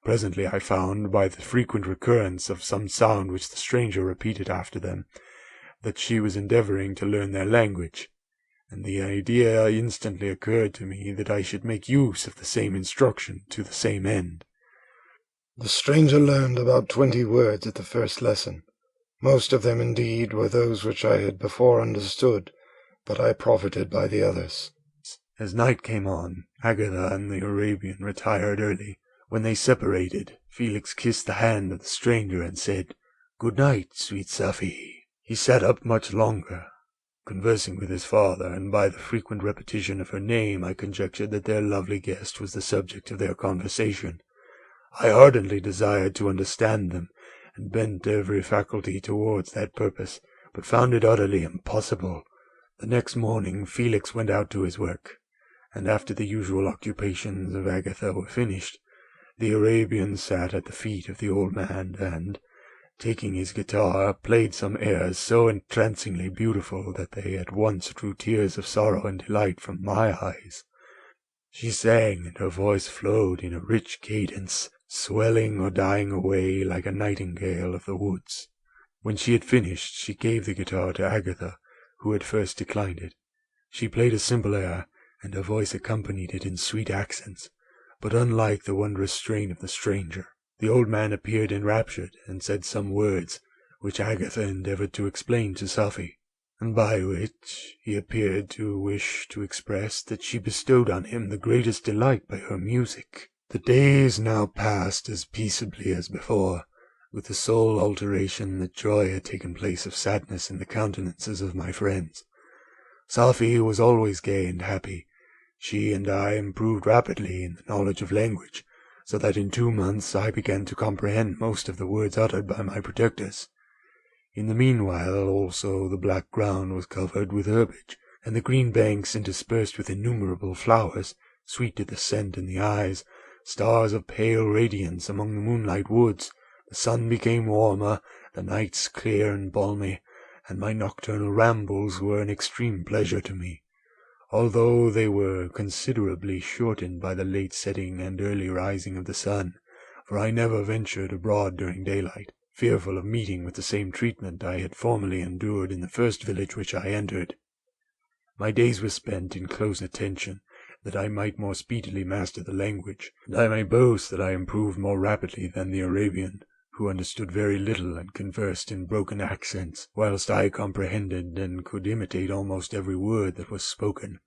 [SPEAKER 4] Presently I found, by the frequent recurrence of some sound which the stranger repeated after them, that she was endeavouring to learn their language, and the idea instantly occurred to me that I should make use of the same instruction to the same end.
[SPEAKER 5] The stranger learned about 20 words at the first lesson. Most of them, indeed, were those which I had before understood, but I profited by the others.
[SPEAKER 4] As night came on, Agatha and the Arabian retired early. When they separated, Felix kissed the hand of the stranger and said, "Good night, sweet Safie." He sat up much longer, conversing with his father, and by the frequent repetition of her name I conjectured that their lovely guest was the subject of their conversation. I ardently desired to understand them, and bent every faculty towards that purpose, but found it utterly impossible. The next morning Felix went out to his work, and after the usual occupations of Agatha were finished, the Arabian sat at the feet of the old man, and, taking his guitar, played some airs so entrancingly beautiful that they at once drew tears of sorrow and delight from my eyes. She sang, and her voice flowed in a rich cadence, swelling or dying away like a nightingale of the woods. When she had finished, she gave the guitar to Agatha, who had first declined it. She played a simple air, and her voice accompanied it in sweet accents, but unlike the wondrous strain of the stranger. The old man appeared enraptured, and said some words, which Agatha endeavoured to explain to Safie, and by which he appeared to wish to express that she bestowed on him the greatest delight by her music. The days now passed as peaceably as before, with the sole alteration that joy had taken place of sadness in the countenances of my friends. Safie was always gay and happy. She and I improved rapidly in the knowledge of language, so that in 2 months I began to comprehend most of the words uttered by my protectors. In the meanwhile also the black ground was covered with herbage, and the green banks interspersed with innumerable flowers, sweet to the scent and the eyes, stars of pale radiance among the moonlight woods. The sun became warmer, the nights clear and balmy, and my nocturnal rambles were an extreme pleasure to me, although they were considerably shortened by the late setting and early rising of the sun, for I never ventured abroad during daylight, fearful of meeting with the same treatment I had formerly endured in the first village which I entered. My days were spent in close attention, that I might more speedily master the language, and I may boast that I improved more rapidly than the Arabian, who understood very little and conversed in broken accents, whilst I comprehended and could imitate almost every word that was spoken.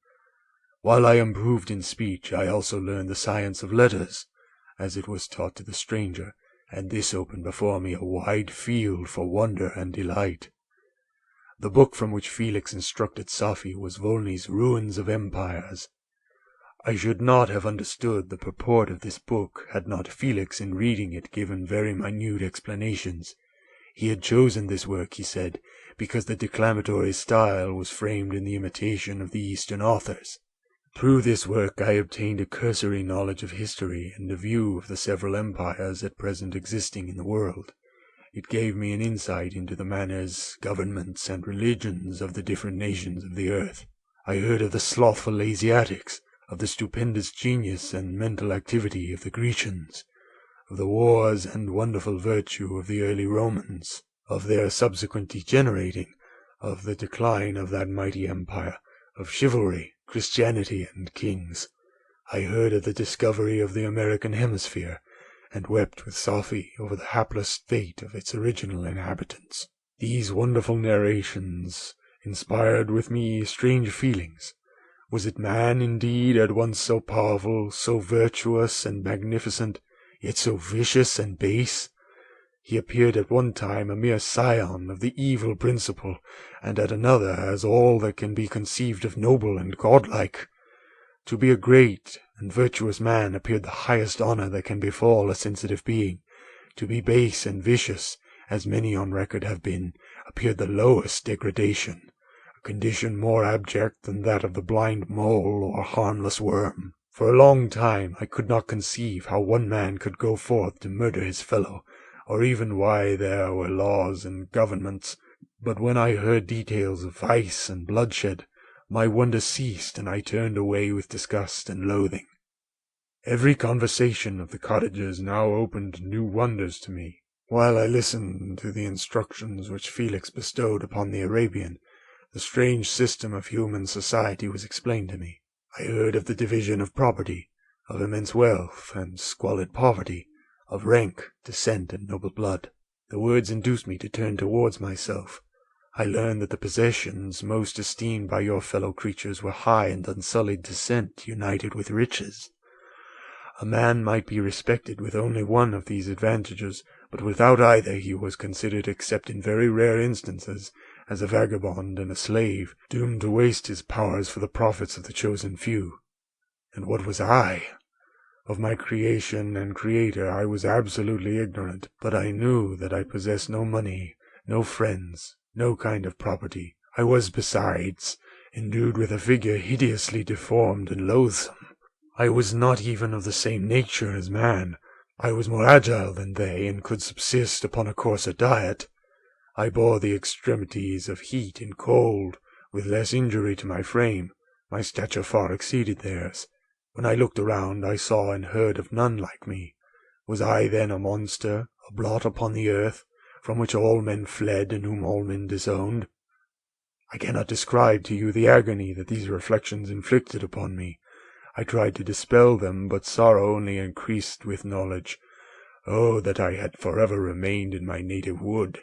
[SPEAKER 4] While I improved in speech, I also learned the science of letters, as it was taught to the stranger, and this opened before me a wide field for wonder and delight. The book from which Felix instructed Safie was Volney's Ruins of Empires, I should not have understood the purport of this book had not Felix in reading it given very minute explanations. He had chosen this work, he said, because the declamatory style was framed in the imitation of the Eastern authors. Through this work I obtained a cursory knowledge of history and a view of the several empires at present existing in the world. It gave me an insight into the manners, governments, and religions of the different nations of the earth. I heard of the slothful Asiatics, of the stupendous genius and mental activity of the Grecians, of the wars and wonderful virtue of the early Romans, of their subsequent degenerating, of the decline of that mighty empire, of chivalry, Christianity, and kings. I heard of the discovery of the American hemisphere, and wept with Sophy over the hapless fate of its original inhabitants. These wonderful narrations inspired with me strange feelings. Was it man, indeed, at once so powerful, so virtuous and magnificent, yet so vicious and base? He appeared at one time a mere scion of the evil principle, and at another as all that can be conceived of noble and godlike. To be a great and virtuous man appeared the highest honor that can befall a sensitive being. To be base and vicious, as many on record have been, appeared the lowest degradation, a condition more abject than that of the blind mole or harmless worm. For a long time I could not conceive how one man could go forth to murder his fellow, or even why there were laws and governments. But when I heard details of vice and bloodshed, my wonder ceased, and I turned away with disgust and loathing. Every conversation of the cottagers now opened new wonders to me. While I listened to the instructions which Felix bestowed upon the Arabian, the strange system of human society was explained to me. I heard of the division of property, of immense wealth and squalid poverty, of rank, descent, and noble blood. The words induced me to turn towards myself. I learned that the possessions most esteemed by your fellow creatures were high and unsullied descent united with riches. A man might be respected with only one of these advantages, but without either he was considered, except in very rare instances, as a vagabond and a slave, doomed to waste his powers for the profits of the chosen few. And what was I? Of my creation and creator I was absolutely ignorant, but I knew that I possessed no money, no friends, no kind of property. I was, besides, endued with a figure hideously deformed and loathsome. I was not even of the same nature as man. I was more agile than they, and could subsist upon a coarser diet. I bore the extremities of heat and cold with less injury to my frame. My stature far exceeded theirs. When I looked around, I saw and heard of none like me. Was I then a monster, a blot upon the earth, from which all men fled and whom all men disowned? I cannot describe to you the agony that these reflections inflicted upon me. I tried to dispel them, but sorrow only increased with knowledge. Oh, that I had forever remained in my native wood,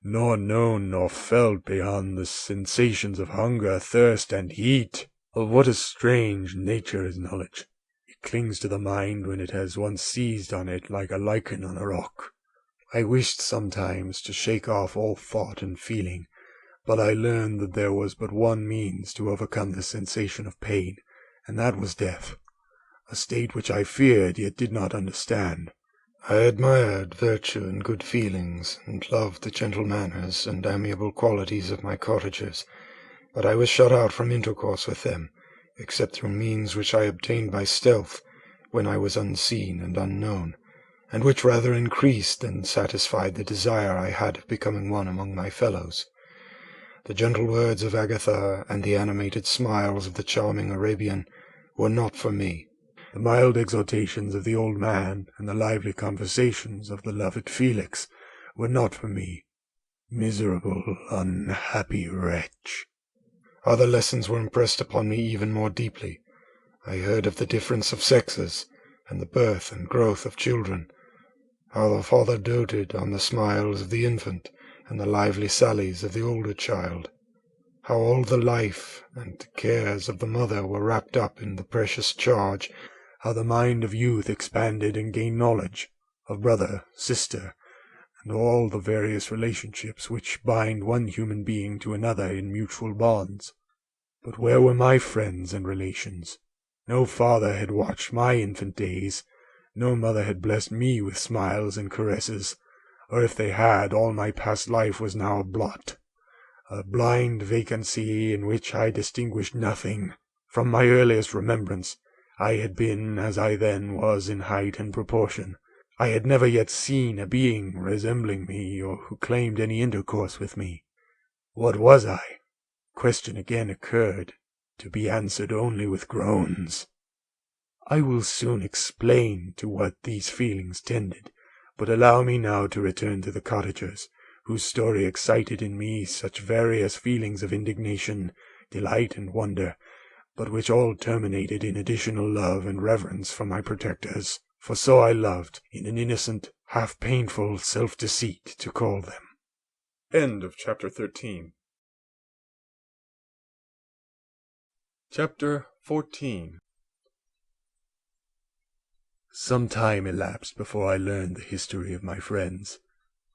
[SPEAKER 4] nor known nor felt beyond the sensations of hunger, thirst, and heat! Of what a strange nature is knowledge! It clings to the mind when it has once seized on it like a lichen on a rock. I wished sometimes to shake off all thought and feeling, but I learned that there was but one means to overcome the sensation of pain, and that was death, a state which I feared yet did not understand.
[SPEAKER 5] I admired virtue and good feelings, and loved the gentle manners and amiable qualities of my cottagers, but I was shut out from intercourse with them, except through means which I obtained by stealth, when I was unseen and unknown, and which rather increased than satisfied the desire I had of becoming one among my fellows. The gentle words of Agatha and the animated smiles of the charming Arabian were not for me.
[SPEAKER 4] The mild exhortations of the old man and the lively conversations of the loved Felix were not for me. Miserable, unhappy wretch!
[SPEAKER 5] Other lessons were impressed upon me even more deeply. I heard of the difference of sexes, and the birth and growth of children, how the father doted on the smiles of the infant and the lively sallies of the older child, how all the life and cares of the mother were wrapped up in the precious charge,
[SPEAKER 4] how the mind of youth expanded and gained knowledge of brother, sister, and all the various relationships which bind one human being to another in mutual bonds. But where were my friends and relations? No father had watched my infant days, no mother had blessed me with smiles and caresses, or if they had, all my past life was now a blot, a blind vacancy in which I distinguished nothing. From my earliest remembrance, I had been as I then was in height and proportion. I had never yet seen a being resembling me, or who claimed any intercourse with me. What was I? Question again occurred, to be answered only with groans. I will soon explain to what these feelings tended, but allow me now to return to the cottagers, whose story excited in me such various feelings of indignation, delight, and wonder, but which all terminated in additional love and reverence for my protectors, for so I loved, in an innocent, half-painful self-deceit, to call them.
[SPEAKER 1] End of Chapter 13. Chapter 14.
[SPEAKER 4] Some time elapsed before I learned the history of my friends.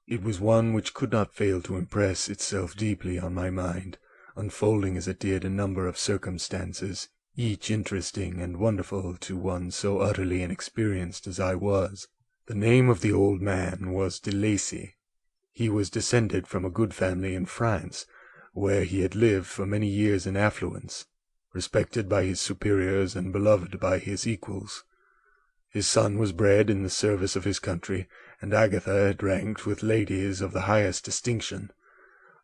[SPEAKER 4] It was one which could not fail to impress itself deeply on my mind, unfolding as it did a number of circumstances, each interesting and wonderful to one so utterly inexperienced as I was. The name of the old man was de Lacy. He was descended from a good family in France, where he had lived for many years in affluence, respected by his superiors and beloved by his equals. His son was bred in the service of his country, and Agatha had ranked with ladies of the highest distinction.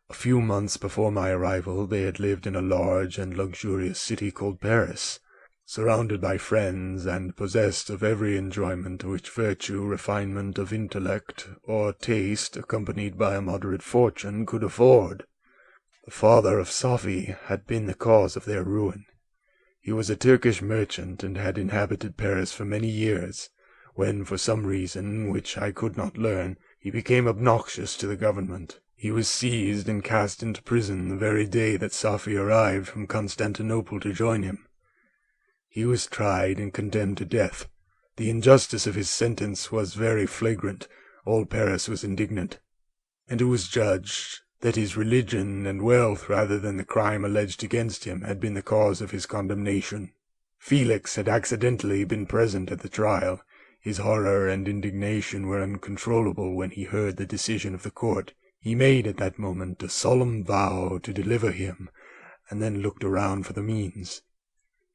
[SPEAKER 4] A few months before my arrival they had lived in a large and luxurious city called Paris, surrounded by friends, and possessed of every enjoyment which virtue, refinement of intellect, or taste, accompanied by a moderate fortune, could afford. The father of Sophie had been the cause of their ruin. He was a Turkish merchant, and had inhabited Paris for many years, when, for some reason which I could not learn, he became obnoxious to the government. He was seized and cast into prison the very day that Sophie arrived from Constantinople to join him. He was tried and condemned to death. The injustice of his sentence was very flagrant. All Paris was indignant, and it was judged that his religion and wealth, rather than the crime alleged against him, had been the cause of his condemnation. Felix had accidentally been present at the trial. His horror and indignation were uncontrollable when he heard the decision of the court. He made at that moment a solemn vow to deliver him, and then looked around for the means.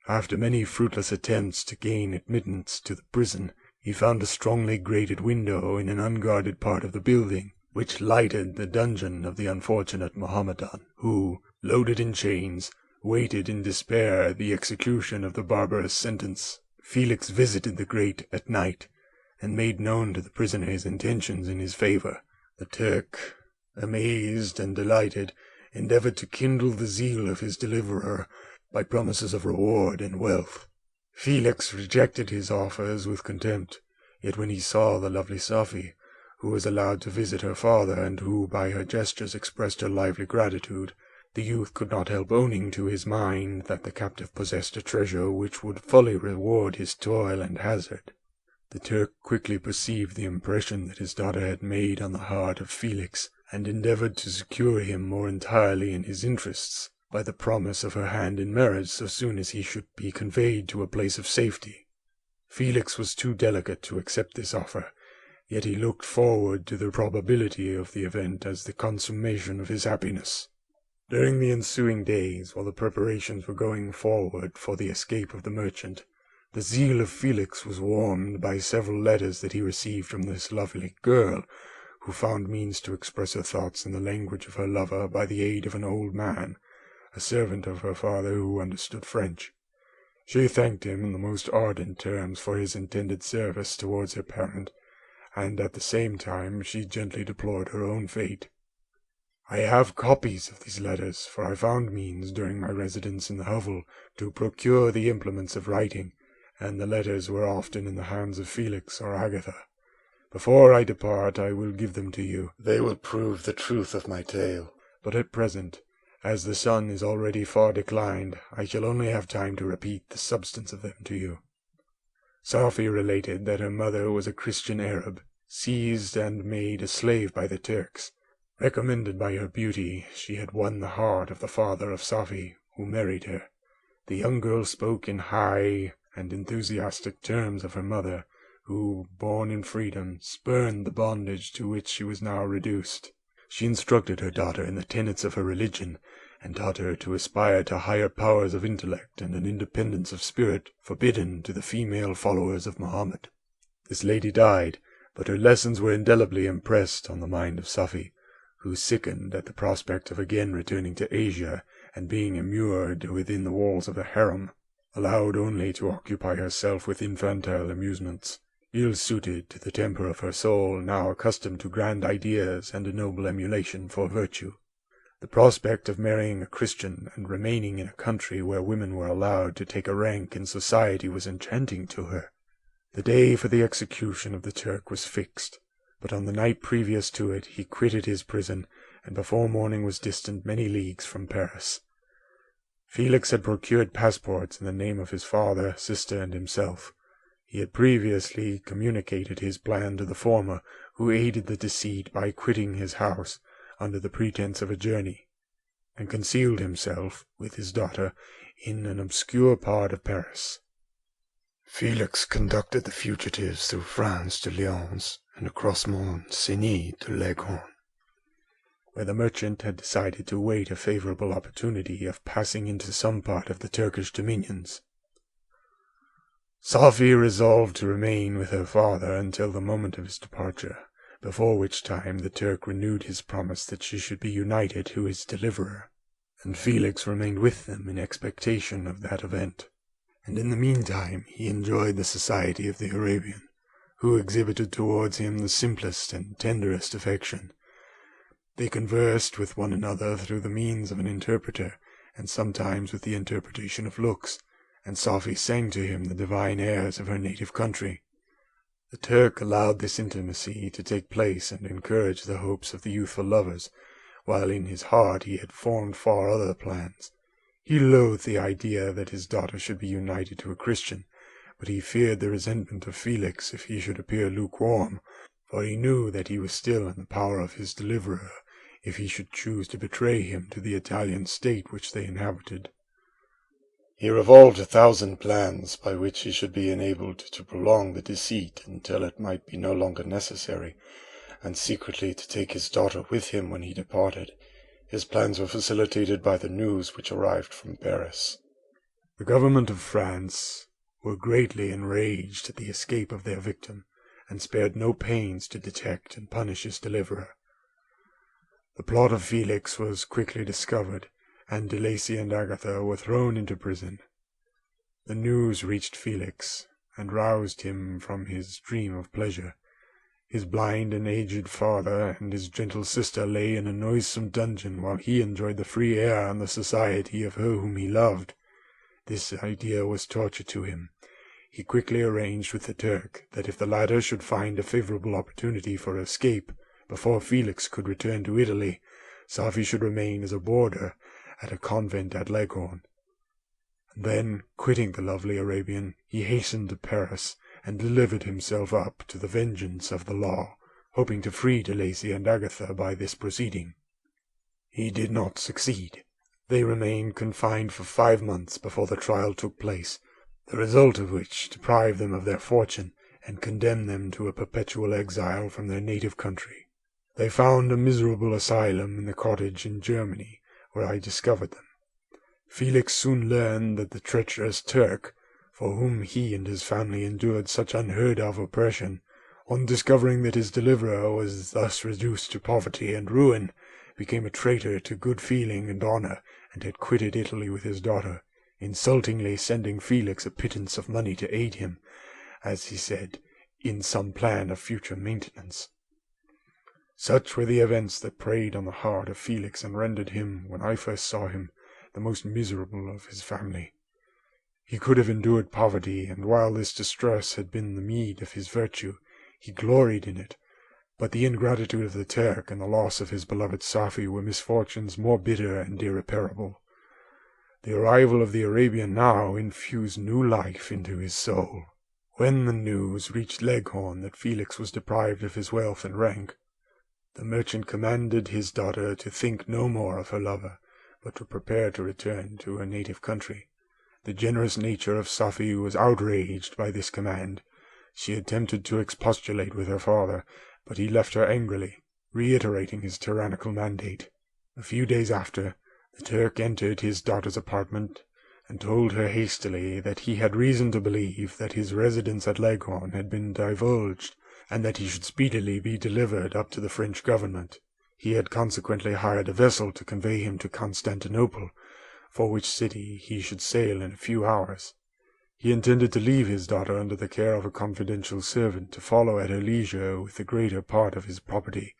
[SPEAKER 4] After many fruitless attempts to gain admittance to the prison, he found a strongly grated window in an unguarded part of the building, which lighted the dungeon of the unfortunate Mohammedan, who, loaded in chains, waited in despair the execution of the barbarous sentence. Felix visited the grate at night, and made known to the prisoner his intentions in his favor. The Turk, amazed and delighted, endeavored to kindle the zeal of his deliverer by promises of reward and wealth. Felix rejected his offers with contempt, yet when he saw the lovely Sophie, who was allowed to visit her father, and who by her gestures expressed her lively gratitude, the youth could not help owning to his mind that the captive possessed a treasure which would fully reward his toil and hazard. The Turk quickly perceived the impression that his daughter had made on the heart of Felix, and endeavored to secure him more entirely in his interests by the promise of her hand in marriage so soon as he should be conveyed to a place of safety. Felix was too delicate to accept this offer, yet he looked forward to the probability of the event as the consummation of his happiness. During the ensuing days, while the preparations were going forward for the escape of the merchant, the zeal of Felix was warmed by several letters that he received from this lovely girl, who found means to express her thoughts in the language of her lover by the aid of an old man, a servant of her father who understood French. She thanked him in the most ardent terms for his intended service towards her parent, and at the same time she gently deplored her own fate. I have copies of these letters, for I found means during my residence in the hovel to procure the implements of writing, and the letters were often in the hands of Felix or Agatha. Before I depart I will give them to you. They will prove the truth of my tale. But at present, as the sun is already far declined, I shall only have time to repeat the substance of them to you. Sophie related that her mother was a Christian Arab, seized and made a slave by the Turks. Recommended by her beauty, she had won the heart of the father of Sophie, who married her. The young girl spoke in high
[SPEAKER 1] and enthusiastic terms of her mother, who, born in freedom, spurned the bondage to which she was now reduced. She instructed her daughter in the tenets of her religion, and taught her to aspire to higher powers of intellect and an independence of spirit forbidden to the female followers of Mohammed. This lady died, but her lessons were indelibly impressed on the mind of Safie, who sickened at the prospect of again returning to Asia and being immured within the walls of the harem, allowed only to occupy herself with infantile amusements, ill-suited to the temper of her soul, now accustomed to grand ideas and a noble emulation for virtue. The prospect of marrying a Christian and remaining in a country where women were allowed to take a rank in society was enchanting to her. The day for the execution of the Turk was fixed, but on the night previous to it he quitted his prison, and before morning was distant many leagues from Paris. Felix had procured passports in the name of his father, sister, and himself. He had previously communicated his plan to the former, who aided the deceit by quitting his house under the pretence of a journey, and concealed himself, with his daughter, in an obscure part of Paris.
[SPEAKER 5] Felix conducted the fugitives through France to Lyons, and across Mont Cenis to Leghorn,
[SPEAKER 1] where the merchant had decided to wait a favorable opportunity of passing into some part of the Turkish dominions. Safie resolved to remain with her father until the moment of his departure, before which time the Turk renewed his promise that she should be united to his deliverer, and Felix remained with them in expectation of that event. And in the meantime he enjoyed the society of the Arabian, who exhibited towards him the simplest and tenderest affection. They conversed with one another through the means of an interpreter, and sometimes with the interpretation of looks, and Safie sang to him the divine airs of her native country. The Turk allowed this intimacy to take place and encouraged the hopes of the youthful lovers, while in his heart he had formed far other plans. He loathed the idea that his daughter should be united to a Christian, but he feared the resentment of Felix if he should appear lukewarm, for he knew that he was still in the power of his deliverer, if he should choose to betray him to the Italian state which they inhabited.
[SPEAKER 5] He revolved 1,000 plans by which he should be enabled to prolong the deceit until it might be no longer necessary, and secretly to take his daughter with him when he departed. His plans were facilitated by the news which arrived from Paris.
[SPEAKER 1] The government of France were greatly enraged at the escape of their victim, and spared no pains to detect and punish his deliverer. The plot of Felix was quickly discovered, and De Lacy and Agatha were thrown into prison. The news reached Felix, and roused him from his dream of pleasure. His blind and aged father and his gentle sister lay in a noisome dungeon, while he enjoyed the free air and the society of her whom he loved. This idea was torture to him. He quickly arranged with the Turk that if the latter should find a favorable opportunity for escape before Felix could return to Italy, Safie should remain as a boarder at a convent at Leghorn. And then, quitting the lovely Arabian, he hastened to Paris, and delivered himself up to the vengeance of the law, hoping to free De Lacy and Agatha by this proceeding. He did not succeed. They remained confined for 5 months before the trial took place, the result of which deprived them of their fortune, and condemned them to a perpetual exile from their native country. They found a miserable asylum in the cottage in Germany, where I discovered them. Felix soon learned that the treacherous Turk, for whom he and his family endured such unheard-of oppression, on discovering that his deliverer was thus reduced to poverty and ruin, became a traitor to good feeling and honour, and had quitted Italy with his daughter, insultingly sending Felix a pittance of money to aid him, as he said, in some plan of future maintenance. Such were the events that preyed on the heart of Felix, and rendered him, when I first saw him, the most miserable of his family. He could have endured poverty, and while this distress had been the meed of his virtue, he gloried in it, but the ingratitude of the Turk and the loss of his beloved Safie were misfortunes more bitter and irreparable. The arrival of the Arabian now infused new life into his soul. When the news reached Leghorn that Felix was deprived of his wealth and rank, the merchant commanded his daughter to think no more of her lover, but to prepare to return to her native country.
[SPEAKER 5] The generous nature of Sophy was outraged by this command. She attempted to expostulate with her father, but he left her angrily, reiterating his tyrannical mandate. A few days after, the Turk entered his daughter's apartment and told her hastily that he had reason to believe that his residence at Leghorn had been divulged, and that he should speedily be delivered up to the French government. He had consequently hired a vessel to convey him to Constantinople, for which city he should sail in a few hours. He intended to leave his daughter under the care of a confidential servant to follow at her leisure with the greater part of his property,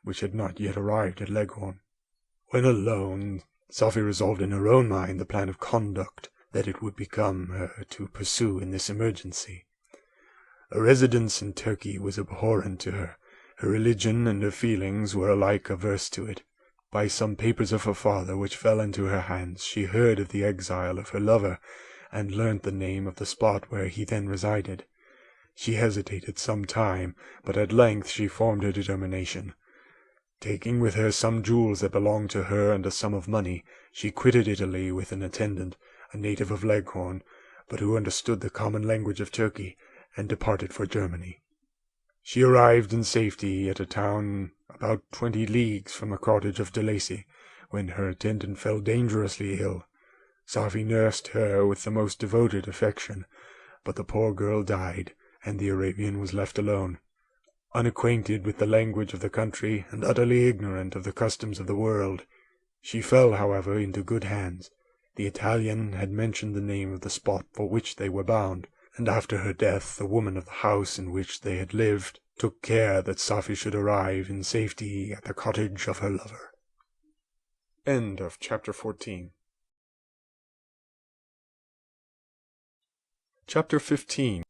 [SPEAKER 5] which had not yet arrived at Leghorn. When alone, Sophy resolved in her own mind the plan of conduct that it would become her to pursue in this emergency. A residence in Turkey was abhorrent to her. Her religion and her feelings were alike averse to it. By some papers of her father which fell into her hands, she heard of the exile of her lover, and learnt the name of the spot where he then resided. She hesitated some time, but at length she formed her determination. Taking with her some jewels that belonged to her and a sum of money, she quitted Italy with an attendant, a native of Leghorn, but who understood the common language of Turkey, and departed for Germany. She arrived in safety at a town about 20 leagues from the cottage of de Lacy, when her attendant fell dangerously ill. Sophy nursed her with the most devoted affection, but the poor girl died, and the Arabian was left alone. Unacquainted with the language of the country, and utterly ignorant of the customs of the world, she fell, however, into good hands. The Italian had mentioned the name of the spot for which they were bound, and after her death the woman of the house in which they had lived took care that Sophy should arrive in safety at the cottage of her lover.
[SPEAKER 1] End of chapter 14. Chapter 15.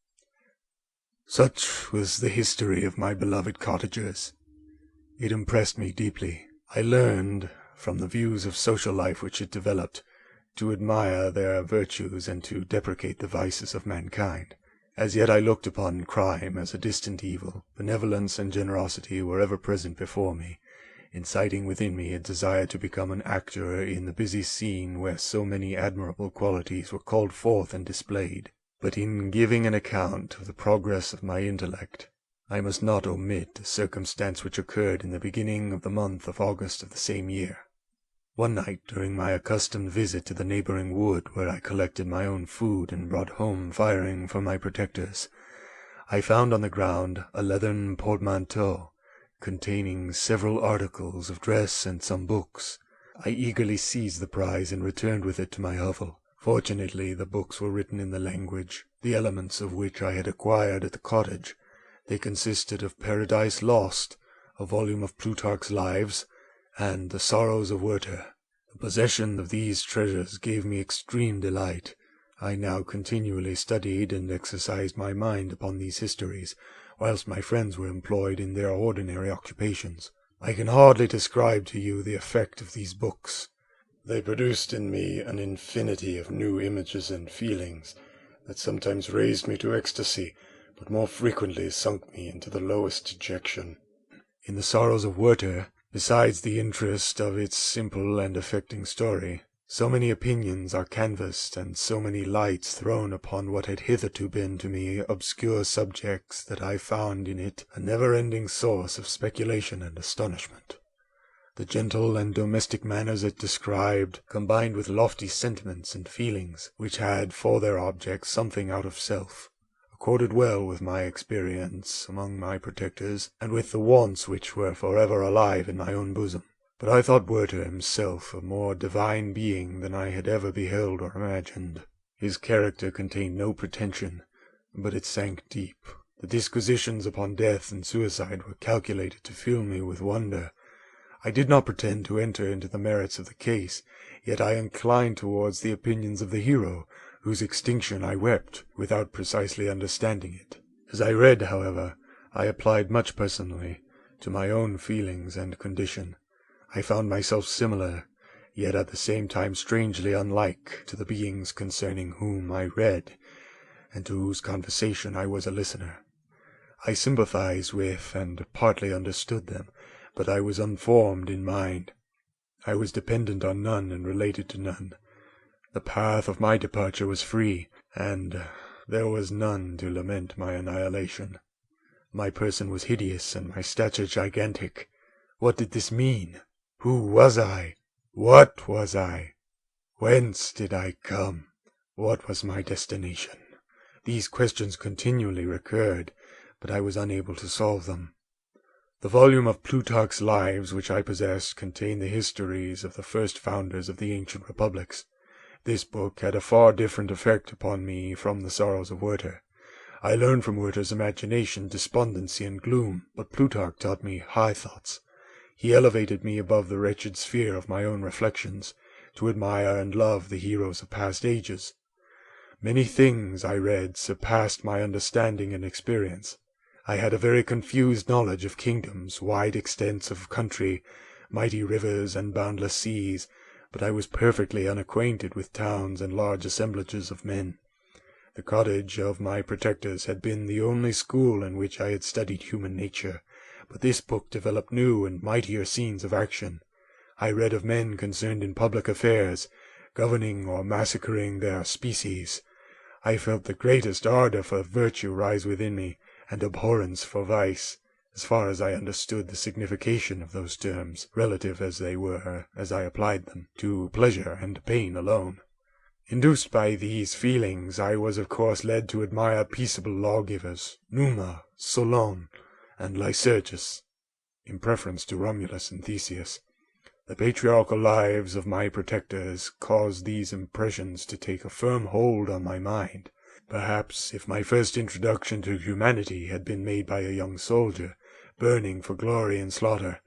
[SPEAKER 4] Such was the history of my beloved cottagers. It impressed me deeply. I learned, from the views of social life which it developed, to admire their virtues and to deprecate the vices of mankind. As yet I looked upon crime as a distant evil. Benevolence and generosity were ever present before me, inciting within me a desire to become an actor in the busy scene where so many admirable qualities were called forth and displayed. But in giving an account of the progress of my intellect, I must not omit a circumstance which occurred in the beginning of the month of August of the same year. One night, during my accustomed visit to the neighboring wood, where I collected my own food and brought home firing for my protectors, I found on the ground a leathern portmanteau, containing several articles of dress and some books. I eagerly seized the prize and returned with it to my hovel. Fortunately, the books were written in the language, the elements of which I had acquired at the cottage. They consisted of Paradise Lost, a volume of Plutarch's Lives, and The Sorrows of Werther. The possession of these treasures gave me extreme delight. I now continually studied and exercised my mind upon these histories, whilst my friends were employed in their ordinary occupations. I can hardly describe to you the effect of these books. They produced in me an infinity of new images and feelings that sometimes raised me to ecstasy, but more frequently sunk me into the lowest dejection. In The Sorrows of Werther, besides the interest of its simple and affecting story, so many opinions are canvassed and so many lights thrown upon what had hitherto been to me obscure subjects that I found in it a never-ending source of speculation and astonishment. The gentle and domestic manners it described, combined with lofty sentiments and feelings, which had for their object something out of self, accorded well with my experience among my protectors, and with the wants which were forever alive in my own bosom. But I thought Werther himself a more divine being than I had ever beheld or imagined. His character contained no pretension, but it sank deep. The disquisitions upon death and suicide were calculated to fill me with wonder. I did not pretend to enter into the merits of the case, yet I inclined towards the opinions of the hero, whose extinction I wept, without precisely understanding it. As I read, however, I applied much personally to my own feelings and condition. I found myself similar, yet at the same time strangely unlike, to the beings concerning whom I read, and to whose conversation I was a listener. I sympathized with and partly understood them, but I was unformed in mind. I was dependent on none and related to none.
[SPEAKER 1] The path of my departure was free, and there was none to lament my annihilation. My person was hideous, and my stature gigantic. What did this mean? Who was I? What was I? Whence did I come? What was my destination? These questions continually recurred, but I was unable to solve them. The volume of Plutarch's Lives which I possessed contained the histories of the first founders of the ancient republics. This book had a far different effect upon me from the Sorrows of Werther. I learned from Werther's imagination despondency and gloom, but Plutarch taught me high thoughts. He elevated me above the wretched sphere of my own reflections, to admire and love the heroes of past ages. Many things, I read, surpassed my understanding and experience. I had a very confused knowledge of kingdoms, wide extents of country, mighty rivers, and boundless seas, but I was perfectly unacquainted with towns and large assemblages of men. The cottage of my protectors had been the only school in which I had studied human nature, but this book developed new and mightier scenes of action. I read of men concerned in public affairs, governing or massacring their species. I felt the greatest ardor for virtue rise within me, and abhorrence for vice, as far as I understood the signification of those terms, relative as they were, as I applied them, to pleasure and pain alone. Induced by these feelings, I was of course led to admire peaceable lawgivers, Numa, Solon, and Lycurgus, in preference to Romulus and Theseus. The patriarchal lives of my protectors caused these impressions to take a firm hold on my mind. Perhaps, if my first introduction to humanity had been made by a young soldier, burning for glory and slaughter,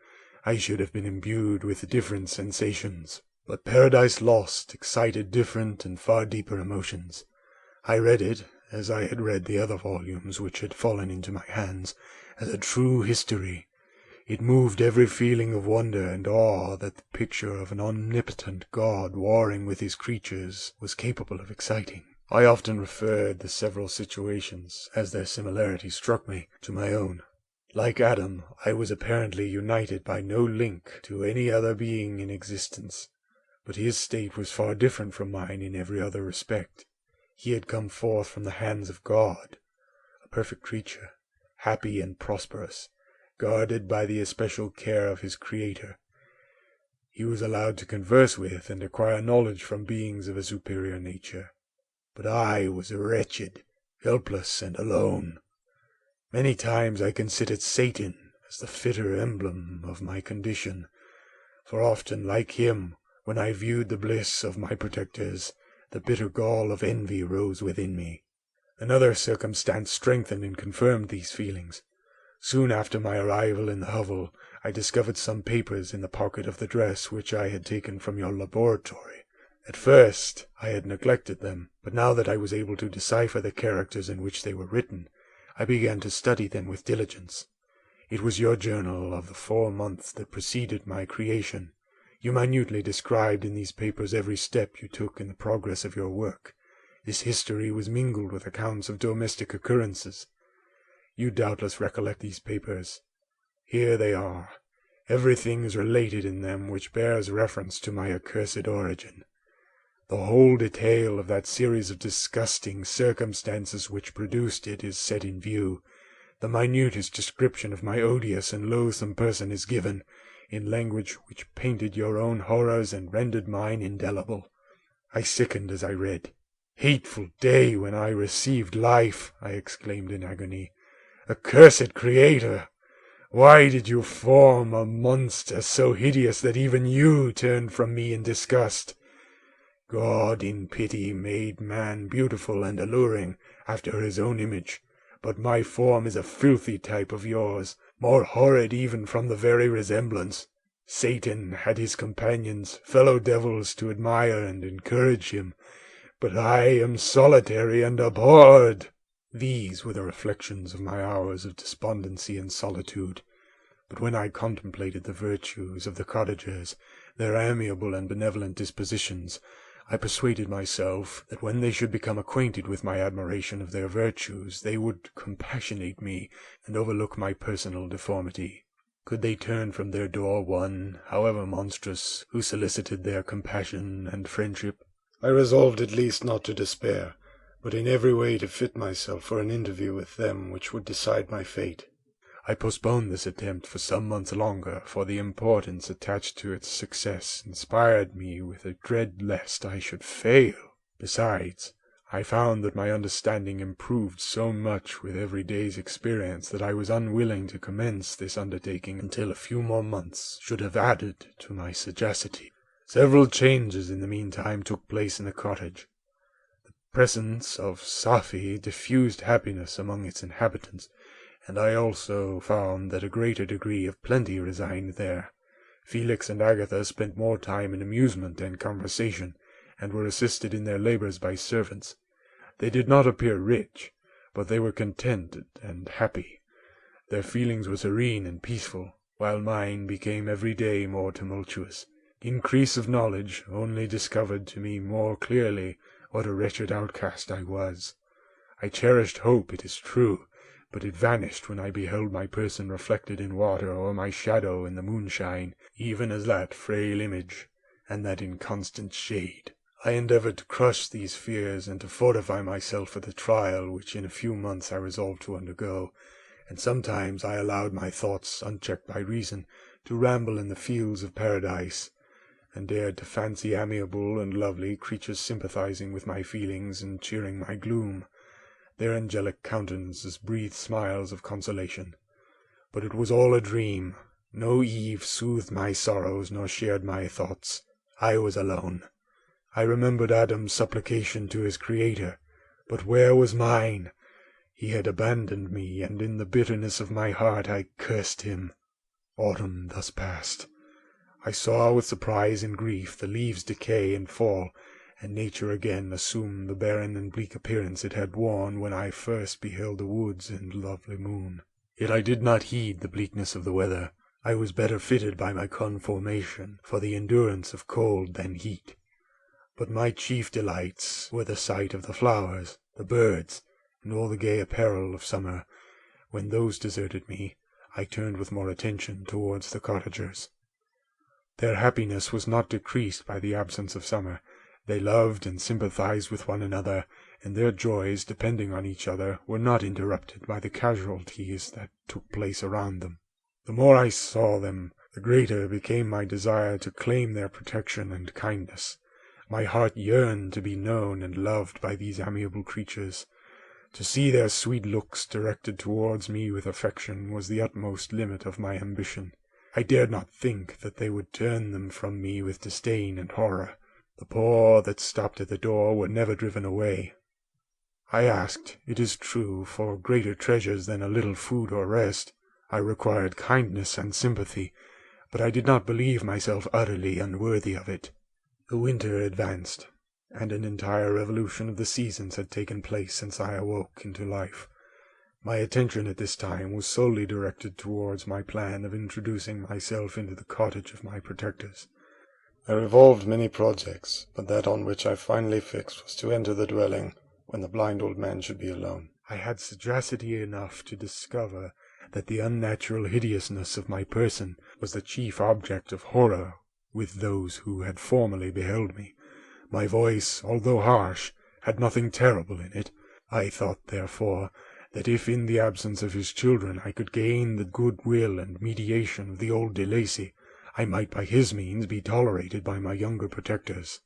[SPEAKER 1] I should have been imbued with different sensations. But Paradise Lost excited different and far deeper emotions. I read it, as I had read the other volumes which had fallen into my hands, as a true history. It moved every feeling of wonder and awe that the picture of an omnipotent God warring with his creatures was capable of exciting. I often referred the several situations, as their similarity struck me, to my own. Like Adam, I was apparently united by no link to any other being in existence, but his state was far different from mine in every other respect. He had come forth from the hands of God, a perfect creature, happy and prosperous, guarded by the especial care of his Creator. He was allowed to converse with and acquire knowledge from beings of a superior nature. But I was wretched, helpless, and alone. Many times I considered Satan as the fitter emblem of my condition, for often, like him, when I viewed the bliss of my protectors, the bitter gall of envy rose within me. Another circumstance strengthened and confirmed these feelings. Soon after my arrival in the hovel, I discovered some papers in the pocket of the dress which I had taken from your laboratory. At first I had neglected them, but now that I was able to decipher the characters in which they were written, I began to study them with diligence. It was your journal of the 4 months that preceded my creation. You minutely described in these papers every step you took in the progress of your work. This history was mingled with accounts of domestic occurrences. You doubtless recollect these papers. Here they are. Everything is related in them which bears reference to my accursed origin. The whole detail of that series of disgusting circumstances which produced it is set in view. The minutest description of my odious and loathsome person is given, in language which painted your own horrors and rendered mine indelible. I sickened as I read. "Hateful day when I received life!" I exclaimed in agony. "Accursed Creator! Why did you form a monster so hideous that even you turned from me in disgust? God in pity made man beautiful and alluring after his own image, but my form is a filthy type of yours, more horrid even from the very resemblance. Satan had his companions, fellow devils, to admire and encourage him, but I am solitary and abhorred." These were the reflections of my hours of despondency and solitude. But when I contemplated the virtues of the cottagers, their amiable and benevolent dispositions, I persuaded myself that when they should become acquainted with my admiration of their virtues, they would compassionate me and overlook my personal deformity. Could they turn from their door one, however monstrous, who solicited their compassion and friendship?
[SPEAKER 5] I resolved at least not to despair, but in every way to fit myself for an interview with them which would decide my fate.
[SPEAKER 1] I postponed this attempt for some months longer, for the importance attached to its success inspired me with a dread lest I should fail. Besides, I found that my understanding improved so much with every day's experience that I was unwilling to commence this undertaking until a few more months should have added to my sagacity. Several changes in the meantime took place in the cottage. The presence of Safie diffused happiness among its inhabitants, and I also found that a greater degree of plenty resigned there. Felix and Agatha spent more time in amusement and conversation, and were assisted in their labours by servants. They did not appear rich, but they were contented and happy. Their feelings were serene and peaceful, while mine became every day more tumultuous. Increase of knowledge only discovered to me more clearly what a wretched outcast I was. I cherished hope, it is true, but it vanished when I beheld my person reflected in water, or my shadow in the moonshine, even as that frail image, and that inconstant shade. I endeavoured to crush these fears, and to fortify myself for the trial which in a few months I resolved to undergo, and sometimes I allowed my thoughts, unchecked by reason, to ramble in the fields of paradise, and dared to fancy amiable and lovely creatures sympathizing with my feelings and cheering my gloom. Their angelic countenances breathed smiles of consolation. But it was all a dream. No Eve soothed my sorrows, nor shared my thoughts. I was alone. I remembered Adam's supplication to his Creator, but where was mine? He had abandoned me, and in the bitterness of my heart I cursed him. Autumn thus passed. I saw with surprise and grief the leaves decay and fall, and nature again assume the barren and bleak appearance it had worn when I first beheld the woods and lovely moon. Yet I did not heed the bleakness of the weather. I was better fitted by my conformation for the endurance of cold than heat. But my chief delights were the sight of the flowers, the birds, and all the gay apparel of summer. When those deserted me, I turned with more attention towards the cottagers. Their happiness was not decreased by the absence of summer. They loved and sympathized with one another, and their joys, depending on each other, were not interrupted by the casualties that took place around them. The more I saw them, the greater became my desire to claim their protection and kindness. My heart yearned to be known and loved by these amiable creatures. To see their sweet looks directed towards me with affection was the utmost limit of my ambition. I dared not think that they would turn them from me with disdain and horror. The poor that stopped at the door were never driven away. I asked, it is true, for greater treasures than a little food or rest. I required kindness and sympathy, but I did not believe myself utterly unworthy of it. The winter advanced, and an entire revolution of the seasons had taken place since I awoke into life. My attention at this time was solely directed towards my plan of introducing myself into the cottage of my protectors.
[SPEAKER 5] I revolved many projects, but that on which I finally fixed was to enter the dwelling when the blind old man should be alone.
[SPEAKER 1] I had sagacity enough to discover that the unnatural hideousness of my person was the chief object of horror with those who had formerly beheld me. My voice, although harsh, had nothing terrible in it. I thought, therefore, that if in the absence of his children I could gain the good will and mediation of the old de Lacy, I might by his means be tolerated by my younger protectors.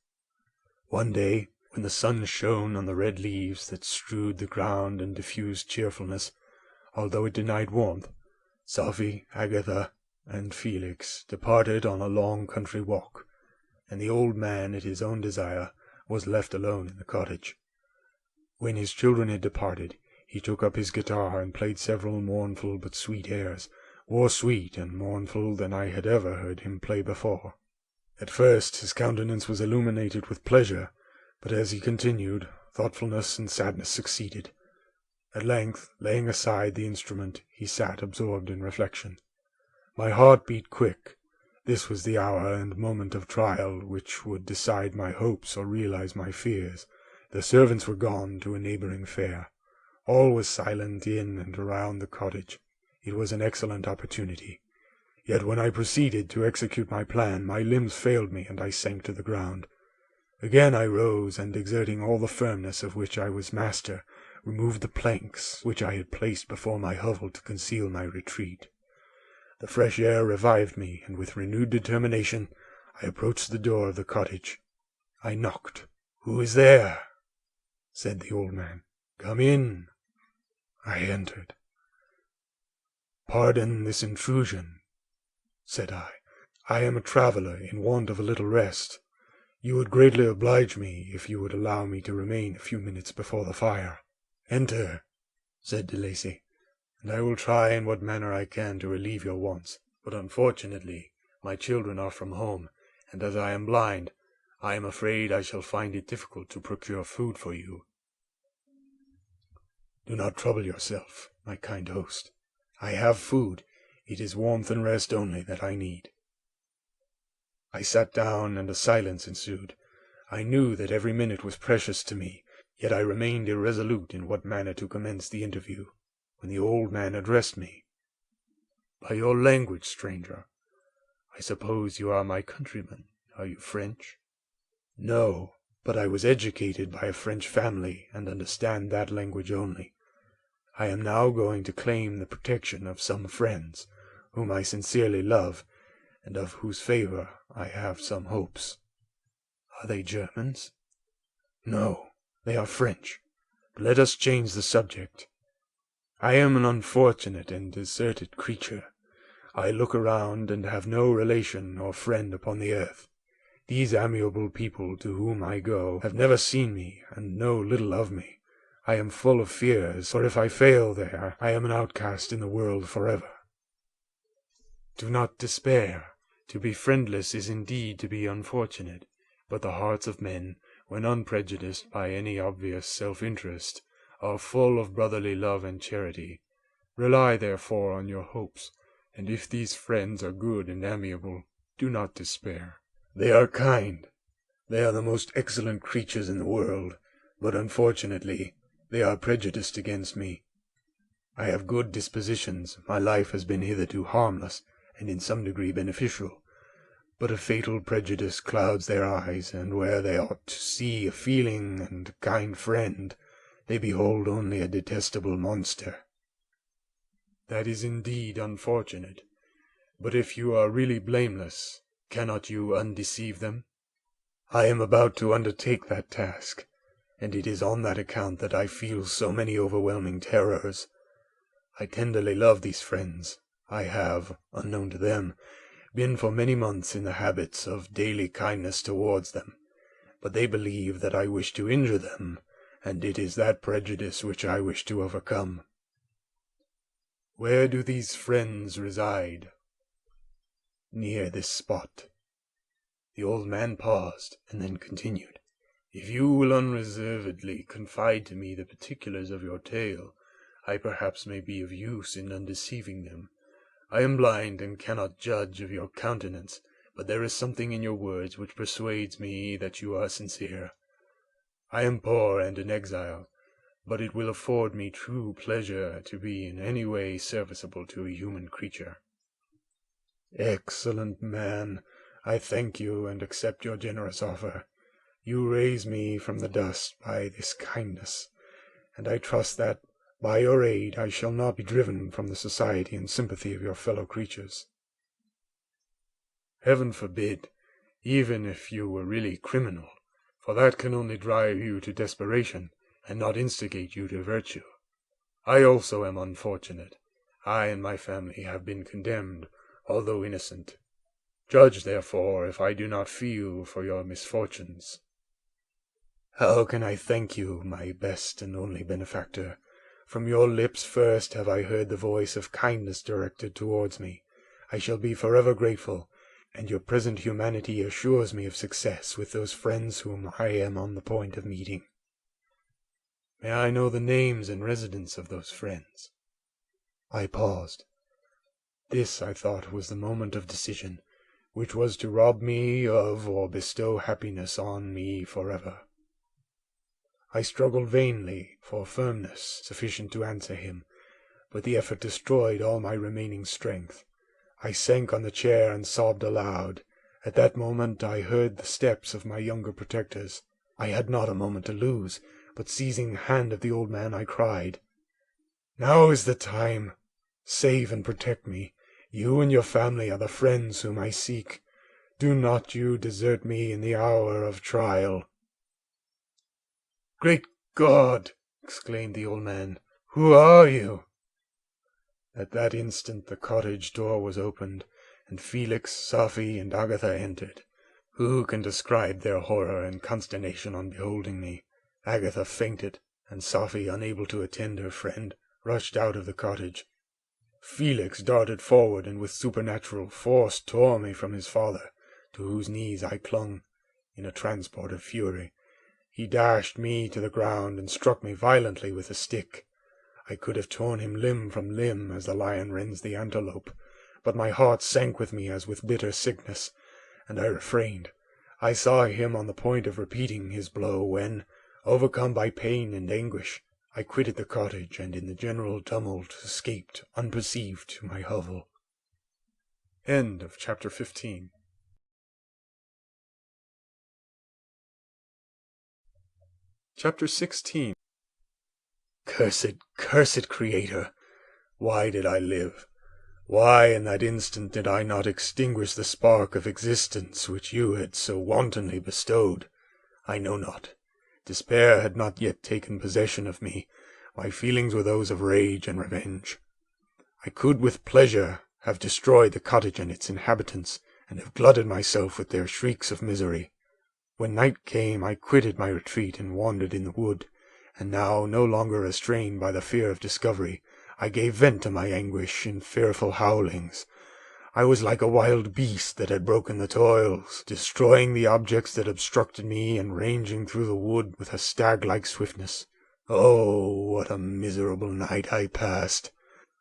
[SPEAKER 1] One day, when the sun shone on the red leaves that strewed the ground and diffused cheerfulness, although it denied warmth, Safie, Agatha, and Felix departed on a long country walk, and the old man, at his own desire, was left alone in the cottage. When his children had departed, he took up his guitar and played several mournful but sweet airs, more sweet and mournful than I had ever heard him play before. At first his countenance was illuminated with pleasure, but as he continued, thoughtfulness and sadness succeeded. At length, laying aside the instrument, he sat absorbed in reflection. My heart beat quick. This was the hour and moment of trial which would decide my hopes or realize my fears. The servants were gone to a neighboring fair. All was silent in and around the cottage. It was an excellent opportunity. Yet when I proceeded to execute my plan, my limbs failed me, and I sank to the ground.
[SPEAKER 4] Again I rose, and exerting all the firmness of which I was master, removed the planks which I had placed before my hovel to conceal my retreat. The fresh air revived me, and with renewed determination I approached the door of the cottage. I knocked. "Who is there?" said the old man. "Come in." I entered. "Pardon this intrusion," said I. "I am a traveller in want of a little rest. You would greatly oblige me if you would allow me to remain a few minutes before the fire." "Enter," said de Lacy, "and I will try in what manner I can to relieve your wants. But unfortunately my children are from home, and as I am blind, I am afraid I shall find it difficult to procure food for you." "Do not trouble yourself, my kind host. I have food. It is warmth and rest only that I need." I sat down, and a silence ensued. I knew that every minute was precious to me, yet I remained irresolute in what manner to commence the interview, when the old man addressed me. "By your language, stranger, I suppose you are my countryman. Are you French?" "No, but I was educated by a French family, and understand that language only. I am now going to claim the protection of some friends, whom I sincerely love, and of whose favour I have some hopes." "Are they Germans?" "No, they are French. But let us change the subject. I am an unfortunate and deserted creature. I look around, and have no relation or friend upon the earth. These amiable people to whom I go have never seen me, and know little of me. I am full of fears, for if I fail there, I am an outcast in the world forever." "Do not despair. To be friendless is indeed to be unfortunate, but the hearts of men, when unprejudiced by any obvious self-interest, are full of brotherly love and charity. Rely therefore on your hopes, and if these friends are good and amiable, do not despair." "They are kind. They are the most excellent creatures in the world, but unfortunately they are prejudiced against me. I have good dispositions, my life has been hitherto harmless, and in some degree beneficial, but a fatal prejudice clouds their eyes, and where they ought to see a feeling and a kind friend, they behold only a detestable monster." "That is indeed unfortunate, but if you are really blameless, cannot you undeceive them?" "I am about to undertake that task, and it is on that account that I feel so many overwhelming terrors. I tenderly love these friends. I have, unknown to them, been for many months in the habits of daily kindness towards them, but they believe that I wish to injure them, and it is that prejudice which I wish to overcome." "Where do these friends reside?" "Near this spot." The old man paused, and then continued. "If you will unreservedly confide to me the particulars of your tale, I perhaps may be of use in undeceiving them. I am blind and cannot judge of your countenance, but there is something in your words which persuades me that you are sincere. I am poor and an exile, but it will afford me true pleasure to be in any way serviceable to a human creature." "Excellent man, I thank you and accept your generous offer. You raise me from the dust by this kindness, and I trust that, by your aid, I shall not be driven from the society and sympathy of your fellow creatures."
[SPEAKER 3] "Heaven forbid, even if you were really criminal, for that can only drive you to desperation, and not instigate you to virtue. I also am unfortunate. I and my family have been condemned, although innocent. Judge, therefore, if I do not feel for your misfortunes."
[SPEAKER 4] "How can I thank you, my best and only benefactor? From your lips first have I heard the voice of kindness directed towards me. I shall be forever grateful, and your present humanity assures me of success with those friends whom I am on the point of meeting."
[SPEAKER 3] "May I know the names and residence of those friends?"
[SPEAKER 4] I paused. This, I thought, was the moment of decision, which was to rob me of or bestow happiness on me forever. I struggled vainly for firmness sufficient to answer him, but the effort destroyed all my remaining strength. I sank on the chair and sobbed aloud.
[SPEAKER 5] At that moment I heard the steps of my younger protectors. I had not a moment to lose, but seizing the hand of the old man, I cried, "Now is the time. Save and protect me. You and your family are the friends whom I seek. Do not you desert me in the hour of trial."
[SPEAKER 3] "Great God!" exclaimed the old man. "Who are you?"
[SPEAKER 1] At that instant the cottage door was opened, and Felix, Safie, and Agatha entered. Who can describe their horror and consternation on beholding me? Agatha fainted, and Safie, unable to attend her friend, rushed out of the cottage. Felix darted forward, and with supernatural force tore me from his father, to whose knees I clung, in a transport of fury. He dashed me to the ground, and struck me violently with a stick. I could have torn him limb from limb, as the lion rends the antelope, but my heart sank with me as with bitter sickness, and I refrained. I saw him on the point of repeating his blow, when, overcome by pain and anguish, I quitted the cottage, and in the general tumult escaped unperceived to my hovel.
[SPEAKER 2] End of chapter 15. Chapter 16.
[SPEAKER 1] Cursed Creator! Why did I live? Why in that instant did I not extinguish the spark of existence which you had so wantonly bestowed? I know not. Despair had not yet taken possession of me. My feelings were those of rage and revenge. I could with pleasure have destroyed the cottage and its inhabitants, and have glutted myself with their shrieks of misery. When night came, I quitted my retreat and wandered in the wood, and now, no longer restrained by the fear of discovery, I gave vent to my anguish in fearful howlings. I was like a wild beast that had broken the toils, destroying the objects that obstructed me, and ranging through the wood with a stag-like swiftness. Oh, what a miserable night I passed!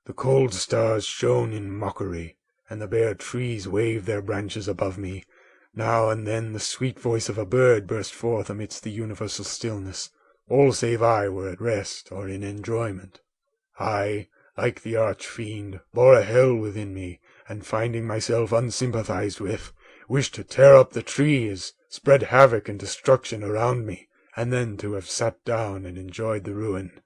[SPEAKER 1] The cold stars shone in mockery, and the bare trees waved their branches above me. Now and then the sweet voice of a bird burst forth amidst the universal stillness. All save I were at rest or in enjoyment. I, like the arch-fiend, bore a hell within me, and finding myself unsympathized with, wished to tear up the trees, spread havoc and destruction around me, and then to have sat down and enjoyed the ruin.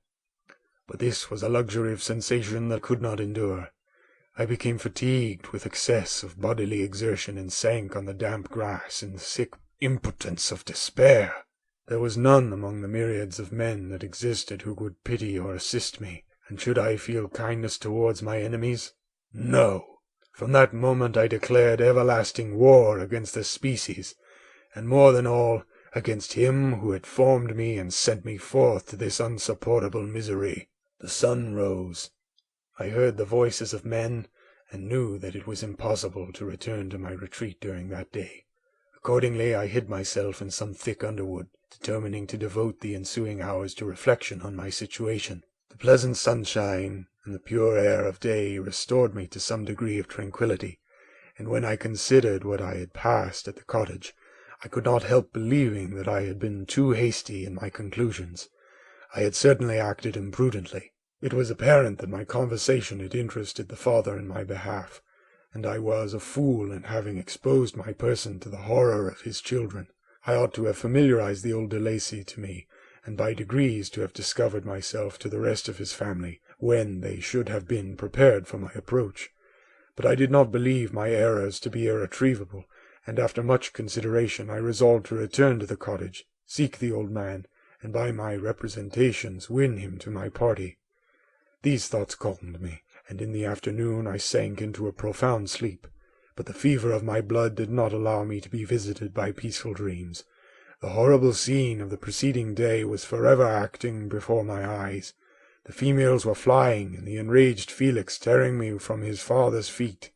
[SPEAKER 1] But this was a luxury of sensation that could not endure. I became fatigued with excess of bodily exertion, and sank on the damp grass in the sick impotence of despair. There was none among the myriads of men that existed who would pity or assist me, and should I feel kindness towards my enemies? No! From that moment I declared everlasting war against the species, and more than all, against him who had formed me and sent me forth to this unsupportable misery. The sun rose. I heard the voices of men, and knew that it was impossible to return to my retreat during that day. Accordingly I hid myself in some thick underwood, determining to devote the ensuing hours to reflection on my situation. The pleasant sunshine and the pure air of day restored me to some degree of tranquillity, and when I considered what I had passed at the cottage, I could not help believing that I had been too hasty in my conclusions. I had certainly acted imprudently. It was apparent that my conversation had interested the father in my behalf, and I was a fool in having exposed my person to the horror of his children. I ought to have familiarized the old de Lacy to me, and by degrees to have discovered myself to the rest of his family, when they should have been prepared for my approach. But I did not believe my errors to be irretrievable, and after much consideration I resolved to return to the cottage, seek the old man, and by my representations win him to my party. These thoughts calmed me, and in the afternoon I sank into a profound sleep, but the fever of my blood did not allow me to be visited by peaceful dreams. The horrible scene of the preceding day was forever acting before my eyes. The females were flying, and the enraged Felix tearing me from his father's feet.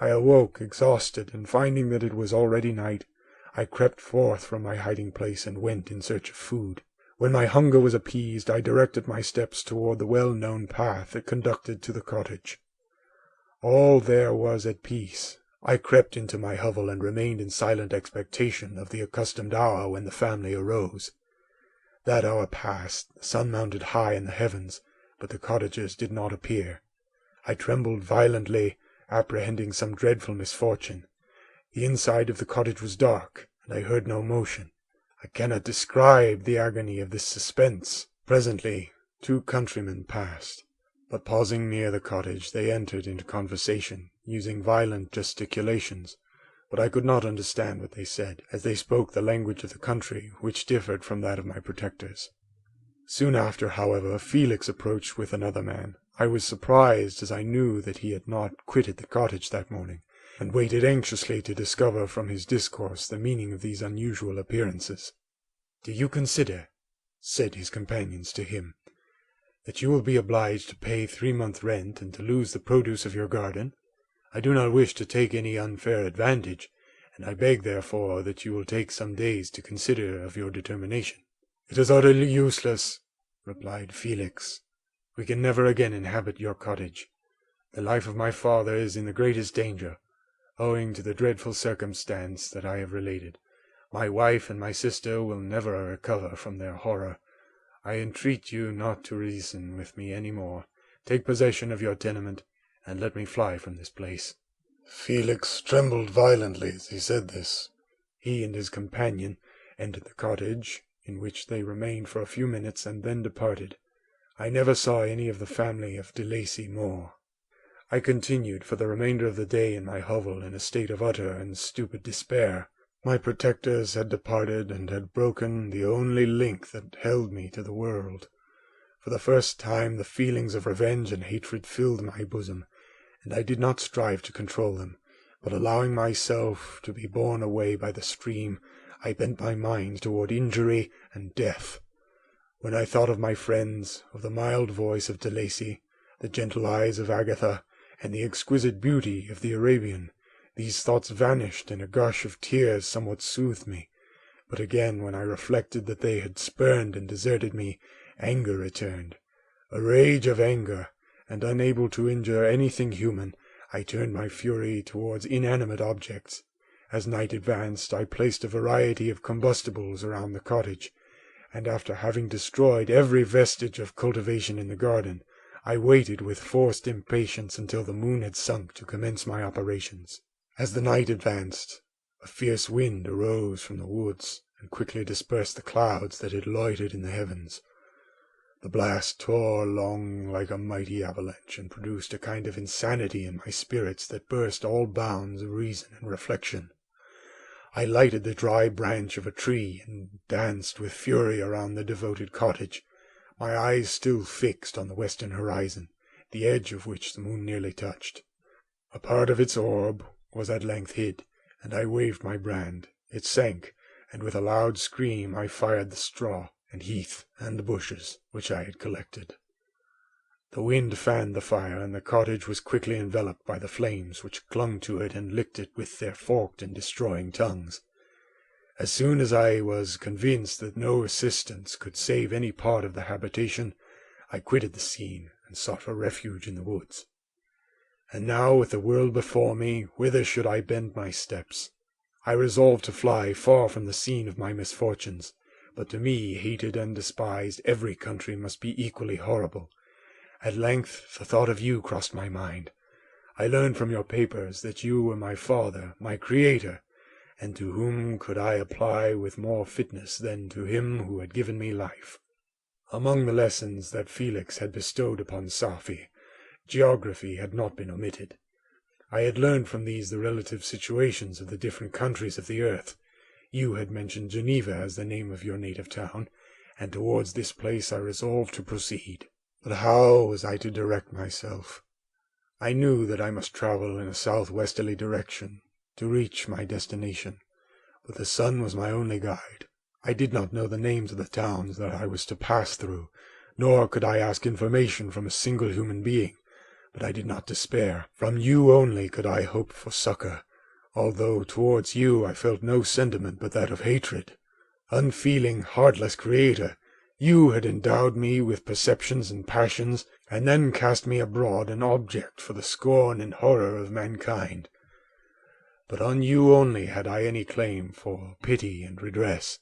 [SPEAKER 1] I awoke exhausted, and finding that it was already night, I crept forth from my hiding-place and went in search of food. When my hunger was appeased, I directed my steps toward the well-known path that conducted to the cottage. All there was at peace. I crept into my hovel and remained in silent expectation of the accustomed hour when the family arose. That hour passed, the sun mounted high in the heavens, but the cottagers did not appear. I trembled violently, apprehending some dreadful misfortune.
[SPEAKER 5] The inside of the cottage was dark, and I heard no motion. I cannot describe the agony of this suspense. Presently 2 countrymen passed, but pausing near the cottage, they entered into conversation, using violent gesticulations, but I could not understand what they said, as they spoke the language of the country, which differed from that of my protectors. Soon after, however, Felix approached with another man. I was surprised, as I knew that he had not quitted the cottage that morning, and waited anxiously to discover from his discourse the meaning of these unusual appearances. "Do you consider," said his companions to him, "that you will be obliged to pay 3 months' rent, and to lose the produce of your garden? I do not wish to take any unfair advantage, and I beg, therefore, that you will take some days to consider of your determination." "It is utterly useless," replied Felix. "We can never again inhabit your cottage. The life of my father is in the greatest danger, owing to the dreadful circumstance that I have related. My wife and my sister will never recover from their horror. I entreat you not to reason with me any more. Take possession of your tenement, and let me fly from this place."
[SPEAKER 1] Felix trembled violently as he said this. He and his companion entered the cottage, in which they remained for a few minutes and then departed. I never saw any of the family of de Lacy more. I continued for the remainder of the day in my hovel in a state of utter and stupid despair. My protectors had departed and had broken the only link that held me to the world. For the first time the feelings of revenge and hatred filled my bosom, and I did not strive to control them, but allowing myself to be borne away by the stream, I bent my mind toward injury and death. When I thought of my friends, of the mild voice of de Lacy, the gentle eyes of Agatha, and the exquisite beauty of the Arabian, these thoughts vanished, and a gush of tears somewhat soothed me. But again, when I reflected that they had spurned and deserted me, anger returned. A rage of anger, and unable to injure anything human, I turned my fury towards inanimate objects. As night advanced, I placed a variety of combustibles around the cottage, and after having destroyed every vestige of cultivation in the garden, I waited with forced impatience until the moon had sunk to commence my operations. As the night advanced, a fierce wind arose from the woods, and quickly dispersed the clouds that had loitered in the heavens. The blast tore along like a mighty avalanche, and produced a kind of insanity in my spirits that burst all bounds of reason and reflection. I lighted the dry branch of a tree, and danced with fury around the devoted cottage, my eyes still fixed on the western horizon, the edge of which the moon nearly touched. A part of its orb was at length hid, and I waved my brand. It sank, and with a loud scream I fired the straw, and heath, and bushes which I had collected. The wind fanned the fire, and the cottage was quickly enveloped by the flames, which clung to it and licked it with their forked and destroying tongues. As soon as I was convinced that no assistance could save any part of the habitation, I quitted the scene, and sought for refuge in the woods. And now, with the world before me, whither should I bend my steps? I resolved to fly far from the scene of my misfortunes, but to me, hated and despised, every country must be equally horrible. At length the thought of you crossed my mind. I learned from your papers that you were my father, my creator, and to whom could I apply with more fitness than to him who had given me life? Among the lessons that Felix had bestowed upon Safie, geography had not been omitted. I had learned from these the relative situations of the different countries of the earth. You had mentioned Geneva as the name of your native town, and towards this place I resolved to proceed. But how was I to direct myself? I knew that I must travel in a southwesterly direction to reach my destination, but the sun was my only guide. I did not know the names of the towns that I was to pass through, nor could I ask information from a single human being, but I did not despair. From you only could I hope for succor, although towards you I felt no sentiment but that of hatred. Unfeeling, heartless creator, you had endowed me with perceptions and passions, and then cast me abroad an object for the scorn and horror of mankind. But on you only had I any claim for pity and redress,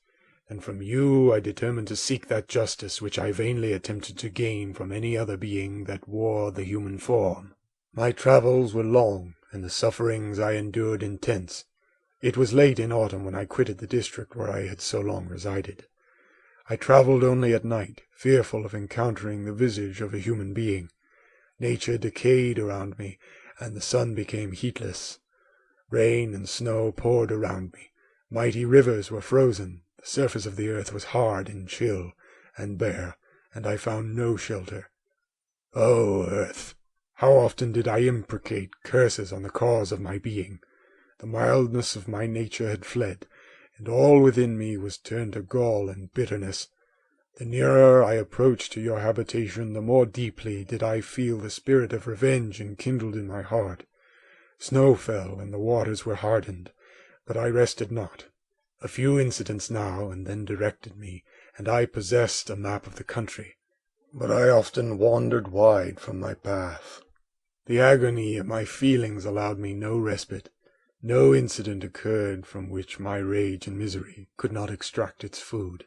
[SPEAKER 1] and from you I determined to seek that justice which I vainly attempted to gain from any other being that wore the human form. My travels were long, and the sufferings I endured intense.
[SPEAKER 5] It was late in autumn when I quitted the district where I had so long resided. I travelled only at night, fearful of encountering the visage of a human being. Nature decayed around me, and the sun became heatless. Rain and snow poured around me. Mighty rivers were frozen. The surface of the earth was hard and chill and bare, and I found no shelter. O earth! How often did I imprecate curses on the cause of my being! The mildness of my nature had fled, and all within me was turned to gall and bitterness. The nearer I approached to your habitation, the more deeply did I feel the spirit of revenge enkindled in my heart. Snow fell, and the waters were hardened, but I rested not. A few incidents now and then directed me, and I possessed a map of the country. But I often wandered wide from my path. The agony of my feelings allowed me no respite. No incident occurred from which my rage and misery could not extract its food.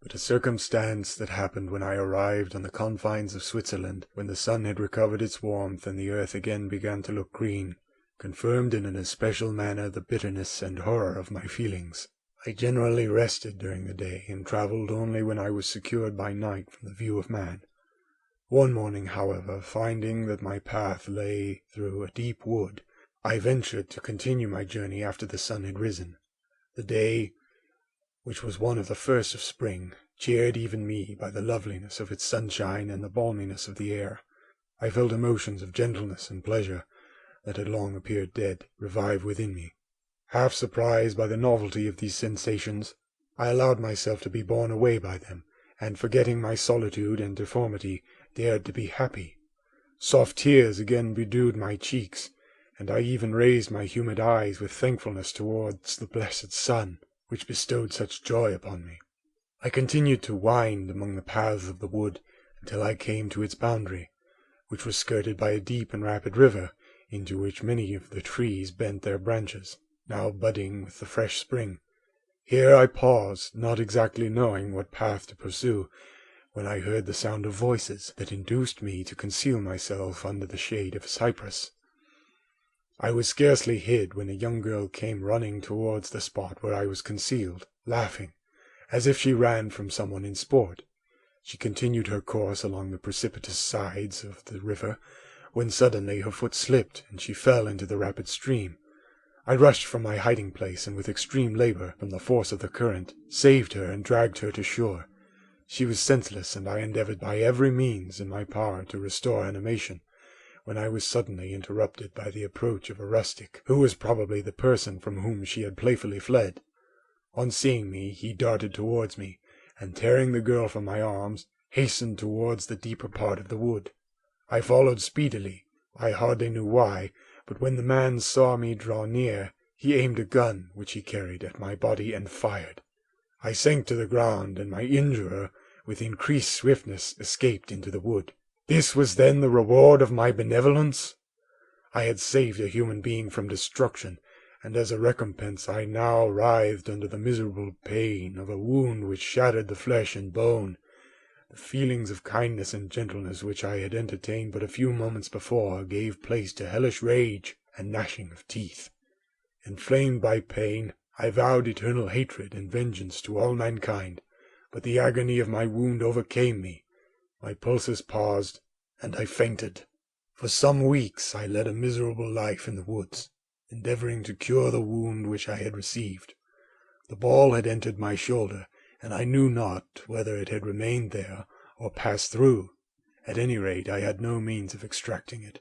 [SPEAKER 5] But a circumstance that happened when I arrived on the confines of Switzerland, when the sun had recovered its warmth and the earth again began to look green, confirmed in an especial manner the bitterness and horror of my feelings. I generally rested during the day, and travelled only when I was secured by night from the view of man. One morning, however, finding that my path lay through a deep wood, I ventured to continue my journey after the sun had risen. The day, which was one of the first of spring, cheered even me by the loveliness of its sunshine and the balminess of the air. I felt emotions of gentleness and pleasure, that had long appeared dead, revive within me. Half surprised by the novelty of these sensations, I allowed myself to be borne away by them, and forgetting my solitude and deformity, dared to be happy. Soft tears again bedewed my cheeks, and I even raised my humid eyes with thankfulness towards the blessed sun, which bestowed such joy upon me. I continued to wind among the paths of the wood until I came to its boundary, which was skirted by a deep and rapid river, into which many of the trees bent their branches, now budding with the fresh spring. Here I paused, not exactly knowing what path to pursue, when I heard the sound of voices that induced me to conceal myself under the shade of a cypress. I was scarcely hid when a young girl came running towards the spot where I was concealed, laughing, as if she ran from someone in sport. She continued her course along the precipitous sides of the river, when suddenly her foot slipped, and she fell into the rapid stream. I rushed from my hiding place, and with extreme labour, from the force of the current, saved her and dragged her to shore. She was senseless, and I endeavoured by every means in my power to restore animation, when I was suddenly interrupted by the approach of a rustic, who was probably the person from whom she had playfully fled. On seeing me, he darted towards me, and tearing the girl from my arms, hastened towards the deeper part of the wood. I followed speedily. I hardly knew why, but when the man saw me draw near, he aimed a gun which he carried at my body and fired. I sank to the ground, and my injurer, with increased swiftness, escaped into the wood. This was then the reward of my benevolence? I had saved a human being from destruction, and as a recompense I now writhed under the miserable pain of a wound which shattered the flesh and bone. The feelings of kindness and gentleness which I had entertained but a few moments before gave place to hellish rage and gnashing of teeth. Inflamed by pain, I vowed eternal hatred and vengeance to all mankind, but the agony of my wound overcame me. My pulses paused, and I fainted. For some weeks I led a miserable life in the woods, endeavouring to cure the wound which I had received. The ball had entered my shoulder, and I knew not whether it had remained there or passed through. At any rate, I had no means of extracting it.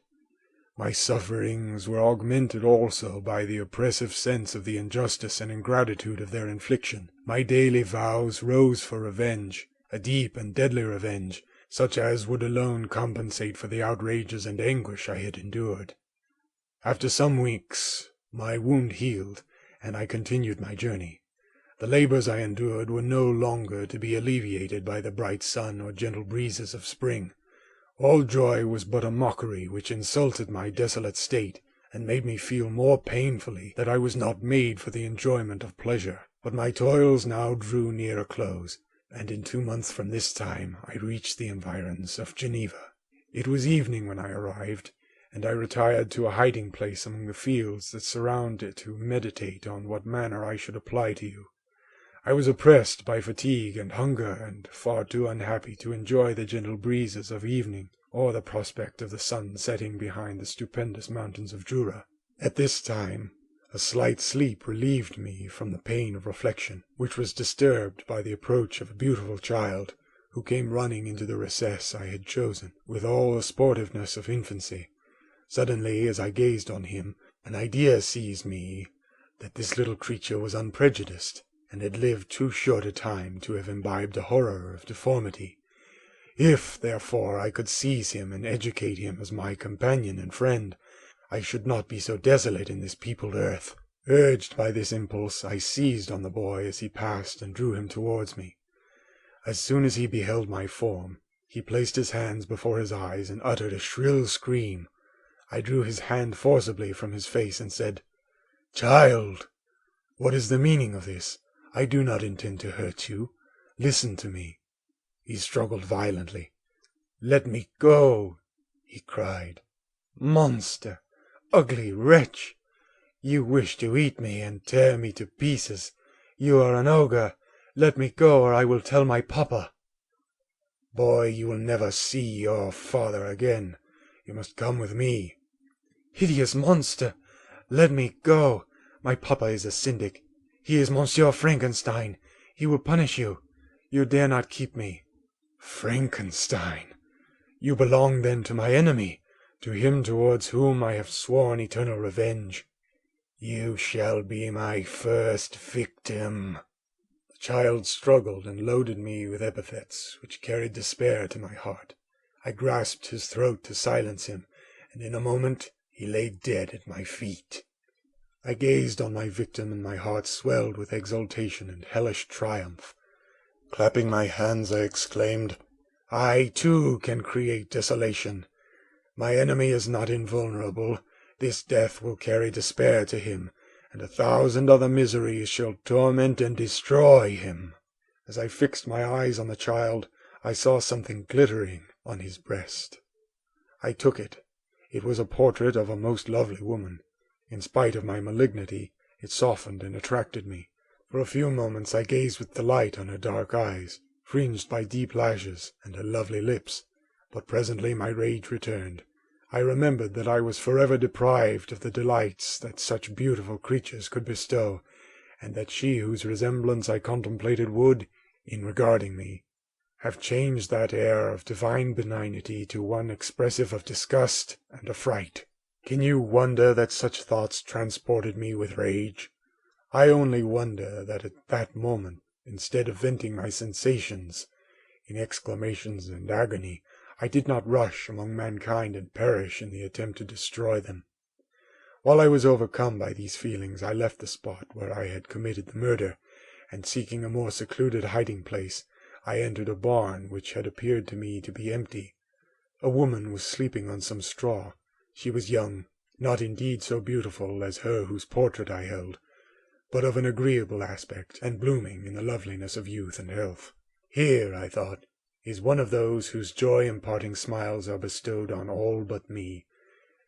[SPEAKER 5] My sufferings were augmented also by the oppressive sense of the injustice and ingratitude of their infliction. My daily vows rose for revenge, a deep and deadly revenge, such as would alone compensate for the outrages and anguish I had endured. After some weeks my wound healed, and I continued my journey. The labours I endured were no longer to be alleviated by the bright sun or gentle breezes of spring. All joy was but a mockery which insulted my desolate state, and made me feel more painfully that I was not made for the enjoyment of pleasure. But my toils now drew near a close, and in 2 months from this time I reached the environs of Geneva. It was evening when I arrived, and I retired to a hiding place among the fields that surround it to meditate on what manner I should apply to you. I was oppressed by fatigue and hunger, and far too unhappy to enjoy the gentle breezes of evening, or the prospect of the sun setting behind the stupendous mountains of Jura. At this time a slight sleep relieved me from the pain of reflection, which was disturbed by the approach of a beautiful child, who came running into the recess I had chosen, with all the sportiveness of infancy. Suddenly, as I gazed on him, an idea seized me that this little creature was unprejudiced, and had lived too short a time to have imbibed a horror of deformity. If, therefore, I could seize him and educate him as my companion and friend, I should not be so desolate in this peopled earth. Urged by this impulse, I seized on the boy as he passed and drew him towards me. As soon as he beheld my form, he placed his hands before his eyes and uttered a shrill scream. I drew his hand forcibly from his face and said, "Child, what is the meaning of this? I do not intend to hurt you. Listen to me." He struggled violently. "Let me go," he cried. "Monster! Ugly wretch! You wish to eat me and tear me to pieces. You are an ogre. Let me go, or I will tell my papa." "Boy, you will never see your father again. You must come with me." "Hideous monster! Let me go. My papa is a syndic. He is Monsieur Frankenstein. He will punish you. You dare not keep me." "Frankenstein! You belong then to my enemy, to him towards whom I have sworn eternal revenge. You shall be my first victim." The child struggled and loaded me with epithets which carried despair to my heart. I grasped his throat to silence him, and in a moment he lay dead at my feet. I gazed on my victim, and my heart swelled with exultation and hellish triumph. Clapping my hands, I exclaimed, "I, too, can create desolation. My enemy is not invulnerable. This death will carry despair to him, and 1,000 other miseries shall torment and destroy him." As I fixed my eyes on the child, I saw something glittering on his breast. I took it. It was a portrait of a most lovely woman. In spite of my malignity, it softened and attracted me. For a few moments I gazed with delight on her dark eyes, fringed by deep lashes, and her lovely lips, but presently my rage returned. I remembered that I was forever deprived of the delights that such beautiful creatures could bestow, and that she whose resemblance I contemplated would, in regarding me, have changed that air of divine benignity to one expressive of disgust and affright. Can you wonder that such thoughts transported me with rage? I only wonder that at that moment, instead of venting my sensations in exclamations and agony, I did not rush among mankind and perish in the attempt to destroy them. While I was overcome by these feelings, I left the spot where I had committed the murder, and seeking a more secluded hiding place, I entered a barn which had appeared to me to be empty. A woman was sleeping on some straw. She was young, not indeed so beautiful as her whose portrait I held, but of an agreeable aspect, and blooming in the loveliness of youth and health. Here, I thought, is one of those whose joy-imparting smiles are bestowed on all but me,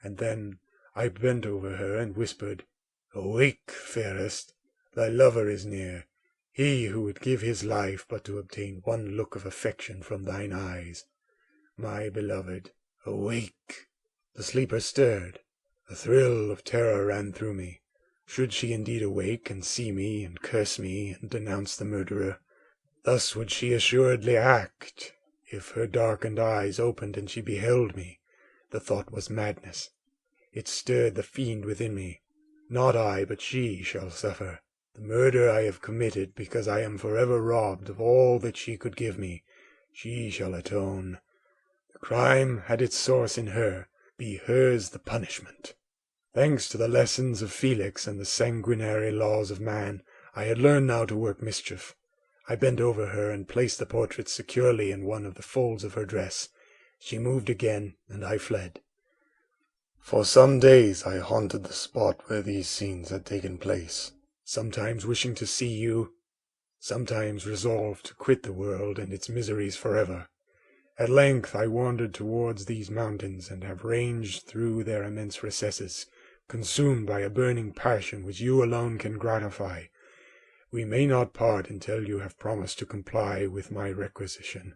[SPEAKER 5] and then I bent over her and whispered, "Awake, fairest, thy lover is near, he who would give his life but to obtain one look of affection from thine eyes. My beloved, awake." The sleeper stirred. A thrill of terror ran through me. Should she indeed awake and see me and curse me and denounce the murderer? Thus would she assuredly act, if her darkened eyes opened and she beheld me. The thought was madness. It stirred the fiend within me. Not I, but she shall suffer. The murder I have committed because I am forever robbed of all that she could give me. She shall atone. The crime had its source in her. Be hers the punishment. Thanks to the lessons of Felix and the sanguinary laws of man, I had learned now to work mischief. I bent over her and placed the portrait securely in one of the folds of her dress. She moved again, and I fled. For some days I haunted the spot where these scenes had taken place, sometimes wishing to see you, sometimes resolved to quit the world and its miseries forever. At length I wandered towards these mountains, and have ranged through their immense recesses, consumed by a burning passion which you alone can gratify. We may not part until you have promised to comply with my requisition.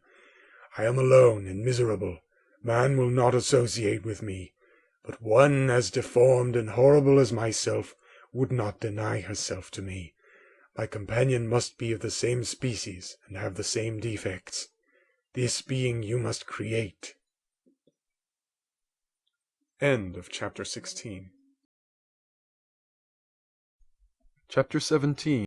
[SPEAKER 5] I am alone and miserable. Man will not associate with me, but one as deformed and horrible as myself would not deny herself to me. My companion must be of the same species and have the same defects. This being you must create.
[SPEAKER 1] End of chapter 16.
[SPEAKER 2] Chapter 17.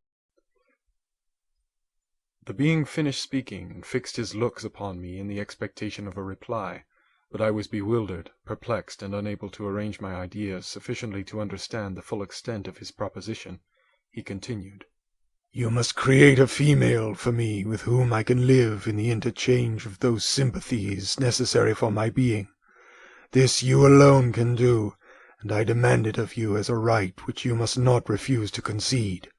[SPEAKER 1] The being finished speaking, and fixed his looks upon me in the expectation of a reply, but I was bewildered, perplexed, and unable to arrange my ideas sufficiently to understand the full extent of his proposition. He continued,
[SPEAKER 5] You must create a female for me with whom I can live in the interchange of those sympathies necessary for my being. This you alone can do, and I demand it of you as a right which you must not refuse to concede.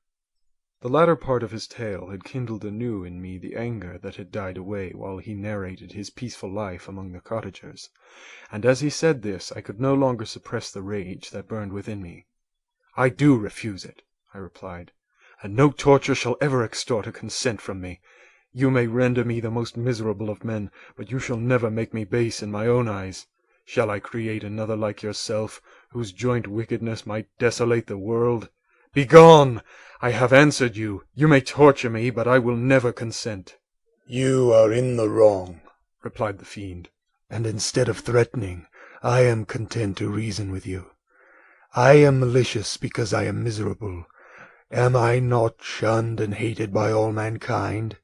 [SPEAKER 1] The latter part of his tale had kindled anew in me the anger that had died away while he narrated his peaceful life among the cottagers, and as he said this I could no longer suppress the rage that burned within me. "I do refuse it," I replied, "and no torture shall ever extort a consent from me. You may render me the most miserable of men, but you shall never make me base in my own eyes. Shall I create another like yourself, whose joint wickedness might desolate the world? Begone! I have answered you. You may torture me, but I will never consent."
[SPEAKER 5] You are in the wrong,
[SPEAKER 1] replied the fiend,
[SPEAKER 5] and instead of threatening, I am content to reason with you. I am malicious because I am miserable. Am I not shunned and hated by all mankind?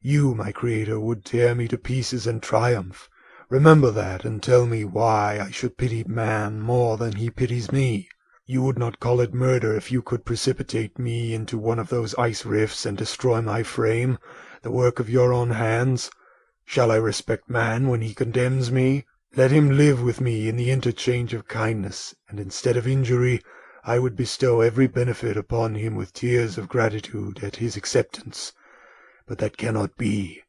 [SPEAKER 5] You, my Creator, would tear me to pieces and triumph. Remember that, and tell me why I should pity man more than he pities me. You would not call it murder if you could precipitate me into one of those ice rifts and destroy my frame, the work of your own hands. Shall I respect man when he condemns me? Let him live with me in the interchange of kindness, and instead of injury, I would bestow every benefit upon him with tears of gratitude at his acceptance. But that cannot be.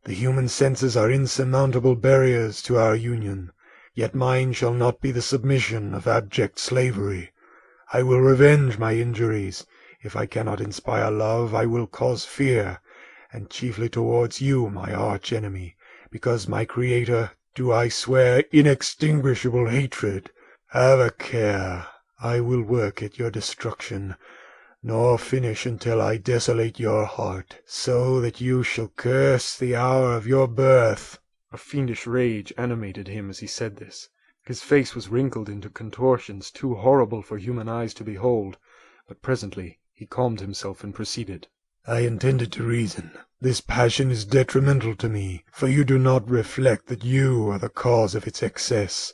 [SPEAKER 5] The human senses are insurmountable barriers to our union, yet mine shall not be the submission of abject slavery. I will revenge my injuries. If I cannot inspire love, I will cause fear, and chiefly towards you, my arch-enemy, because, my Creator, do I swear inextinguishable hatred. Have a care. I will work at your destruction, nor finish until I desolate your heart, so that you shall curse the hour of your birth.
[SPEAKER 1] A fiendish rage animated him as he said this. His face was wrinkled into contortions too horrible for human eyes to behold, but presently he calmed himself and proceeded.
[SPEAKER 5] I intended to reason. This passion is detrimental to me, for you do not reflect that you are the cause of its excess.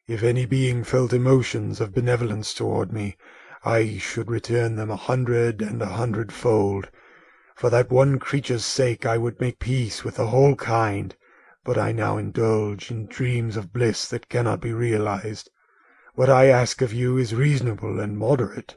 [SPEAKER 5] If any being felt emotions of benevolence toward me, I should return them 100 and 100-fold. For that one creature's sake I would make peace with the whole kind, but I now indulge in dreams of bliss that cannot be realized. What I ask of you is reasonable and moderate.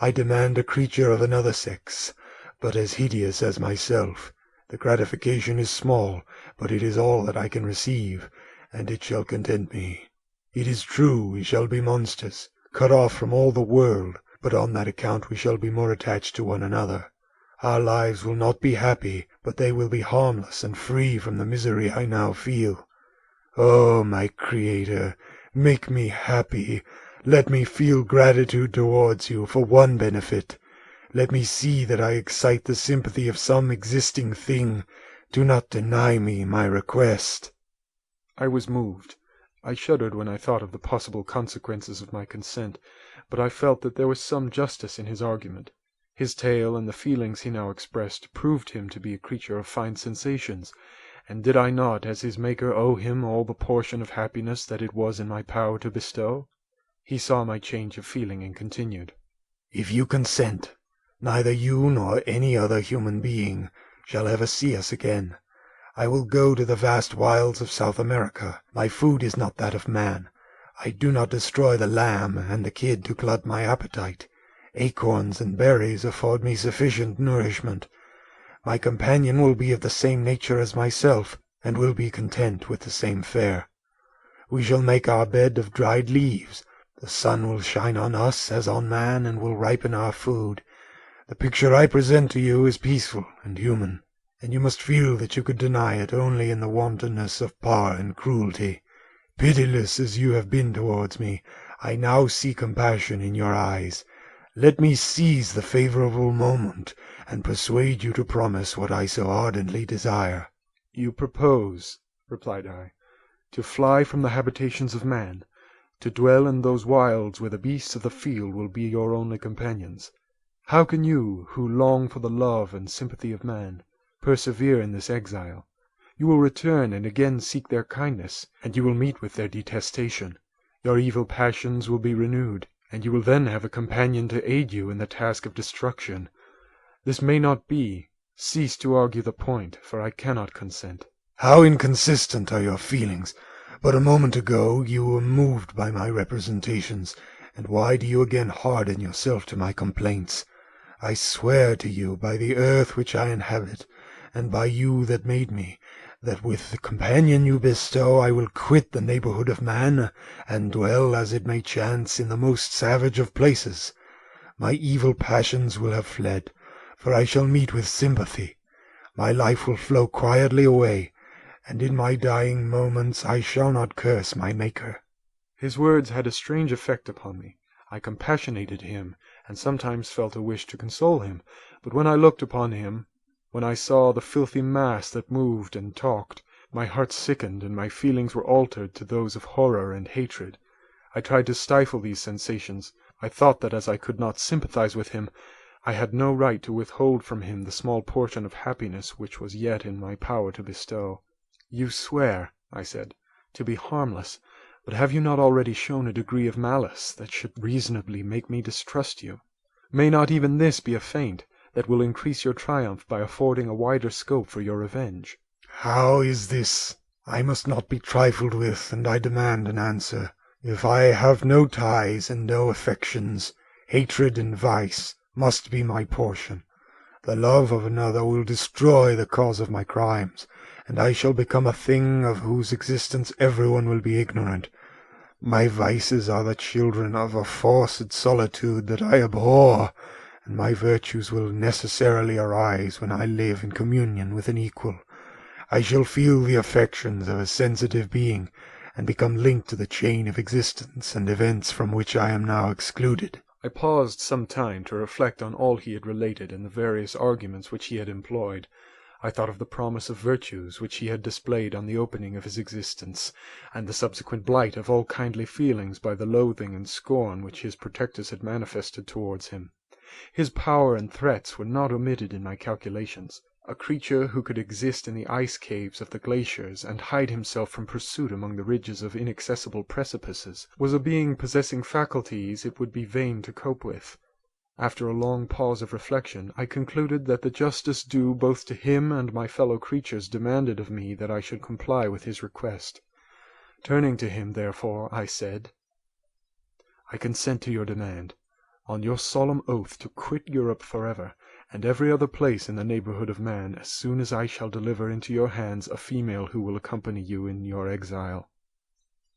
[SPEAKER 5] I demand a creature of another sex, but as hideous as myself. The gratification is small, but it is all that I can receive, and it shall content me. It is true we shall be monsters, cut off from all the world, but on that account we shall be more attached to one another. Our lives will not be happy, but they will be harmless and free from the misery I now feel. Oh, my Creator, make me happy. Let me feel gratitude towards you for one benefit. Let me see that I excite the sympathy of some existing thing. Do not deny me my request."
[SPEAKER 1] I was moved. I shuddered when I thought of the possible consequences of my consent, but I felt that there was some justice in his argument. His tale and the feelings he now expressed proved him to be a creature of fine sensations, and did I not as his Maker owe him all the portion of happiness that it was in my power to bestow? He saw my change of feeling and continued,
[SPEAKER 5] "If you consent, neither you nor any other human being shall ever see us again. I will go to the vast wilds of South America. My food is not that of man. I do not destroy the lamb and the kid to glut my appetite. Acorns and berries afford me sufficient nourishment. My companion will be of the same nature as myself, and will be content with the same fare. We shall make our bed of dried leaves. The sun will shine on us as on man, and will ripen our food. The picture I present to you is peaceful and human, and you must feel that you could deny it only in the wantonness of power and cruelty. Pitiless as you have been towards me, I now see compassion in your eyes. Let me seize the favourable moment, and persuade you to promise what I so ardently desire."
[SPEAKER 1] "You propose," replied I, "to fly from the habitations of man, to dwell in those wilds where the beasts of the field will be your only companions. How can you, who long for the love and sympathy of man, persevere in this exile? You will return and again seek their kindness, and you will meet with their detestation. Your evil passions will be renewed, and you will then have a companion to aid you in the task of destruction. This may not be. Cease to argue the point, for I cannot consent."
[SPEAKER 5] "How inconsistent are your feelings! But a moment ago you were moved by my representations, and why do you again harden yourself to my complaints? I swear to you by the earth which I inhabit, and by you that made me, that with the companion you bestow I will quit the neighbourhood of man, and dwell, as it may chance, in the most savage of places. My evil passions will have fled, for I shall meet with sympathy. My life will flow quietly away, and in my dying moments I shall not curse my Maker."
[SPEAKER 1] His words had a strange effect upon me. I compassionated him, and sometimes felt a wish to console him, but when I looked upon him, when I saw the filthy mass that moved and talked, my heart sickened and my feelings were altered to those of horror and hatred. I tried to stifle these sensations. I thought that as I could not sympathize with him, I had no right to withhold from him the small portion of happiness which was yet in my power to bestow. "You swear," I said, "to be harmless, but have you not already shown a degree of malice that should reasonably make me distrust you? May not even this be a feint that will increase your triumph by affording a wider scope for your revenge?"
[SPEAKER 5] "How is this? I must not be trifled with, and I demand an answer. If I have no ties and no affections, hatred and vice must be my portion. The love of another will destroy the cause of my crimes, and I shall become a thing of whose existence everyone will be ignorant. My vices are the children of a forced solitude that I abhor, and my virtues will necessarily arise when I live in communion with an equal. I shall feel the affections of a sensitive being, and become linked to the chain of existence and events from which I am now excluded."
[SPEAKER 1] I paused some time to reflect on all he had related and the various arguments which he had employed. I thought of the promise of virtues which he had displayed on the opening of his existence, and the subsequent blight of all kindly feelings by the loathing and scorn which his protectors had manifested towards him. His power and threats were not omitted in my calculations. A creature who could exist in the ice caves of the glaciers and hide himself from pursuit among the ridges of inaccessible precipices was a being possessing faculties it would be vain to cope with. After a long pause of reflection, I concluded that the justice due both to him and my fellow creatures demanded of me that I should comply with his request. Turning to him, therefore, I said, "I consent to your demand, on your solemn oath to quit Europe forever, and every other place in the neighbourhood of man, as soon as I shall deliver into your hands a female who will accompany you in your exile."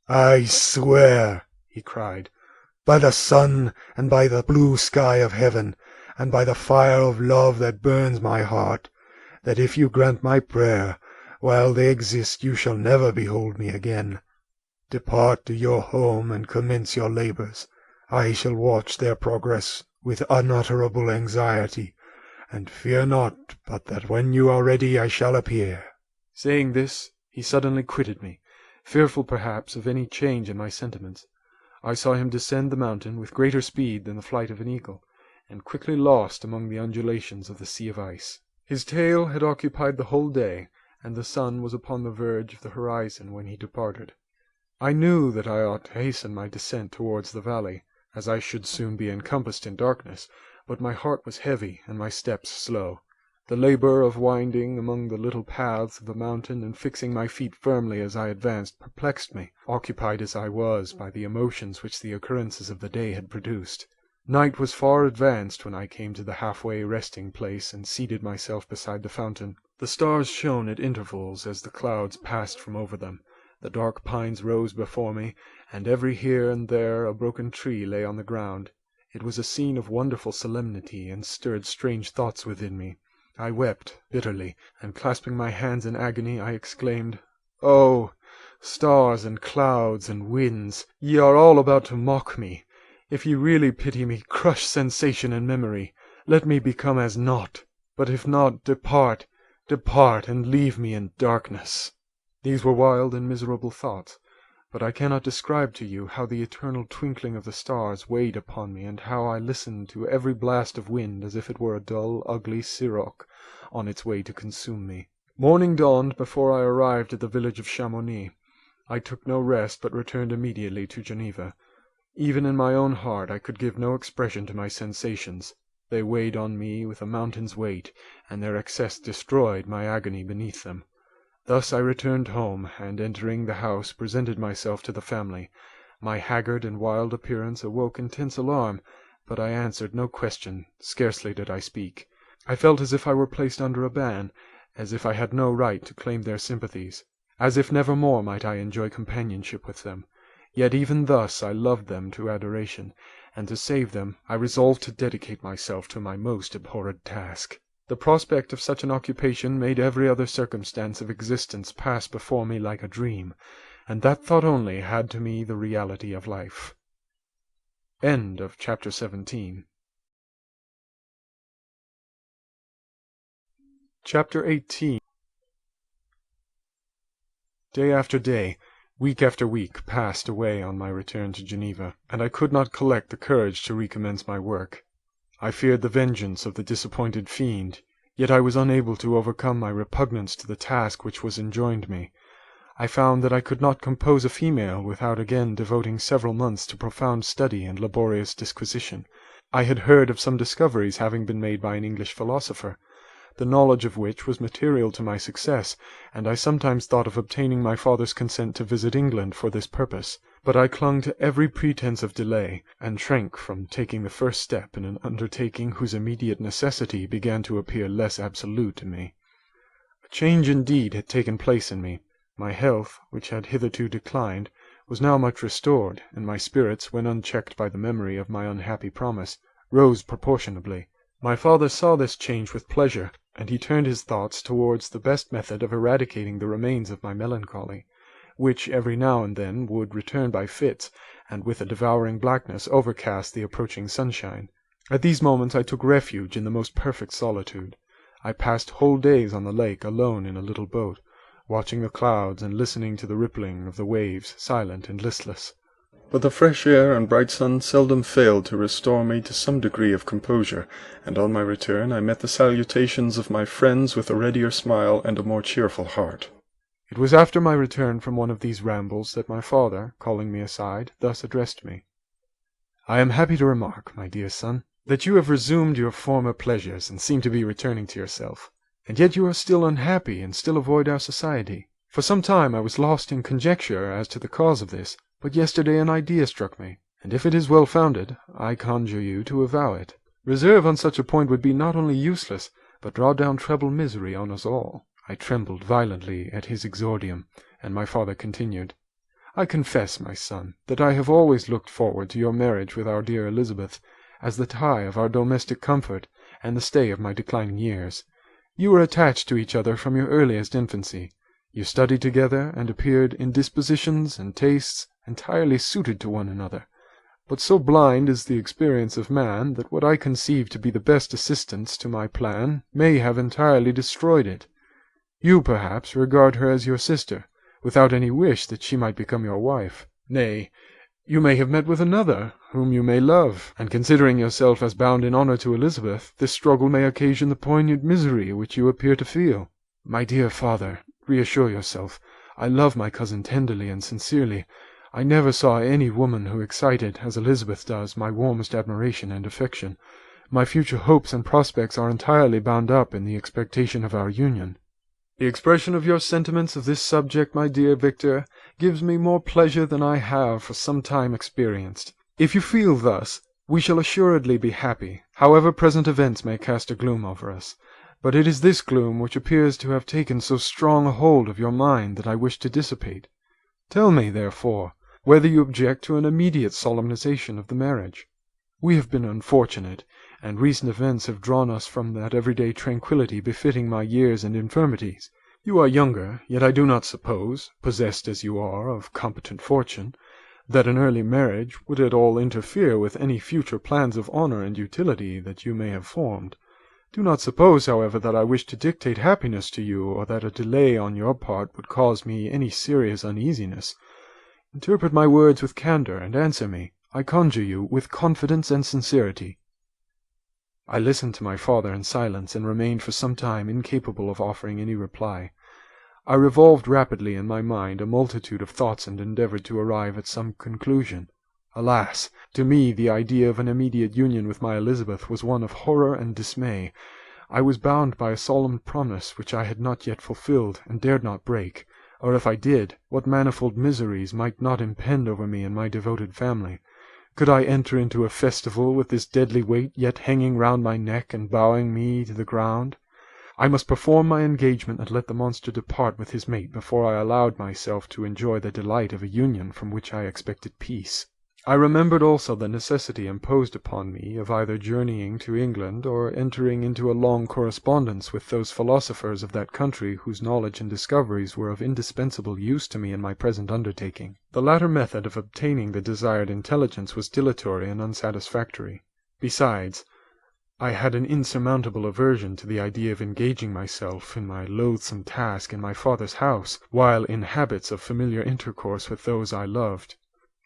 [SPEAKER 5] "I swear," he cried, "by the sun, and by the blue sky of heaven, and by the fire of love that burns my heart, that if you grant my prayer, while they exist you shall never behold me again. Depart to your home and commence your labours. I shall watch their progress with unutterable anxiety, and fear not but that when you are ready I shall appear."
[SPEAKER 1] Saying this, he suddenly quitted me, fearful perhaps of any change in my sentiments. I saw him descend the mountain with greater speed than the flight of an eagle, and quickly lost among the undulations of the sea of ice. His tale had occupied the whole day, and the sun was upon the verge of the horizon when he departed. I knew that I ought to hasten my descent towards the valley, as I should soon be encompassed in darkness, but my heart was heavy and my steps slow. The labour of winding among the little paths of the mountain and fixing my feet firmly as I advanced perplexed me, occupied as I was by the emotions which the occurrences of the day had produced. Night was far advanced when I came to the half-way resting place and seated myself beside the fountain. The stars shone at intervals as the clouds passed from over them. The dark pines rose before me, and every here and there a broken tree lay on the ground. It was a scene of wonderful solemnity, and stirred strange thoughts within me. I wept bitterly, and clasping my hands in agony, I exclaimed, "Oh, stars and clouds and winds, ye are all about to mock me. If ye really pity me, crush sensation and memory. Let me become as naught. But if not, depart, depart, and leave me in darkness." These were wild and miserable thoughts, but I cannot describe to you how the eternal twinkling of the stars weighed upon me, and how I listened to every blast of wind as if it were a dull, ugly siroc on its way to consume me. Morning dawned before I arrived at the village of Chamonix. I took no rest, but returned immediately to Geneva. Even in my own heart I could give no expression to my sensations. They weighed on me with a mountain's weight, and their excess destroyed my agony beneath them. Thus I returned home, and entering the house presented myself to the family. My haggard and wild appearance awoke intense alarm, but I answered no question, scarcely did I speak. I felt as if I were placed under a ban, as if I had no right to claim their sympathies, as if never more might I enjoy companionship with them. Yet even thus I loved them to adoration, and to save them I resolved to dedicate myself to my most abhorred task. The prospect of such an occupation made every other circumstance of existence pass before me like a dream, and that thought only had to me the reality of life. End of chapter 17. Chapter 18. Day after day, week after week, passed away on my return to Geneva, and I could not collect the courage to recommence my work. I feared the vengeance of the disappointed fiend, yet I was unable to overcome my repugnance to the task which was enjoined me. I found that I could not compose a female without again devoting several months to profound study and laborious disquisition. I had heard of some discoveries having been made by an English philosopher, the knowledge of which was material to my success, and I sometimes thought of obtaining my father's consent to visit England for this purpose. But I clung to every pretence of delay, and shrank from taking the first step in an undertaking whose immediate necessity began to appear less absolute to me. A change indeed had taken place in me. My health, which had hitherto declined, was now much restored, and my spirits, when unchecked by the memory of my unhappy promise, rose proportionably. My father saw this change with pleasure, and he turned his thoughts towards the best method of eradicating the remains of my melancholy, which every now and then would return by fits, and with a devouring blackness overcast the approaching sunshine. At these moments I took refuge in the most perfect solitude. I passed whole days on the lake alone in a little boat, watching the clouds and listening to the rippling of the waves, silent and listless. But the fresh air and bright sun seldom failed to restore me to some degree of composure, and on my return I met the salutations of my friends with a readier smile and a more cheerful heart. It was after my return from one of these rambles that my father, calling me aside, thus addressed me. "I am happy to remark, my dear son, that you have resumed your former pleasures, and seem to be returning to yourself. And yet you are still unhappy, and still avoid our society. For some time I was lost in conjecture as to the cause of this, but yesterday an idea struck me, and if it is well founded, I conjure you to avow it. Reserve on such a point would be not only useless, but draw down treble misery on us all." I trembled violently at his exordium, and my father continued, "I confess, my son, that I have always looked forward to your marriage with our dear Elizabeth, as the tie of our domestic comfort, and the stay of my declining years. You were attached to each other from your earliest infancy. You studied together, and appeared in dispositions and tastes entirely suited to one another. But so blind is the experience of man, that what I conceive to be the best assistance to my plan may have entirely destroyed it. You, perhaps, regard her as your sister, without any wish that she might become your wife. Nay, you may have met with another, whom you may love, and considering yourself as bound in honour to Elizabeth, this struggle may occasion the poignant misery which you appear to feel. My dear father, reassure yourself. I love my cousin tenderly and sincerely. I never saw any woman who excited, as Elizabeth does, my warmest admiration and affection. My future hopes and prospects are entirely bound up in the expectation of our union. The expression of your sentiments of this subject, my dear Victor, gives me more pleasure than I have for some time experienced. If you feel thus, we shall assuredly be happy, however present events may cast a gloom over us.
[SPEAKER 2] But it is this gloom which appears to have taken so strong a hold of your mind that I wish to dissipate. Tell me, therefore, whether you object to an immediate solemnization of the marriage. We have been unfortunate, and recent events have drawn us from that everyday tranquillity befitting my years and infirmities. You are younger, yet I do not suppose, possessed as you are of competent fortune, that an early marriage would at all interfere with any future plans of honour and utility that you may have formed. Do not suppose, however, that I wish to dictate happiness to you, or that a delay on your part would cause me any serious uneasiness. Interpret my words with candour, and answer me, I conjure you, with confidence and sincerity." I listened to my father in silence, and remained for some time incapable of offering any reply. I revolved rapidly in my mind a multitude of thoughts, and endeavoured to arrive at some conclusion. Alas! To me the idea of an immediate union with my Elizabeth was one of horror and dismay. I was bound by a solemn promise which I had not yet fulfilled, and dared not break, or if I did, what manifold miseries might not impend over me and my devoted family. Could I enter into a festival with this deadly weight yet hanging round my neck and bowing me to the ground? I must perform my engagement and let the monster depart with his mate before I allowed myself to enjoy the delight of a union from which I expected peace. I remembered also the necessity imposed upon me of either journeying to England or entering into a long correspondence with those philosophers of that country whose knowledge and discoveries were of indispensable use to me in my present undertaking. The latter method of obtaining the desired intelligence was dilatory and unsatisfactory. Besides, I had an insurmountable aversion to the idea of engaging myself in my loathsome task in my father's house, while in habits of familiar intercourse with those I loved.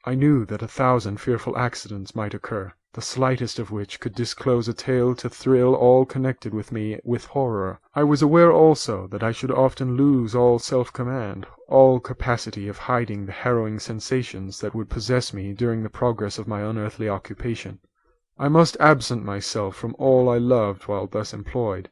[SPEAKER 2] I knew that 1,000 fearful accidents might occur, the slightest of which could disclose a tale to thrill all connected with me with horror. I was aware also that I should often lose all self-command, all capacity of hiding the harrowing sensations that would possess me during the progress of my unearthly occupation. I must absent myself from all I loved while thus employed.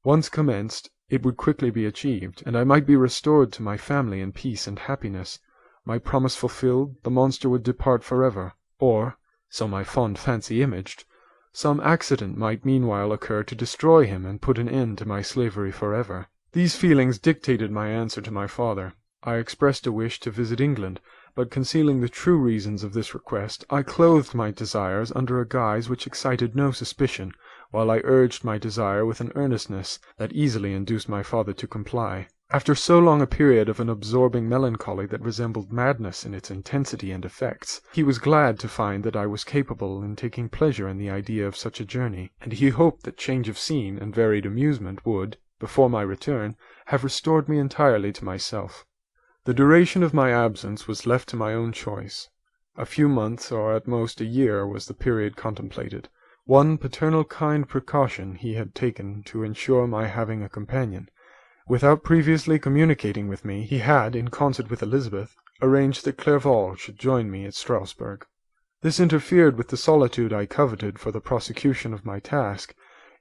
[SPEAKER 2] Once commenced, it would quickly be achieved, and I might be restored to my family in peace and happiness. My promise fulfilled, the monster would depart forever, or, so my fond fancy imaged, some accident might meanwhile occur to destroy him and put an end to my slavery forever. These feelings dictated my answer to my father. I expressed a wish to visit England, but concealing the true reasons of this request, I clothed my desires under a guise which excited no suspicion, while I urged my desire with an earnestness that easily induced my father to comply. After so long a period of an absorbing melancholy that resembled madness in its intensity and effects, he was glad to find that I was capable in taking pleasure in the idea of such a journey, and he hoped that change of scene and varied amusement would, before my return, have restored me entirely to myself. The duration of my absence was left to my own choice. A few months, or at most a year, was the period contemplated. One paternal kind precaution he had taken to ensure my having a companion. Without previously communicating with me, he had, in concert with Elizabeth, arranged that Clerval should join me at Strasbourg. This interfered with the solitude I coveted for the prosecution of my task,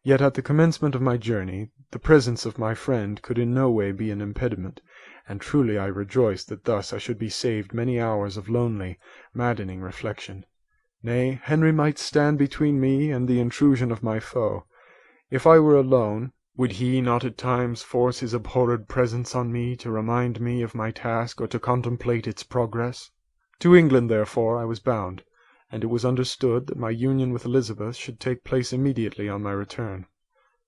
[SPEAKER 2] yet at the commencement of my journey the presence of my friend could in no way be an impediment, and truly I rejoiced that thus I should be saved many hours of lonely, maddening reflection. Nay, Henry might stand between me and the intrusion of my foe. If I were alone, would he not at times force his abhorred presence on me to remind me of my task or to contemplate its progress? To England, therefore, I was bound, and it was understood that my union with Elizabeth should take place immediately on my return.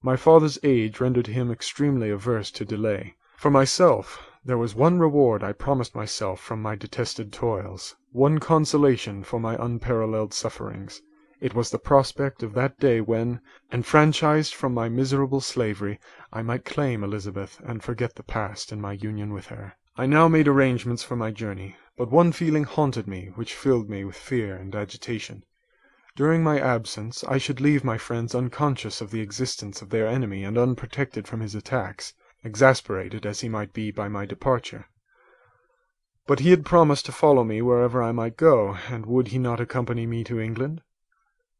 [SPEAKER 2] My father's age rendered him extremely averse to delay. For myself, there was one reward I promised myself from my detested toils, one consolation for my unparalleled sufferings. It was the prospect of that day when, enfranchised from my miserable slavery, I might claim Elizabeth and forget the past in my union with her. I now made arrangements for my journey, but one feeling haunted me which filled me with fear and agitation. During my absence I should leave my friends unconscious of the existence of their enemy and unprotected from his attacks, exasperated as he might be by my departure. But he had promised to follow me wherever I might go, and would he not accompany me to England?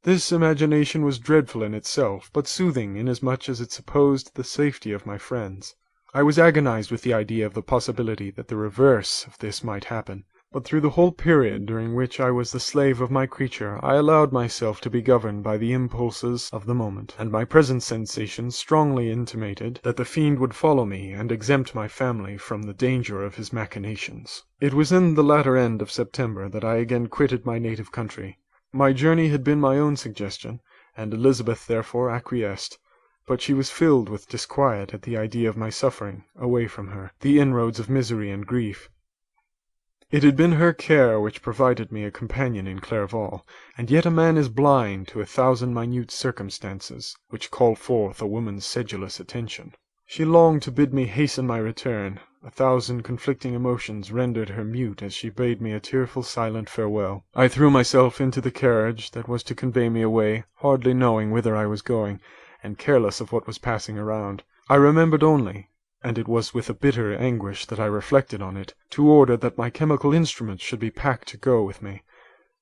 [SPEAKER 2] This imagination was dreadful in itself, but soothing inasmuch as it supposed the safety of my friends. I was agonized with the idea of the possibility that the reverse of this might happen, But through the whole period during which I was the slave of my creature, I allowed myself to be governed by the impulses of the moment, and my present sensations strongly intimated that the fiend would follow me and exempt my family from the danger of his machinations. It was in the latter end of September that I again quitted my native country. My journey had been my own suggestion, and Elizabeth therefore acquiesced, but she was filled with disquiet at the idea of my suffering, away from her, the inroads of misery and grief. It had been her care which provided me a companion in Clerval, and yet a man is blind to 1,000 minute circumstances which call forth a woman's sedulous attention. She longed to bid me hasten my return. 1,000 conflicting emotions rendered her mute as she bade me a tearful silent farewell. I threw myself into the carriage that was to convey me away, hardly knowing whither I was going, and careless of what was passing around. I remembered only, and it was with a bitter anguish that I reflected on it, to order that my chemical instruments should be packed to go with me.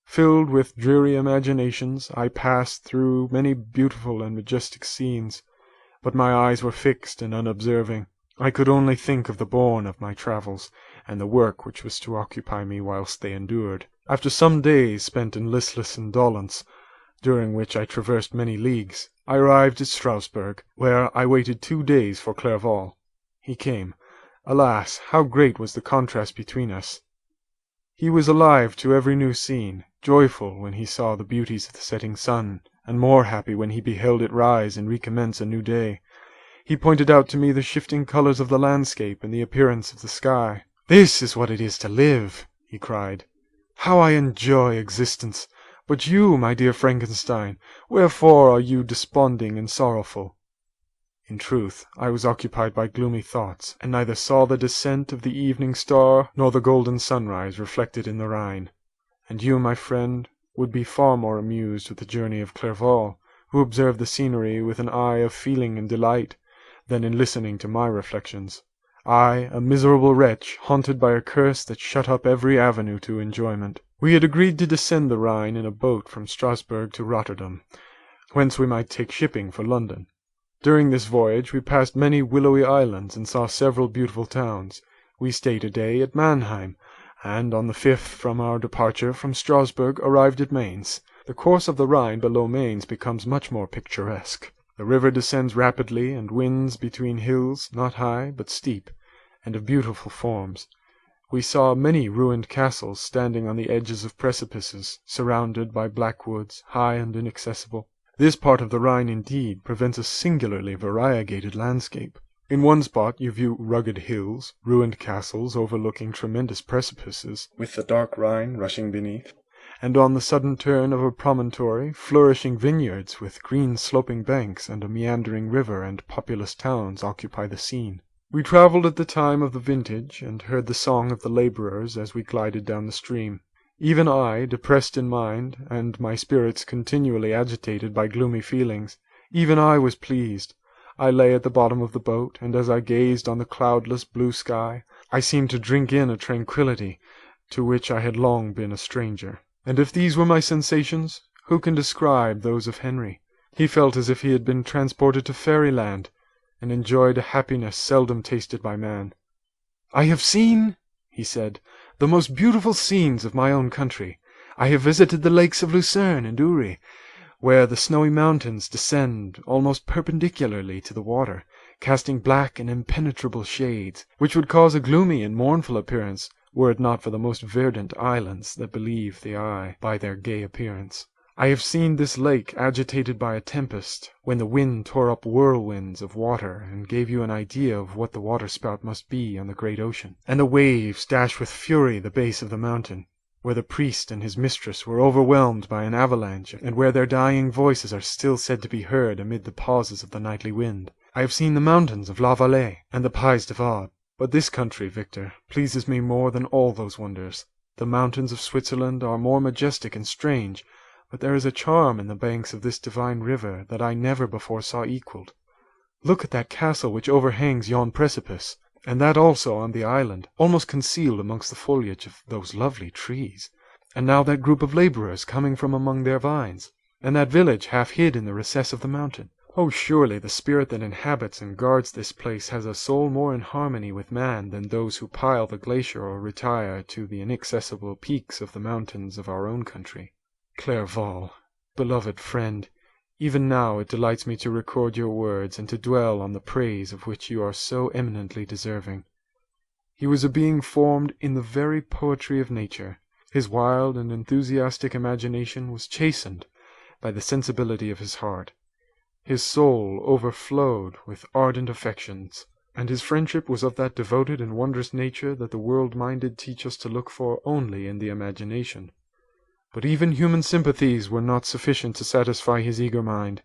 [SPEAKER 2] Filled with dreary imaginations, I passed through many beautiful and majestic scenes, but my eyes were fixed and unobserving. I could only think of the bourne of my travels, and the work which was to occupy me whilst they endured. After some days spent in listless indolence, during which I traversed many leagues, I arrived at Strasbourg, where I waited 2 days for Clerval. He came. Alas, how great was the contrast between us! He was alive to every new scene, joyful when he saw the beauties of the setting sun, and more happy when he beheld it rise and recommence a new day. He pointed out to me the shifting colours of the landscape and the appearance of the sky. "This is what it is to live," he cried. "How I enjoy existence! But you, my dear Frankenstein, wherefore are you desponding and sorrowful?" In truth, I was occupied by gloomy thoughts, and neither saw the descent of the evening star nor the golden sunrise reflected in the Rhine. And you, my friend, would be far more amused with the journey of Clerval, who observed the scenery with an eye of feeling and delight, than in listening to my reflections. I, a miserable wretch, haunted by a curse that shut up every avenue to enjoyment. We had agreed to descend the Rhine in a boat from Strasbourg to Rotterdam, whence we might take shipping for London. During this voyage we passed many willowy islands and saw several beautiful towns. We stayed a day at Mannheim, and on the 5th from our departure from Strasbourg arrived at Mainz. The course of the Rhine below Mainz becomes much more picturesque. The river descends rapidly and winds between hills, not high but steep, and of beautiful forms. We saw many ruined castles standing on the edges of precipices, surrounded by black woods, high and inaccessible. This part of the Rhine, indeed, presents a singularly variegated landscape. In one spot you view rugged hills, ruined castles overlooking tremendous precipices, with the dark Rhine rushing beneath, and on the sudden turn of a promontory, flourishing vineyards with green sloping banks and a meandering river and populous towns occupy the scene. We travelled at the time of the vintage, and heard the song of the labourers as we glided down the stream. Even I, depressed in mind, and my spirits continually agitated by gloomy feelings, even I was pleased. I lay at the bottom of the boat, and as I gazed on the cloudless blue sky, I seemed to drink in a tranquillity to which I had long been a stranger. And if these were my sensations, who can describe those of Henry? He felt as if he had been transported to fairyland, and enjoyed a happiness seldom tasted by man. "I have seen," he said, "the most beautiful scenes of my own country. I have visited the lakes of Lucerne and Uri, where the snowy mountains descend almost perpendicularly to the water, casting black and impenetrable shades, which would cause a gloomy and mournful appearance, were it not for the most verdant islands that belie the eye by their gay appearance. I have seen this lake agitated by a tempest, when the wind tore up whirlwinds of water and gave you an idea of what the waterspout must be on the great ocean. And the waves dash with fury the base of the mountain, where the priest and his mistress were overwhelmed by an avalanche, and where their dying voices are still said to be heard amid the pauses of the nightly wind. I have seen the mountains of La Valais and the Pays de Vaud. But this country, Victor, pleases me more than all those wonders. The mountains of Switzerland are more majestic and strange, but there is a charm in the banks of this divine river that I never before saw equalled. Look at that castle which overhangs yon precipice, and that also on the island, almost concealed amongst the foliage of those lovely trees. And now that group of labourers coming from among their vines, and that village half hid in the recess of the mountain. Oh, surely the spirit that inhabits and guards this place has a soul more in harmony with man than those who pile the glacier or retire to the inaccessible peaks of the mountains of our own country. Clerval, beloved friend, even now it delights me to record your words and to dwell on the praise of which you are so eminently deserving. He was a being formed in the very poetry of nature. His wild and enthusiastic imagination was chastened by the sensibility of his heart. His soul overflowed with ardent affections, and his friendship was of that devoted and wondrous nature that the world-minded teach us to look for only in the imagination. But even human sympathies were not sufficient to satisfy his eager mind.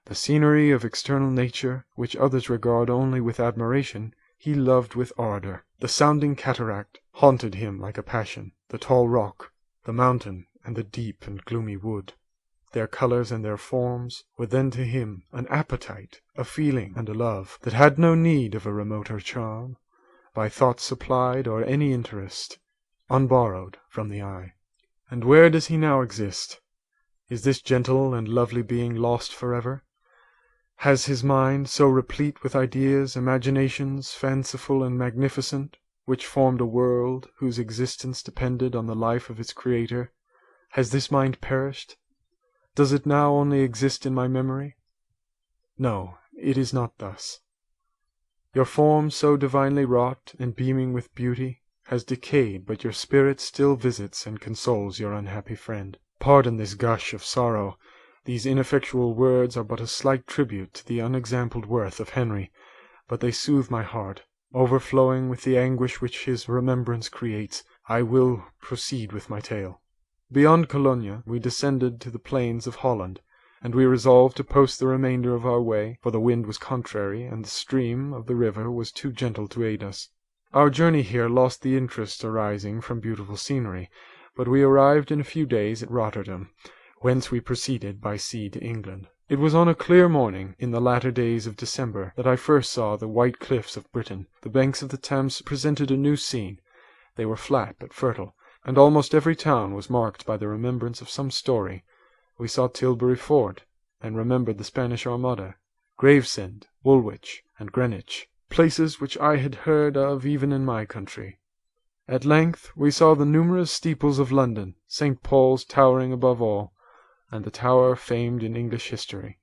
[SPEAKER 2] The scenery of external nature, which others regard only with admiration, he loved with ardor. The sounding cataract haunted him like a passion, the tall rock, the mountain, and the deep and gloomy wood. Their colours and their forms were then to him an appetite, a feeling, and a love, that had no need of a remoter charm, by thought supplied or any interest, unborrowed from the eye. And where does he now exist? Is this gentle and lovely being lost forever? Has his mind, so replete with ideas, imaginations, fanciful and magnificent, which formed a world whose existence depended on the life of its creator, has this mind perished? Does it now only exist in my memory? No, it is not thus. Your form, so divinely wrought and beaming with beauty, has decayed, but your spirit still visits and consoles your unhappy friend. Pardon this gush of sorrow. These ineffectual words are but a slight tribute to the unexampled worth of Henry, but they soothe my heart. Overflowing with the anguish which his remembrance creates, I will proceed with my tale. Beyond Cologne we descended to the plains of Holland, and we resolved to post the remainder of our way, for the wind was contrary, and the stream of the river was too gentle to aid us. Our journey here lost the interest arising from beautiful scenery, but we arrived in a few days at Rotterdam, whence we proceeded by sea to England. It was on a clear morning, in the latter days of December, that I first saw the white cliffs of Britain. The banks of the Thames presented a new scene. They were flat but fertile, and almost every town was marked by the remembrance of some story. We saw Tilbury Fort, and remembered the Spanish Armada, Gravesend, Woolwich, and Greenwich, places which I had heard of even in my country. At length we saw the numerous steeples of London, St. Paul's towering above all, and the tower famed in English history.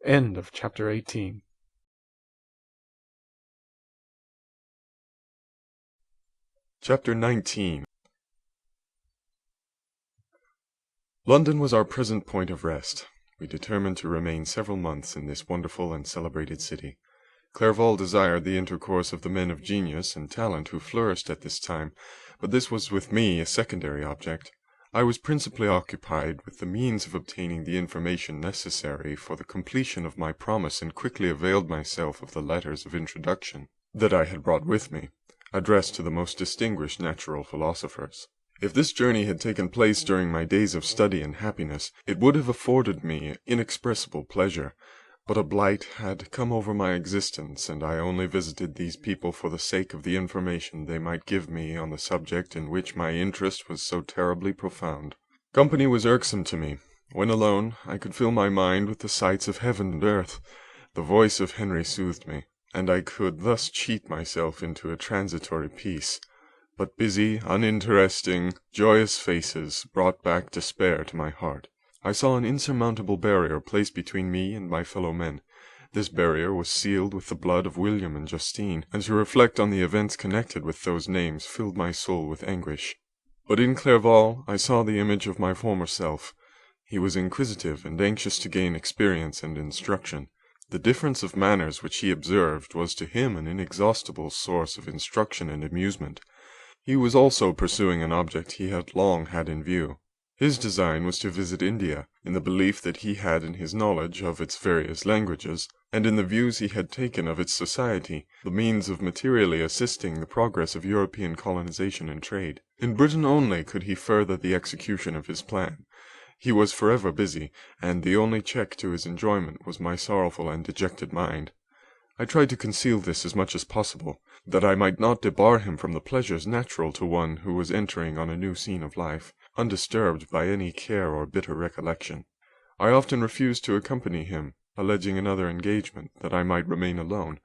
[SPEAKER 2] End of chapter 18.
[SPEAKER 1] Chapter 19. London was our present point of rest. We determined to remain several months in this wonderful and celebrated city. Clerval desired the intercourse of the men of genius and talent who flourished at this time, but this was with me a secondary object. I was principally occupied with the means of obtaining the information necessary for the completion of my promise, and quickly availed myself of the letters of introduction that I had brought with me, addressed to the most distinguished natural philosophers. If this journey had taken place during my days of study and happiness, it would have afforded me inexpressible pleasure, but a blight had come over my existence, and I only visited these people for the sake of the information they might give me on the subject in which my interest was so terribly profound. Company was irksome to me. When alone, I could fill my mind with the sights of heaven and earth. The voice of Henry soothed me, and I could thus cheat myself into a transitory peace. But busy, uninteresting, joyous faces brought back despair to my heart. I saw an insurmountable barrier placed between me and my fellow men. This barrier was sealed with the blood of William and Justine, and to reflect on the events connected with those names filled my soul with anguish. But in Clerval I saw the image of my former self. He was inquisitive and anxious to gain experience and instruction. The difference of manners which he observed was to him an inexhaustible source of instruction and amusement. He was also pursuing an object he had long had in view. His design was to visit India, in the belief that he had in his knowledge of its various languages, and in the views he had taken of its society, the means of materially assisting the progress of European colonization and trade. In Britain only could he further the execution of his plan. He was forever busy, and the only check to his enjoyment was my sorrowful and dejected mind. I tried to conceal this as much as possible, that I might not debar him from the pleasures natural to one who was entering on a new scene of life, undisturbed by any care or bitter recollection. I often refused to accompany him, alleging another engagement, that I might remain alone.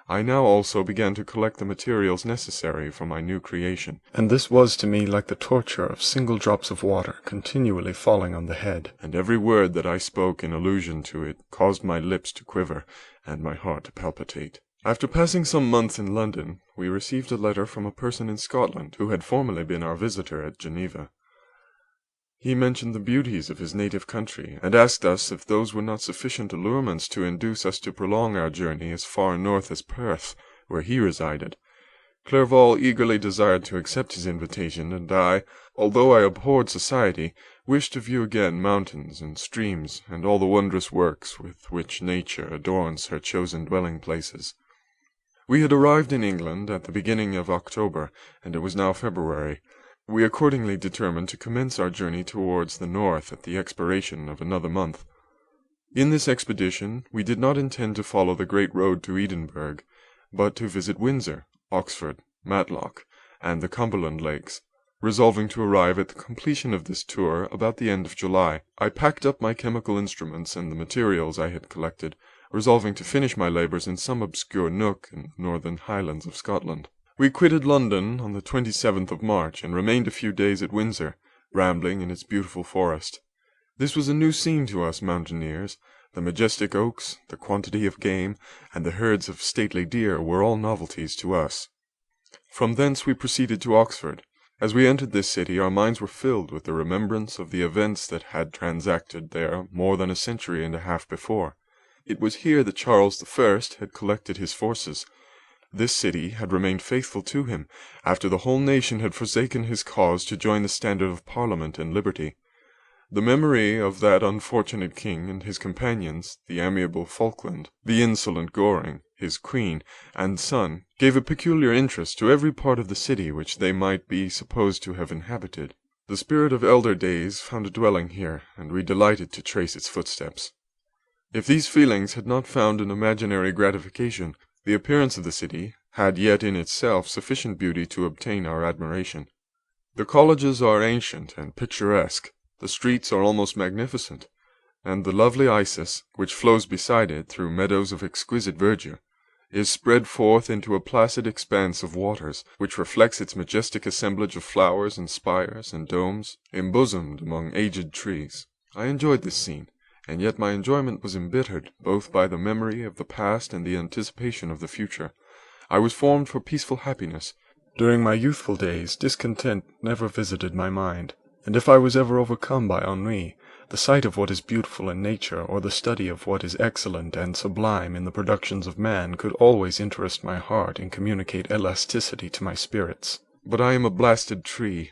[SPEAKER 1] I now also began to collect the materials necessary for my new creation, and this was to me like the torture of single drops of water continually falling on the head, and every word that I spoke in allusion to it caused my lips to quiver and my heart to palpitate. After passing some months in London, we received a letter from a person in Scotland who had formerly been our visitor at Geneva. He mentioned the beauties of his native country, and asked us if those were not sufficient allurements to induce us to prolong our journey as far north as Perth, where he resided. Clerval eagerly desired to accept his invitation, and I, although I abhorred society, wished to view again mountains and streams, and all the wondrous works with which nature adorns her chosen dwelling places. We had arrived in England at the beginning of October, and it was now February. We accordingly determined to commence our journey towards the north at the expiration of another month. In this expedition we did not intend to follow the great road to Edinburgh, but to visit Windsor, Oxford, Matlock, and the Cumberland Lakes. Resolving to arrive at the completion of this tour about the end of July, I packed up my chemical instruments and the materials I had collected, resolving to finish my labours in some obscure nook in the northern Highlands of Scotland. We quitted London on the 27th of March, and remained a few days at Windsor, rambling in its beautiful forest. This was a new scene to us mountaineers. The majestic oaks, the quantity of game, and the herds of stately deer were all novelties to us. From thence we proceeded to Oxford. As we entered this city, our minds were filled with the remembrance of the events that had transacted there more than a century and a half before. It was here that Charles I had collected his forces. This city had remained faithful to him, after the whole nation had forsaken his cause to join the standard of Parliament and liberty. The memory of that unfortunate king and his companions, the amiable Falkland, the insolent Goring, his queen, and son, gave a peculiar interest to every part of the city which they might be supposed to have inhabited. The spirit of elder days found a dwelling here, and we delighted to trace its footsteps. If these feelings had not found an imaginary gratification, the appearance of the city had yet in itself sufficient beauty to obtain our admiration. The colleges are ancient and picturesque, the streets are almost magnificent, and the lovely Isis, which flows beside it through meadows of exquisite verdure, is spread forth into a placid expanse of waters, which reflects its majestic assemblage of flowers and spires and domes, embosomed among aged trees. I enjoyed this scene, and yet my enjoyment was embittered both by the memory of the past and the anticipation of the future. I was formed for peaceful happiness.
[SPEAKER 2] During my youthful days, discontent never visited my mind, and if I was ever overcome by ennui, the sight of what is beautiful in nature, or the study of what is excellent and sublime in the productions of man, could always interest my heart and communicate elasticity to my spirits.
[SPEAKER 1] But I am a blasted tree.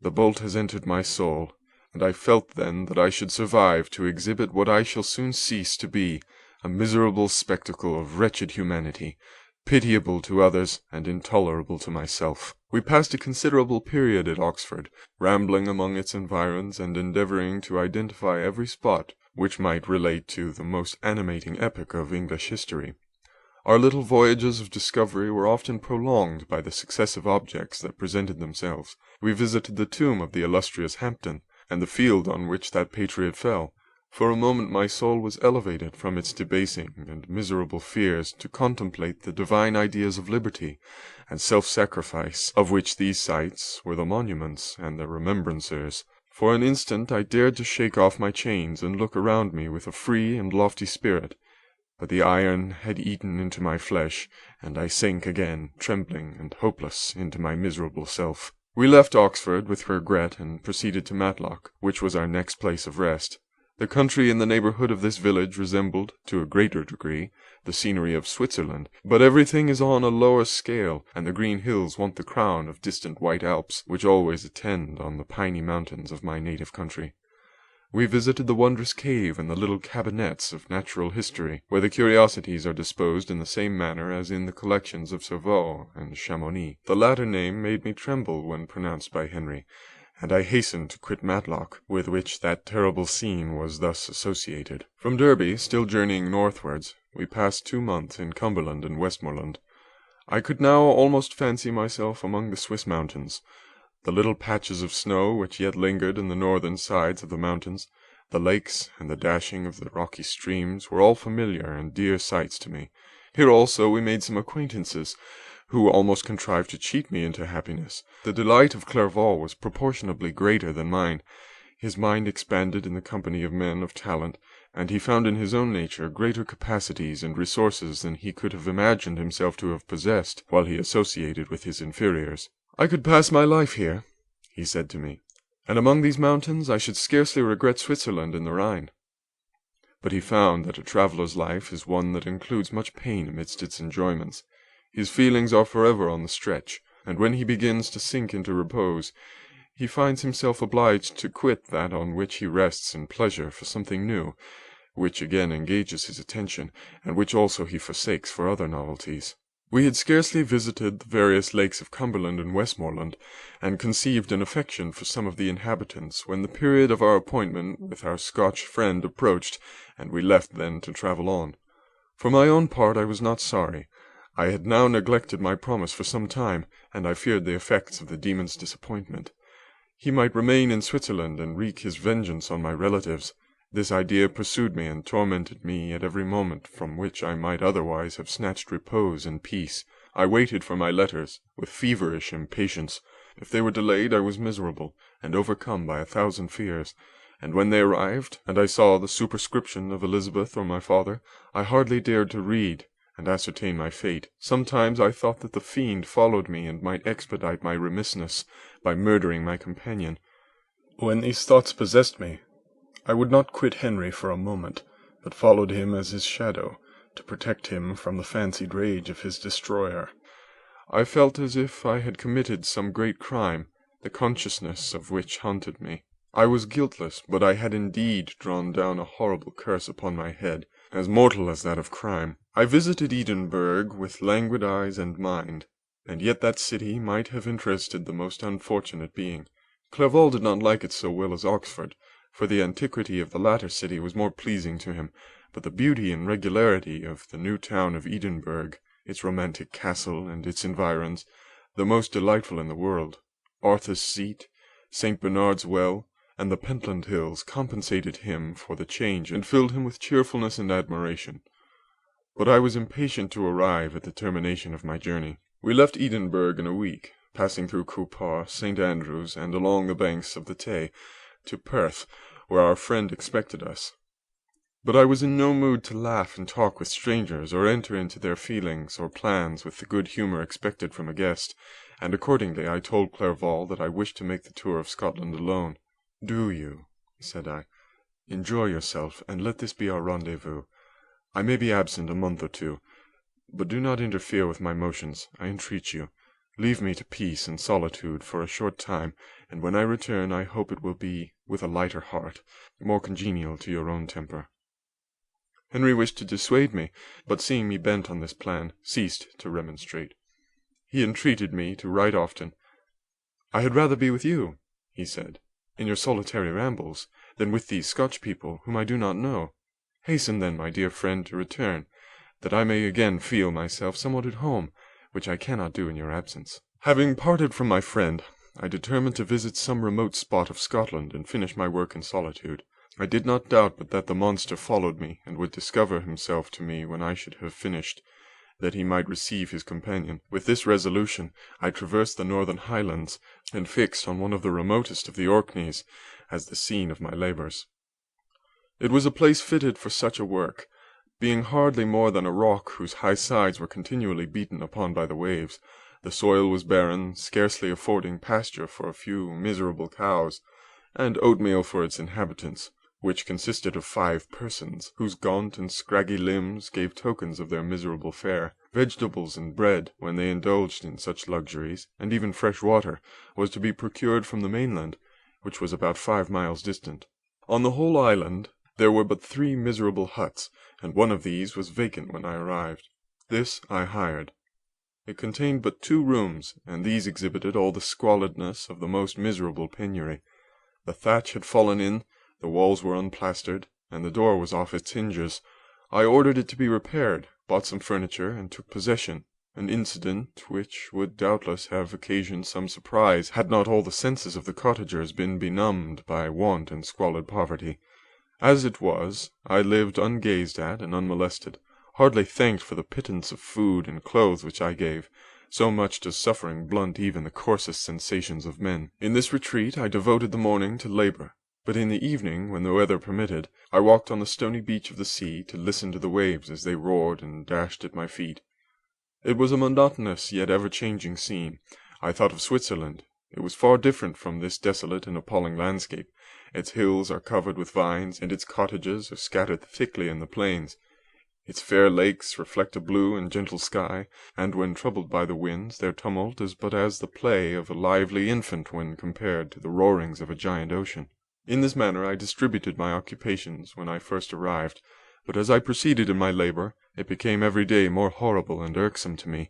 [SPEAKER 1] The bolt has entered my soul, and I felt then that I should survive to exhibit what I shall soon cease to be, a miserable spectacle of wretched humanity, pitiable to others and intolerable to myself. We passed a considerable period at Oxford, rambling among its environs and endeavouring to identify every spot which might relate to the most animating epoch of English history. Our little voyages of discovery were often prolonged by the successive objects that presented themselves. We visited the tomb of the illustrious Hampden, and the field on which that patriot fell. For a moment my soul was elevated from its debasing and miserable fears to contemplate the divine ideas of liberty and self-sacrifice, of which these sights were the monuments and the remembrancers. For an instant I dared to shake off my chains and look around me with a free and lofty spirit, but the iron had eaten into my flesh, and I sank again, trembling and hopeless, into my miserable self. We left Oxford with regret and proceeded to Matlock, which was our next place of rest. The country in the neighbourhood of this village resembled, to a greater degree, the scenery of Switzerland, but everything is on a lower scale, and the green hills want the crown of distant white Alps, which always attend on the piny mountains of my native country. We visited the wondrous cave and the little cabinets of natural history, where the curiosities are disposed in the same manner as in the collections of Cerveau and Chamonix. The latter name made me tremble when pronounced by Henry, and I hastened to quit Matlock, with which that terrible scene was thus associated. From Derby, still journeying northwards, we passed 2 months in Cumberland and Westmoreland. I could now almost fancy myself among the Swiss mountains. The little patches of snow which yet lingered in the northern sides of the mountains, The lakes and the dashing of the rocky streams were all familiar and dear sights to me. Here also we made some acquaintances, who almost contrived to cheat me into happiness. The delight of Clerval was proportionably greater than mine. His mind expanded in the company of men of talent, and he found in his own nature greater capacities and resources than he could have imagined himself to have possessed while he associated with his inferiors. "I could pass my life here," he said to me, "and among these mountains I should scarcely regret Switzerland and the Rhine." But he found that a traveller's life is one that includes much pain amidst its enjoyments. His feelings are forever on the stretch, and when he begins to sink into repose, he finds himself obliged to quit that on which he rests in pleasure for something new, which again engages his attention, and which also he forsakes for other novelties. We had scarcely visited the various lakes of Cumberland and Westmoreland, and conceived an affection for some of the inhabitants, when the period of our appointment with our Scotch friend approached, and we left then to travel on. For my own part I was not sorry. I had now neglected my promise for some time, and I feared the effects of the demon's disappointment. He might remain in Switzerland and wreak his vengeance on my relatives. This idea pursued me and tormented me at every moment from which I might otherwise have snatched repose and peace. I waited for my letters with feverish impatience. If they were delayed, I was miserable, and overcome by 1,000 fears. And when they arrived, and I saw the superscription of Elizabeth or my father, I hardly dared to read and ascertain my fate. Sometimes I thought that the fiend followed me and might expedite my remissness by murdering my companion.
[SPEAKER 2] When these thoughts possessed me, I would not quit Henry for a moment, but followed him as his shadow, to protect him from the fancied rage of his destroyer.
[SPEAKER 1] I felt as if I had committed some great crime, the consciousness of which haunted me. I was guiltless, but I had indeed drawn down a horrible curse upon my head, as mortal as that of crime. I visited Edinburgh with languid eyes and mind, and yet that city might have interested the most unfortunate being. Clerval did not like it so well as Oxford, for the antiquity of the latter city was more pleasing to him, but the beauty and regularity of the new town of Edinburgh, its romantic castle and its environs, the most delightful in the world, Arthur's Seat, St. Bernard's Well, and the Pentland Hills compensated him for the change and filled him with cheerfulness and admiration. But I was impatient to arrive at the termination of my journey. We left Edinburgh in a week, passing through Coupar, St. Andrews, and along the banks of the Tay, to Perth, where our friend expected us. But I was in no mood to laugh and talk with strangers, or enter into their feelings or plans with the good humour expected from a guest, and accordingly I told Clerval that I wished to make the tour of Scotland alone. "Do you?" said I. "Enjoy yourself, and let this be our rendezvous. I may be absent a month or two, but do not interfere with my motions, I entreat you. Leave me to peace and solitude for a short time, and when I return I hope it will be with a lighter heart, more congenial to your own temper." Henry wished to dissuade me, but seeing me bent on this plan, ceased to remonstrate. He entreated me to write often. "I had rather be with you," he said, "in your solitary rambles, than with these Scotch people, whom I do not know. Hasten then, my dear friend, to return, that I may again feel myself somewhat at home, which I cannot do in your absence." Having parted from my friend, I determined to visit some remote spot of Scotland and finish my work in solitude. I did not doubt but that the monster followed me, and would discover himself to me when I should have finished, that he might receive his companion. With this resolution, I traversed the northern highlands, and fixed on one of the remotest of the Orkneys as the scene of my labours. It was a place fitted for such a work, being hardly more than a rock whose high sides were continually beaten upon by the waves. The soil was barren, scarcely affording pasture for a few miserable cows, and oatmeal for its inhabitants, which consisted of 5 persons, whose gaunt and scraggy limbs gave tokens of their miserable fare. Vegetables and bread, when they indulged in such luxuries, and even fresh water, was to be procured from the mainland, which was about 5 miles distant. On the whole island there were but 3 miserable huts, and one of these was vacant when I arrived. This I hired. It contained but 2 rooms, and these exhibited all the squalidness of the most miserable penury. The thatch had fallen in, the walls were unplastered, and the door was off its hinges. I ordered it to be repaired, bought some furniture, and took possession, an incident which would doubtless have occasioned some surprise, had not all the senses of the cottagers been benumbed by want and squalid poverty. As it was, I lived ungazed at and unmolested, hardly thanked for the pittance of food and clothes which I gave, so much does suffering blunt even the coarsest sensations of men. In this retreat I devoted the morning to labor, but in the evening, when the weather permitted, I walked on the stony beach of the sea to listen to the waves as they roared and dashed at my feet. It was a monotonous yet ever-changing scene. I thought of Switzerland. It was far different from this desolate and appalling landscape. Its hills are covered with vines, and its cottages are scattered thickly in the plains. Its fair lakes reflect a blue and gentle sky, and when troubled by the winds, their tumult is but as the play of a lively infant when compared to the roarings of a giant ocean. In this manner I distributed my occupations when I first arrived, but as I proceeded in my labor, it became every day more horrible and irksome to me.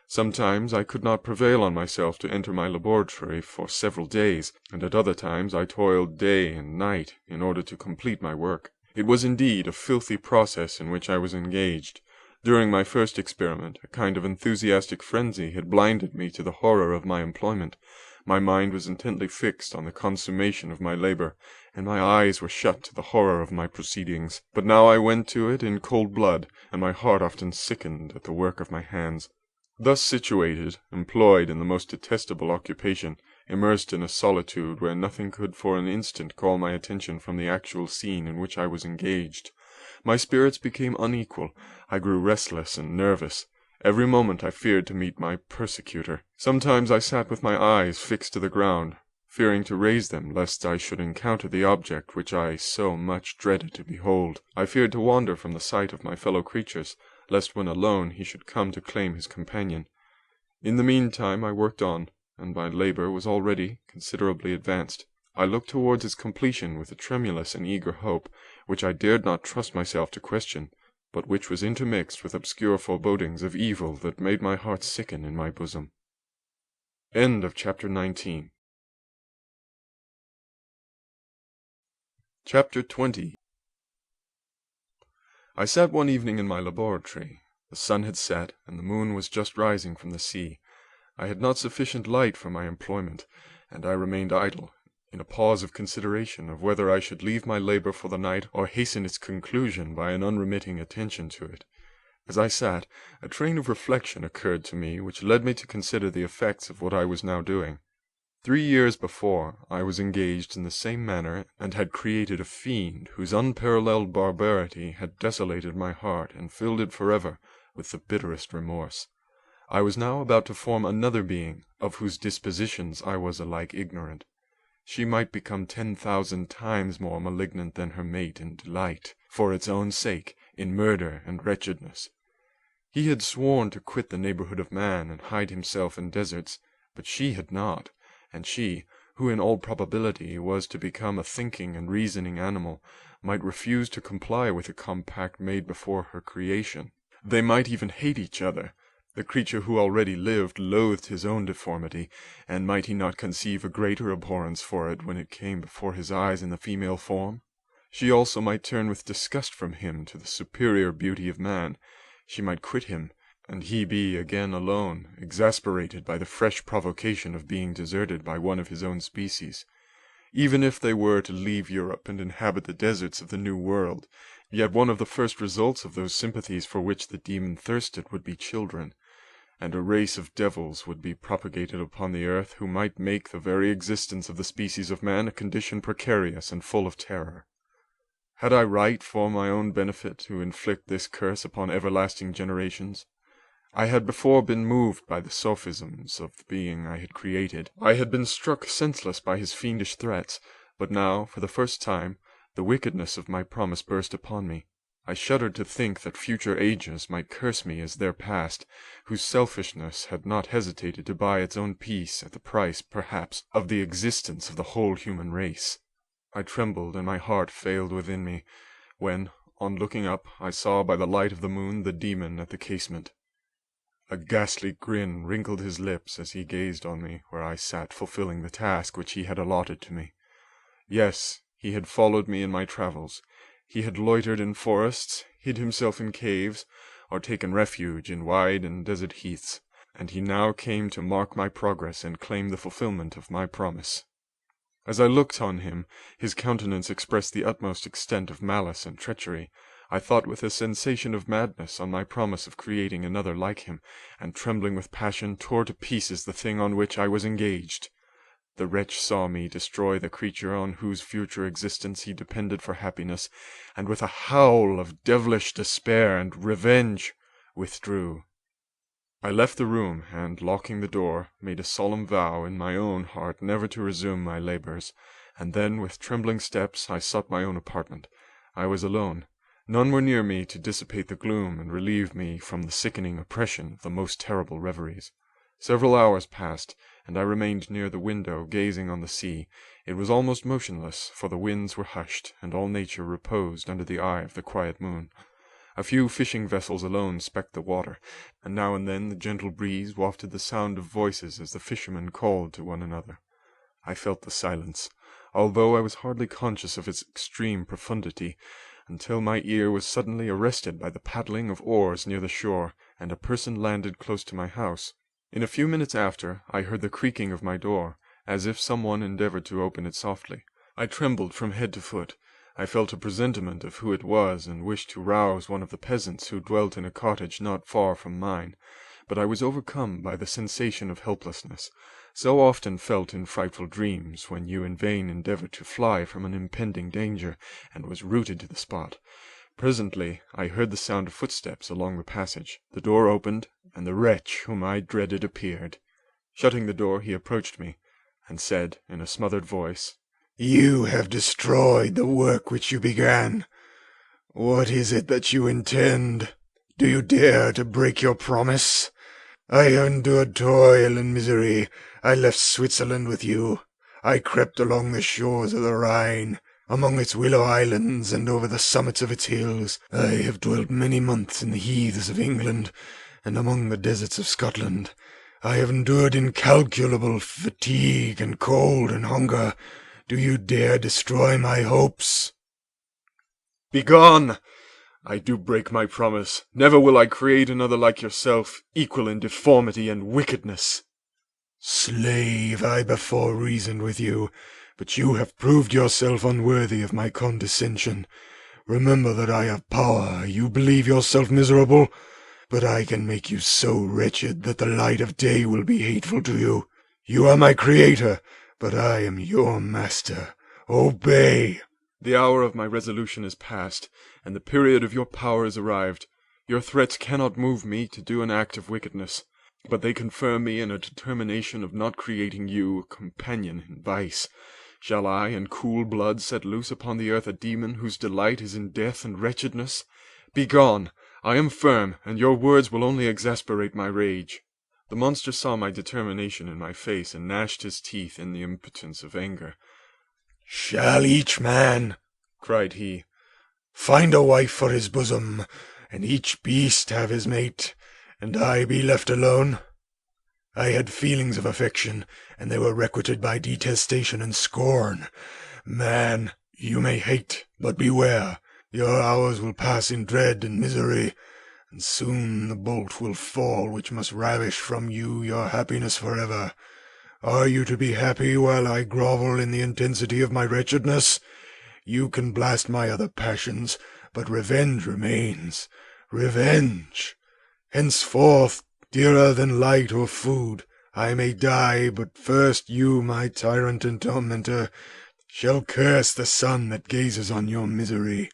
[SPEAKER 1] Sometimes I could not prevail on myself to enter my laboratory for several days, and at other times I toiled day and night in order to complete my work. It was indeed a filthy process in which I was engaged. During my first experiment, a kind of enthusiastic frenzy had blinded me to the horror of my employment. My mind was intently fixed on the consummation of my labor, and my eyes were shut to the horror of my proceedings. But now I went to it in cold blood, and my heart often sickened at the work of my hands. Thus situated, employed in the most detestable occupation, immersed in a solitude where nothing could for an instant call my attention from the actual scene in which I was engaged, my spirits became unequal. I grew restless and nervous. Every moment I feared to meet my persecutor. Sometimes I sat with my eyes fixed to the ground, fearing to raise them lest I should encounter the object which I so much dreaded to behold. I feared to wander from the sight of my fellow creatures, lest when alone he should come to claim his companion. In the meantime I worked on, and my labor was already considerably advanced. I looked towards its completion with a tremulous and eager hope, which I dared not trust myself to question, but which was intermixed with obscure forebodings of evil that made my heart sicken in my bosom. End of chapter 19. Chapter 20. I sat one evening in my laboratory. The sun had set, and the moon was just rising from the sea. I had not sufficient light for my employment, and I remained idle, in a pause of consideration of whether I should leave my labor for the night or hasten its conclusion by an unremitting attention to it. As I sat, a train of reflection occurred to me which led me to consider the effects of what I was now doing. 3 years before, I was engaged in the same manner, and had created a fiend whose unparalleled barbarity had desolated my heart and filled it forever with the bitterest remorse. I was now about to form another being, of whose dispositions I was alike ignorant. She might become 10,000 times more malignant than her mate in delight, for its own sake, in murder and wretchedness. He had sworn to quit the neighborhood of man and hide himself in deserts, but she had not, and she, who in all probability was to become a thinking and reasoning animal, might refuse to comply with the compact made before her creation. They might even hate each other. The creature who already lived loathed his own deformity, and might he not conceive a greater abhorrence for it when it came before his eyes in the female form? She also might turn with disgust from him to the superior beauty of man. She might quit him, and he be again alone, exasperated by the fresh provocation of being deserted by one of his own species. Even if they were to leave Europe and inhabit the deserts of the New World, yet one of the first results of those sympathies for which the demon thirsted would be children, and a race of devils would be propagated upon the earth who might make the very existence of the species of man a condition precarious and full of terror. Had I right for my own benefit to inflict this curse upon everlasting generations? I had before been moved by the sophisms of the being I had created. I had been struck senseless by his fiendish threats, but now, for the first time, the wickedness of my promise burst upon me. I shuddered to think that future ages might curse me as their past, whose selfishness had not hesitated to buy its own peace at the price, perhaps, of the existence of the whole human race. I trembled, and my heart failed within me, when, on looking up, I saw by the light of the moon the demon at the casement. A ghastly grin wrinkled his lips as he gazed on me where I sat fulfilling the task which he had allotted to me. Yes, he had followed me in my travels. He had loitered in forests, hid himself in caves, or taken refuge in wide and desert heaths, and he now came to mark my progress and claim the fulfilment of my promise. As I looked on him, his countenance expressed the utmost extent of malice and treachery. I thought with a sensation of madness on my promise of creating another like him, and trembling with passion tore to pieces the thing on which I was engaged. The wretch saw me destroy the creature on whose future existence he depended for happiness, and with a howl of devilish despair and revenge withdrew. I left the room, and, locking the door, made a solemn vow in my own heart never to resume my labours, and then, with trembling steps, I sought my own apartment. I was alone. None were near me to dissipate the gloom and relieve me from the sickening oppression of the most terrible reveries. Several hours passed, and I remained near the window, gazing on the sea. It was almost motionless, for the winds were hushed, and all nature reposed under the eye of the quiet moon. A few fishing vessels alone specked the water, and now and then the gentle breeze wafted the sound of voices as the fishermen called to one another. I felt the silence, although I was hardly conscious of its extreme profundity, until my ear was suddenly arrested by the paddling of oars near the shore, and a person landed close to my house. In a few minutes after, I heard the creaking of my door, as if some one endeavoured to open it softly. I trembled from head to foot. I felt a presentiment of who it was, and wished to rouse one of the peasants who dwelt in a cottage not far from mine, but I was overcome by the sensation of helplessness, so often felt in frightful dreams, when you in vain endeavoured to fly from an impending danger, and was rooted to the spot. Presently I heard the sound of footsteps along the passage. The door opened, and the wretch whom I dreaded appeared. Shutting the door, he approached me, and said, in a smothered voice,
[SPEAKER 5] "You have destroyed the work which you began. What is it that you intend? Do you dare to break your promise? I endured toil and misery. I left Switzerland with you. I crept along the shores of the Rhine, among its willow islands, and over the summits of its hills. I have dwelt many months in the heaths of England, and among the deserts of Scotland. I have endured incalculable fatigue and cold and hunger. Do you dare destroy my hopes?"
[SPEAKER 1] "Begone! I do break my promise. Never will I create another like yourself, equal in deformity and wickedness."
[SPEAKER 5] "Slave, I before reasoned with you, but you have proved yourself unworthy of my condescension. Remember that I have power. You believe yourself miserable, but I can make you so wretched that the light of day will be hateful to you. You are my creator, but I am your master. Obey."
[SPEAKER 1] The hour of my resolution is past, and the period of your power is arrived. Your threats cannot move me to do an act of wickedness, but they confirm me in a determination of not creating you a companion in vice. Shall I, in cool blood, set loose upon the earth a demon whose delight is in death and wretchedness? Begone! I am firm, and your words will only exasperate my rage." The monster saw my determination in my face, and gnashed his teeth in the impotence of anger.
[SPEAKER 5] "Shall each man,"
[SPEAKER 1] cried he,
[SPEAKER 5] "find a wife for his bosom, and each beast have his mate, and I be left alone? I had feelings of affection, and they were requited by detestation and scorn. Man, you may hate, but beware. Your hours will pass in dread and misery, and soon the bolt will fall which must ravish from you your happiness forever. Are you to be happy while I grovel in the intensity of my wretchedness? You can blast my other passions, but revenge remains. Revenge! Henceforth, dearer than light or food, I may die, but first you, my tyrant and tormentor, shall curse the sun that gazes on your misery.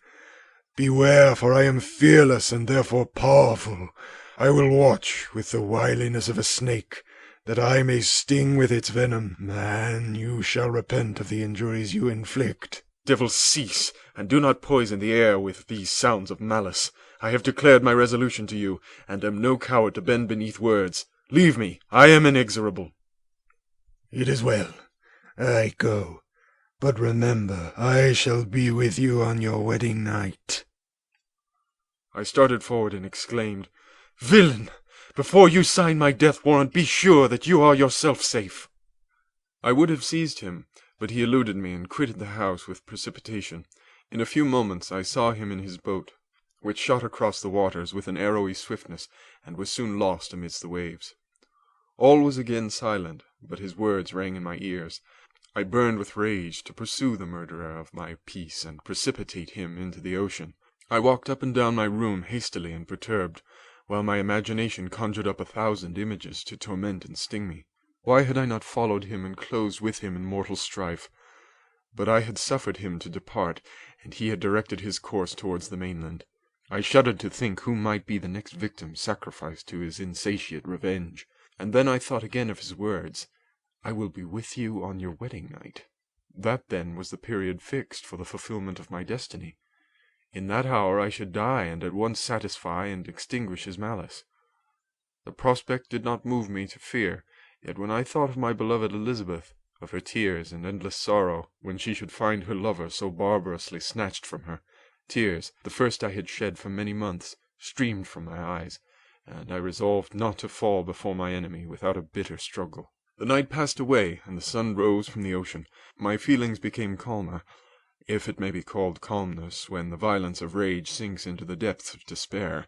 [SPEAKER 5] Beware, for I am fearless and therefore powerful. I will watch with the wiliness of a snake, that I may sting with its venom. Man, you shall repent of the injuries you inflict."
[SPEAKER 1] "Devil, cease, and do not poison the air with these sounds of malice. I have declared my resolution to you, and am no coward to bend beneath words. Leave me, I am inexorable."
[SPEAKER 5] "It is well. I go. But remember, I shall be with you on your wedding night."
[SPEAKER 1] I started forward and exclaimed, "Villain! Before you sign my death warrant, be sure that you are yourself safe." I would have seized him, but he eluded me and quitted the house with precipitation. In a few moments I saw him in his boat, which shot across the waters with an arrowy swiftness, and was soon lost amidst the waves. All was again silent, but his words rang in my ears. I burned with rage to pursue the murderer of my peace and precipitate him into the ocean. I walked up and down my room hastily and perturbed, while my imagination conjured up 1,000 images to torment and sting me. Why had I not followed him and closed with him in mortal strife? But I had suffered him to depart, and he had directed his course towards the mainland. I shuddered to think who might be the next victim sacrificed to his insatiate revenge. And then I thought again of his words, "I will be with you on your wedding night." That then was the period fixed for the fulfillment of my destiny. In that hour I should die and at once satisfy and extinguish his malice. The prospect did not move me to fear, yet when I thought of my beloved Elizabeth, of her tears and endless sorrow when she should find her lover so barbarously snatched from her, tears, the first I had shed for many months, streamed from my eyes, and I resolved not to fall before my enemy without a bitter struggle. The night passed away, and the sun rose from the ocean. My feelings became calmer, if it may be called calmness when the violence of rage sinks into the depths of despair.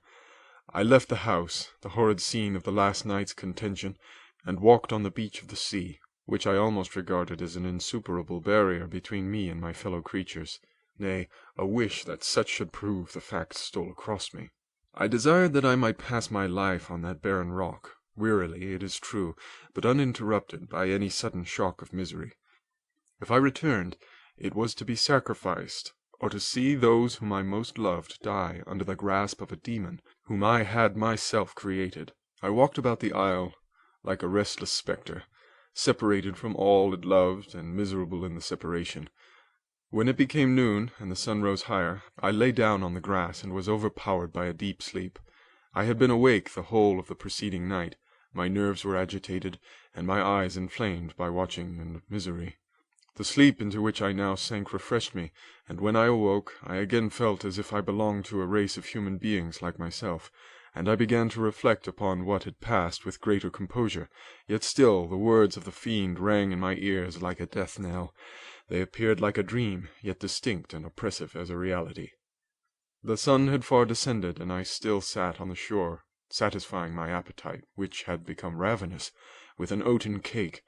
[SPEAKER 1] I left the house, the horrid scene of the last night's contention, and walked on the beach of the sea, which I almost regarded as an insuperable barrier between me and my fellow creatures. Nay, a wish that such should prove the fact stole across me. I desired that I might pass my life on that barren rock, wearily, it is true, but uninterrupted by any sudden shock of misery. If I returned, it was to be sacrificed, or to see those whom I most loved die under the grasp of a demon whom I had myself created. I walked about the isle like a restless spectre, separated from all it loved and miserable in the separation. When it became noon and the sun rose higher, I lay down on the grass and was overpowered by a deep sleep. I had been awake the whole of the preceding night. My nerves were agitated, and my eyes inflamed by watching and misery. The sleep into which I now sank refreshed me, and when I awoke, I again felt as if I belonged to a race of human beings like myself, and I began to reflect upon what had passed with greater composure. Yet still the words of the fiend rang in my ears like a death knell. They appeared like a dream, yet distinct and oppressive as a reality. The sun had far descended, and I still sat on the shore, satisfying my appetite, which had become ravenous, with an oaten cake,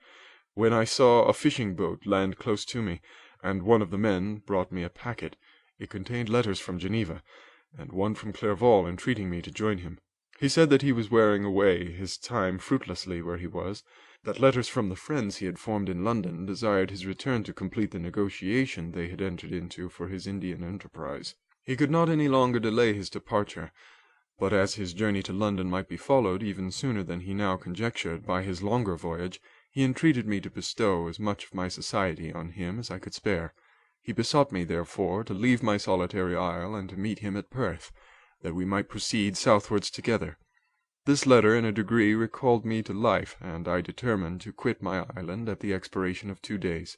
[SPEAKER 1] when I saw a fishing boat land close to me, and one of the men brought me a packet. It contained letters from Geneva, and one from Clerval entreating me to join him. He said that he was wearing away his time fruitlessly where he was, that letters from the friends he had formed in London desired his return to complete the negotiation they had entered into for his Indian enterprise. He could not any longer delay his departure, but as his journey to London might be followed even sooner than he now conjectured by his longer voyage, he entreated me to bestow as much of my society on him as I could spare. He besought me, therefore, to leave my solitary isle and to meet him at Perth, that we might proceed southwards together. This letter in a degree recalled me to life, and I determined to quit my island at the expiration of 2 days.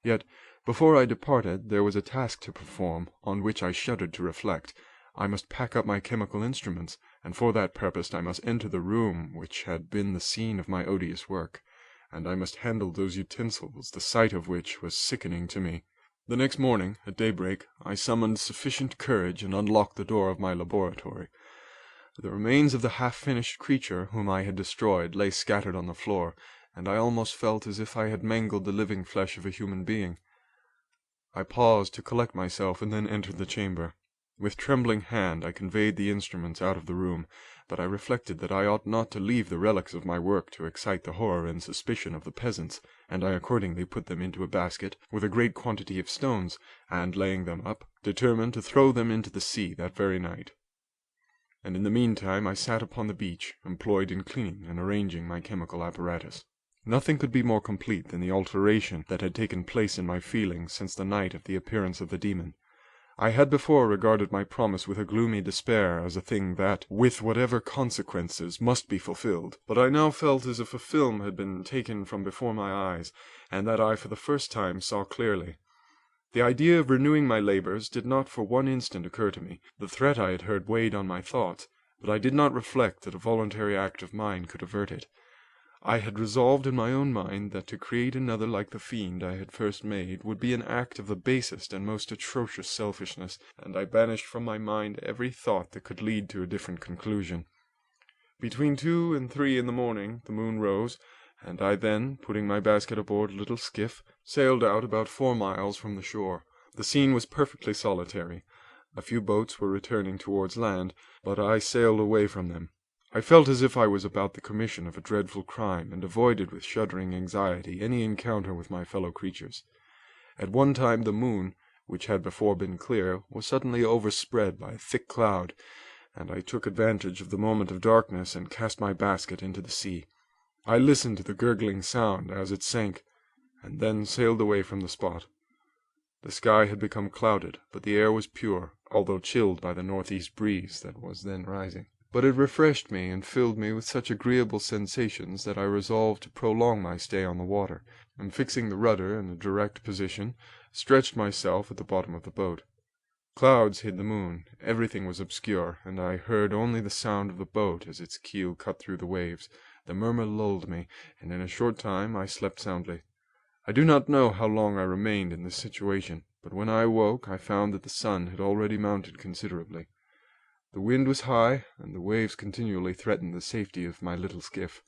[SPEAKER 1] Yet, before I departed, there was a task to perform, on which I shuddered to reflect. I must pack up my chemical instruments, and for that purpose I must enter the room which had been the scene of my odious work, and I must handle those utensils, the sight of which was sickening to me. The next morning, at daybreak, I summoned sufficient courage and unlocked the door of my laboratory. The remains of the half-finished creature whom I had destroyed lay scattered on the floor, and I almost felt as if I had mangled the living flesh of a human being. I paused to collect myself and then entered the chamber. With trembling hand I conveyed the instruments out of the room, but I reflected that I ought not to leave the relics of my work to excite the horror and suspicion of the peasants, and I accordingly put them into a basket with a great quantity of stones, and laying them up, determined to throw them into the sea that very night. And in the meantime I sat upon the beach, employed in cleaning and arranging my chemical apparatus. Nothing could be more complete than the alteration that had taken place in my feelings since the night of the appearance of the demon. I had before regarded my promise with a gloomy despair as a thing that, with whatever consequences, must be fulfilled, but I now felt as if a film had been taken from before my eyes, and that I for the first time saw clearly. The idea of renewing my labors did not for one instant occur to me. The threat I had heard weighed on my thoughts, but I did not reflect that a voluntary act of mine could avert it. I had resolved in my own mind that to create another like the fiend I had first made would be an act of the basest and most atrocious selfishness, and I banished from my mind every thought that could lead to a different conclusion. Between 2 and 3 in the morning the moon rose, and I then, putting my basket aboard a little skiff, sailed out about 4 miles from the shore. The scene was perfectly solitary. A few boats were returning towards land, but I sailed away from them. I felt as if I was about the commission of a dreadful crime, and avoided with shuddering anxiety any encounter with my fellow creatures. At one time the moon, which had before been clear, was suddenly overspread by a thick cloud, and I took advantage of the moment of darkness and cast my basket into the sea. I listened to the gurgling sound as it sank, and then sailed away from the spot. The sky had become clouded, but the air was pure, although chilled by the northeast breeze that was then rising. But it refreshed me and filled me with such agreeable sensations that I resolved to prolong my stay on the water, and fixing the rudder in a direct position, stretched myself at the bottom of the boat. Clouds hid the moon, everything was obscure, and I heard only the sound of the boat as its keel cut through the waves. The murmur lulled me, and in a short time I slept soundly. I do not know how long I remained in this situation, but when I awoke I found that the sun had already mounted considerably. The wind was high, and the waves continually threatened the safety of my little skiff.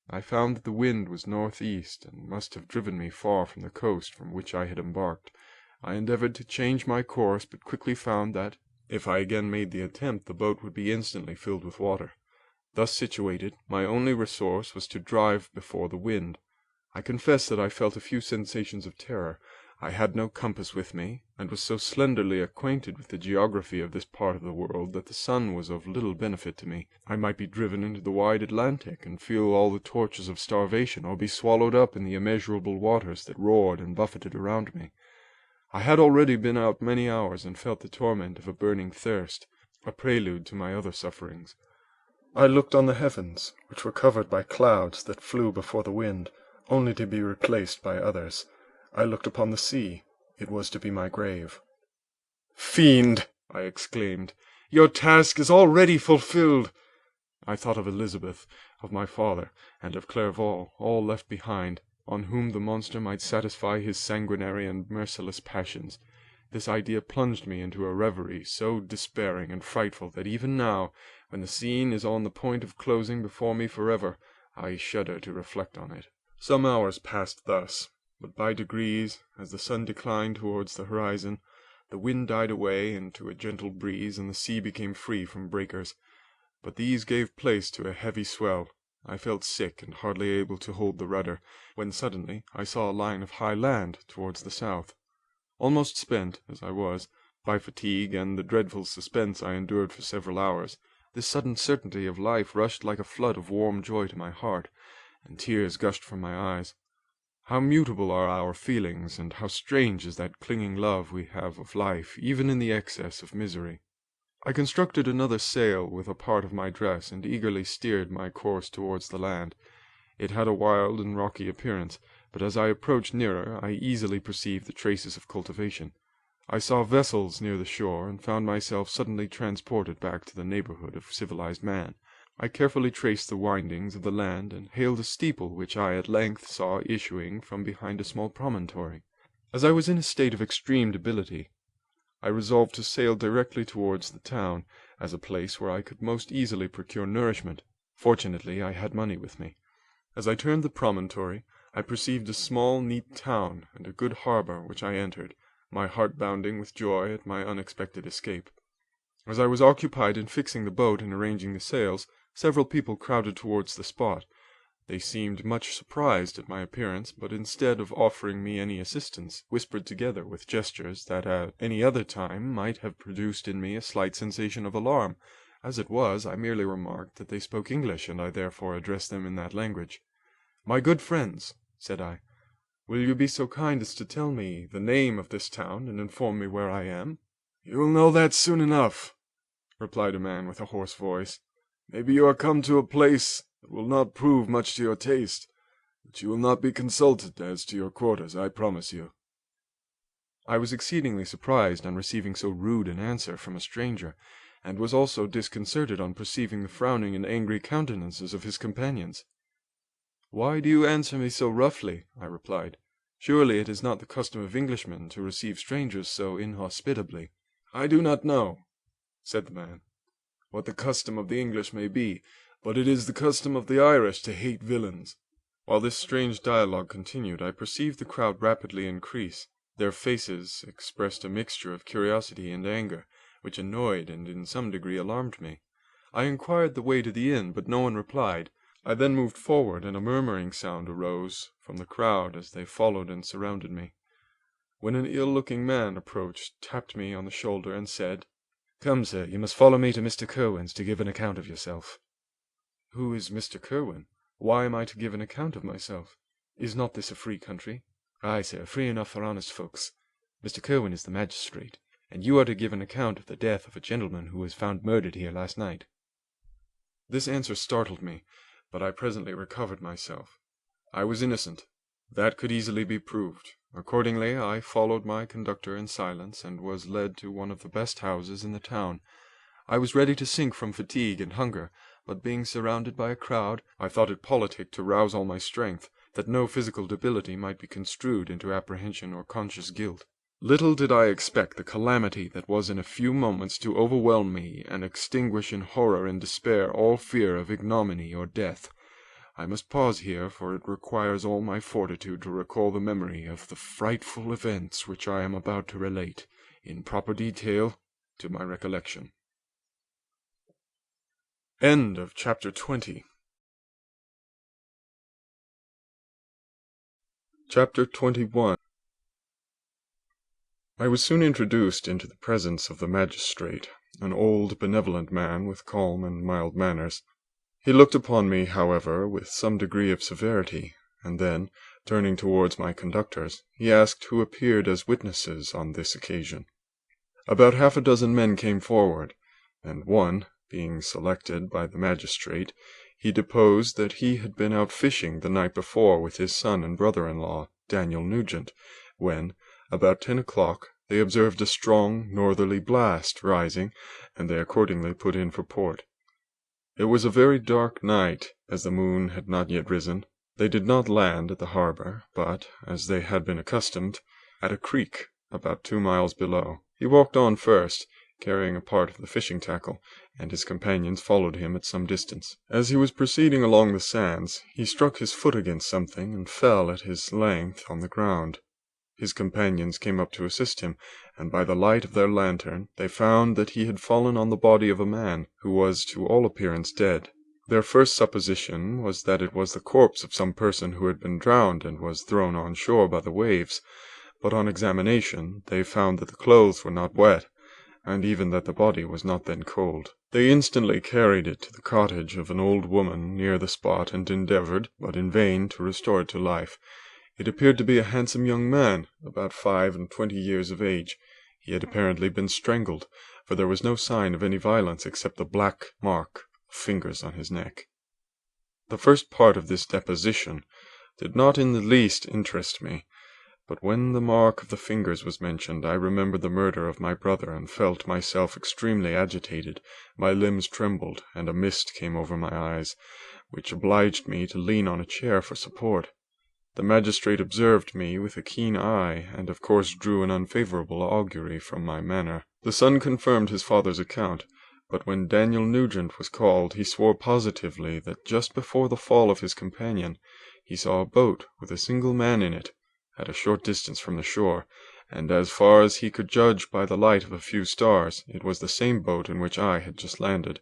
[SPEAKER 1] I found that the wind was northeast, and must have driven me far from the coast from which I had embarked. I endeavored to change my course, but quickly found that, if I again made the attempt, the boat would be instantly filled with water. Thus situated, my only resource was to drive before the wind. I confess that I felt a few sensations of terror. I had no compass with me, and was so slenderly acquainted with the geography of this part of the world that the sun was of little benefit to me. I might be driven into the wide Atlantic, and feel all the tortures of starvation, or be swallowed up in the immeasurable waters that roared and buffeted around me. I had already been out many hours, and felt the torment of a burning thirst, a prelude to my other sufferings.
[SPEAKER 2] I looked on the heavens, which were covered by clouds that flew before the wind, only to be replaced by others. I looked upon the sea. It was to be my grave.
[SPEAKER 1] "Fiend!" I exclaimed, "your task is already fulfilled." I thought of Elizabeth, of my father, and of Clerval, all left behind, on whom the monster might satisfy his sanguinary and merciless passions. This idea plunged me into a reverie so despairing and frightful that even now, when the scene is on the point of closing before me forever, I shudder to reflect on it. Some hours passed thus, but by degrees, as the sun declined towards the horizon, the wind died away into a gentle breeze, and the sea became free from breakers. But these gave place to a heavy swell. I felt sick and hardly able to hold the rudder, when suddenly I saw a line of high land towards the south. Almost spent, as I was, by fatigue and the dreadful suspense I endured for several hours, this sudden certainty of life rushed like a flood of warm joy to my heart, and tears gushed from my eyes. How mutable are our feelings, and how strange is that clinging love we have of life, even in the excess of misery. I constructed another sail with a part of my dress, and eagerly steered my course towards the land. It had a wild and rocky appearance, but as I approached nearer I easily perceived the traces of cultivation. I saw vessels near the shore, and found myself suddenly transported back to the neighborhood of civilized man. I carefully traced the windings of the land, and hailed a steeple which I at length saw issuing from behind a small promontory. As I was in a state of extreme debility, I resolved to sail directly towards the town, as a place where I could most easily procure nourishment. Fortunately I had money with me. As I turned the promontory, I perceived a small, neat town, and a good harbour, which I entered, my heart bounding with joy at my unexpected escape. As I was occupied in fixing the boat and arranging the sails, several people crowded towards the spot. They seemed much surprised at my appearance, but instead of offering me any assistance, whispered together with gestures that at any other time might have produced in me a slight sensation of alarm. As it was, I merely remarked that they spoke English, and I therefore addressed them in that language. "My good friends," said I, "will you be so kind as to tell me the name of this town, and inform me where I am?" "You will know that soon enough," replied a man with a hoarse voice. "Maybe you are come to a place that will not prove much to your taste, but you will not be consulted as to your quarters, I promise you." I was exceedingly surprised on receiving so rude an answer from a stranger, and was also disconcerted on perceiving the frowning and angry countenances of his companions. "Why do you answer me so roughly?" I replied. "Surely it is not the custom of Englishmen to receive strangers so inhospitably." "I do not know," said the man, "what the custom of the English may be, but it is the custom of the Irish to hate villains. While this strange dialogue continued, I perceived the crowd rapidly increase. Their faces expressed a mixture of curiosity and anger, which annoyed and in some degree alarmed me. I inquired the way to the inn, but no one replied. I then moved forward, and a murmuring sound arose from the crowd as they followed and surrounded me, when an ill-looking man approached, tapped me on the shoulder, and said, "Come, sir, you must follow me to Mr. Curwen's to give an account of yourself." "Who is Mr. Curwen? Why am I to give an account of myself? Is not this a free country?" "Ay, sir, free enough for honest folks. Mr. Curwen is the magistrate, and you are to give an account of the death of a gentleman who was found murdered here last night." This answer startled me, but I presently recovered myself. I was innocent. That could easily be proved. Accordingly, I followed my conductor in silence, and was led to one of the best houses in the town. I was ready to sink from fatigue and hunger, but being surrounded by a crowd, I thought it politic to rouse all my strength, that no physical debility might be construed into apprehension or conscious guilt. Little did I expect the calamity that was in a few moments to overwhelm me and extinguish in horror and despair all fear of ignominy or death. I must pause here, for it requires all my fortitude to recall the memory of the frightful events which I am about to relate, in proper detail, to my recollection. End of Chapter 20. Chapter 21. I was soon introduced into the presence of the magistrate, an old benevolent man with calm and mild manners. He looked upon me, however, with some degree of severity, and then, turning towards my conductors, he asked who appeared as witnesses on this occasion. About half a dozen men came forward, and one, being selected by the magistrate, he deposed that he had been out fishing the night before with his son and brother-in-law, Daniel Nugent, when, about 10 o'clock, they observed a strong northerly blast rising, and they accordingly put in for port. It was a very dark night, as the moon had not yet risen. They did not land at the harbour, but, as they had been accustomed, at a creek about 2 miles below. He walked on first, carrying a part of the fishing tackle, and his companions followed him at some distance. As he was proceeding along the sands, he struck his foot against something, and fell at his length on the ground. His companions came up to assist him, and by the light of their lantern they found that he had fallen on the body of a man, who was to all appearance dead. Their first supposition was that it was the corpse of some person who had been drowned and was thrown on shore by the waves, but on examination they found that the clothes were not wet, and even that the body was not then cold. They instantly carried it to the cottage of an old woman near the spot, and endeavoured, but in vain, to restore it to life. It appeared to be a handsome young man, about 25 years of age. He had apparently been strangled, for there was no sign of any violence except the black mark of fingers on his neck. The first part of this deposition did not in the least interest me, but when the mark of the fingers was mentioned, I remembered the murder of my brother, and felt myself extremely agitated. My limbs trembled, and a mist came over my eyes, which obliged me to lean on a chair for support. The magistrate observed me with a keen eye, and of course drew an unfavourable augury from my manner. The son confirmed his father's account, but when Daniel Nugent was called, he swore positively that just before the fall of his companion he saw a boat with a single man in it, at a short distance from the shore, and as far as he could judge by the light of a few stars, it was the same boat in which I had just landed.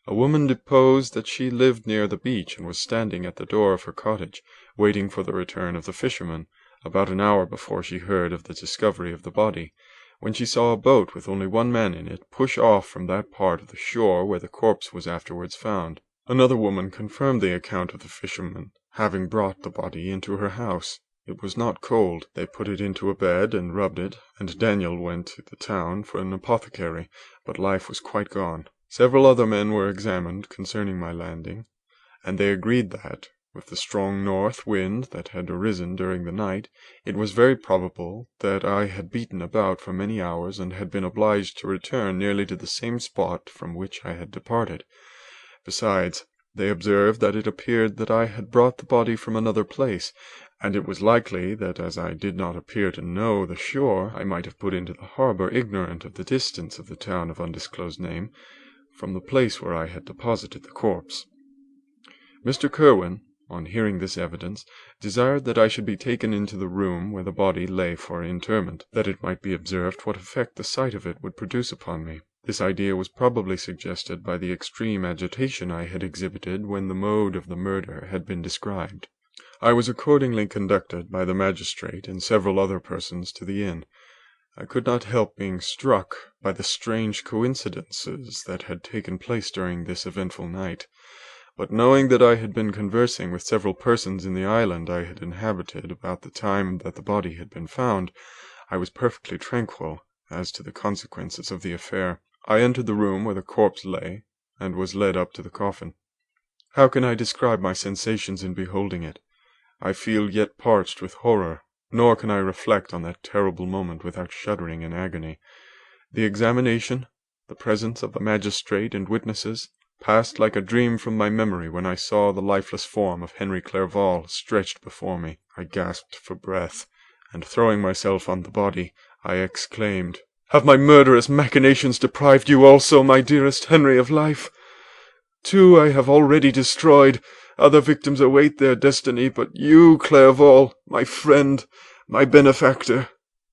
[SPEAKER 1] A woman deposed that she lived near the beach, and was standing at the door of her cottage, waiting for the return of the fisherman, about an hour before she heard of the discovery of the body, when she saw a boat with only one man in it push off from that part of the shore where the corpse was afterwards found. Another woman confirmed the account of the fisherman having brought the body into her house. It was not cold. They put it into a bed and rubbed it, and Daniel went to the town for an apothecary, but life was quite gone. Several other men were examined concerning my landing, and they agreed that, with the strong north wind that had arisen during the night, it was very probable that I had beaten about for many hours, and had been obliged to return nearly to the same spot from which I had departed. Besides, they observed that it appeared that I had brought the body from another place, and it was likely that as I did not appear to know the shore, I might have put into the harbour, ignorant of the distance of the town of undisclosed name from the place where I had deposited the corpse. Mr. Curwen, on hearing this evidence, desired that I should be taken into the room where the body lay for interment, that it might be observed what effect the sight of it would produce upon me. This idea was probably suggested by the extreme agitation I had exhibited when the mode of the murder had been described. I was accordingly conducted by the magistrate and several other persons to the inn. I could not help being struck by the strange coincidences that had taken place during this eventful night, but knowing that I had been conversing with several persons in the island I had inhabited about the time that the body had been found, I was perfectly tranquil as to the consequences of the affair. I entered the room where the corpse lay, and was led up to the coffin. How can I describe my sensations in beholding it? I feel yet parched with horror, nor can I reflect on that terrible moment without shuddering in agony. The examination, the presence of the magistrate and witnesses, passed like a dream from my memory when I saw the lifeless form of Henry Clerval stretched before me. I gasped for breath, and throwing myself on the body, I exclaimed, "Have my murderous machinations deprived you also, my dearest Henry, of life? Two I have already destroyed. Other victims await their destiny, but you, Clerval, my friend, my benefactor."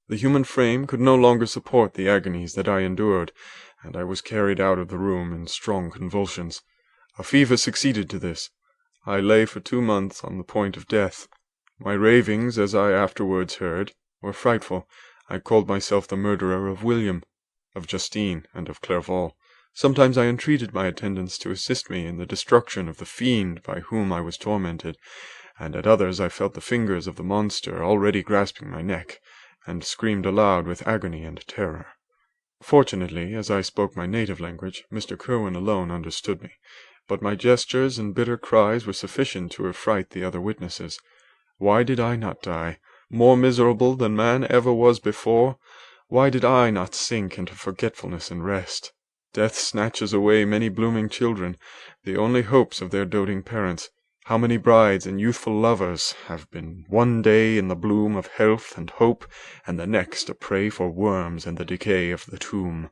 [SPEAKER 1] The human frame could no longer support the agonies that I endured, and I was carried out of the room in strong convulsions. A fever succeeded to this. I lay for 2 months on the point of death. My ravings, as I afterwards heard, were frightful. I called myself the murderer of William, of Justine, and of Clerval. Sometimes I entreated my attendants to assist me in the destruction of the fiend by whom I was tormented, and at others I felt the fingers of the monster already grasping my neck, and screamed aloud with agony and terror. Fortunately, as I spoke my native language, Mr. Kirwin alone understood me, but my gestures and bitter cries were sufficient to affright the other witnesses. Why did I not die, more miserable than man ever was before? Why did I not sink into forgetfulness and rest? Death snatches away many blooming children, the only hopes of their doting parents. How many brides and youthful lovers have been one day in the bloom of health and hope, and the next a prey for worms and the decay of the tomb?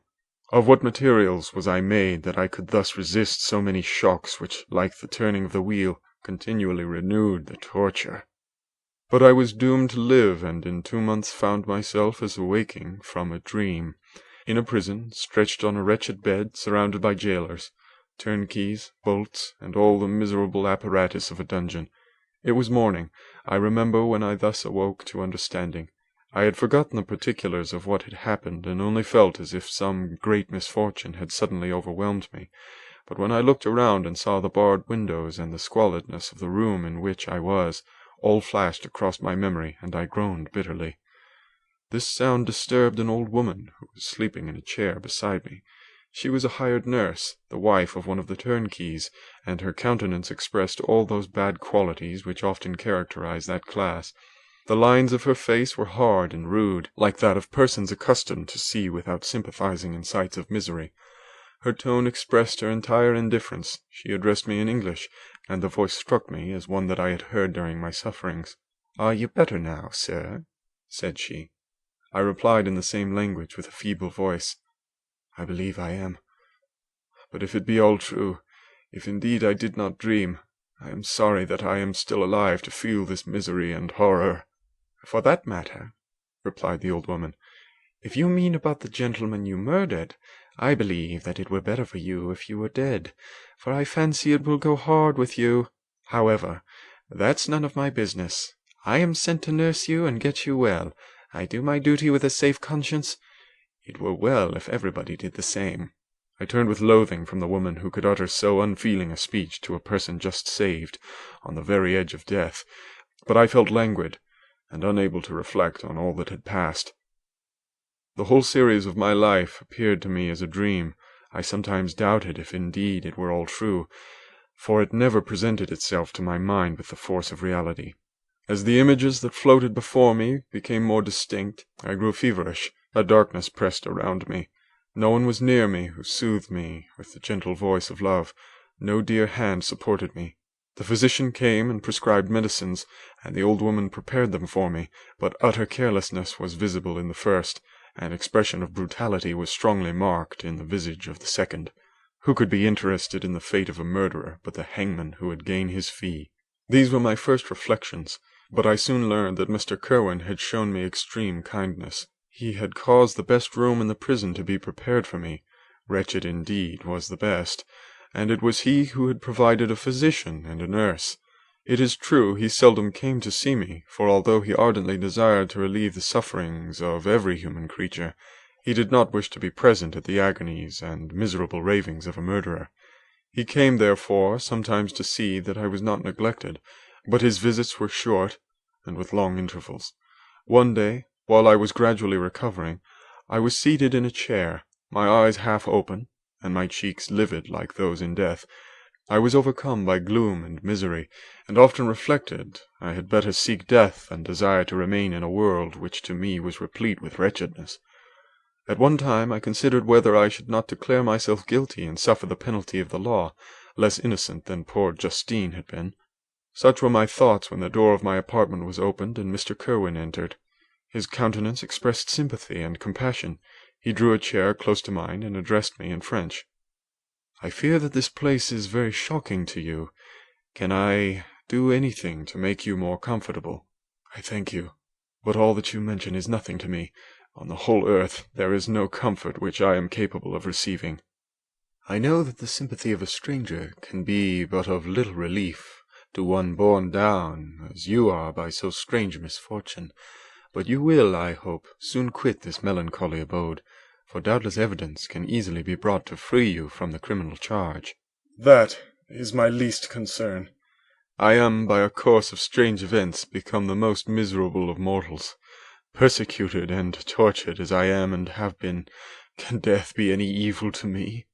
[SPEAKER 1] Of what materials was I made that I could thus resist so many shocks which, like the turning of the wheel, continually renewed the torture? But I was doomed to live, and in 2 months found myself as awaking from a dream, in a prison, stretched on a wretched bed, surrounded by jailers, turnkeys, bolts, and all the miserable apparatus of a dungeon. It was morning, I remember, when I thus awoke to understanding. I had forgotten the particulars of what had happened, and only felt as if some great misfortune had suddenly overwhelmed me. But when I looked around and saw the barred windows and the squalidness of the room in which I was, all flashed across my memory, and I groaned bitterly. This sound disturbed an old woman who was sleeping in a chair beside me. She was a hired nurse, the wife of one of the turnkeys, and her countenance expressed all those bad qualities which often characterize that class. The lines of her face were hard and rude, like that of persons accustomed to see without sympathizing in sights of misery. Her tone expressed her entire indifference. She addressed me in English, and the voice struck me as one that I had heard during my sufferings. "Are you better now, sir?" said she. I replied in the same language with a feeble voice, "I believe I am. But if it be all true, if indeed I did not dream, I am sorry that I am still alive to feel this misery and horror." "For that matter," replied the old woman, "if you mean about the gentleman you murdered, I believe that it were better for you if you were dead, for I fancy it will go hard with you. However, that's none of my business. I am sent to nurse you and get you well. I do my duty with a safe conscience. It were well if everybody did the same." I turned with loathing from the woman who could utter so unfeeling a speech to a person just saved, on the very edge of death, but I felt languid, and unable to reflect on all that had passed. The whole series of my life appeared to me as a dream. I sometimes doubted if indeed it were all true, for it never presented itself to my mind with the force of reality. As the images that floated before me became more distinct, I grew feverish. A darkness pressed around me. No one was near me who soothed me with the gentle voice of love. No dear hand supported me. The physician came and prescribed medicines, and the old woman prepared them for me, but utter carelessness was visible in the first, and expression of brutality was strongly marked in the visage of the second. Who could be interested in the fate of a murderer but the hangman who would gain his fee?
[SPEAKER 2] These were my first reflections, but I soon learned that Mr. Kirwin had shown me extreme kindness. He had caused the best room in the prison to be prepared for me. Wretched indeed was the best, and it was he who had provided a physician and a nurse. It is true he seldom came to see me, for although he ardently desired to relieve the sufferings of every human creature, he did not wish to be present at the agonies and miserable ravings of a murderer. He came, therefore, sometimes to see that I was not neglected, but his visits were short, and with long intervals. One day, while I was gradually recovering, I was seated in a chair, my eyes half open, and my cheeks livid like those in death. I was overcome by gloom and misery, and often reflected I had better seek death than desire to remain in a world which to me was replete with wretchedness. At one time I considered whether I should not declare myself guilty and suffer the penalty of the law, less innocent than poor Justine had been. Such were my thoughts when the door of my apartment was opened and Mr. Kirwin entered. His countenance expressed sympathy and compassion. He drew a chair close to mine and addressed me in French. "I fear that this place is very shocking to you. Can I do anything to make you more comfortable?" "I thank you, but all that you mention is nothing to me. On the whole earth there is no comfort which I am capable of receiving." "I know that the sympathy of a stranger can be but of little relief to one borne down, as you are, by so strange a misfortune, but you will, I hope, soon quit this melancholy abode, for doubtless evidence can easily be brought to free you from the criminal charge."
[SPEAKER 1] "That is my least concern.
[SPEAKER 2] I am, by a course of strange events, become the most miserable of mortals. Persecuted and tortured as I am and have been, can death be any evil to me?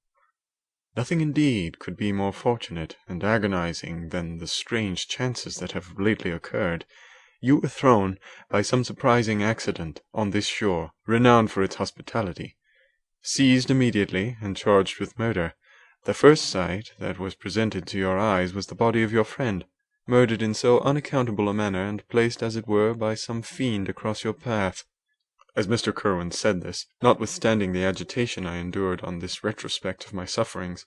[SPEAKER 2] Nothing indeed could be more fortunate and agonizing than the strange chances that have lately occurred. You were thrown, by some surprising accident, on this shore, renowned for its hospitality, seized immediately, and charged with murder. The first sight that was presented to your eyes was the body of your friend, murdered in so unaccountable a manner, and placed, as it were, by some fiend across your path." As Mr. Kirwin said this, notwithstanding the agitation I endured on this retrospect of my sufferings,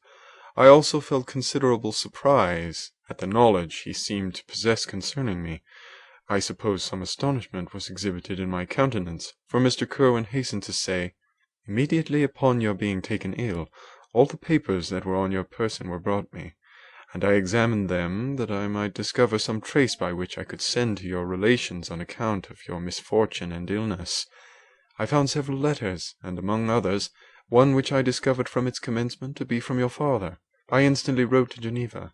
[SPEAKER 2] I also felt considerable surprise at the knowledge he seemed to possess concerning me. I suppose some astonishment was exhibited in my countenance, for Mr. Kirwin hastened to say, "Immediately upon your being taken ill, all the papers that were on your person were brought me, and I examined them that I might discover some trace by which I could send to your relations on account of your misfortune and illness. I found several letters, and among others, one which I discovered from its commencement to be from your father. I instantly wrote to Geneva.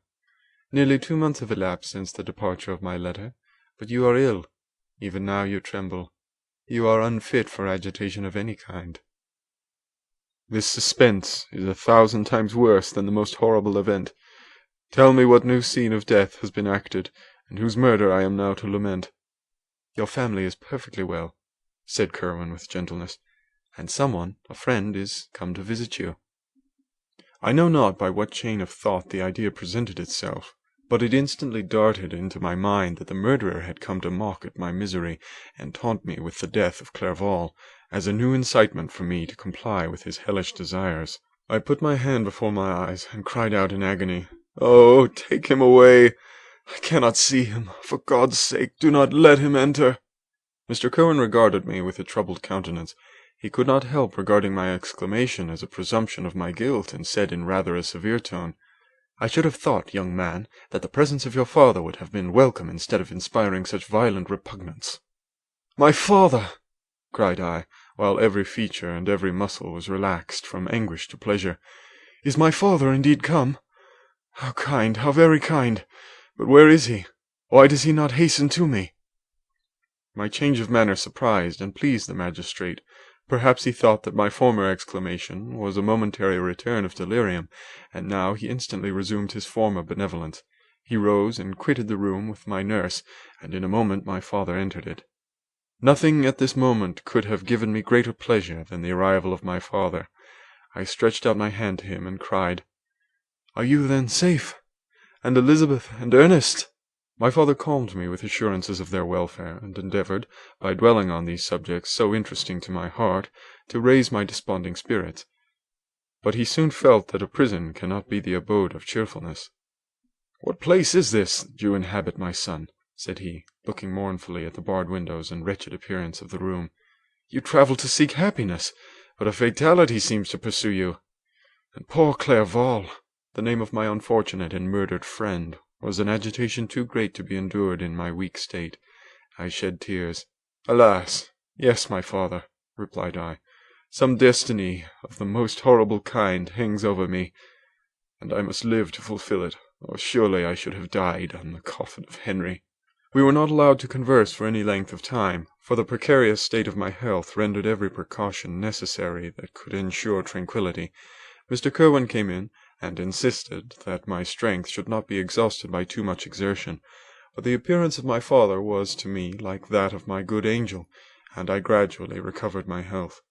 [SPEAKER 2] Nearly 2 months have elapsed since the departure of my letter, but you are ill. Even now you tremble. You are unfit for agitation of any kind. This suspense is 1,000 times worse than the most horrible event. Tell me what new scene of death has been acted, and whose murder I am now to lament." "Your family is perfectly well," said Kirwin with gentleness, "and someone, a friend, is come to visit you." I know not by what chain of thought the idea presented itself, but it instantly darted into my mind that the murderer had come to mock at my misery and taunt me with the death of Clerval, as a new incitement for me to comply with his hellish desires. I put my hand before my eyes and cried out in agony, "Oh, take him away! I cannot see him. For God's sake, do not let him enter." Mr. Kirwin regarded me with a troubled countenance. He could not help regarding my exclamation as a presumption of my guilt, and said in rather a severe tone, "I should have thought, young man, that the presence of your father would have been welcome instead of inspiring such violent repugnance." "My father!" cried I, while every feature and every muscle was relaxed from anguish to pleasure. "Is my father indeed come? How kind, how very kind! But where is he? Why does he not hasten to me?" My change of manner surprised and pleased the magistrate. Perhaps he thought that my former exclamation was a momentary return of delirium, and now he instantly resumed his former benevolence. He rose and quitted the room with my nurse, and in a moment my father entered it. Nothing at this moment could have given me greater pleasure than the arrival of my father. I stretched out my hand to him and cried, "Are you then safe? And Elizabeth and Ernest?" My father calmed me with assurances of their welfare, and endeavoured, by dwelling on these subjects so interesting to my heart, to raise my desponding spirits. But he soon felt that a prison cannot be the abode of cheerfulness.
[SPEAKER 1] "What place is this that you inhabit, my son?" said he, looking mournfully at the barred windows and wretched appearance of the room. "You travel to seek happiness, but a fatality seems to pursue you. And poor Clerval!" The name of my unfortunate and murdered friend was an agitation too great to be endured in my weak state. I shed tears. "Alas! yes, my father," replied I. "Some destiny of the most horrible kind hangs over me, and I must live to fulfill it, or surely I should have died on the coffin of Henry." We were not allowed to converse for any length of time, for the precarious state of my health rendered every precaution necessary that could ensure tranquillity. Mr. Kirwin came in, and insisted that my strength should not be exhausted by too much exertion, but the appearance of my father was to me like that of my good angel, and I gradually recovered my health.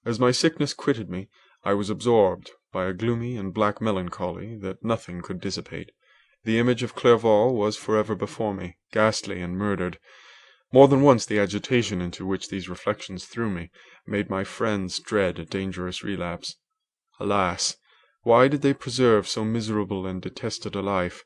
[SPEAKER 1] As my sickness quitted me, I was absorbed by a gloomy and black melancholy that nothing could dissipate. The image of Clerval was forever before me, ghastly and murdered. More than once the agitation into which these reflections threw me made my friends dread a dangerous relapse. Alas! why did they preserve so miserable and detested a life?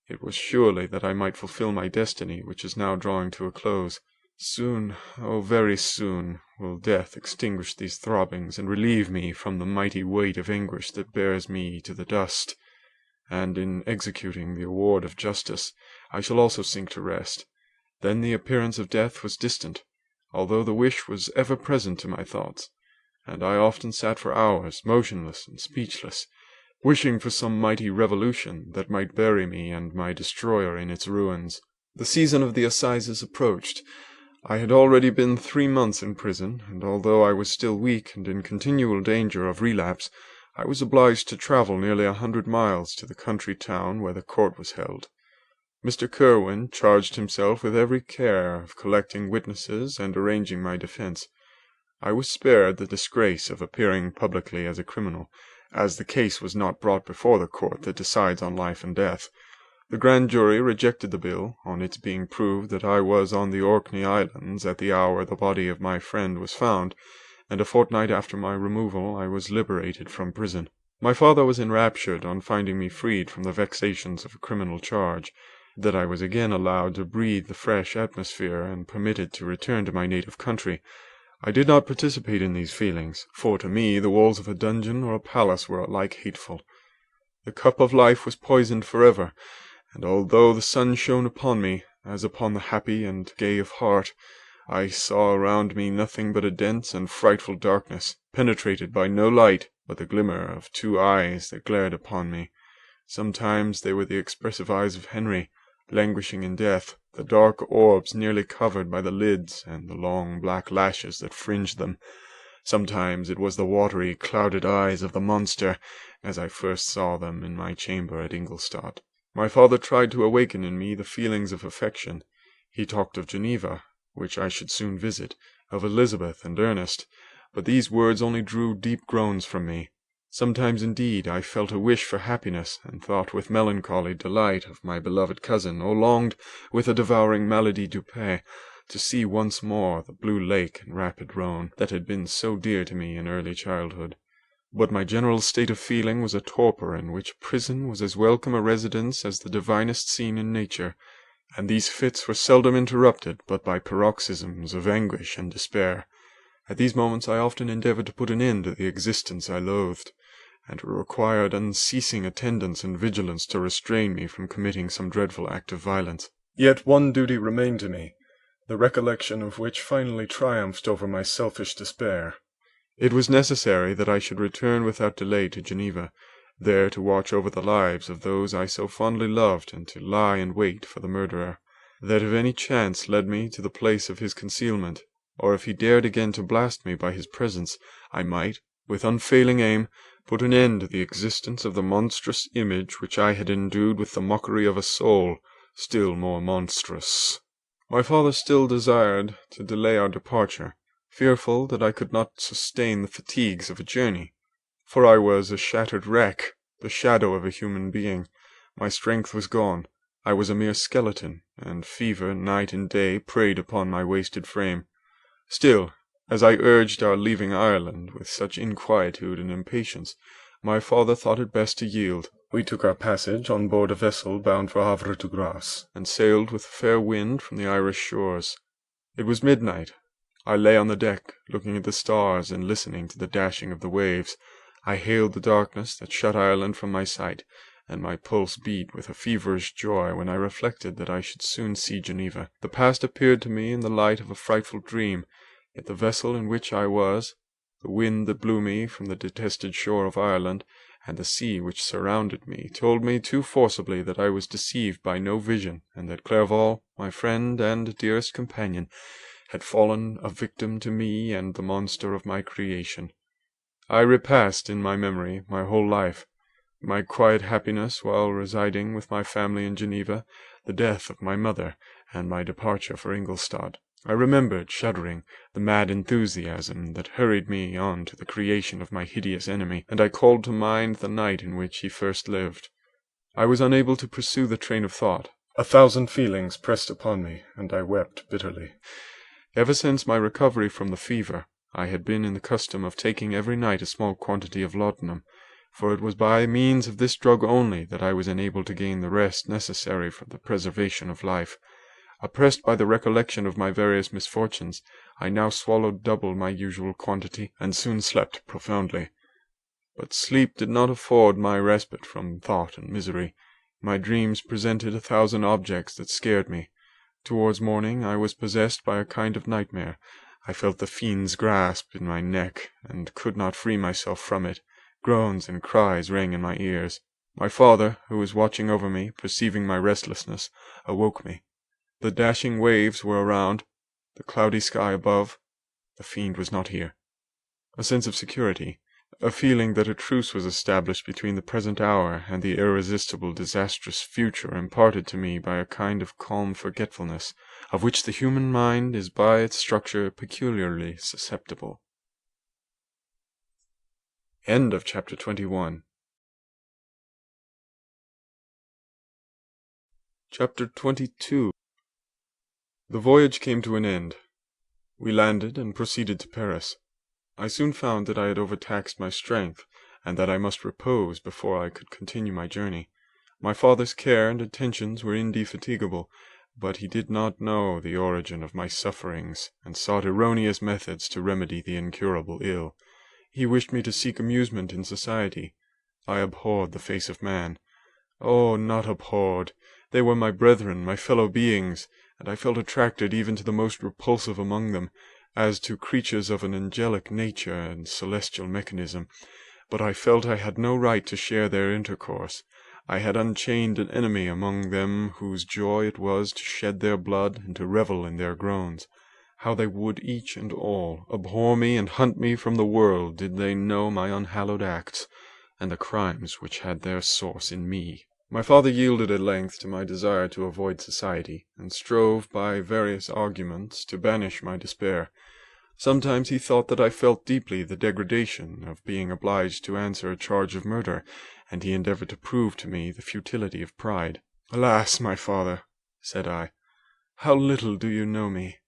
[SPEAKER 1] It was surely that I might fulfill my destiny, which is now drawing to a close. Soon, oh very soon, will death extinguish these throbbings and relieve me from the mighty weight of anguish that bears me to the dust. And in executing the award of justice, I shall also sink to rest. Then the appearance of death was distant, although the wish was ever present to my thoughts, and I often sat for hours, motionless and speechless, wishing for some mighty revolution that might bury me and my destroyer in its ruins. The season of the assizes approached. I had already been 3 months in prison, and although I was still weak and in continual danger of relapse, I was obliged to travel nearly 100 miles to the country town where the court was held. Mr. Kirwin charged himself with every care of collecting witnesses and arranging my defence. I was spared the disgrace of appearing publicly as a criminal, as the case was not brought before the court that decides on life and death. The grand jury rejected the bill, on its being proved that I was on the Orkney Islands at the hour the body of my friend was found, and a fortnight after my removal I was liberated from prison. My father was enraptured on finding me freed from the vexations of a criminal charge, that I was again allowed to breathe the fresh atmosphere and permitted to return to my native country. I did not participate in these feelings, for to me the walls of a dungeon or a palace were alike hateful. The cup of life was poisoned forever, and although the sun shone upon me, as upon the happy and gay of heart, I saw around me nothing but a dense and frightful darkness, penetrated by no light but the glimmer of 2 eyes that glared upon me. Sometimes they were the expressive eyes of Henry, languishing in death, the dark orbs nearly covered by the lids and the long black lashes that fringed them. Sometimes it was the watery, clouded eyes of the monster, as I first saw them in my chamber at Ingolstadt. My father tried to awaken in me the feelings of affection. He talked of Geneva, which I should soon visit, of Elizabeth and Ernest, but these words only drew deep groans from me. Sometimes, indeed, I felt a wish for happiness, and thought with melancholy delight of my beloved cousin, or longed, with a devouring maladie du pays, to see once more the blue lake and rapid Rhone that had been so dear to me in early childhood. But my general state of feeling was a torpor in which prison was as welcome a residence as the divinest scene in nature, and these fits were seldom interrupted but by paroxysms of anguish and despair. At these moments I often endeavoured to put an end to the existence I loathed, and it required unceasing attendance and vigilance to restrain me from committing some dreadful act of violence.
[SPEAKER 2] Yet one duty remained to me, the recollection of which finally triumphed over my selfish despair.
[SPEAKER 1] It was necessary that I should return without delay to Geneva, there to watch over the lives of those I so fondly loved, and to lie in wait for the murderer, that if any chance led me to the place of his concealment, or if he dared again to blast me by his presence, I might, with unfailing aim, put an end to the existence of the monstrous image which I had endued with the mockery of a soul still more monstrous. My father still desired to delay our departure, fearful that I could not sustain the fatigues of a journey, for I was a shattered wreck, the shadow of a human being. My strength was gone, I was a mere skeleton, and fever night and day preyed upon my wasted frame. Still, as I urged our leaving Ireland with such inquietude and impatience, my father thought it best to yield. We took our passage on board a vessel bound for Havre de Grace,
[SPEAKER 2] and sailed with a fair wind from the Irish shores. It was midnight. I lay on the deck, looking at the stars and listening to the dashing of the waves. I hailed the darkness that shut Ireland from my sight, and my pulse beat with a feverish joy when I reflected that I should soon see Geneva. The past appeared to me in the light of a frightful dream, yet the vessel in which I was, the wind that blew me from the detested shore of Ireland, and the sea which surrounded me, told me too forcibly that I was deceived by no vision, and that Clerval, my friend and dearest companion, had fallen a victim to me and the monster of my creation. I repassed in my memory my whole life, my quiet happiness while residing with my family in Geneva, the death of my mother, and my departure for Ingolstadt. I remembered, shuddering, the mad enthusiasm that hurried me on to the creation of my hideous enemy, and I called to mind the night in which he first lived. I was unable to pursue the train of thought.
[SPEAKER 1] 1,000 feelings pressed upon me, and I wept bitterly.
[SPEAKER 2] Ever since my recovery from the fever, I had been in the custom of taking every night a small quantity of laudanum, for it was by means of this drug only that I was enabled to gain the rest necessary for the preservation of life. Oppressed by the recollection of my various misfortunes, I now swallowed double my usual quantity, and soon slept profoundly. But sleep did not afford my respite from thought and misery. My dreams presented 1,000 objects that scared me. Towards morning I was possessed by a kind of nightmare. I felt the fiend's grasp in my neck, and could not free myself from it. Groans and cries rang in my ears. My father, who was watching over me, perceiving my restlessness, awoke me. The dashing waves were around, the cloudy sky above. The fiend was not here. A sense of security, a feeling that a truce was established between the present hour and the irresistible disastrous future, imparted to me by a kind of calm forgetfulness, of which the human mind is by its structure peculiarly susceptible.
[SPEAKER 1] End of chapter 21.
[SPEAKER 2] Chapter 22. The voyage came to an end. We landed and proceeded to Paris. I soon found that I had overtaxed my strength, and that I must repose before I could continue my journey. My father's care and attentions were indefatigable, but he did not know the origin of my sufferings, and sought erroneous methods to remedy the incurable ill. He wished me to seek amusement in society. I abhorred the face of man. Oh, not abhorred! They were my brethren, my fellow beings, and I felt attracted even to the most repulsive among them, as to creatures of an angelic nature and celestial mechanism. But I felt I had no right to share their intercourse. I had unchained an enemy among them whose joy it was to shed their blood and to revel in their groans. How they would, each and all, abhor me and hunt me from the world, did they know my unhallowed acts, and the crimes which had their source in me. My father yielded at length to my desire to avoid society, and strove by various arguments to banish my despair. Sometimes he thought that I felt deeply the degradation of being obliged to answer a charge of murder, and he endeavored to prove to me the futility of pride. "Alas, my father," said I, "how little do you know me!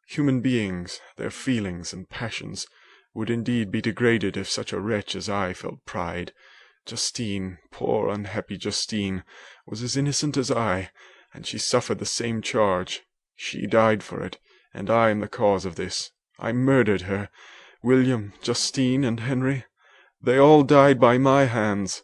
[SPEAKER 2] Human beings, their feelings and passions, would indeed be degraded if such a wretch as I felt pride. Justine, poor unhappy Justine, was as innocent as I, and she suffered the same charge. She died for it, and I am the cause of this. I murdered her. William, Justine, and Henry, they all died by my hands."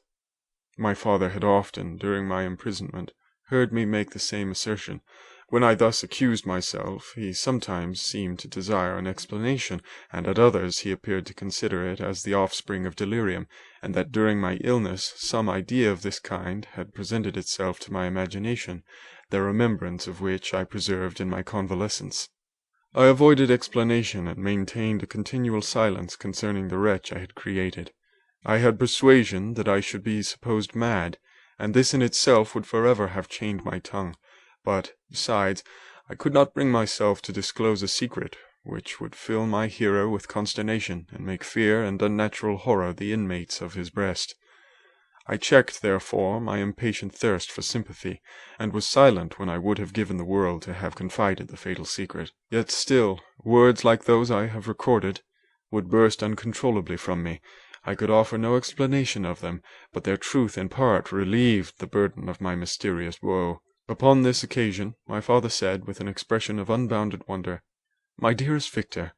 [SPEAKER 2] My father had often, during my imprisonment, heard me make the same assertion. When I thus accused myself, he sometimes seemed to desire an explanation, and at others he appeared to consider it as the offspring of delirium, and that during my illness some idea of this kind had presented itself to my imagination, the remembrance of which I preserved in my convalescence. I avoided explanation, and maintained a continual silence concerning the wretch I had created. I had persuasion that I should be supposed mad, and this in itself would forever have chained my tongue. But, besides, I could not bring myself to disclose a secret which would fill my hero with consternation, and make fear and unnatural horror the inmates of his breast. I checked, therefore, my impatient thirst for sympathy, and was silent when I would have given the world to have confided the fatal secret. Yet still, words like those I have recorded would burst uncontrollably from me.
[SPEAKER 1] I could offer no explanation of them, but their truth in part relieved the burden of my mysterious woe. Upon this occasion my father said, with an expression of unbounded wonder, "My dearest Victor,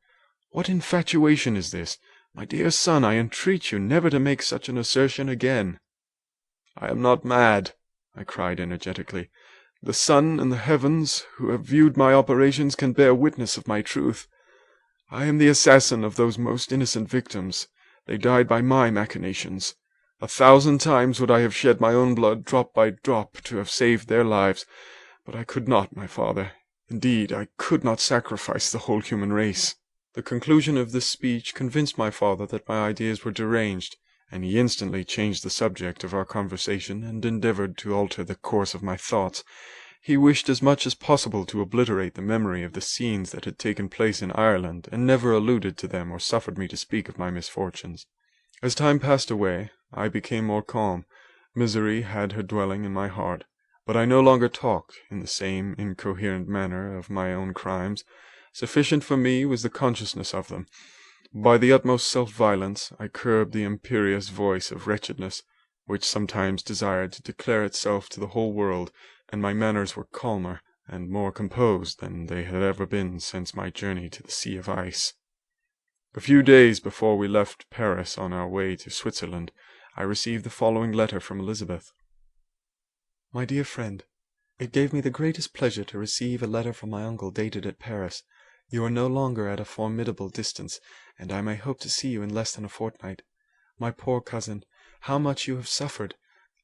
[SPEAKER 1] what infatuation is this? My dear son, I entreat you never to make such an assertion again." "I am not mad," I cried energetically. "The sun and the heavens, who have viewed my operations, can bear witness of my truth. I am the assassin of those most innocent victims. They died by my machinations. 1,000 times would I have shed my own blood drop by drop to have saved their lives, but I could not, my father. Indeed, I could not sacrifice the whole human race." The conclusion of this speech convinced my father that my ideas were deranged, and he instantly changed the subject of our conversation and endeavoured to alter the course of my thoughts. He wished as much as possible to obliterate the memory of the scenes that had taken place in Ireland, and never alluded to them or suffered me to speak of my misfortunes. As time passed away, I became more calm. Misery had her dwelling in my heart, but I no longer talked in the same incoherent manner of my own crimes. Sufficient for me was the consciousness of them. By the utmost self-violence I curbed the imperious voice of wretchedness, which sometimes desired to declare itself to the whole world, and my manners were calmer and more composed than they had ever been since my journey to the Sea of Ice. A few days before we left Paris on our way to Switzerland, I received the following letter from Elizabeth.
[SPEAKER 2] My dear friend, it gave me the greatest pleasure to receive a letter from my uncle dated at Paris. You are no longer at a formidable distance, and I may hope to see you in less than a fortnight. My poor cousin, how much you have suffered!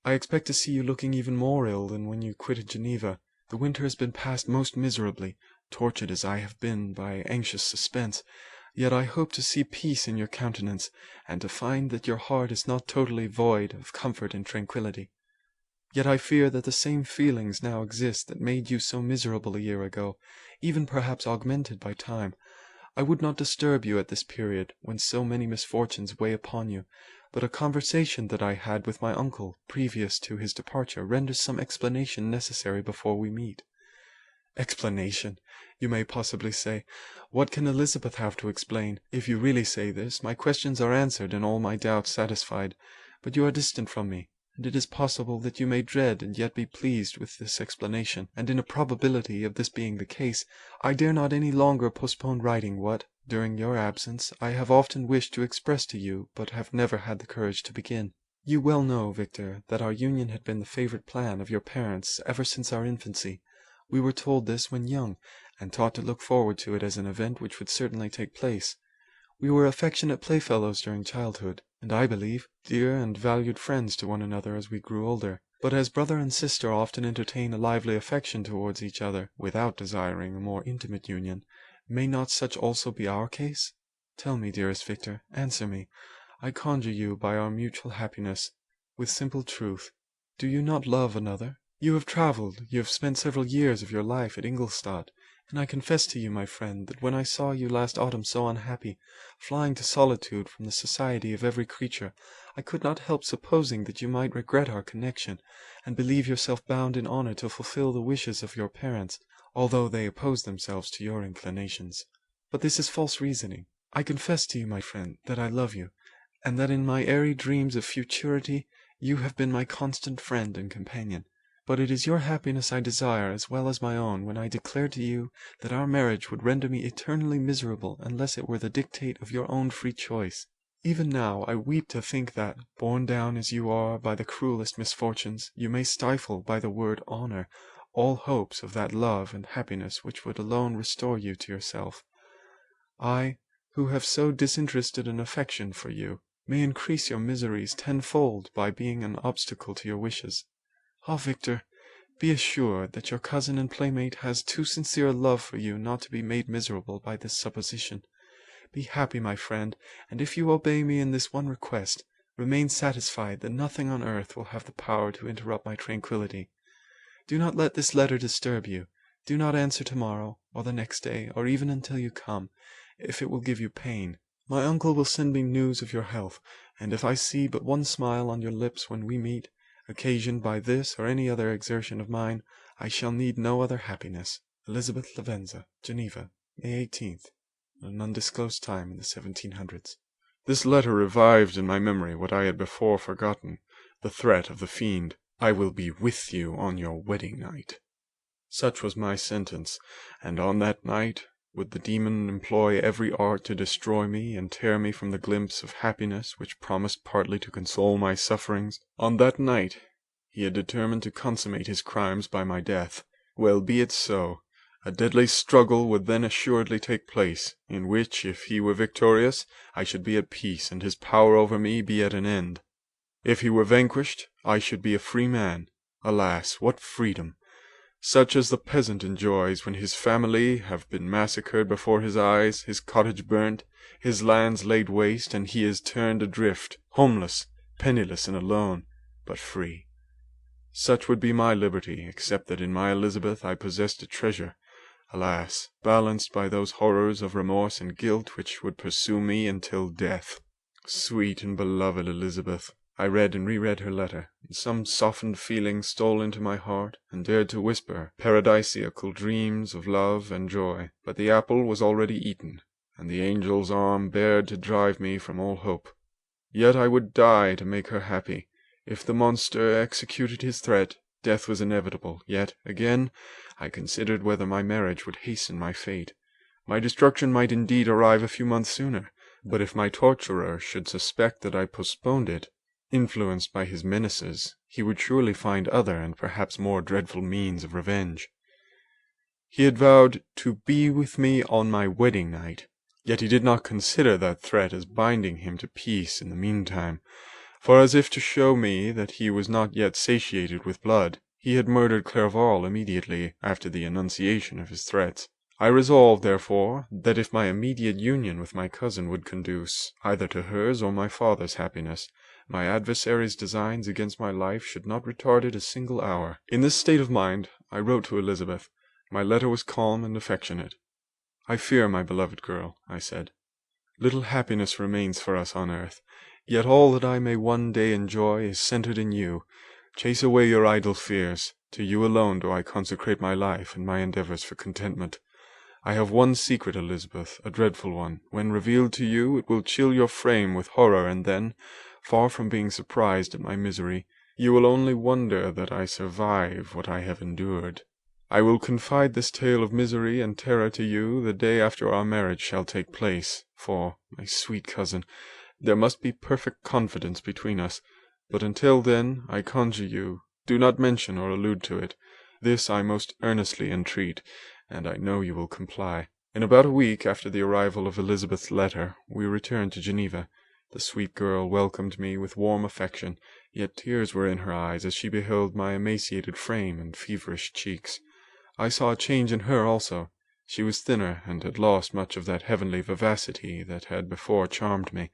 [SPEAKER 2] I expect to see you looking even more ill than when you quitted Geneva. The winter has been passed most miserably, tortured as I have been by anxious suspense. Yet I hope to see peace in your countenance, and to find that your heart is not totally void of comfort and tranquillity. Yet I fear that the same feelings now exist that made you so miserable a year ago, even perhaps augmented by time. I would not disturb you at this period, when so many misfortunes weigh upon you, but a conversation that I had with my uncle previous to his departure renders some explanation necessary before we meet. Explanation, you may possibly say. What can Elizabeth have to explain? If you really say this, my questions are answered and all my doubts satisfied. But you are distant from me, and it is possible that you may dread and yet be pleased with this explanation, and in a probability of this being the case, I dare not any longer postpone writing what, during your absence, I have often wished to express to you, but have never had the courage to begin. You well know, Victor, that our union had been the favourite plan of your parents ever since our infancy. We were told this when young, and taught to look forward to it as an event which would certainly take place. We were affectionate playfellows during childhood, and I believe, dear and valued friends to one another as we grew older. But as brother and sister often entertain a lively affection towards each other, without desiring a more intimate union, may not such also be our case? Tell me, dearest Victor, answer me, I conjure you by our mutual happiness, with simple truth, do you not love another? You have travelled, you have spent several years of your life at Ingolstadt, and I confess to you, my friend, that when I saw you last autumn so unhappy, flying to solitude from the society of every creature, I could not help supposing that you might regret our connection, and believe yourself bound in honour to fulfil the wishes of your parents, although they oppose themselves to your inclinations. But this is false reasoning. I confess to you, my friend, that I love you, and that in my airy dreams of futurity you have been my constant friend and companion. But it is your happiness I desire as well as my own when I declare to you that our marriage would render me eternally miserable unless it were the dictate of your own free choice. Even now I weep to think that, borne down as you are by the cruellest misfortunes, you may stifle by the word honour all hopes of that love and happiness which would alone restore you to yourself. I, who have so disinterested an affection for you, may increase your miseries tenfold by being an obstacle to your wishes. Ah, Victor, be assured that your cousin and playmate has too sincere a love for you not to be made miserable by this supposition. Be happy, my friend, and if you obey me in this one request, remain satisfied that nothing on earth will have the power to interrupt my tranquillity. Do not let this letter disturb you. Do not answer tomorrow, or the next day, or even until you come, if it will give you pain. My uncle will send me news of your health, and if I see but one smile on your lips when we meet, occasioned by this or any other exertion of mine, I shall need no other happiness. Elizabeth Lavenza, Geneva, May 18th, at an undisclosed time in the 1700s. This letter revived in my memory what I had before forgotten, the threat of the fiend, "I will be with you on your wedding night." Such was my sentence, and on that night would the demon employ every art to destroy me and tear me from the glimpse of happiness which promised partly to console my sufferings. On that night he had determined to consummate his crimes by my death. Well, be it so. A deadly struggle would then assuredly take place, in which, if he were victorious, I should be at peace, and his power over me be at an end. If he were vanquished, I should be a free man. Alas, what freedom! Such as the peasant enjoys when his family have been massacred before his eyes, his cottage burnt, his lands laid waste, and he is turned adrift, homeless, penniless, and alone, but free. Such would be my liberty, except that in my Elizabeth I possessed a treasure, alas, balanced by those horrors of remorse and guilt which would pursue me until death. Sweet and beloved Elizabeth! I read and reread her letter, and some softened feeling stole into my heart, and dared to whisper paradisiacal dreams of love and joy. But the apple was already eaten, and the angel's arm bared to drive me from all hope. Yet I would die to make her happy. If the monster executed his threat, death was inevitable. Yet, again, I considered whether my marriage would hasten my fate. My destruction might indeed arrive a few months sooner, but if my torturer should suspect that I postponed it, influenced by his menaces, he would surely find other and perhaps more dreadful means of revenge. He had vowed to be with me on my wedding night, yet he did not consider that threat as binding him to peace in the meantime, for as if to show me that he was not yet satiated with blood, he had murdered Clerval immediately after the enunciation of his threats. I resolved, therefore, that if my immediate union with my cousin would conduce either to hers or my father's happiness, my adversary's designs against my life should not retard it a single hour. In this state of mind I wrote to Elizabeth. My letter was calm and affectionate. "I fear, my beloved girl," I said, "little happiness remains for us on earth, yet all that I may one day enjoy is centered in you. Chase away your idle fears. To you alone do I consecrate my life and my endeavors for contentment. I have one secret, Elizabeth, a dreadful one. When revealed to you, it will chill your frame with horror, and then, far from being surprised at my misery, you will only wonder that I survive what I have endured. I will confide this tale of misery and terror to you the day after our marriage shall take place, for, my sweet cousin, there must be perfect confidence between us, but until then, I conjure you, do not mention or allude to it. This I most earnestly entreat, and I know you will comply." In about a week after the arrival of Elizabeth's letter, we returned to Geneva. The sweet girl welcomed me with warm affection, yet tears were in her eyes as she beheld my emaciated frame and feverish cheeks. I saw a change in her also. She was thinner, and had lost much of that heavenly vivacity that had before charmed me,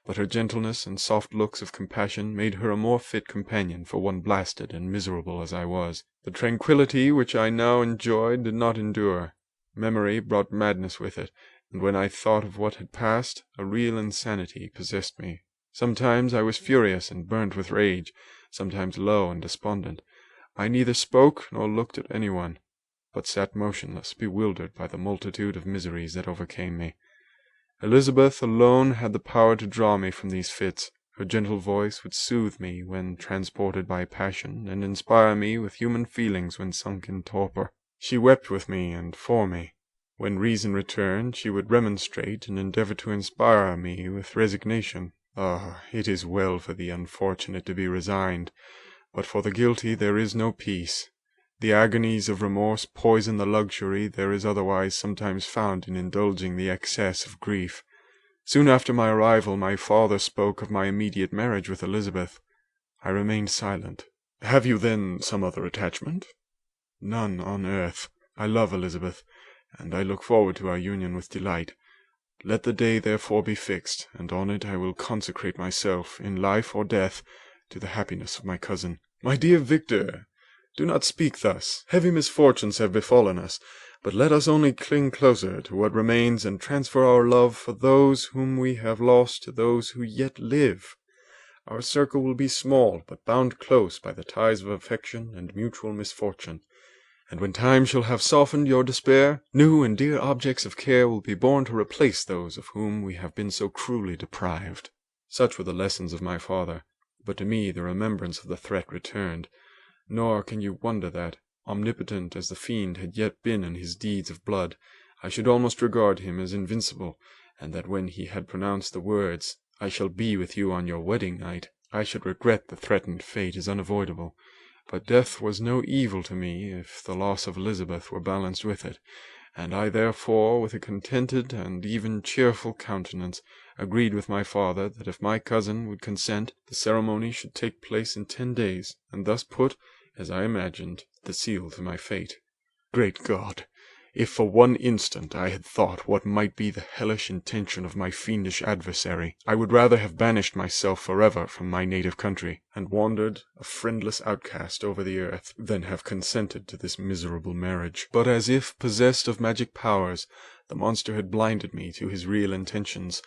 [SPEAKER 2] but her gentleness and soft looks of compassion made her a more fit companion for one blasted and miserable as I was. The tranquillity which I now enjoyed did not endure. Memory brought madness with it, and when I thought of what had passed, a real insanity possessed me. Sometimes I was furious and burnt with rage, sometimes low and despondent. I neither spoke nor looked at anyone, but sat motionless, bewildered by the multitude of miseries that overcame me. Elizabeth alone had the power to draw me from these fits. Her gentle voice would soothe me when transported by passion, and inspire me with human feelings when sunk in torpor. She wept with me and for me. When reason returned, she would remonstrate and endeavour to inspire me with resignation. Ah, it is well for the unfortunate to be resigned, but for the guilty there is no peace. The agonies of remorse poison the luxury there is otherwise sometimes found in indulging the excess of grief. Soon after my arrival, my father spoke of my immediate marriage with Elizabeth. I remained silent. "Have you, then, some other attachment?" "None on earth. I love Elizabeth, and I look forward to our union with delight. Let the day therefore be fixed, and on it I will consecrate myself, in life or death, to the happiness of my cousin." "My dear Victor, do not speak thus. Heavy misfortunes have befallen us, but let us only cling closer to what remains and transfer our love for those whom we have lost to those who yet live. Our circle will be small, but bound close by the ties of affection and mutual misfortune. And when time shall have softened your despair, new and dear objects of care will be born to replace those of whom we have been so cruelly deprived." Such were the lessons of my father, but to me the remembrance of the threat returned, nor can you wonder that, omnipotent as the fiend had yet been in his deeds of blood, I should almost regard him as invincible, and that when he had pronounced the words, "I shall be with you on your wedding night," I should regret the threatened fate as unavoidable. But death was no evil to me if the loss of Elizabeth were balanced with it, and I therefore, with a contented and even cheerful countenance, agreed with my father that if my cousin would consent, the ceremony should take place in 10 days, and thus put, as I imagined, the seal to my fate. Great God! If for one instant I had thought what might be the hellish intention of my fiendish adversary, I would rather have banished myself forever from my native country, and wandered a friendless outcast over the earth, than have consented to this miserable marriage. But as if possessed of magic powers, the monster had blinded me to his real intentions,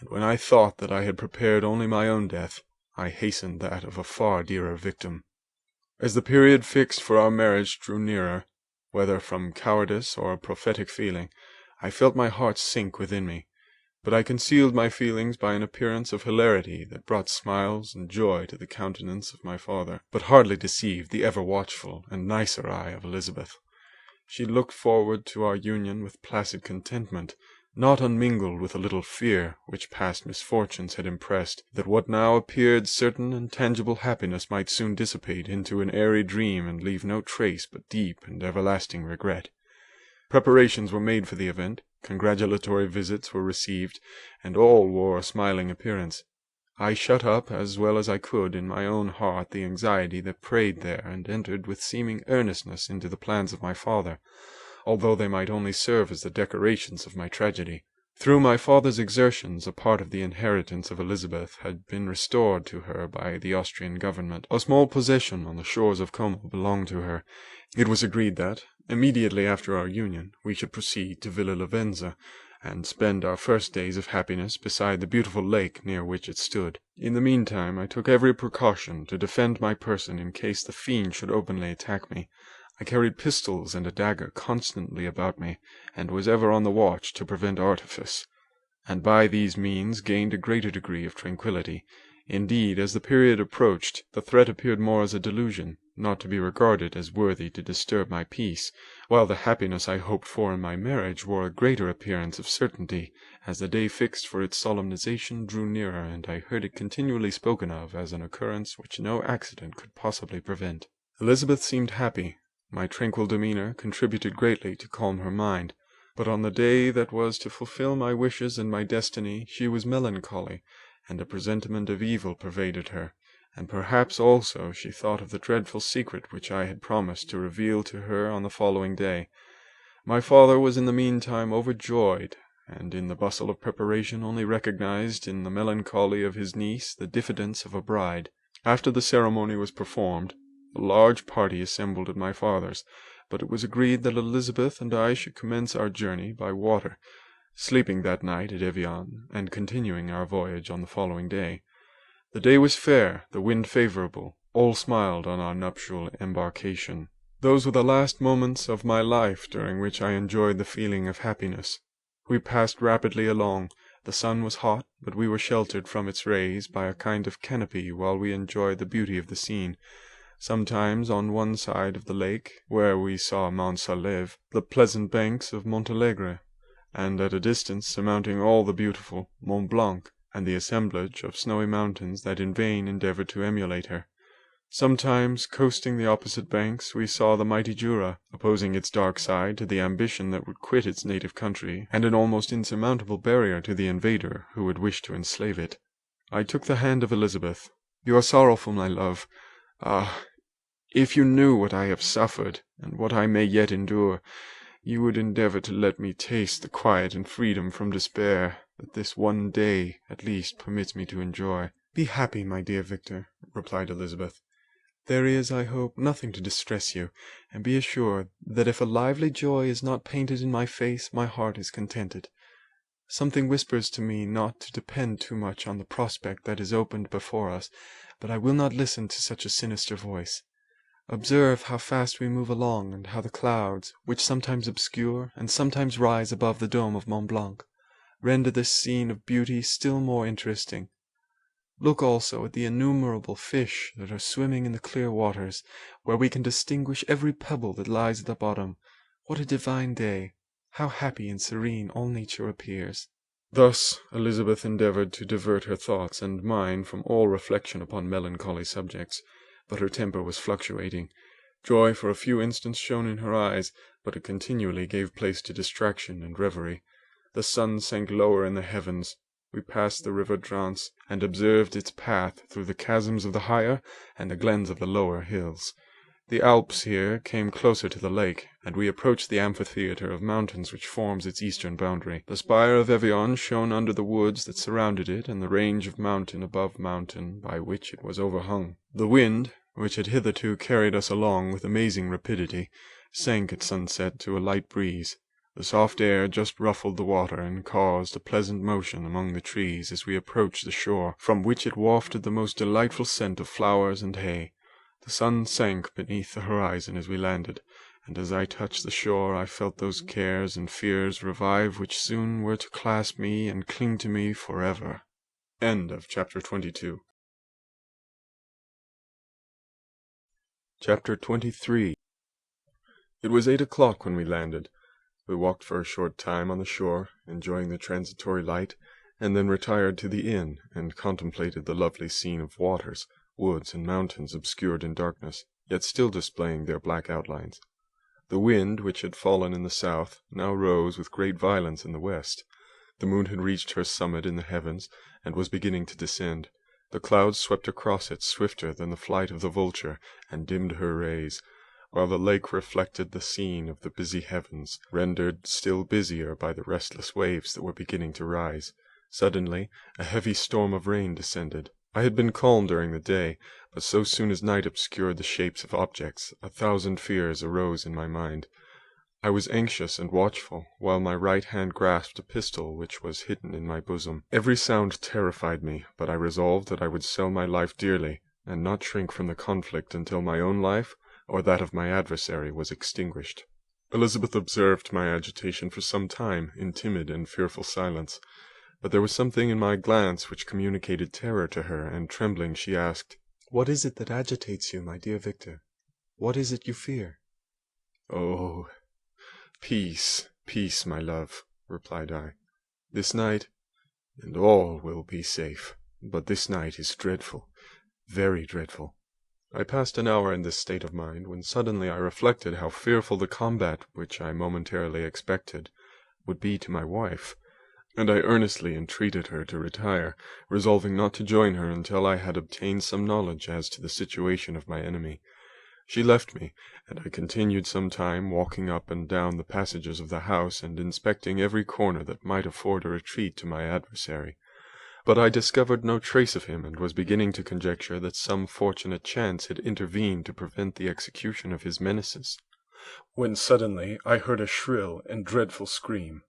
[SPEAKER 2] and when I thought that I had prepared only my own death, I hastened that of a far dearer victim. As the period fixed for our marriage drew nearer, whether from cowardice or a prophetic feeling, I felt my heart sink within me, but I concealed my feelings by an appearance of hilarity that brought smiles and joy to the countenance of my father, but hardly deceived the ever-watchful and nicer eye of Elizabeth. She looked forward to our union with placid contentment, not unmingled with a little fear, which past misfortunes had impressed, that what now appeared certain and tangible happiness might soon dissipate into an airy dream and leave no trace but deep and everlasting regret. Preparations were made for the event, congratulatory visits were received, and all wore a smiling appearance. I shut up as well as I could in my own heart the anxiety that preyed there, and entered with seeming earnestness into the plans of my father, although they might only serve as the decorations of my tragedy. Through my father's exertions, a part of the inheritance of Elizabeth had been restored to her by the Austrian government. A small possession on the shores of Como belonged to her. It was agreed that, immediately after our union, we should proceed to Villa Lavenza, and spend our first days of happiness beside the beautiful lake near which it stood. In the meantime, I took every precaution to defend my person in case the fiend should openly attack me. I carried pistols and a dagger constantly about me, and was ever on the watch to prevent artifice, and by these means gained a greater degree of tranquillity. Indeed, as the period approached, the threat appeared more as a delusion, not to be regarded as worthy to disturb my peace, while the happiness I hoped for in my marriage wore a greater appearance of certainty, as the day fixed for its solemnization drew nearer, and I heard it continually spoken of as an occurrence which no accident could possibly prevent. Elizabeth seemed happy. My tranquil demeanour contributed greatly to calm her mind, but on the day that was to fulfil my wishes and my destiny she was melancholy, and a presentiment of evil pervaded her, and perhaps also she thought of the dreadful secret which I had promised to reveal to her on the following day. My father was in the meantime overjoyed, and in the bustle of preparation only recognized in the melancholy of his niece the diffidence of a bride. After the ceremony was performed, a large party assembled at my father's, but it was agreed that Elizabeth and I should commence our journey by water, sleeping that night at Evian, and continuing our voyage on the following day. The day was fair, the wind favourable, all smiled on our nuptial embarkation. Those were the last moments of my life during which I enjoyed the feeling of happiness. We passed rapidly along. The sun was hot, but we were sheltered from its rays by a kind of canopy while we enjoyed the beauty of the scene. Sometimes on one side of the lake, where we saw Mount Salève, the pleasant banks of Montalegre, and at a distance surmounting all the beautiful Mont Blanc, and the assemblage of snowy mountains that in vain endeavoured to emulate her. Sometimes, coasting the opposite banks, we saw the mighty Jura, opposing its dark side to the ambition that would quit its native country, and an almost insurmountable barrier to the invader who would wish to enslave it. I took the hand of Elizabeth. "You are sorrowful, my love. Ah, if you knew what I have suffered, and what I may yet endure, you would endeavour to let me taste the quiet and freedom from despair that this one day, at least, permits me to enjoy." "Be happy, my dear Victor," replied Elizabeth. "There is, I hope, nothing to distress you, and be assured that if a lively joy is not painted in my face, my heart is contented. Something whispers to me not to depend too much on the prospect that is opened before us, but I will not listen to such a sinister voice. Observe how fast we move along, and how the clouds, which sometimes obscure and sometimes rise above the dome of Mont Blanc, render this scene of beauty still more interesting. Look also at the innumerable fish that are swimming in the clear waters, where we can distinguish every pebble that lies at the bottom. What a divine day! How happy and serene all nature appears!"
[SPEAKER 1] Thus Elizabeth endeavoured to divert her thoughts and mine from all reflection upon melancholy subjects, but her temper was fluctuating. Joy for a few instants shone in her eyes, but it continually gave place to distraction and reverie. The sun sank lower in the heavens. We passed the river Drance, and observed its path through the chasms of the higher and the glens of the lower hills. The Alps here came closer to the lake, and we approached the amphitheatre of mountains which forms its eastern boundary. The spire of Evian shone under the woods that surrounded it, and the range of mountain above mountain by which it was overhung. The wind, which had hitherto carried us along with amazing rapidity, sank at sunset to a light breeze. The soft air just ruffled the water and caused a pleasant motion among the trees as we approached the shore, from which it wafted the most delightful scent of flowers and hay. The sun sank beneath the horizon as we landed, and as I touched the shore I felt those cares and fears revive which soon were to clasp me and cling to me forever. End of chapter 22. Chapter 23. It was 8 o'clock when we landed. We walked for a short time on the shore, enjoying the transitory light, and then retired to the inn and contemplated the lovely scene of waters, woods, and mountains obscured in darkness, yet still displaying their black outlines. The wind, which had fallen in the south, now rose with great violence in the west. The moon had reached her summit in the heavens, and was beginning to descend. The clouds swept across it swifter than the flight of the vulture, and dimmed her rays, while the lake reflected the scene of the busy heavens, rendered still busier by the restless waves that were beginning to rise. Suddenly a heavy storm of rain descended. I had been calm during the day, but so soon as night obscured the shapes of objects, 1,000 fears arose in my mind. I was anxious and watchful, while my right hand grasped a pistol which was hidden in my bosom. Every sound terrified me, but I resolved that I would sell my life dearly, and not shrink from the conflict until my own life or that of my adversary was extinguished. Elizabeth observed my agitation for some time in timid and fearful silence, but there was something in my glance which communicated terror to her, and trembling she asked,
[SPEAKER 2] "What is it that agitates you, my dear Victor? What is it you fear?"
[SPEAKER 1] "Oh, peace, peace, my love," replied I. "This night, and all will be safe, but this night is dreadful, very dreadful." I passed an hour in this state of mind, when suddenly I reflected how fearful the combat which I momentarily expected would be to my wife, and I earnestly entreated her to retire, resolving not to join her until I had obtained some knowledge as to the situation of my enemy. She left me, and I continued some time walking up and down the passages of the house, and inspecting every corner that might afford a retreat to my adversary. But I discovered no trace of him, and was beginning to conjecture that some fortunate chance had intervened to prevent the execution of his menaces, when suddenly I heard a shrill and dreadful scream.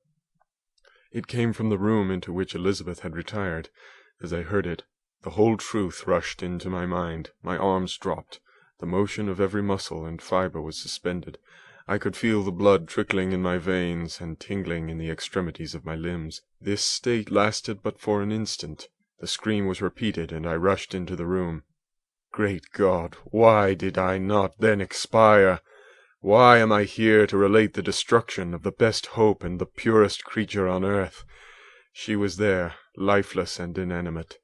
[SPEAKER 1] It came from the room into which Elizabeth had retired. As I heard it, the whole truth rushed into my mind. My arms dropped. The motion of every muscle and fibre was suspended. I could feel the blood trickling in my veins and tingling in the extremities of my limbs. This state lasted but for an instant. The scream was repeated, and I rushed into the room. Great God, why did I not then expire? Why am I here to relate the destruction of the best hope and the purest creature on earth? She was there, lifeless and inanimate,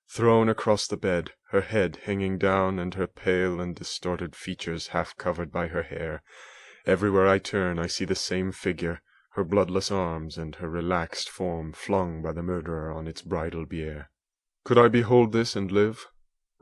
[SPEAKER 1] thrown across the bed, her head hanging down and her pale and distorted features half covered by her hair. Everywhere I turn I see the same figure, her bloodless arms and her relaxed form flung by the murderer on its bridal bier. Could I behold this and live?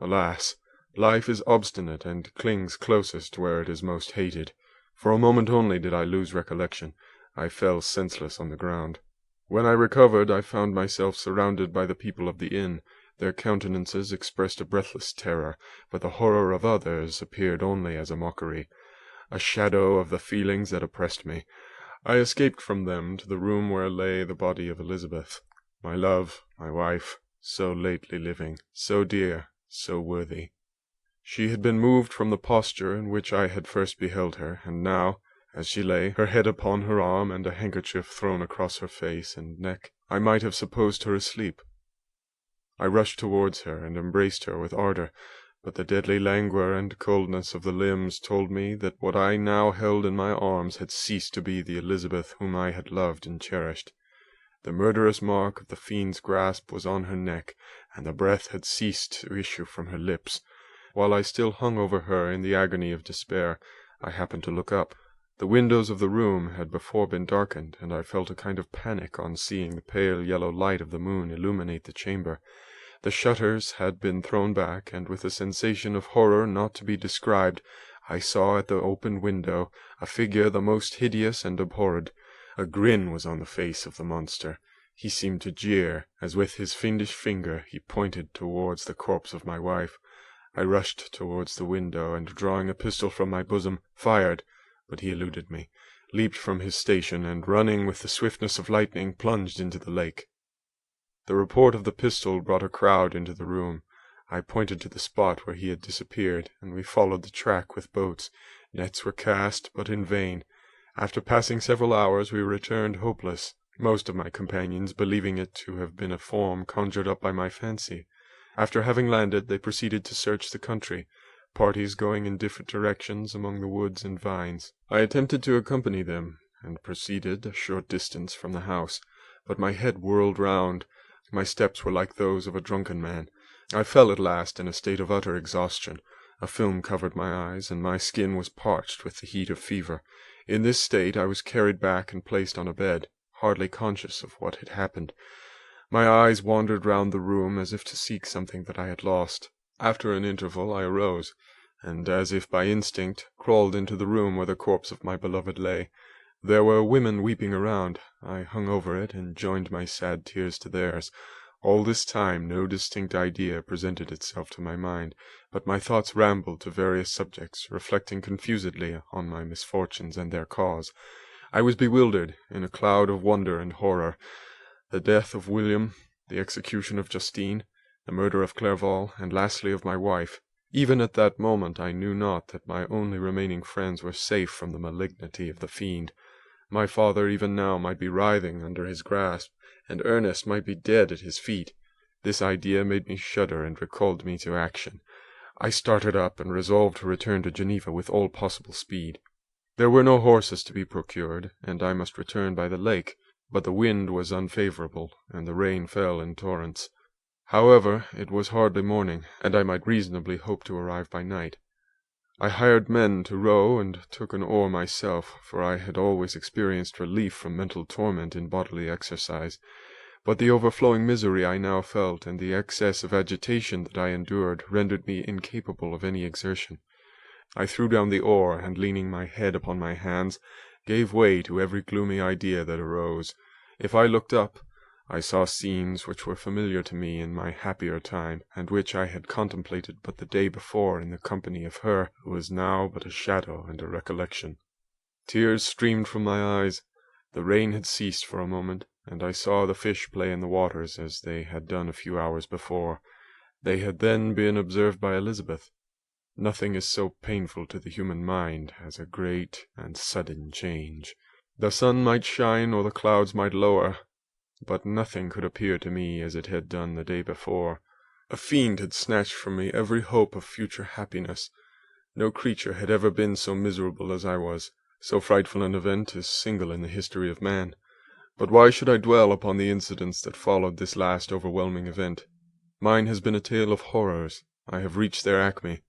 [SPEAKER 1] Alas, life is obstinate and clings closest where it is most hated. For a moment only did I lose recollection. I fell senseless on the ground. When I recovered, I found myself surrounded by the people of the inn. Their countenances expressed a breathless terror, but the horror of others appeared only as a mockery, a shadow of the feelings that oppressed me. I escaped from them to the room where lay the body of Elizabeth, my love, my wife, so lately living, so dear, so worthy. She had been moved from the posture in which I had first beheld her, and now, as she lay, her head upon her arm and a handkerchief thrown across her face and neck, I might have supposed her asleep. I rushed towards her and embraced her with ardour, but the deadly languor and coldness of the limbs told me that what I now held in my arms had ceased to be the Elizabeth whom I had loved and cherished. The murderous mark of the fiend's grasp was on her neck, and the breath had ceased to issue from her lips. While I still hung over her in the agony of despair, I happened to look up. The windows of the room had before been darkened, and I felt a kind of panic on seeing the pale yellow light of the moon illuminate the chamber. The shutters had been thrown back, and with a sensation of horror not to be described, I saw at the open window a figure the most hideous and abhorred. A grin was on the face of the monster. He seemed to jeer, as with his fiendish finger he pointed towards the corpse of my wife. I rushed towards the window, and drawing a pistol from my bosom, fired, but he eluded me, leaped from his station, and running with the swiftness of lightning, plunged into the lake. The report of the pistol brought a crowd into the room. I pointed to the spot where he had disappeared, and we followed the track with boats. Nets were cast, but in vain. After passing several hours, we returned hopeless, most of my companions believing it to have been a form conjured up by my fancy. After having landed, they proceeded to search the country, parties going in different directions among the woods and vines. I attempted to accompany them, and proceeded a short distance from the house, but my head whirled round. My steps were like those of a drunken man. I fell at last in a state of utter exhaustion. A film covered my eyes, and my skin was parched with the heat of fever. In this state I was carried back and placed on a bed, hardly conscious of what had happened. My eyes wandered round the room as if to seek something that I had lost. After an interval I arose, and, as if by instinct, crawled into the room where the corpse of my beloved lay. There were women weeping around. I hung over it, and joined my sad tears to theirs. All this time no distinct idea presented itself to my mind, but my thoughts rambled to various subjects, reflecting confusedly on my misfortunes and their cause. I was bewildered in a cloud of wonder and horror. The death of William, the execution of Justine, the murder of Clerval, and lastly of my wife. Even at that moment I knew not that my only remaining friends were safe from the malignity of the fiend. My father even now might be writhing under his grasp, and Ernest might be dead at his feet. This idea made me shudder and recalled me to action. I started up and resolved to return to Geneva with all possible speed. There were no horses to be procured, and I must return by the lake, but the wind was unfavourable, and the rain fell in torrents. However, it was hardly morning, and I might reasonably hope to arrive by night. I hired men to row, and took an oar myself, for I had always experienced relief from mental torment in bodily exercise. But the overflowing misery I now felt, and the excess of agitation that I endured, rendered me incapable of any exertion. I threw down the oar, and leaning my head upon my hands, gave way to every gloomy idea that arose. If I looked up, I saw scenes which were familiar to me in my happier time, and which I had contemplated but the day before in the company of her who was now but a shadow and a recollection. Tears streamed from my eyes. The rain had ceased for a moment, and I saw the fish play in the waters as they had done a few hours before. They had then been observed by Elizabeth. Nothing is so painful to the human mind as a great and sudden change. The sun might shine or the clouds might lower, but nothing could appear to me as it had done the day before. A fiend had snatched from me every hope of future happiness. No creature had ever been so miserable as I was. So frightful an event is single in the history of man. But why should I dwell upon the incidents that followed this last overwhelming event? Mine has been a tale of horrors. I have reached their acme,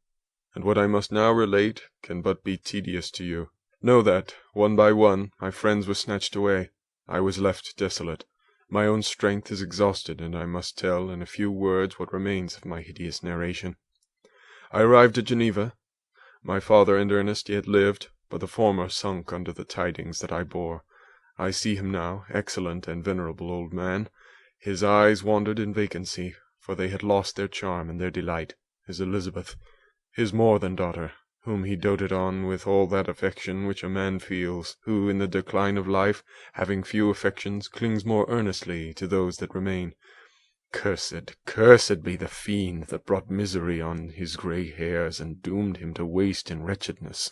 [SPEAKER 1] and what I must now relate can but be tedious to you. Know that, one by one, my friends were snatched away. I was left desolate. My own strength is exhausted, and I must tell in a few words what remains of my hideous narration. I arrived at Geneva. My father and Ernest yet lived, but the former sunk under the tidings that I bore. I see him now, excellent and venerable old man. His eyes wandered in vacancy, for they had lost their charm and their delight. His Elizabeth, his more than daughter, whom he doted on with all that affection which a man feels, who in the decline of life, having few affections, clings more earnestly to those that remain. Cursed be the fiend that brought misery on his grey hairs and doomed him to waste in wretchedness.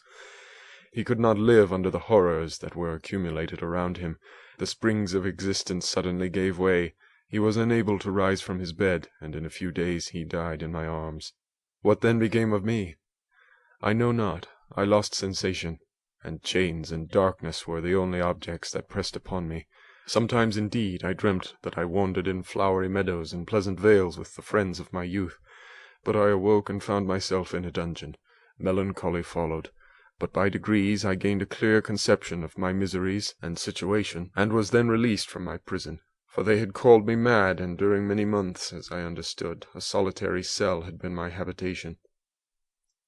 [SPEAKER 1] He could not live under the horrors that were accumulated around him. The springs of existence suddenly gave way. He was unable to rise from his bed, and in a few days he died in my arms. What then became of me? I know not. I lost sensation, and chains and darkness were the only objects that pressed upon me. Sometimes, indeed, I dreamt that I wandered in flowery meadows and pleasant vales with the friends of my youth, but I awoke and found myself in a dungeon. Melancholy followed, but by degrees I gained a clear conception of my miseries and situation, and was then released from my prison, for they had called me mad, and during many months, as I understood, a solitary cell had been my habitation.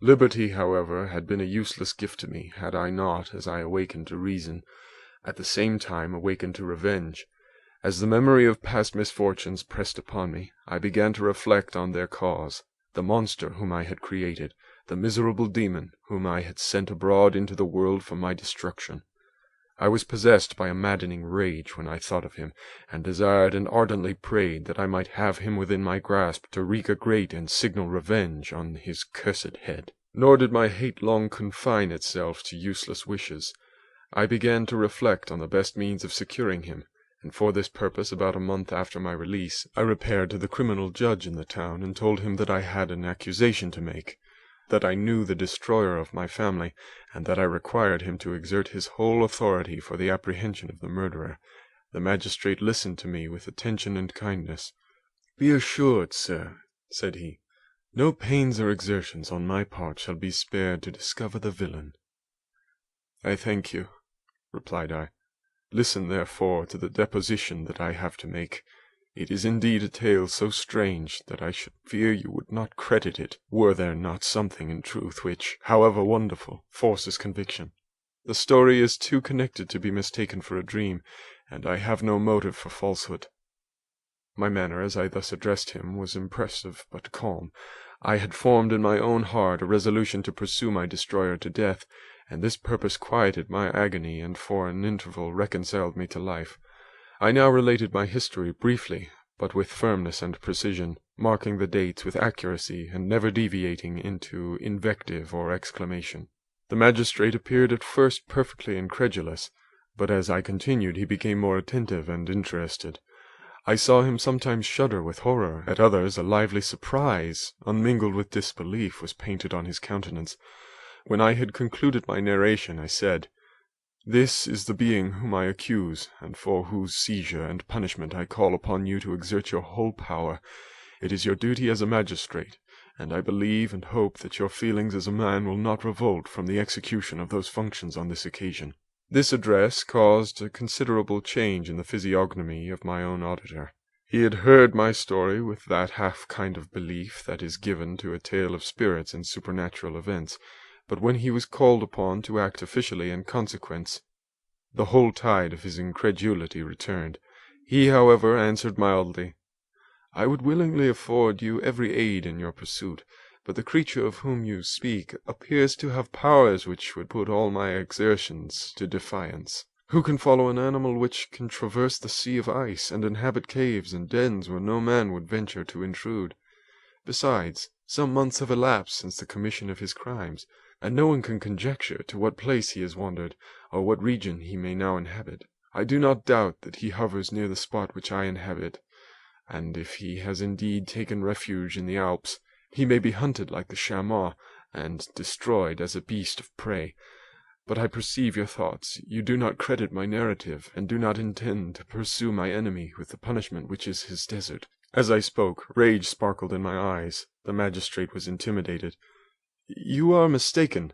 [SPEAKER 1] Liberty, however, had been a useless gift to me, had I not, as I awakened to reason, at the same time awakened to revenge. As the memory of past misfortunes pressed upon me, I began to reflect on their cause, the monster whom I had created, the miserable demon whom I had sent abroad into the world for my destruction. I was possessed by a maddening rage when I thought of him, and desired and ardently prayed that I might have him within my grasp to wreak a great and signal revenge on his cursed head. Nor did my hate long confine itself to useless wishes. I began to reflect on the best means of securing him, and for this purpose, about a month after my release, I repaired to the criminal judge in the town and told him that I had an accusation to make, that I knew the destroyer of my family, and that I required him to exert his whole authority for the apprehension of the murderer. The magistrate listened to me with attention and kindness. "Be assured, sir," said he, "no pains or exertions on my part shall be spared to discover the villain." "I thank you," replied I. "Listen, therefore, to the deposition that I have to make. It is indeed a tale so strange that I should fear you would not credit it, were there not something in truth which, however wonderful, forces conviction. The story is too connected to be mistaken for a dream, and I have no motive for falsehood." My manner, as I thus addressed him, was impressive but calm. I had formed in my own heart a resolution to pursue my destroyer to death, and this purpose quieted my agony and for an interval reconciled me to life. I now related my history briefly, but with firmness and precision, marking the dates with accuracy and never deviating into invective or exclamation. The magistrate appeared at first perfectly incredulous, but as I continued he became more attentive and interested. I saw him sometimes shudder with horror, at others a lively surprise, unmingled with disbelief, was painted on his countenance. When I had concluded my narration, I said, "This is the being whom I accuse, and for whose seizure and punishment I call upon you to exert your whole power. It is your duty as a magistrate, and I believe and hope that your feelings as a man will not revolt from the execution of those functions on this occasion." This address caused a considerable change in the physiognomy of my own auditor. He had heard my story with that half kind of belief that is given to a tale of spirits and supernatural events, but when he was called upon to act officially in consequence, the whole tide of his incredulity returned. He, however, answered mildly, "I would willingly afford you every aid in your pursuit, but the creature of whom you speak appears to have powers which would put all my exertions to defiance. Who can follow an animal which can traverse the sea of ice, and inhabit caves and dens where no man would venture to intrude? Besides, some months have elapsed since the commission of his crimes, and no one can conjecture to what place he has wandered, or what region he may now inhabit. I do not doubt that he hovers near the spot which I inhabit, and if he has indeed taken refuge in the Alps, he may be hunted like the chamois, and destroyed as a beast of prey. But I perceive your thoughts. You do not credit my narrative, and do not intend to pursue my enemy with the punishment which is his desert." As I spoke, rage sparkled in my eyes. The magistrate was intimidated. "You are mistaken,"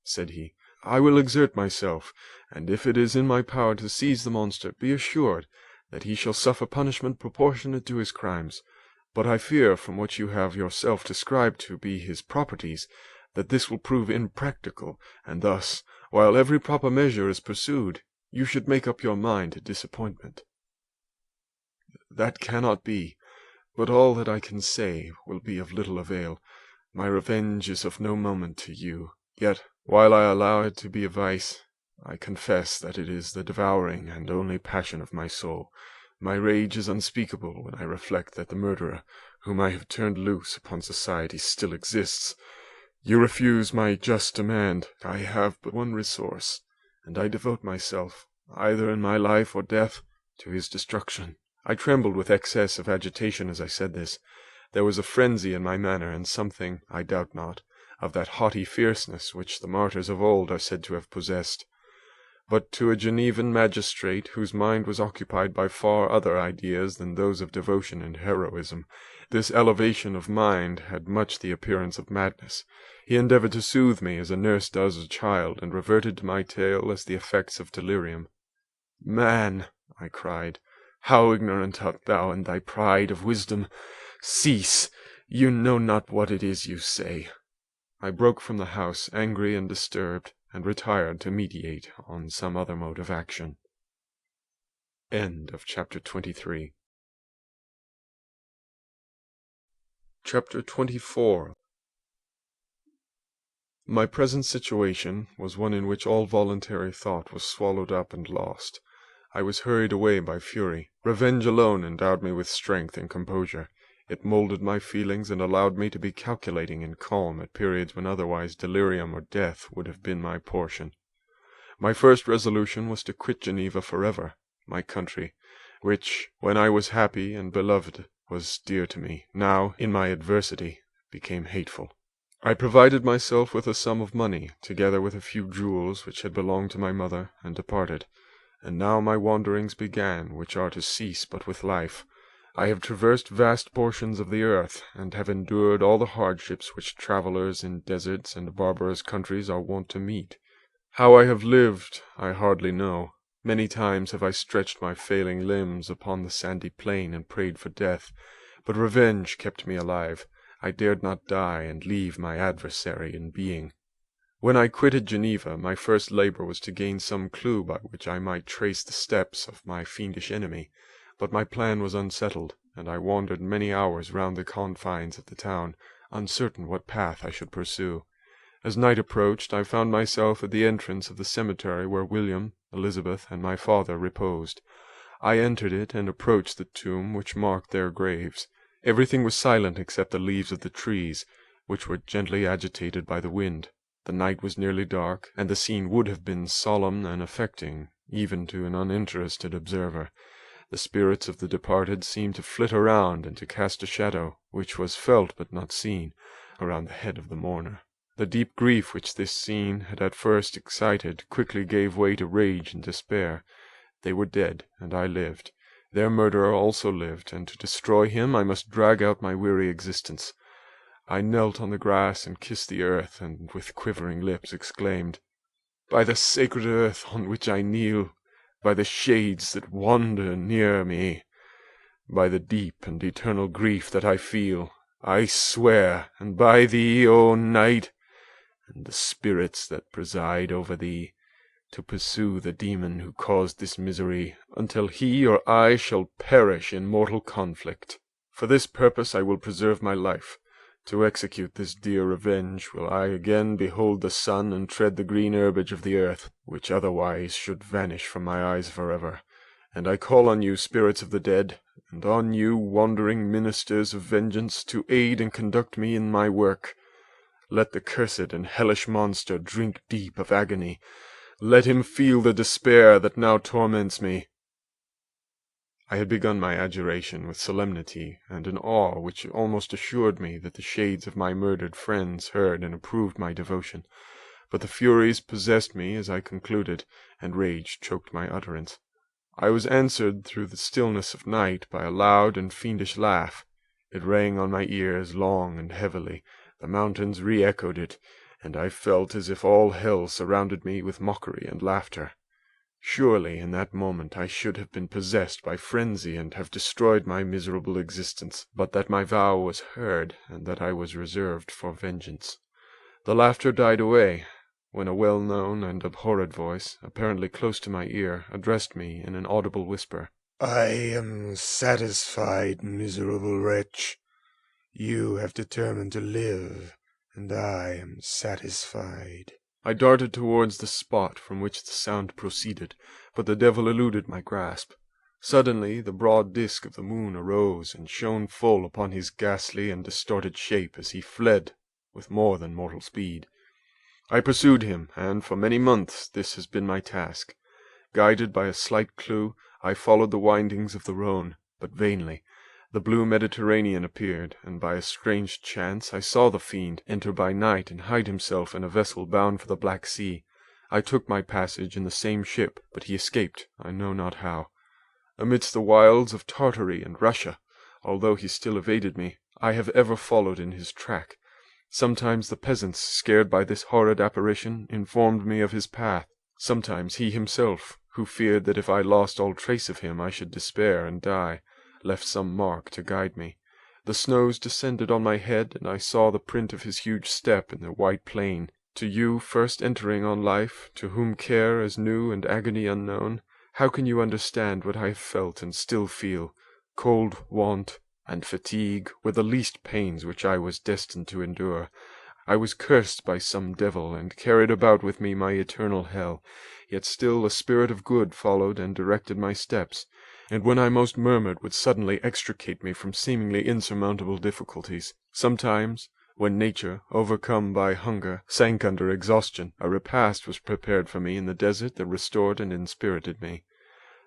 [SPEAKER 1] said he. "I will exert myself, and if it is in my power to seize the monster, be assured that he shall suffer punishment proportionate to his crimes. But I fear, from what you have yourself described to be his properties, that this will prove impracticable, and thus, while every proper measure is pursued, you should make up your mind to disappointment." "That cannot be, but all that I can say will be of little avail. My revenge is of no moment to you. Yet, while I allow it to be a vice, I confess that it is the devouring and only passion of my soul. My rage is unspeakable when I reflect that the murderer, whom I have turned loose upon society, still exists. You refuse my just demand. I have but one resource, and I devote myself, either in my life or death, to his destruction." I trembled with excess of agitation as I said this. There was a frenzy in my manner, and something, I doubt not, of that haughty fierceness which the martyrs of old are said to have possessed. But to a Genevan magistrate, whose mind was occupied by far other ideas than those of devotion and heroism, this elevation of mind had much the appearance of madness. He endeavored to soothe me as a nurse does a child, and reverted to my tale as the effects of delirium. "Man," I cried, "how ignorant art thou in thy pride of wisdom! Cease! You know not what it is you say." I broke from the house, angry and disturbed, and retired to meditate on some other mode of action. End of chapter 23. Chapter 24. My present situation was one in which all voluntary thought was swallowed up and lost. I was hurried away by fury. Revenge alone endowed me with strength and composure. It moulded my feelings and allowed me to be calculating and calm at periods when otherwise delirium or death would have been my portion. My first resolution was to quit Geneva forever, my country, which, when I was happy and beloved, was dear to me, now, in my adversity, became hateful. I provided myself with a sum of money, together with a few jewels which had belonged to my mother, and departed. And now my wanderings began, which are to cease but with life. I have traversed vast portions of the earth, and have endured all the hardships which travellers in deserts and barbarous countries are wont to meet. How I have lived I hardly know. Many times have I stretched my failing limbs upon the sandy plain and prayed for death, but revenge kept me alive. I dared not die and leave my adversary in being. When I quitted Geneva, my first labour was to gain some clue by which I might trace the steps of my fiendish enemy. But my plan was unsettled, and I wandered many hours round the confines of the town, uncertain what path I should pursue. As night approached, I found myself at the entrance of the cemetery where William, Elizabeth, and my father reposed. I entered it and approached the tomb which marked their graves. Everything was silent except the leaves of the trees, which were gently agitated by the wind. The night was nearly dark, and the scene would have been solemn and affecting, even to an uninterested observer. The spirits of the departed seemed to flit around and to cast a shadow, which was felt but not seen, around the head of the mourner. The deep grief which this scene had at first excited quickly gave way to rage and despair. They were dead, and I lived. Their murderer also lived, and to destroy him I must drag out my weary existence. I knelt on the grass and kissed the earth, and with quivering lips exclaimed, "By the sacred earth on which I kneel, by the shades that wander near me, by the deep and eternal grief that I feel, I swear, and by thee, O night, and the spirits that preside over thee, to pursue the demon who caused this misery, until he or I shall perish in mortal conflict. For this purpose I will preserve my life. To execute this dear revenge will I again behold the sun and tread the green herbage of the earth, which otherwise should vanish from my eyes forever. And I call on you, spirits of the dead, and on you, wandering ministers of vengeance, to aid and conduct me in my work. Let the cursed and hellish monster drink deep of agony. Let him feel the despair that now torments me." I had begun my adjuration with solemnity and an awe which almost assured me that the shades of my murdered friends heard and approved my devotion. But the furies possessed me as I concluded, and rage choked my utterance. I was answered through the stillness of night by a loud and fiendish laugh. It rang on my ears long and heavily. The mountains re-echoed it, and I felt as if all hell surrounded me with mockery and laughter. Surely in that moment I should have been possessed by frenzy and have destroyed my miserable existence, but that my vow was heard, and that I was reserved for vengeance. The laughter died away, when a well-known and abhorred voice, apparently close to my ear, addressed me in an audible whisper.
[SPEAKER 5] "I am satisfied, miserable wretch. You have determined to live, and I am satisfied."
[SPEAKER 1] I darted towards the spot from which the sound proceeded, but the devil eluded my grasp. Suddenly the broad disk of the moon arose and shone full upon his ghastly and distorted shape as he fled with more than mortal speed. I pursued him, and for many months this has been my task. Guided by a slight clue, I followed the windings of the Rhone, but vainly. The blue Mediterranean appeared, and by a strange chance I saw the fiend enter by night and hide himself in a vessel bound for the Black Sea. I took my passage in the same ship, but he escaped, I know not how. Amidst the wilds of Tartary and Russia, although he still evaded me, I have ever followed in his track. Sometimes the peasants, scared by this horrid apparition, informed me of his path. Sometimes he himself, who feared that if I lost all trace of him I should despair and die, left some mark to guide me. The snows descended on my head, and I saw the print of his huge step in the white plain. To you, first entering on life, to whom care is new and agony unknown, how can you understand what I have felt and still feel? Cold, want, and fatigue were the least pains which I was destined to endure. I was cursed by some devil, and carried about with me my eternal hell, yet still a spirit of good followed and directed my steps, and when I most murmured would suddenly extricate me from seemingly insurmountable difficulties. Sometimes, when nature, overcome by hunger, sank under exhaustion, a repast was prepared for me in the desert that restored and inspirited me.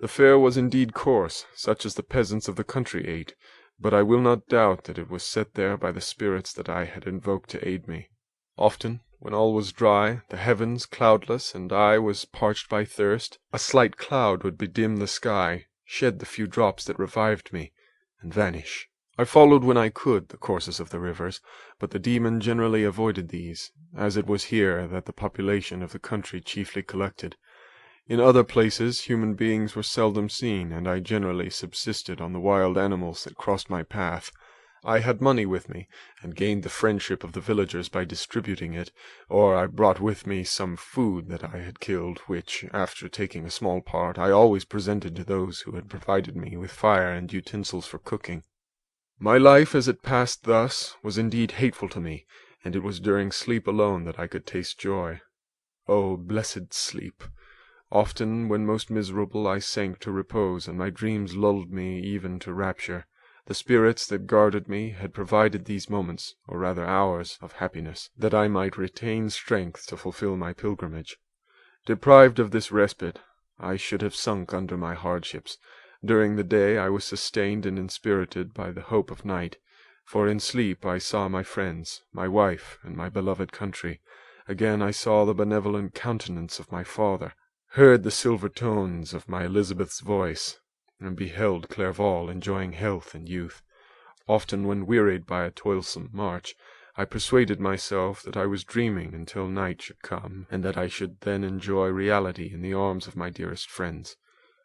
[SPEAKER 1] The fare was indeed coarse, such as the peasants of the country ate, but I will not doubt that it was set there by the spirits that I had invoked to aid me. Often, when all was dry, the heavens cloudless, and I was parched by thirst, a slight cloud would bedim the sky, shed the few drops that revived me, and vanish. I followed when I could the courses of the rivers, but the demon generally avoided these, as it was here that the population of the country chiefly collected. In other places human beings were seldom seen, and I generally subsisted on the wild animals that crossed my path. I had money with me, and gained the friendship of the villagers by distributing it, or I brought with me some food that I had killed, which, after taking a small part, I always presented to those who had provided me with fire and utensils for cooking. My life, as it passed thus, was indeed hateful to me, and it was during sleep alone that I could taste joy. Oh, blessed sleep! Often, when most miserable, I sank to repose, and my dreams lulled me even to rapture. The spirits that guarded me had provided these moments, or rather hours, of happiness, that I might retain strength to fulfill my pilgrimage. Deprived of this respite, I should have sunk under my hardships. During the day I was sustained and inspirited by the hope of night, for in sleep I saw my friends, my wife, and my beloved country. Again I saw the benevolent countenance of my father, heard the silver tones of my Elizabeth's voice, and beheld Clerval enjoying health and youth. Often, when wearied by a toilsome march, I persuaded myself that I was dreaming until night should come, and that I should then enjoy reality in the arms of my dearest friends.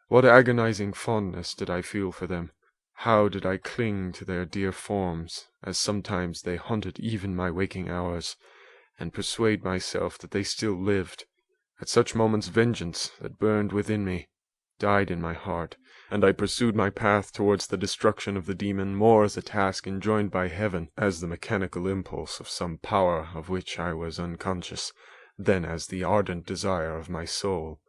[SPEAKER 1] What agonizing fondness did I feel for them! How did I cling to their dear forms, as sometimes they haunted even my waking hours, and persuade myself that they still lived. At such moments vengeance, that burned within me, died in my heart, and I pursued my path towards the destruction of the demon more as a task enjoined by heaven, as the mechanical impulse of some power of which I was unconscious, than as the ardent desire of my soul.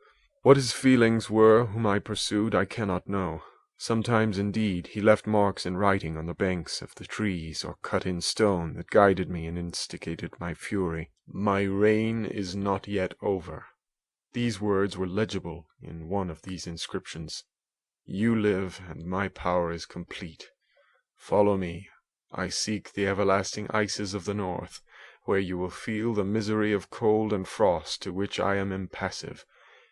[SPEAKER 1] What his feelings were whom I pursued I cannot know. Sometimes, indeed, he left marks in writing on the banks of the trees, or cut in stone, that guided me and instigated my fury. My reign is not yet over. These words were legible in one of these inscriptions. You live, and my power is complete. Follow me. I seek the everlasting ices of the north, where you will feel the misery of cold and frost to which I am impassive.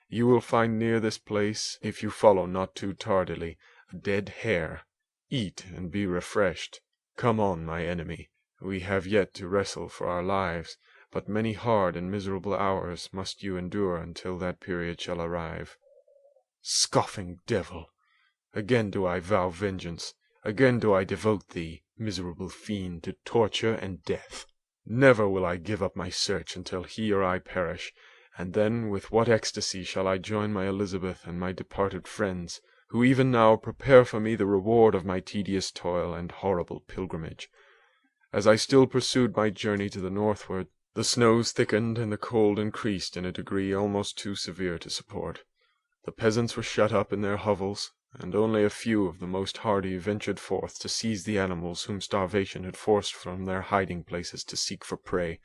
[SPEAKER 1] You will find near this place, if you follow not too tardily, a dead hare. Eat and be refreshed. Come on, my enemy. We have yet to wrestle for our lives, but many hard and miserable hours must you endure until that period shall arrive. Scoffing devil! Again do I vow vengeance. Again do I devote thee, miserable fiend, to torture and death. Never will I give up my search until he or I perish, and then with what ecstasy shall I join my Elizabeth and my departed friends, who even now prepare for me the reward of my tedious toil and horrible pilgrimage. As I still pursued my journey to the northward, the snows thickened and the cold increased in a degree almost too severe to support. The peasants were shut up in their hovels, and only a few of the most hardy ventured forth to seize the animals whom starvation had forced from their hiding places to seek for prey.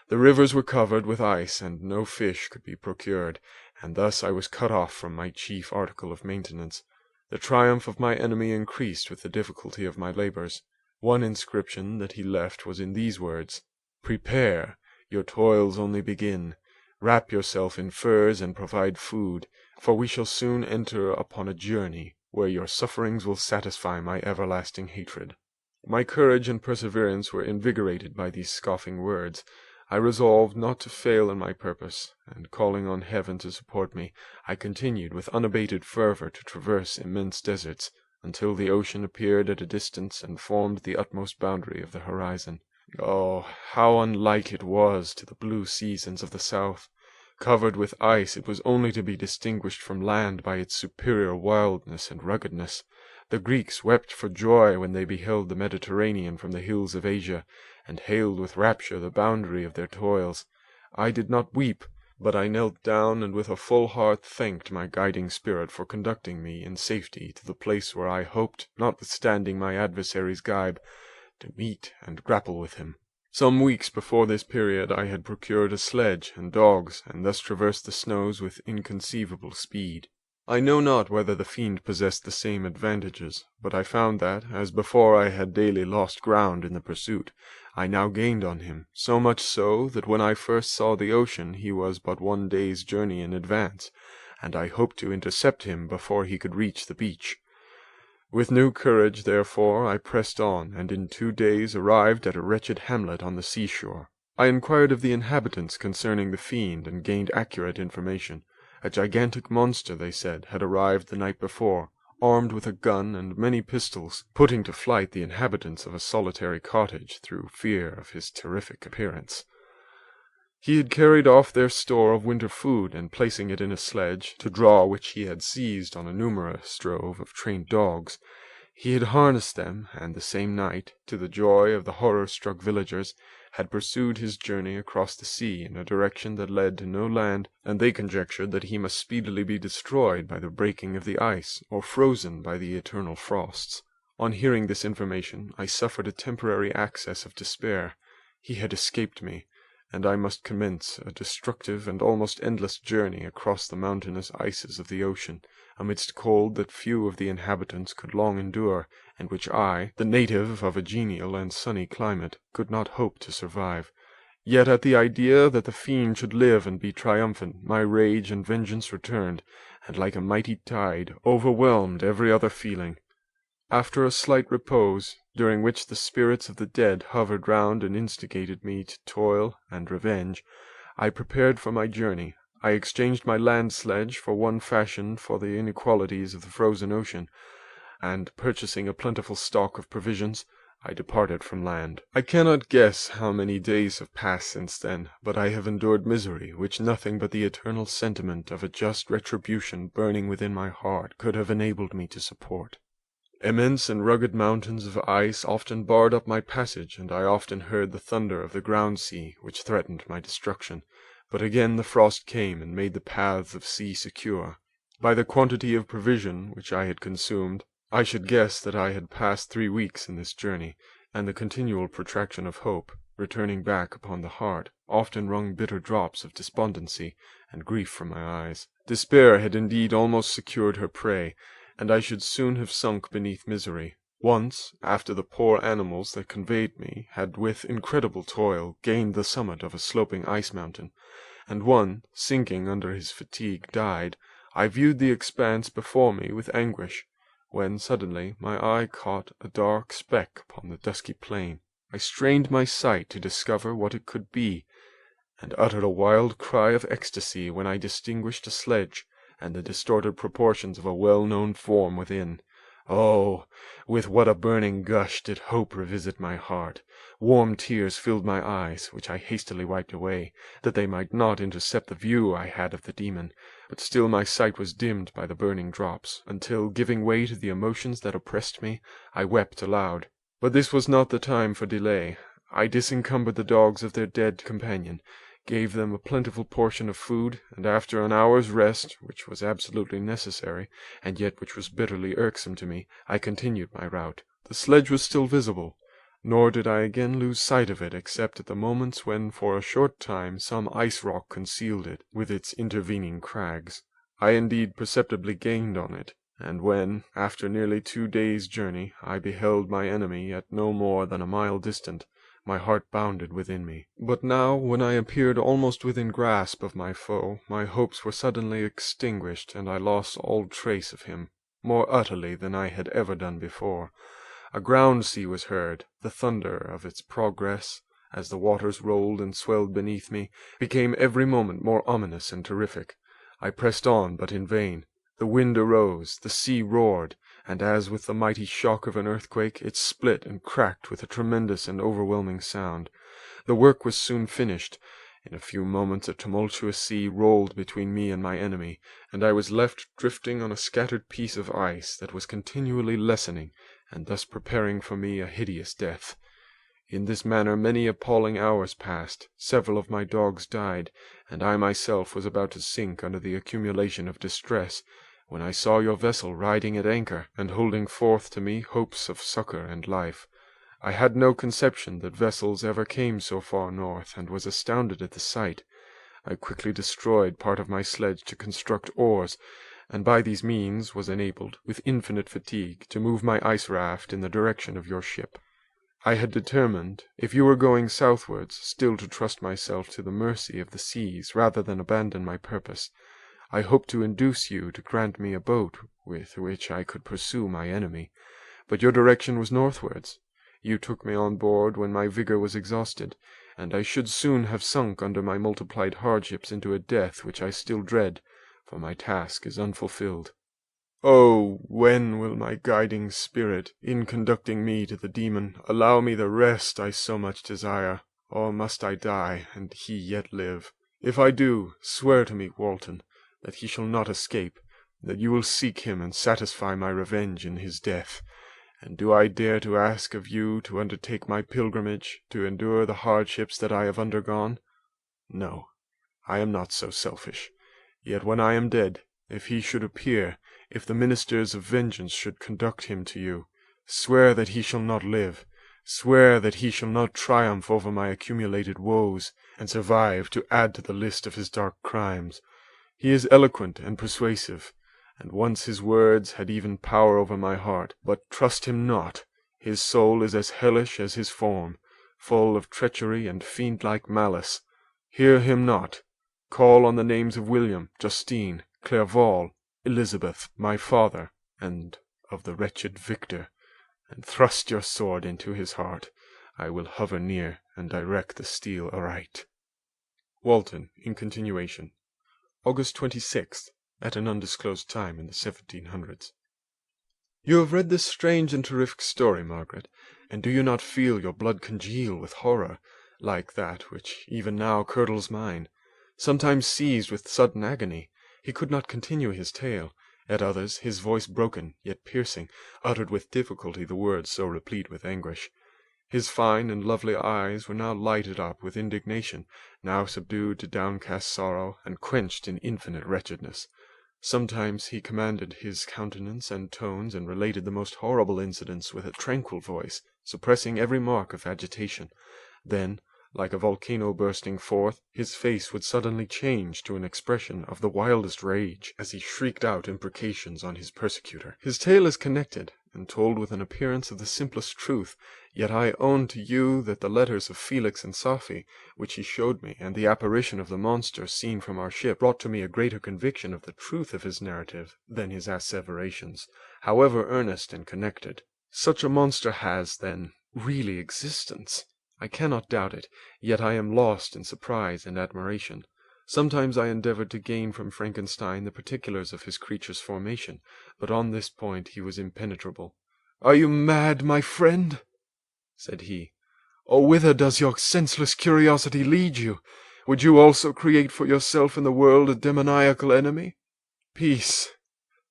[SPEAKER 1] The rivers were covered with ice, and no fish could be procured, and thus I was cut off from my chief article of maintenance. The triumph of my enemy increased with the difficulty of my labors. One inscription that he left was in these words: "Prepare, your toils only begin. Wrap yourself in furs and provide food, for we shall soon enter upon a journey where your sufferings will satisfy my everlasting hatred." My courage and perseverance were invigorated by these scoffing words. I resolved not to fail in my purpose, and calling on heaven to support me, I continued with unabated fervor to traverse immense deserts, until the ocean appeared at a distance and formed the utmost boundary of the horizon. Oh, how unlike it was to the blue seasons of the south! Covered with ice, it was only to be distinguished from land by its superior wildness and ruggedness. The Greeks wept for joy when they beheld the Mediterranean from the hills of Asia, and hailed with rapture the boundary of their toils. I did not weep, but I knelt down and with a full heart thanked my guiding spirit for conducting me in safety to the place where I hoped, notwithstanding my adversary's gibe, to meet and grapple with him. Some weeks before this period I had procured a sledge and dogs, and thus traversed the snows with inconceivable speed. I know not whether the fiend possessed the same advantages, but I found that, as before I had daily lost ground in the pursuit, I now gained on him, so much so that when I first saw the ocean he was but 1 day's journey in advance, and I hoped to intercept him before he could reach the beach. With new courage, therefore, I pressed on, and in 2 days arrived at a wretched hamlet on the seashore. I inquired of the inhabitants concerning the fiend, and gained accurate information. A gigantic monster, they said, had arrived the night before, armed with a gun and many pistols, putting to flight the inhabitants of a solitary cottage through fear of his terrific appearance. He had carried off their store of winter food, and placing it in a sledge, to draw which he had seized on a numerous drove of trained dogs, he had harnessed them, and the same night, to the joy of the horror-struck villagers, had pursued his journey across the sea in a direction that led to no land, and they conjectured that he must speedily be destroyed by the breaking of the ice, or frozen by the eternal frosts. On hearing this information, I suffered a temporary access of despair. He had escaped me, and I must commence a destructive and almost endless journey across the mountainous ices of the ocean, amidst cold that few of the inhabitants could long endure, and which I, the native of a genial and sunny climate, could not hope to survive. Yet at the idea that the fiend should live and be triumphant, my rage and vengeance returned, and like a mighty tide overwhelmed every other feeling. After a slight repose, during which the spirits of the dead hovered round and instigated me to toil and revenge, I prepared for my journey. I exchanged my land sledge for one fashioned for the inequalities of the frozen ocean, and, purchasing a plentiful stock of provisions, I departed from land. I cannot guess how many days have passed since then, but I have endured misery which nothing but the eternal sentiment of a just retribution burning within my heart could have enabled me to support. Immense and rugged mountains of ice often barred up my passage, and I often heard the thunder of the ground sea, which threatened my destruction. But again the frost came and made the paths of sea secure. By the quantity of provision which I had consumed, I should guess that I had passed 3 weeks in this journey, and the continual protraction of hope, returning back upon the heart, often wrung bitter drops of despondency and grief from my eyes. Despair had indeed almost secured her prey, and I should soon have sunk beneath misery. Once, after the poor animals that conveyed me had with incredible toil gained the summit of a sloping ice mountain, and one, sinking under his fatigue, died, I viewed the expanse before me with anguish, when suddenly my eye caught a dark speck upon the dusky plain. I strained my sight to discover what it could be, and uttered a wild cry of ecstasy when I distinguished a sledge, and the distorted proportions of a well-known form within. Oh, with what a burning gush did hope revisit my heart! Warm tears filled my eyes, which I hastily wiped away, that they might not intercept the view I had of the demon, but still my sight was dimmed by the burning drops, until, giving way to the emotions that oppressed me, I wept aloud. But this was not the time for delay. I disencumbered the dogs of their dead companion,
[SPEAKER 2] gave them a plentiful portion of food, and after an hour's rest, which was absolutely necessary, and yet which was bitterly irksome to me, I continued my route. The sledge was still visible, nor did I again lose sight of it except at the moments when for a short time some ice rock concealed it with its intervening crags. I indeed perceptibly gained on it, and when, after nearly 2 days' journey, I beheld my enemy at no more than a mile distant, my heart bounded within me. But now, when I appeared almost within grasp of my foe, my hopes were suddenly extinguished, and I lost all trace of him, more utterly than I had ever done before. A ground sea was heard. The thunder of its progress, as the waters rolled and swelled beneath me, became every moment more ominous and terrific. I pressed on, but in vain. The wind arose, the sea roared, and as with the mighty shock of an earthquake, it split and cracked with a tremendous and overwhelming sound. The work was soon finished. In a few moments a tumultuous sea rolled between me and my enemy, and I was left drifting on a scattered piece of ice that was continually lessening, and thus preparing for me a hideous death. In this manner many appalling hours passed, several of my dogs died, and I myself was about to sink under the accumulation of distress, when I saw your vessel riding at anchor, and holding forth to me hopes of succor and life. I had no conception that vessels ever came so far north, and was astounded at the sight. I quickly destroyed part of my sledge to construct oars, and by these means was enabled, with infinite fatigue, to move my ice raft in the direction of your ship. I had determined, if you were going southwards, still to trust myself to the mercy of the seas rather than abandon my purpose. I hoped to induce you to grant me a boat with which I could pursue my enemy, but your direction was northwards. You took me on board when my vigour was exhausted, and I should soon have sunk under my multiplied hardships into a death which I still dread, for my task is unfulfilled. Oh, when will my guiding spirit, in conducting me to the demon, allow me the rest I so much desire? Or must I die, and he yet live? If I do, swear to me, Walton, that he shall not escape, that you will seek him and satisfy my revenge in his death. And do I dare to ask of you to undertake my pilgrimage, to endure the hardships that I have undergone? No, I am not so selfish. Yet when I am dead, if he should appear, if the ministers of vengeance should conduct him to you, swear that he shall not live, swear that he shall not triumph over my accumulated woes, and survive to add to the list of his dark crimes. He is eloquent and persuasive, and once his words had even power over my heart, but trust him not. His soul is as hellish as his form, full of treachery and fiend-like malice. Hear him not. Call on the names of William, Justine, Clerval, Elizabeth, my father, and of the wretched Victor, and thrust your sword into his heart. I will hover near and direct the steel aright. Walton, in continuation. August 26th, at an undisclosed time in the 1700s. You have read this strange and terrific story, Margaret, and do you not feel your blood congeal with horror, like that which even now curdles mine? Sometimes seized with sudden agony, he could not continue his tale. At others, his voice broken, yet piercing, uttered with difficulty the words so replete with anguish. His fine and lovely eyes were now lighted up with indignation, now subdued to downcast sorrow, and quenched in infinite wretchedness. Sometimes he commanded his countenance and tones, and related the most horrible incidents with a tranquil voice, suppressing every mark of agitation. Then, like a volcano bursting forth, his face would suddenly change to an expression of the wildest rage, as he shrieked out imprecations on his persecutor. His tale is connected, and told with an appearance of the simplest truth, yet I own to you that the letters of Felix and Safie, which he showed me, and the apparition of the monster seen from our ship, brought to me a greater conviction of the truth of his narrative than his asseverations, however earnest and connected. Such a monster has, then, really existence. I cannot doubt it, yet I am lost in surprise and admiration. Sometimes I endeavored to gain from Frankenstein the particulars of his creature's formation, but on this point he was impenetrable. "Are you mad, my friend?" said he. "Or whither does your senseless curiosity lead you? Would you also create for yourself in the world a demoniacal enemy? Peace,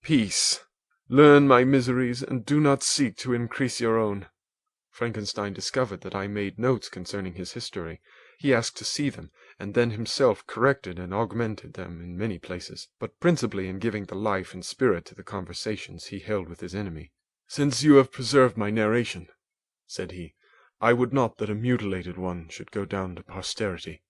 [SPEAKER 2] peace. Learn my miseries, and do not seek to increase your own." Frankenstein discovered that I made notes concerning his history. He asked to see them, and then himself corrected and augmented them in many places, but principally in giving the life and spirit to the conversations he held with his enemy. "Since you have preserved my narration," said he, "I would not that a mutilated one should go down to posterity.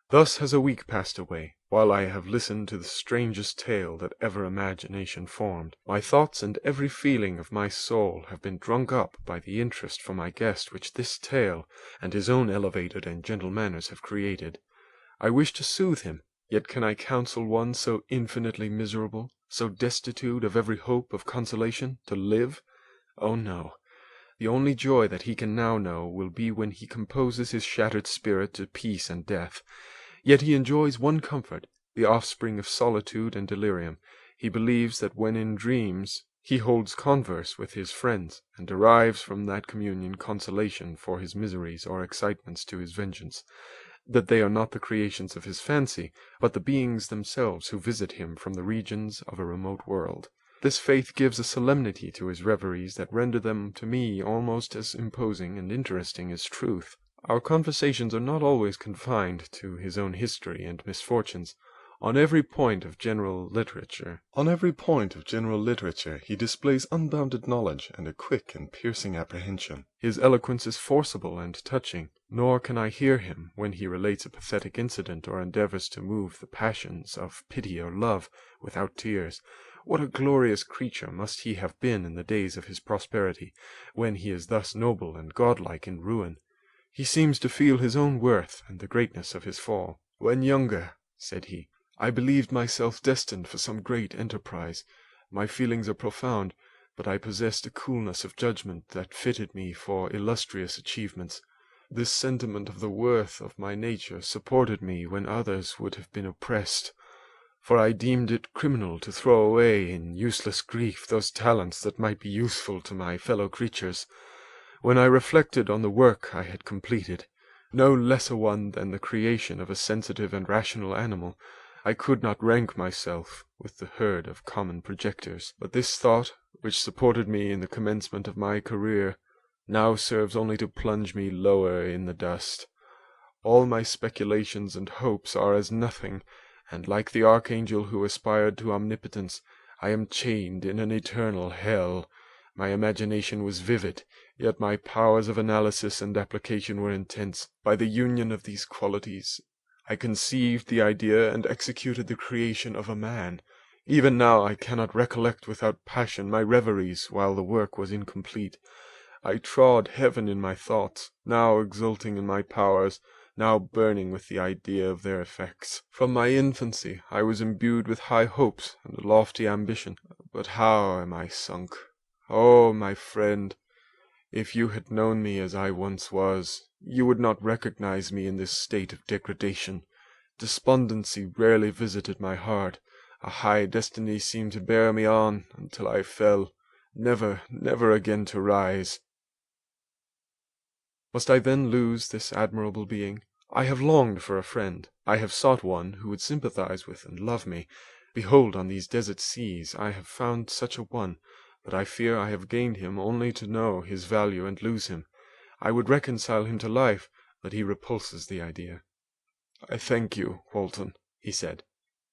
[SPEAKER 2] Thus has a week passed away, while I have listened to the strangest tale that ever imagination formed. My thoughts and every feeling of my soul have been drunk up by the interest for my guest which this tale and his own elevated and gentle manners have created. I wish to soothe him, yet can I counsel one so infinitely miserable, so destitute of every hope of consolation, to live? Oh no! The only joy that he can now know will be when he composes his shattered spirit to peace and death. Yet he enjoys one comfort, the offspring of solitude and delirium. He believes that when in dreams he holds converse with his friends, and derives from that communion consolation for his miseries or excitements to his vengeance, that they are not the creations of his fancy, but the beings themselves who visit him from the regions of a remote world. This faith gives a solemnity to his reveries that render them to me almost as imposing and interesting as truth. Our conversations are not always confined to his own history and misfortunes. On every point of general literature he displays unbounded knowledge and a quick and piercing apprehension. His eloquence is forcible and touching, nor can I hear him when he relates a pathetic incident or endeavors to move the passions of pity or love without tears. What a glorious creature must he have been in the days of his prosperity, when he is thus noble and godlike in ruin! He seems to feel his own worth and the greatness of his fall. "When younger," said he, "I believed myself destined for some great enterprise. My feelings are profound, but I possessed a coolness of judgment that fitted me for illustrious achievements. This sentiment of the worth of my nature supported me when others would have been oppressed, for I deemed it criminal to throw away in useless grief those talents that might be useful to my fellow creatures. When I reflected on the work I had completed, no less a one than the creation of a sensitive and rational animal, I could not rank myself with the herd of common projectors. But this thought, which supported me in the commencement of my career, now serves only to plunge me lower in the dust. All my speculations and hopes are as nothing, and like the archangel who aspired to omnipotence, I am chained in an eternal hell. My imagination was vivid, yet my powers of analysis and application were intense. By the union of these qualities, I conceived the idea and executed the creation of a man. Even now I cannot recollect without passion my reveries while the work was incomplete. I trod heaven in my thoughts, now exulting in my powers, now burning with the idea of their effects. From my infancy I was imbued with high hopes and a lofty ambition, but how am I sunk! Oh, my friend, if you had known me as I once was, you would not recognize me in this state of degradation. Despondency rarely visited my heart. A high destiny seemed to bear me on until I fell, never, never again to rise. Must I then lose this admirable being? I have longed for a friend. I have sought one who would sympathize with and love me. Behold, on these desert seas I have found such a one, but I fear I have gained him only to know his value and lose him. I would reconcile him to life, but he repulses the idea. "I thank you, Walton," he said,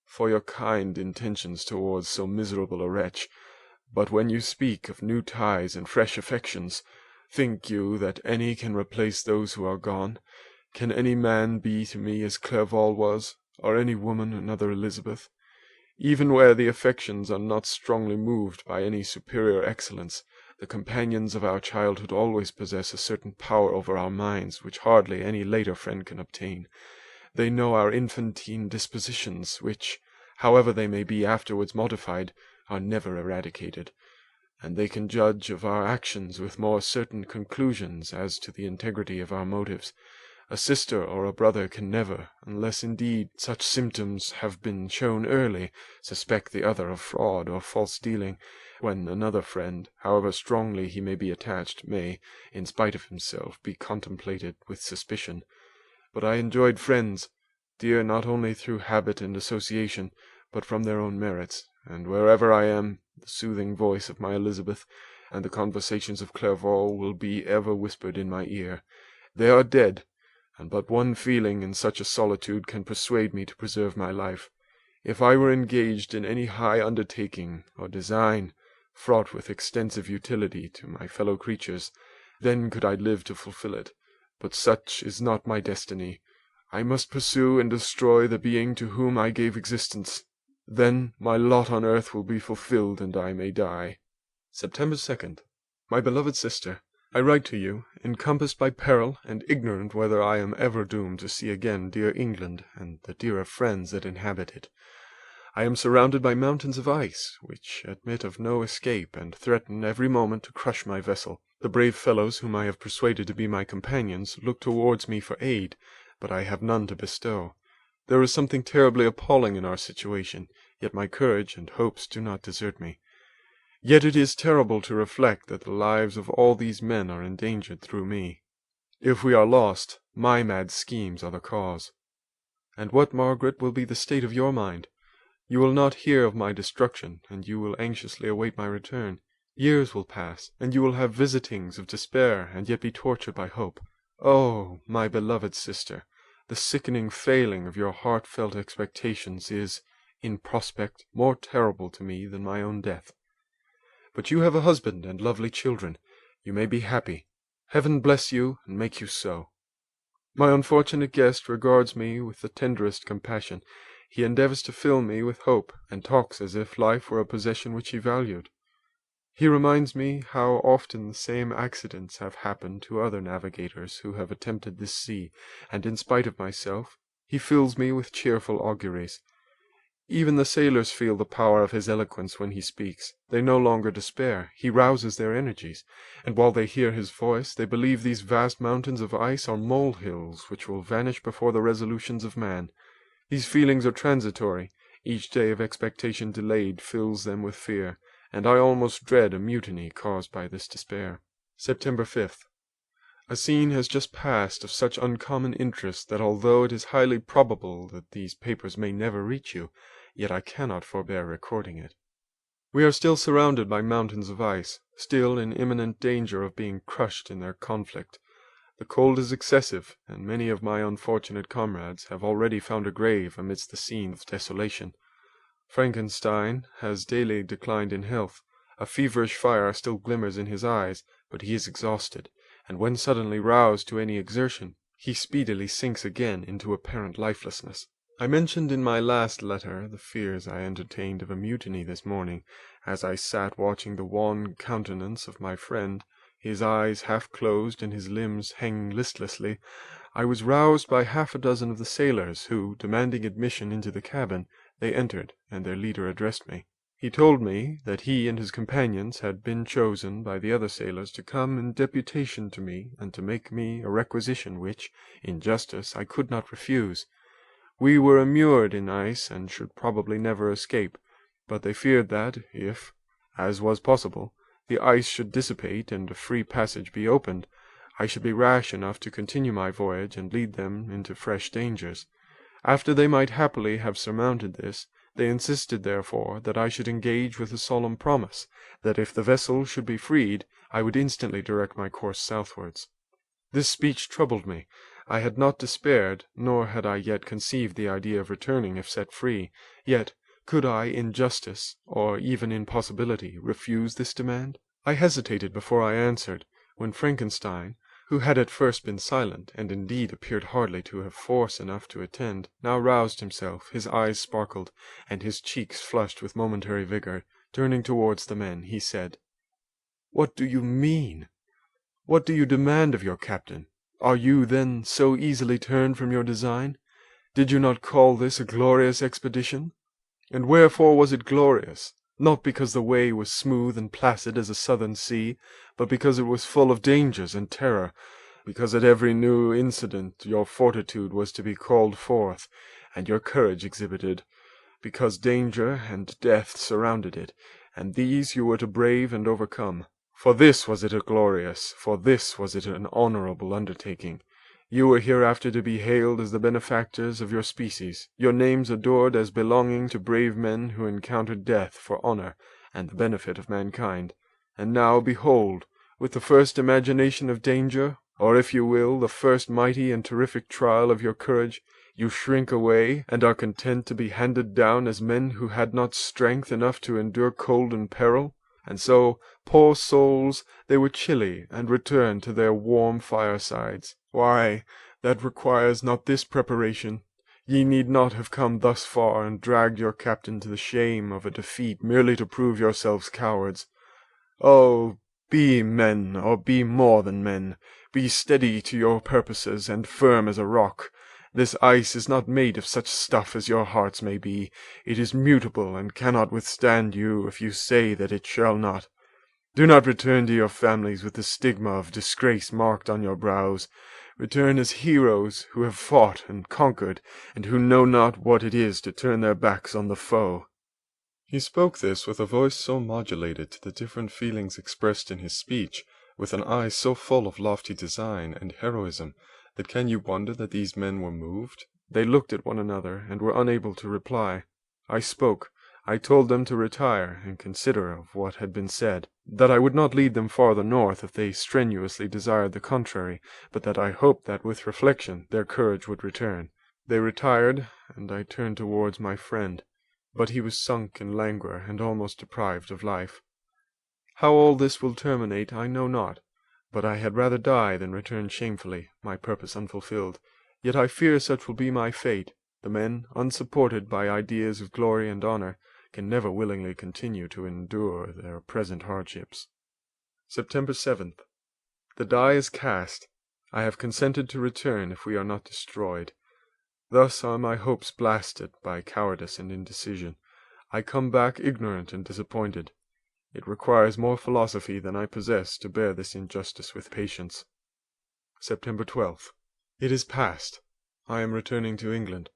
[SPEAKER 2] "for your kind intentions towards so miserable a wretch, but when you speak of new ties and fresh affections, think you that any can replace those who are gone? Can any man be to me as Clerval was, or any woman another Elizabeth? Even where the affections are not strongly moved by any superior excellence, the companions of our childhood always possess a certain power over our minds which hardly any later friend can obtain. They know our infantine dispositions, which, however they may be afterwards modified, are never eradicated, and they can judge of our actions with more certain conclusions as to the integrity of our motives. A sister or a brother can never, unless indeed such symptoms have been shown early, suspect the other of fraud or false dealing, when another friend, however strongly he may be attached, may, in spite of himself, be contemplated with suspicion. But I enjoyed friends, dear not only through habit and association, but from their own merits, and wherever I am, the soothing voice of my Elizabeth and the conversations of Clerval will be ever whispered in my ear. They are dead, and but one feeling in such a solitude can persuade me to preserve my life. If I were engaged in any high undertaking or design, fraught with extensive utility to my fellow creatures, then could I live to fulfill it. But such is not my destiny. I must pursue and destroy the being to whom I gave existence. Then my lot on earth will be fulfilled, and I may die. September 2nd. My beloved sister, I write to you, encompassed by peril, and ignorant whether I am ever doomed to see again dear England and the dearer friends that inhabit it. I am surrounded by mountains of ice, which admit of no escape, and threaten every moment to crush my vessel. The brave fellows whom I have persuaded to be my companions look towards me for aid, but I have none to bestow. There is something terribly appalling in our situation, yet my courage and hopes do not desert me. Yet it is terrible to reflect that the lives of all these men are endangered through me. If we are lost, my mad schemes are the cause. And what, Margaret, will be the state of your mind? You will not hear of my destruction, and you will anxiously await my return. Years will pass, and you will have visitings of despair, and yet be tortured by hope. Oh, my beloved sister, the sickening failing of your heartfelt expectations is, in prospect, more terrible to me than my own death. But you have a husband and lovely children. You may be happy. Heaven bless you, and make you so. My unfortunate guest regards me with the tenderest compassion. He endeavours to fill me with hope, and talks as if life were a possession which he valued. He reminds me how often the same accidents have happened to other navigators who have attempted this sea, and in spite of myself, he fills me with cheerful auguries. Even the sailors feel the power of his eloquence when he speaks. They no longer despair. He rouses their energies, and while they hear his voice, they believe these vast mountains of ice are molehills which will vanish before the resolutions of man. These feelings are transitory. Each day of expectation delayed fills them with fear, and I almost dread a mutiny caused by this despair. September 5th. A scene has just passed of such uncommon interest that although it is highly probable that these papers may never reach you, yet I cannot forbear recording it. We are still surrounded by mountains of ice, still in imminent danger of being crushed in their conflict. The cold is excessive, and many of my unfortunate comrades have already found a grave amidst the scene of desolation. Frankenstein has daily declined in health. A feverish fire still glimmers in his eyes, but he is exhausted, and when suddenly roused to any exertion, he speedily sinks again into apparent lifelessness. I mentioned in my last letter the fears I entertained of a mutiny this morning, as I sat watching the wan countenance of my friend, his eyes half closed and his limbs hanging listlessly. I was roused by half a dozen of the sailors, who, demanding admission into the cabin, they entered, and their leader addressed me. He told me that he and his companions had been chosen by the other sailors to come in deputation to me, and to make me a requisition which, in justice, I could not refuse. We were immured in ice, and should probably never escape, but they feared that, if, as was possible, the ice should dissipate and a free passage be opened, I should be rash enough to continue my voyage and lead them into fresh dangers. After they might happily have surmounted this, they insisted, therefore, that I should engage with a solemn promise, that if the vessel should be freed, I would instantly direct my course southwards. This speech troubled me. I had not despaired, nor had I yet conceived the idea of returning if set free. Yet, could I, in justice, or even in possibility, refuse this demand? I hesitated before I answered, when Frankenstein, who had at first been silent, and indeed appeared hardly to have force enough to attend, now roused himself, his eyes sparkled, and his cheeks flushed with momentary vigor. Turning towards the men, he said, "What do you mean? What do you demand of your captain? Are you, then, so easily turned from your design? Did you not call this a glorious expedition? And wherefore was it glorious? Not because the way was smooth and placid as a southern sea, but because it was full of dangers and terror, because at every new incident your fortitude was to be called forth, and your courage exhibited, because danger and death surrounded it, and these you were to brave and overcome. For this was it a glorious, for this was it an honourable undertaking. You were hereafter to be hailed as the benefactors of your species, your names adored as belonging to brave men who encountered death for honour and the benefit of mankind. And now, behold, with the first imagination of danger, or if you will, the first mighty and terrific trial of your courage, you shrink away, and are content to be handed down as men who had not strength enough to endure cold and peril? And so, poor souls, they were chilly, and returned to their warm firesides. Why, that requires not this preparation. Ye need not have come thus far, and dragged your captain to the shame of a defeat, merely to prove yourselves cowards. Oh, be men, or be more than men. Be steady to your purposes, and firm as a rock. This ice is not made of such stuff as your hearts may be. It is mutable, and cannot withstand you if you say that it shall not. Do not return to your families with the stigma of disgrace marked on your brows. Return as heroes who have fought and conquered, and who know not what it is to turn their backs on the foe."
[SPEAKER 1] He spoke this with a voice so modulated to the different feelings expressed in his speech, with an eye so full of lofty design and heroism, that can you wonder that these men were moved?
[SPEAKER 2] They looked at one another, and were unable to reply. I spoke. I told them to retire, and consider of what had been said, that I would not lead them farther north if they strenuously desired the contrary, but that I hoped that with reflection their courage would return. They retired, and I turned towards my friend, but he was sunk in languor and almost deprived of life. How all this will terminate I know not, but I had rather die than return shamefully, my purpose unfulfilled. Yet I fear such will be my fate. The men, unsupported by ideas of glory and honour, can never willingly continue to endure their present hardships.
[SPEAKER 1] September 7th. The die is cast. I have consented to return if we are not destroyed. Thus are my hopes blasted by cowardice and indecision. I come back ignorant and disappointed. It requires more philosophy than I possess to bear this injustice with patience. September 12th. It is past. I am returning to England.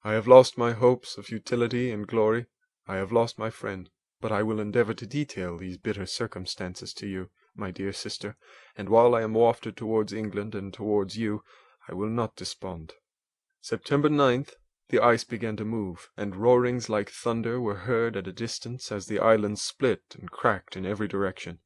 [SPEAKER 1] I have lost my hopes of utility and glory. I have lost my friend, but I will endeavour to detail these bitter circumstances to you, my dear sister, and while I am wafted towards England and towards you, I will not despond. September 9th, the ice began to move, and roarings like thunder were heard at a distance as the island split and cracked in every direction.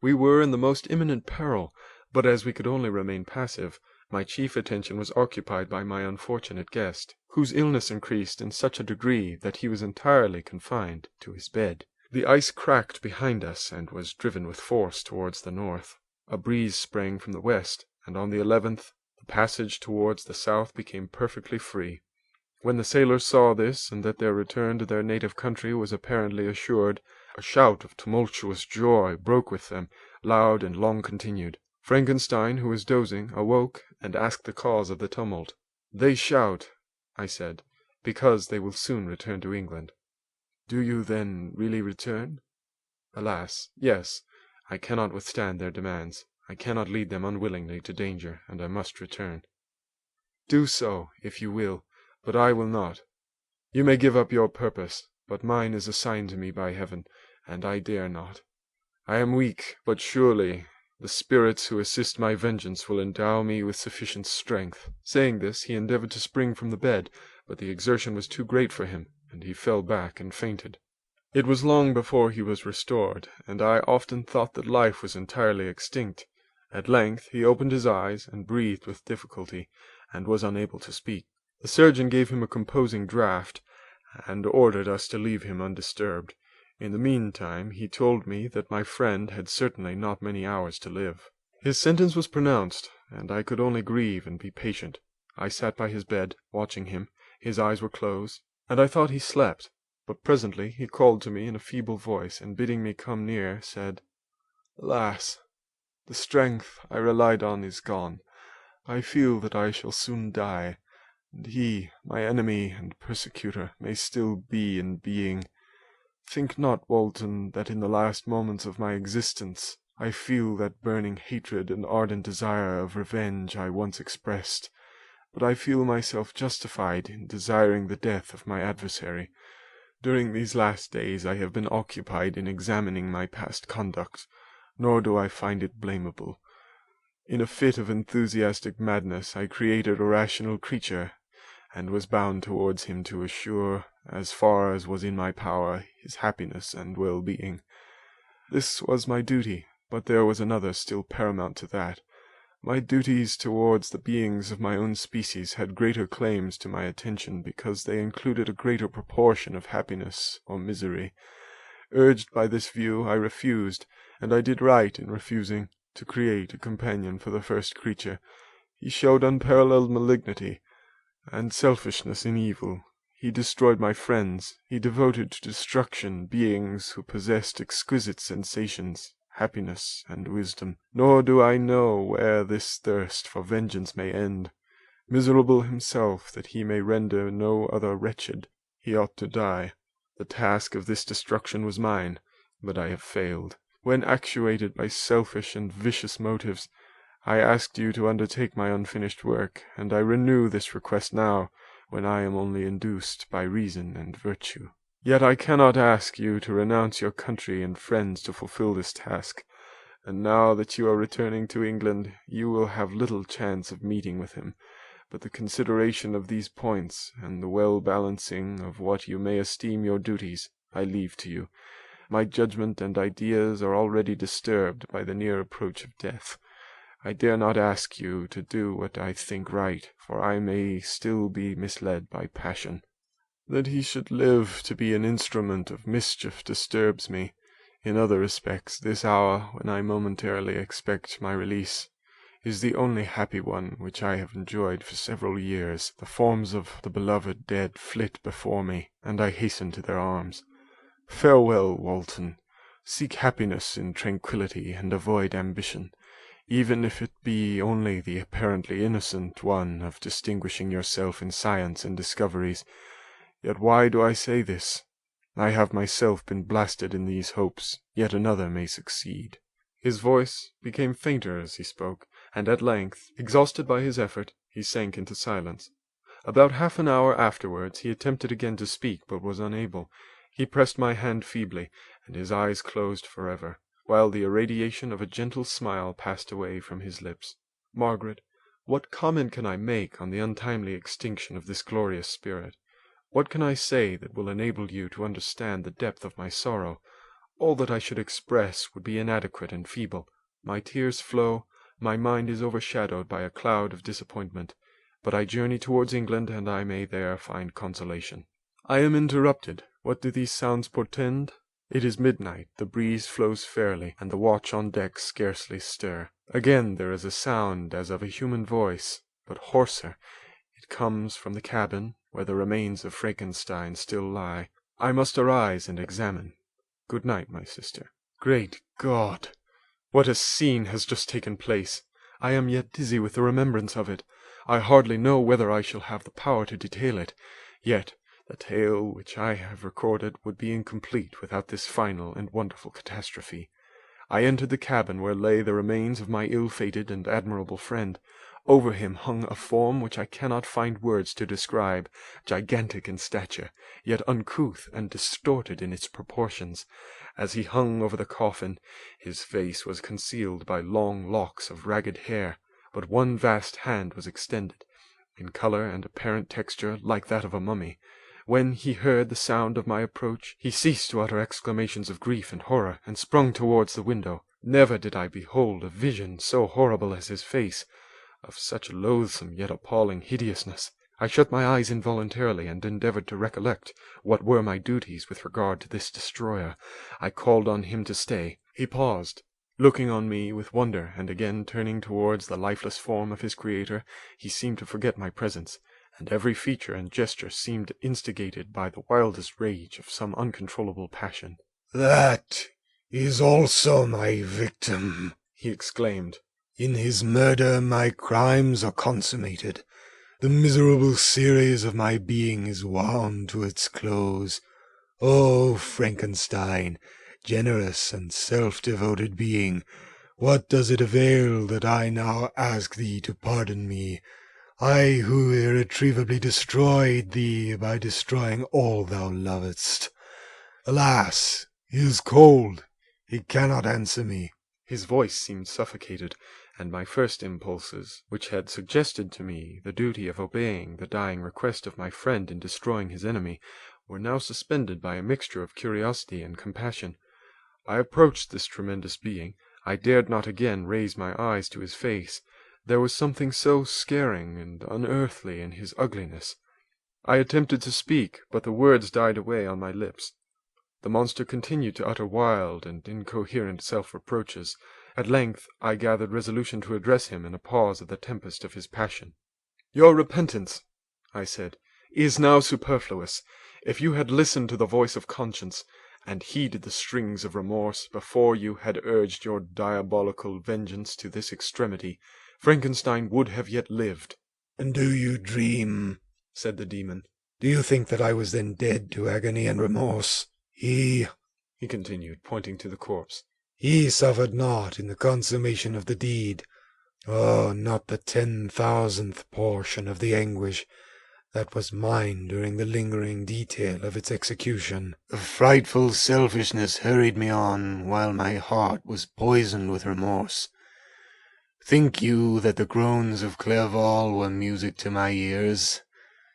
[SPEAKER 1] We were in the most imminent peril, but as we could only remain passive, my chief attention was occupied by my unfortunate guest, whose illness increased in such a degree that he was entirely confined to his bed. The ice cracked behind us, and was driven with force towards the north. A breeze sprang from the west, and on the 11th the passage towards the south became perfectly free. When the sailors saw this, and that their return to their native country was apparently assured, a shout of tumultuous joy broke with them, loud and long continued. Frankenstein, who was dozing, awoke, and asked the cause of the tumult. "They shout," I said, "because they will soon return to England." "Do you, then, really return?" "Alas, yes. I cannot withstand their demands. I cannot lead them unwillingly to danger, and I must return." "Do so, if you will, but I will not. You may give up your purpose, but mine is assigned to me by heaven, and I dare not. I am weak, but surely the spirits who assist my vengeance will endow me with sufficient strength." Saying this, he endeavoured to spring from the bed, but the exertion was too great for him, and he fell back and fainted. It was long before he was restored, and I often thought that life was entirely extinct. At length he opened his eyes, and breathed with difficulty, and was unable to speak. The surgeon gave him a composing draught, and ordered us to leave him undisturbed. In the meantime he told me that my friend had certainly not many hours to live. His sentence was pronounced, and I could only grieve and be patient. I sat by his bed, watching him. His eyes were closed, and I thought he slept. But presently he called to me in a feeble voice, and bidding me come near, said, "Alas, the strength I relied on is gone. I feel that I shall soon die, and he, my enemy and persecutor, may still be in being. Think not, Walton, that in the last moments of my existence I feel that burning hatred and ardent desire of revenge I once expressed, but I feel myself justified in desiring the death of my adversary. During these last days I have been occupied in examining my past conduct, nor do I find it blamable. In a fit of enthusiastic madness I created a rational creature, and was bound towards him to assure, as far as was in my power, his happiness and well-being. This was my duty, but there was another still paramount to that.
[SPEAKER 2] My duties towards the beings of my own species had greater claims to my attention because they included a greater proportion of happiness or misery. Urged by this view, I refused, and I did right in refusing, to create a companion for the first creature. He showed unparalleled malignity and selfishness in evil. He destroyed my friends. He devoted to destruction beings who possessed exquisite sensations, happiness, and wisdom. Nor do I know where this thirst for vengeance may end. Miserable himself, that he may render no other wretched, he ought to die. The task of this destruction was mine, but I have failed. When actuated by selfish and vicious motives, I asked you to undertake my unfinished work, and I renew this request now, when I am only induced by reason and virtue. Yet I cannot ask you to renounce your country and friends to fulfill this task, and now that you are returning to England, you will have little chance of meeting with him. But the consideration of these points, and the well-balancing of what you may esteem your duties, I leave to you. My judgment and ideas are already disturbed by the near approach of death. I dare not ask you to do what I think right, for I may still be misled by passion. That he should live to be an instrument of mischief disturbs me. In other respects, this hour, when I momentarily expect my release, is the only happy one which I have enjoyed for several years. The forms of the beloved dead flit before me, and I hasten to their arms. Farewell, Walton. Seek happiness in tranquillity, and avoid ambition, even if it be only the apparently innocent one of distinguishing yourself in science and discoveries. Yet why do I say this? I have myself been blasted in these hopes, yet another may succeed. His voice became fainter as he spoke, and at length, exhausted by his effort, he sank into silence. About half an hour afterwards he attempted again to speak, but was unable. He pressed my hand feebly, and his eyes closed forever, while the irradiation of a gentle smile passed away from his lips. Margaret, what comment can I make on the untimely extinction of this glorious spirit? What can I say that will enable you to understand the depth of my sorrow? All that I should express would be inadequate and feeble. My tears flow, my mind is overshadowed by a cloud of disappointment, but I journey towards England, and I may there find consolation. I am interrupted. What do these sounds portend? It is midnight, the breeze flows fairly, and the watch on deck scarcely stir. Again there is a sound as of a human voice, but hoarser. It comes from the cabin, where the remains of Frankenstein still lie. I must arise and examine. Good night, my sister. Great God! What a scene has just taken place! I am yet dizzy with the remembrance of it. I hardly know whether I shall have the power to detail it. Yet the tale which I have recorded would be incomplete without this final and wonderful catastrophe. I entered the cabin where lay the remains of my ill-fated and admirable friend. Over him hung a form which I cannot find words to describe, gigantic in stature, yet uncouth and distorted in its proportions. As he hung over the coffin, his face was concealed by long locks of ragged hair, but one vast hand was extended, in colour and apparent texture like that of a mummy. When he heard the sound of my approach, he ceased to utter exclamations of grief and horror, and sprung towards the window. Never did I behold a vision so horrible as his face, of such loathsome yet appalling hideousness. I shut my eyes involuntarily, and endeavoured to recollect what were my duties with regard to this destroyer. I called on him to stay. He paused, looking on me with wonder, and again turning towards the lifeless form of his creator. He seemed to forget my presence, and every feature and gesture seemed instigated by the wildest rage of some uncontrollable passion.
[SPEAKER 5] "That is also my victim,"
[SPEAKER 2] he exclaimed.
[SPEAKER 5] "In his murder my crimes are consummated. The miserable series of my being is wound to its close. O Frankenstein, generous and self-devoted being, what does it avail that I now ask thee to pardon me? I who irretrievably destroyed thee by destroying all thou lovedst. Alas, he is cold. He cannot answer me."
[SPEAKER 2] His voice seemed suffocated, and my first impulses, which had suggested to me the duty of obeying the dying request of my friend in destroying his enemy, were now suspended by a mixture of curiosity and compassion. I approached this tremendous being. I dared not again raise my eyes to his face. There was something so scaring and unearthly in his ugliness. I attempted to speak, but the words died away on my lips. The monster continued to utter wild and incoherent self-reproaches. At length I gathered resolution to address him in a pause of the tempest of his passion. "Your repentance," I said, "is now superfluous. If you had listened to the voice of conscience, and heeded the strings of remorse, before you had urged your diabolical vengeance to this extremity, Frankenstein would have yet lived."
[SPEAKER 5] "And do you dream?" said the demon. "Do you think that I was then dead to agony and remorse? He continued, pointing to the corpse, "he suffered not in the consummation of the deed. Oh, not the 10,000th portion of the anguish that was mine during the lingering detail of its execution.
[SPEAKER 4] A frightful selfishness hurried me on while my heart was poisoned with remorse. Think you that the groans of Clerval were music to my ears?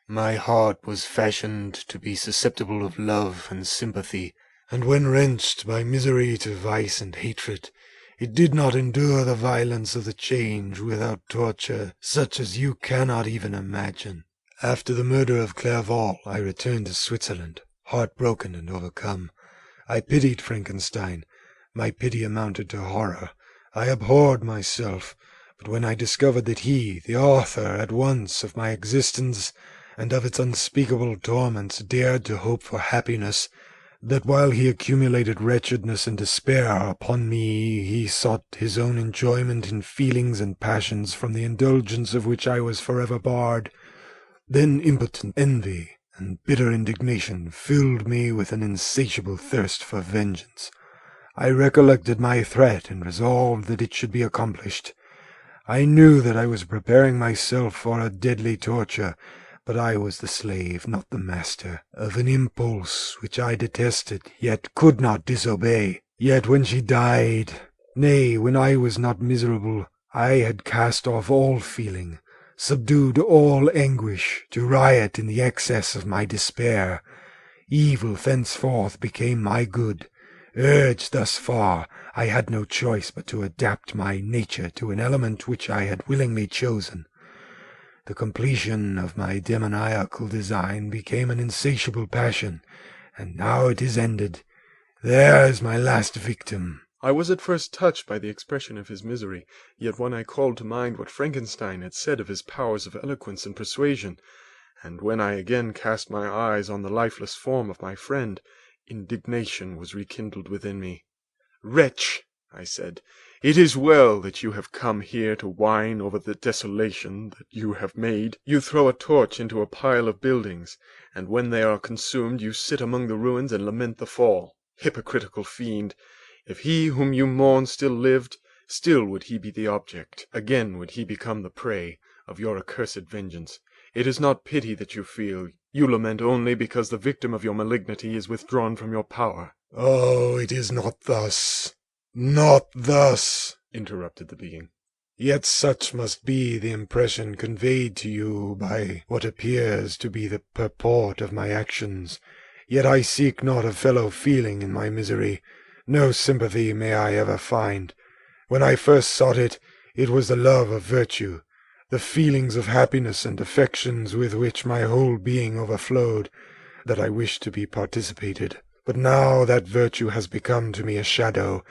[SPEAKER 4] My heart was fashioned to be susceptible of love and sympathy,
[SPEAKER 5] and when wrenched by misery to vice and hatred, it did not endure the violence of the change without torture such as you cannot even imagine. After the murder of Clerval, I returned to Switzerland, heartbroken and overcome. I pitied Frankenstein. My pity amounted to horror. I abhorred myself, but when I discovered that he, the author at once of my existence and of its unspeakable torments, dared to hope for happiness, that while he accumulated wretchedness and despair upon me, he sought his own enjoyment in feelings and passions from the indulgence of which I was forever barred, then impotent envy and bitter indignation filled me with an insatiable thirst for vengeance. I recollected my threat and resolved that it should be accomplished. I knew that I was preparing myself for a deadly torture, but I was the slave, not the master, of an impulse which I detested, yet could not disobey. Yet when she died, nay, when I was not miserable, I had cast off all feeling, subdued all anguish, to riot in the excess of my despair. Evil thenceforth became my good. Urged thus far, I had no choice but to adapt my nature to an element which I had willingly chosen. The completion of my demoniacal design became an insatiable passion, and now it is ended. There is my last victim."
[SPEAKER 2] I was at first touched by the expression of his misery, yet when I called to mind what Frankenstein had said of his powers of eloquence and persuasion, and when I again cast my eyes on the lifeless form of my friend, indignation was rekindled within me. "Wretch," I said, "it is well that you have come here to whine over the desolation that you have made. You throw a torch into a pile of buildings, and when they are consumed you sit among the ruins and lament the fall. Hypocritical fiend! If he whom you mourn still lived, still would he be the object, again would he become the prey, of your accursed vengeance. It is not pity that you feel. You lament only because the victim of your malignity is withdrawn from your power."
[SPEAKER 5] "Oh, it is not thus, not thus," interrupted the being. "Yet such must be the impression conveyed to you by what appears to be the purport of my actions. Yet I seek not a fellow-feeling in my misery. No sympathy may I ever find. When I first sought it, it was the love of virtue, the feelings of happiness and affections with which my whole being overflowed, that I wished to be participated. But now that virtue has become to me a shadow,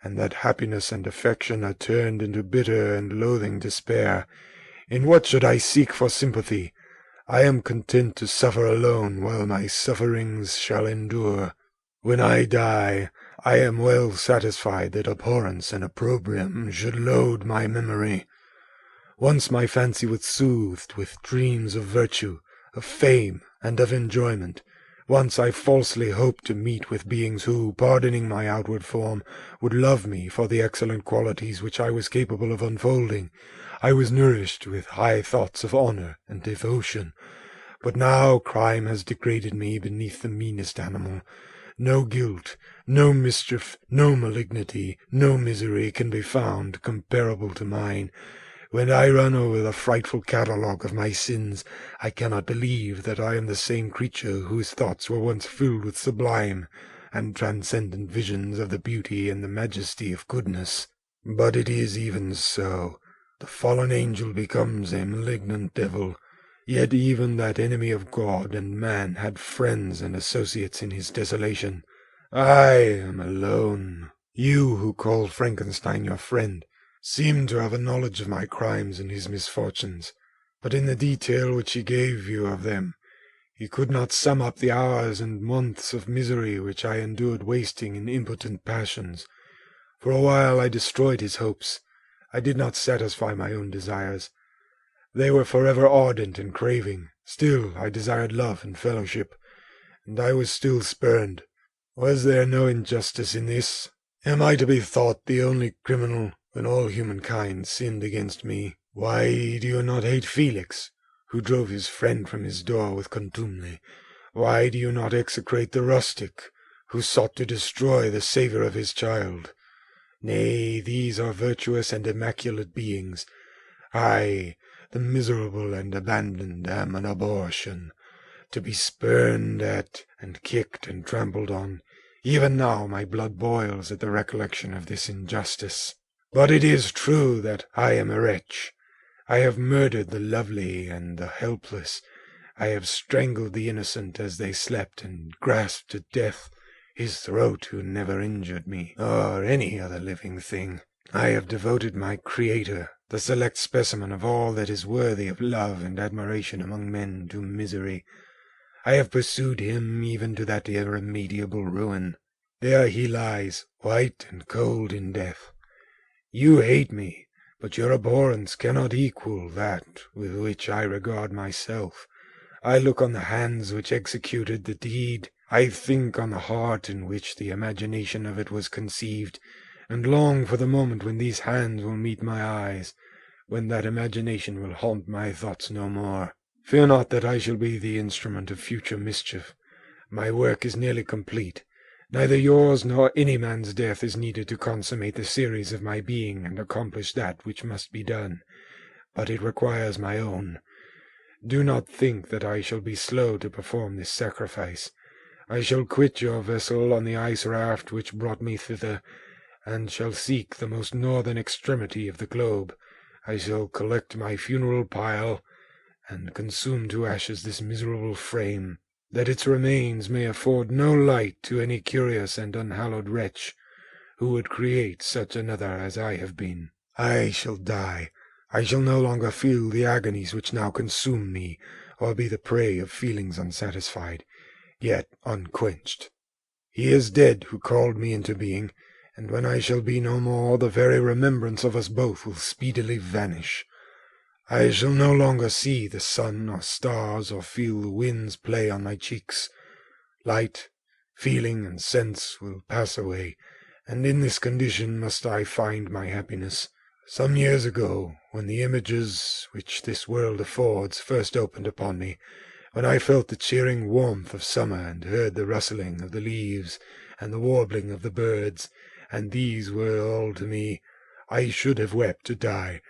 [SPEAKER 5] and that happiness and affection are turned into bitter and loathing despair. In what should I seek for sympathy? I am content to suffer alone while my sufferings shall endure. When I die, I am well satisfied that abhorrence and opprobrium should load my memory. Once my fancy was soothed with dreams of virtue, of fame, and of enjoyment. Once I falsely hoped to meet with beings who, pardoning my outward form, would love me for the excellent qualities which I was capable of unfolding. I was nourished with high thoughts of honor and devotion. But now crime has degraded me beneath the meanest animal. No guilt, no mischief, no malignity, no misery can be found comparable to mine. When I run over the frightful catalogue of my sins, I cannot believe that I am the same creature whose thoughts were once filled with sublime and transcendent visions of the beauty and the majesty of goodness. But it is even so. The fallen angel becomes a malignant devil, yet even that enemy of God and man had friends and associates in his desolation. I am alone. You, who call Frankenstein your friend, seem to have a knowledge of my crimes and his misfortunes, but in the detail which he gave you of them, he could not sum up the hours and months of misery which I endured wasting in impotent passions. For a while I destroyed his hopes. I did not satisfy my own desires. They were forever ardent and craving. Still I desired love and fellowship, and I was still spurned. Was there no injustice in this? Am I to be thought the only criminal when all humankind sinned against me? Why do you not hate Felix, who drove his friend from his door with contumely? Why do you not execrate the rustic, who sought to destroy the Saviour of his child? Nay, these are virtuous and immaculate beings. I, the miserable and abandoned, am an abortion, to be spurned at and kicked and trampled on. Even now my blood boils at the recollection of this injustice. But it is true that I am a wretch. I have murdered the lovely and the helpless. I have strangled the innocent as they slept, and grasped to death his throat who never injured me, or any other living thing. I have devoted my Creator, the select specimen of all that is worthy of love and admiration among men, to misery. I have pursued him even to that irremediable ruin. There he lies, white and cold in death. You hate me, but your abhorrence cannot equal that with which I regard myself. I look on the hands which executed the deed. I think on the heart in which the imagination of it was conceived, and long for the moment when these hands will meet my eyes, when that imagination will haunt my thoughts no more. Fear not that I shall be the instrument of future mischief. My work is nearly complete. Neither yours nor any man's death is needed to consummate the series of my being and accomplish that which must be done, but it requires my own. Do not think that I shall be slow to perform this sacrifice. I shall quit your vessel on the ice raft which brought me thither, and shall seek the most northern extremity of the globe. I shall collect my funeral pile, and consume to ashes this miserable frame, that its remains may afford no light to any curious and unhallowed wretch who would create such another as I have been. I shall die. I shall no longer feel the agonies which now consume me, or be the prey of feelings unsatisfied, yet unquenched. He is dead who called me into being, and when I shall be no more, the very remembrance of us both will speedily vanish. I shall no longer see the sun or stars, or feel the winds play on my cheeks. Light, feeling, and sense will pass away, and in this condition must I find my happiness. Some years ago, when the images which this world affords first opened upon me, when I felt the cheering warmth of summer, and heard the rustling of the leaves and the warbling of the birds, and these were all to me, I should have wept to die.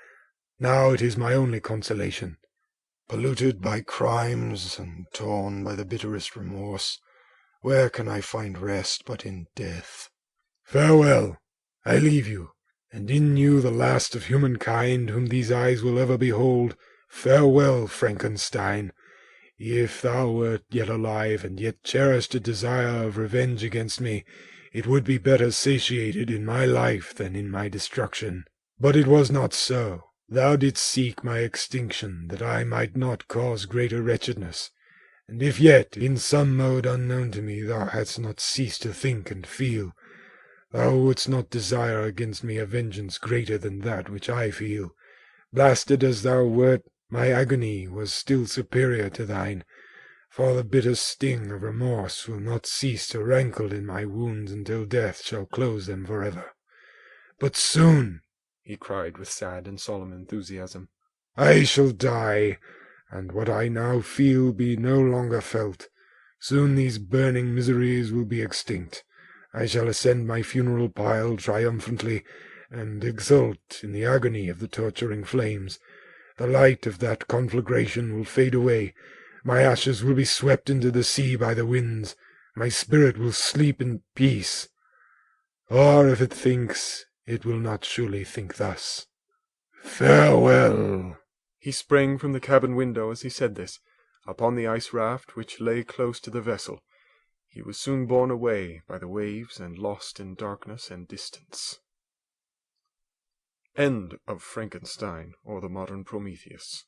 [SPEAKER 5] Now it is my only consolation. Polluted by crimes and torn by the bitterest remorse, where can I find rest but in death? Farewell, I leave you, and in you the last of humankind whom these eyes will ever behold. Farewell, Frankenstein. If thou wert yet alive, and yet cherished a desire of revenge against me, it would be better satiated in my life than in my destruction. But it was not so. Thou didst seek my extinction, that I might not cause greater wretchedness, and if yet, in some mode unknown to me, thou hadst not ceased to think and feel, thou wouldst not desire against me a vengeance greater than that which I feel. Blasted as thou wert, my agony was still superior to thine, for the bitter sting of remorse will not cease to rankle in my wounds until death shall close them forever. But soon, he cried with sad and solemn enthusiasm, I shall die, and what I now feel be no longer felt. Soon these burning miseries will be extinct. I shall ascend my funeral pile triumphantly, and exult in the agony of the torturing flames. The light of that conflagration will fade away. My ashes will be swept into the sea by the winds. My spirit will sleep in peace. Or if it thinks, it will not surely think thus. Farewell.
[SPEAKER 2] He sprang from the cabin window as he said this, upon the ice raft which lay close to the vessel. He was soon borne away by the waves and lost in darkness and distance. End of Frankenstein, or the Modern Prometheus.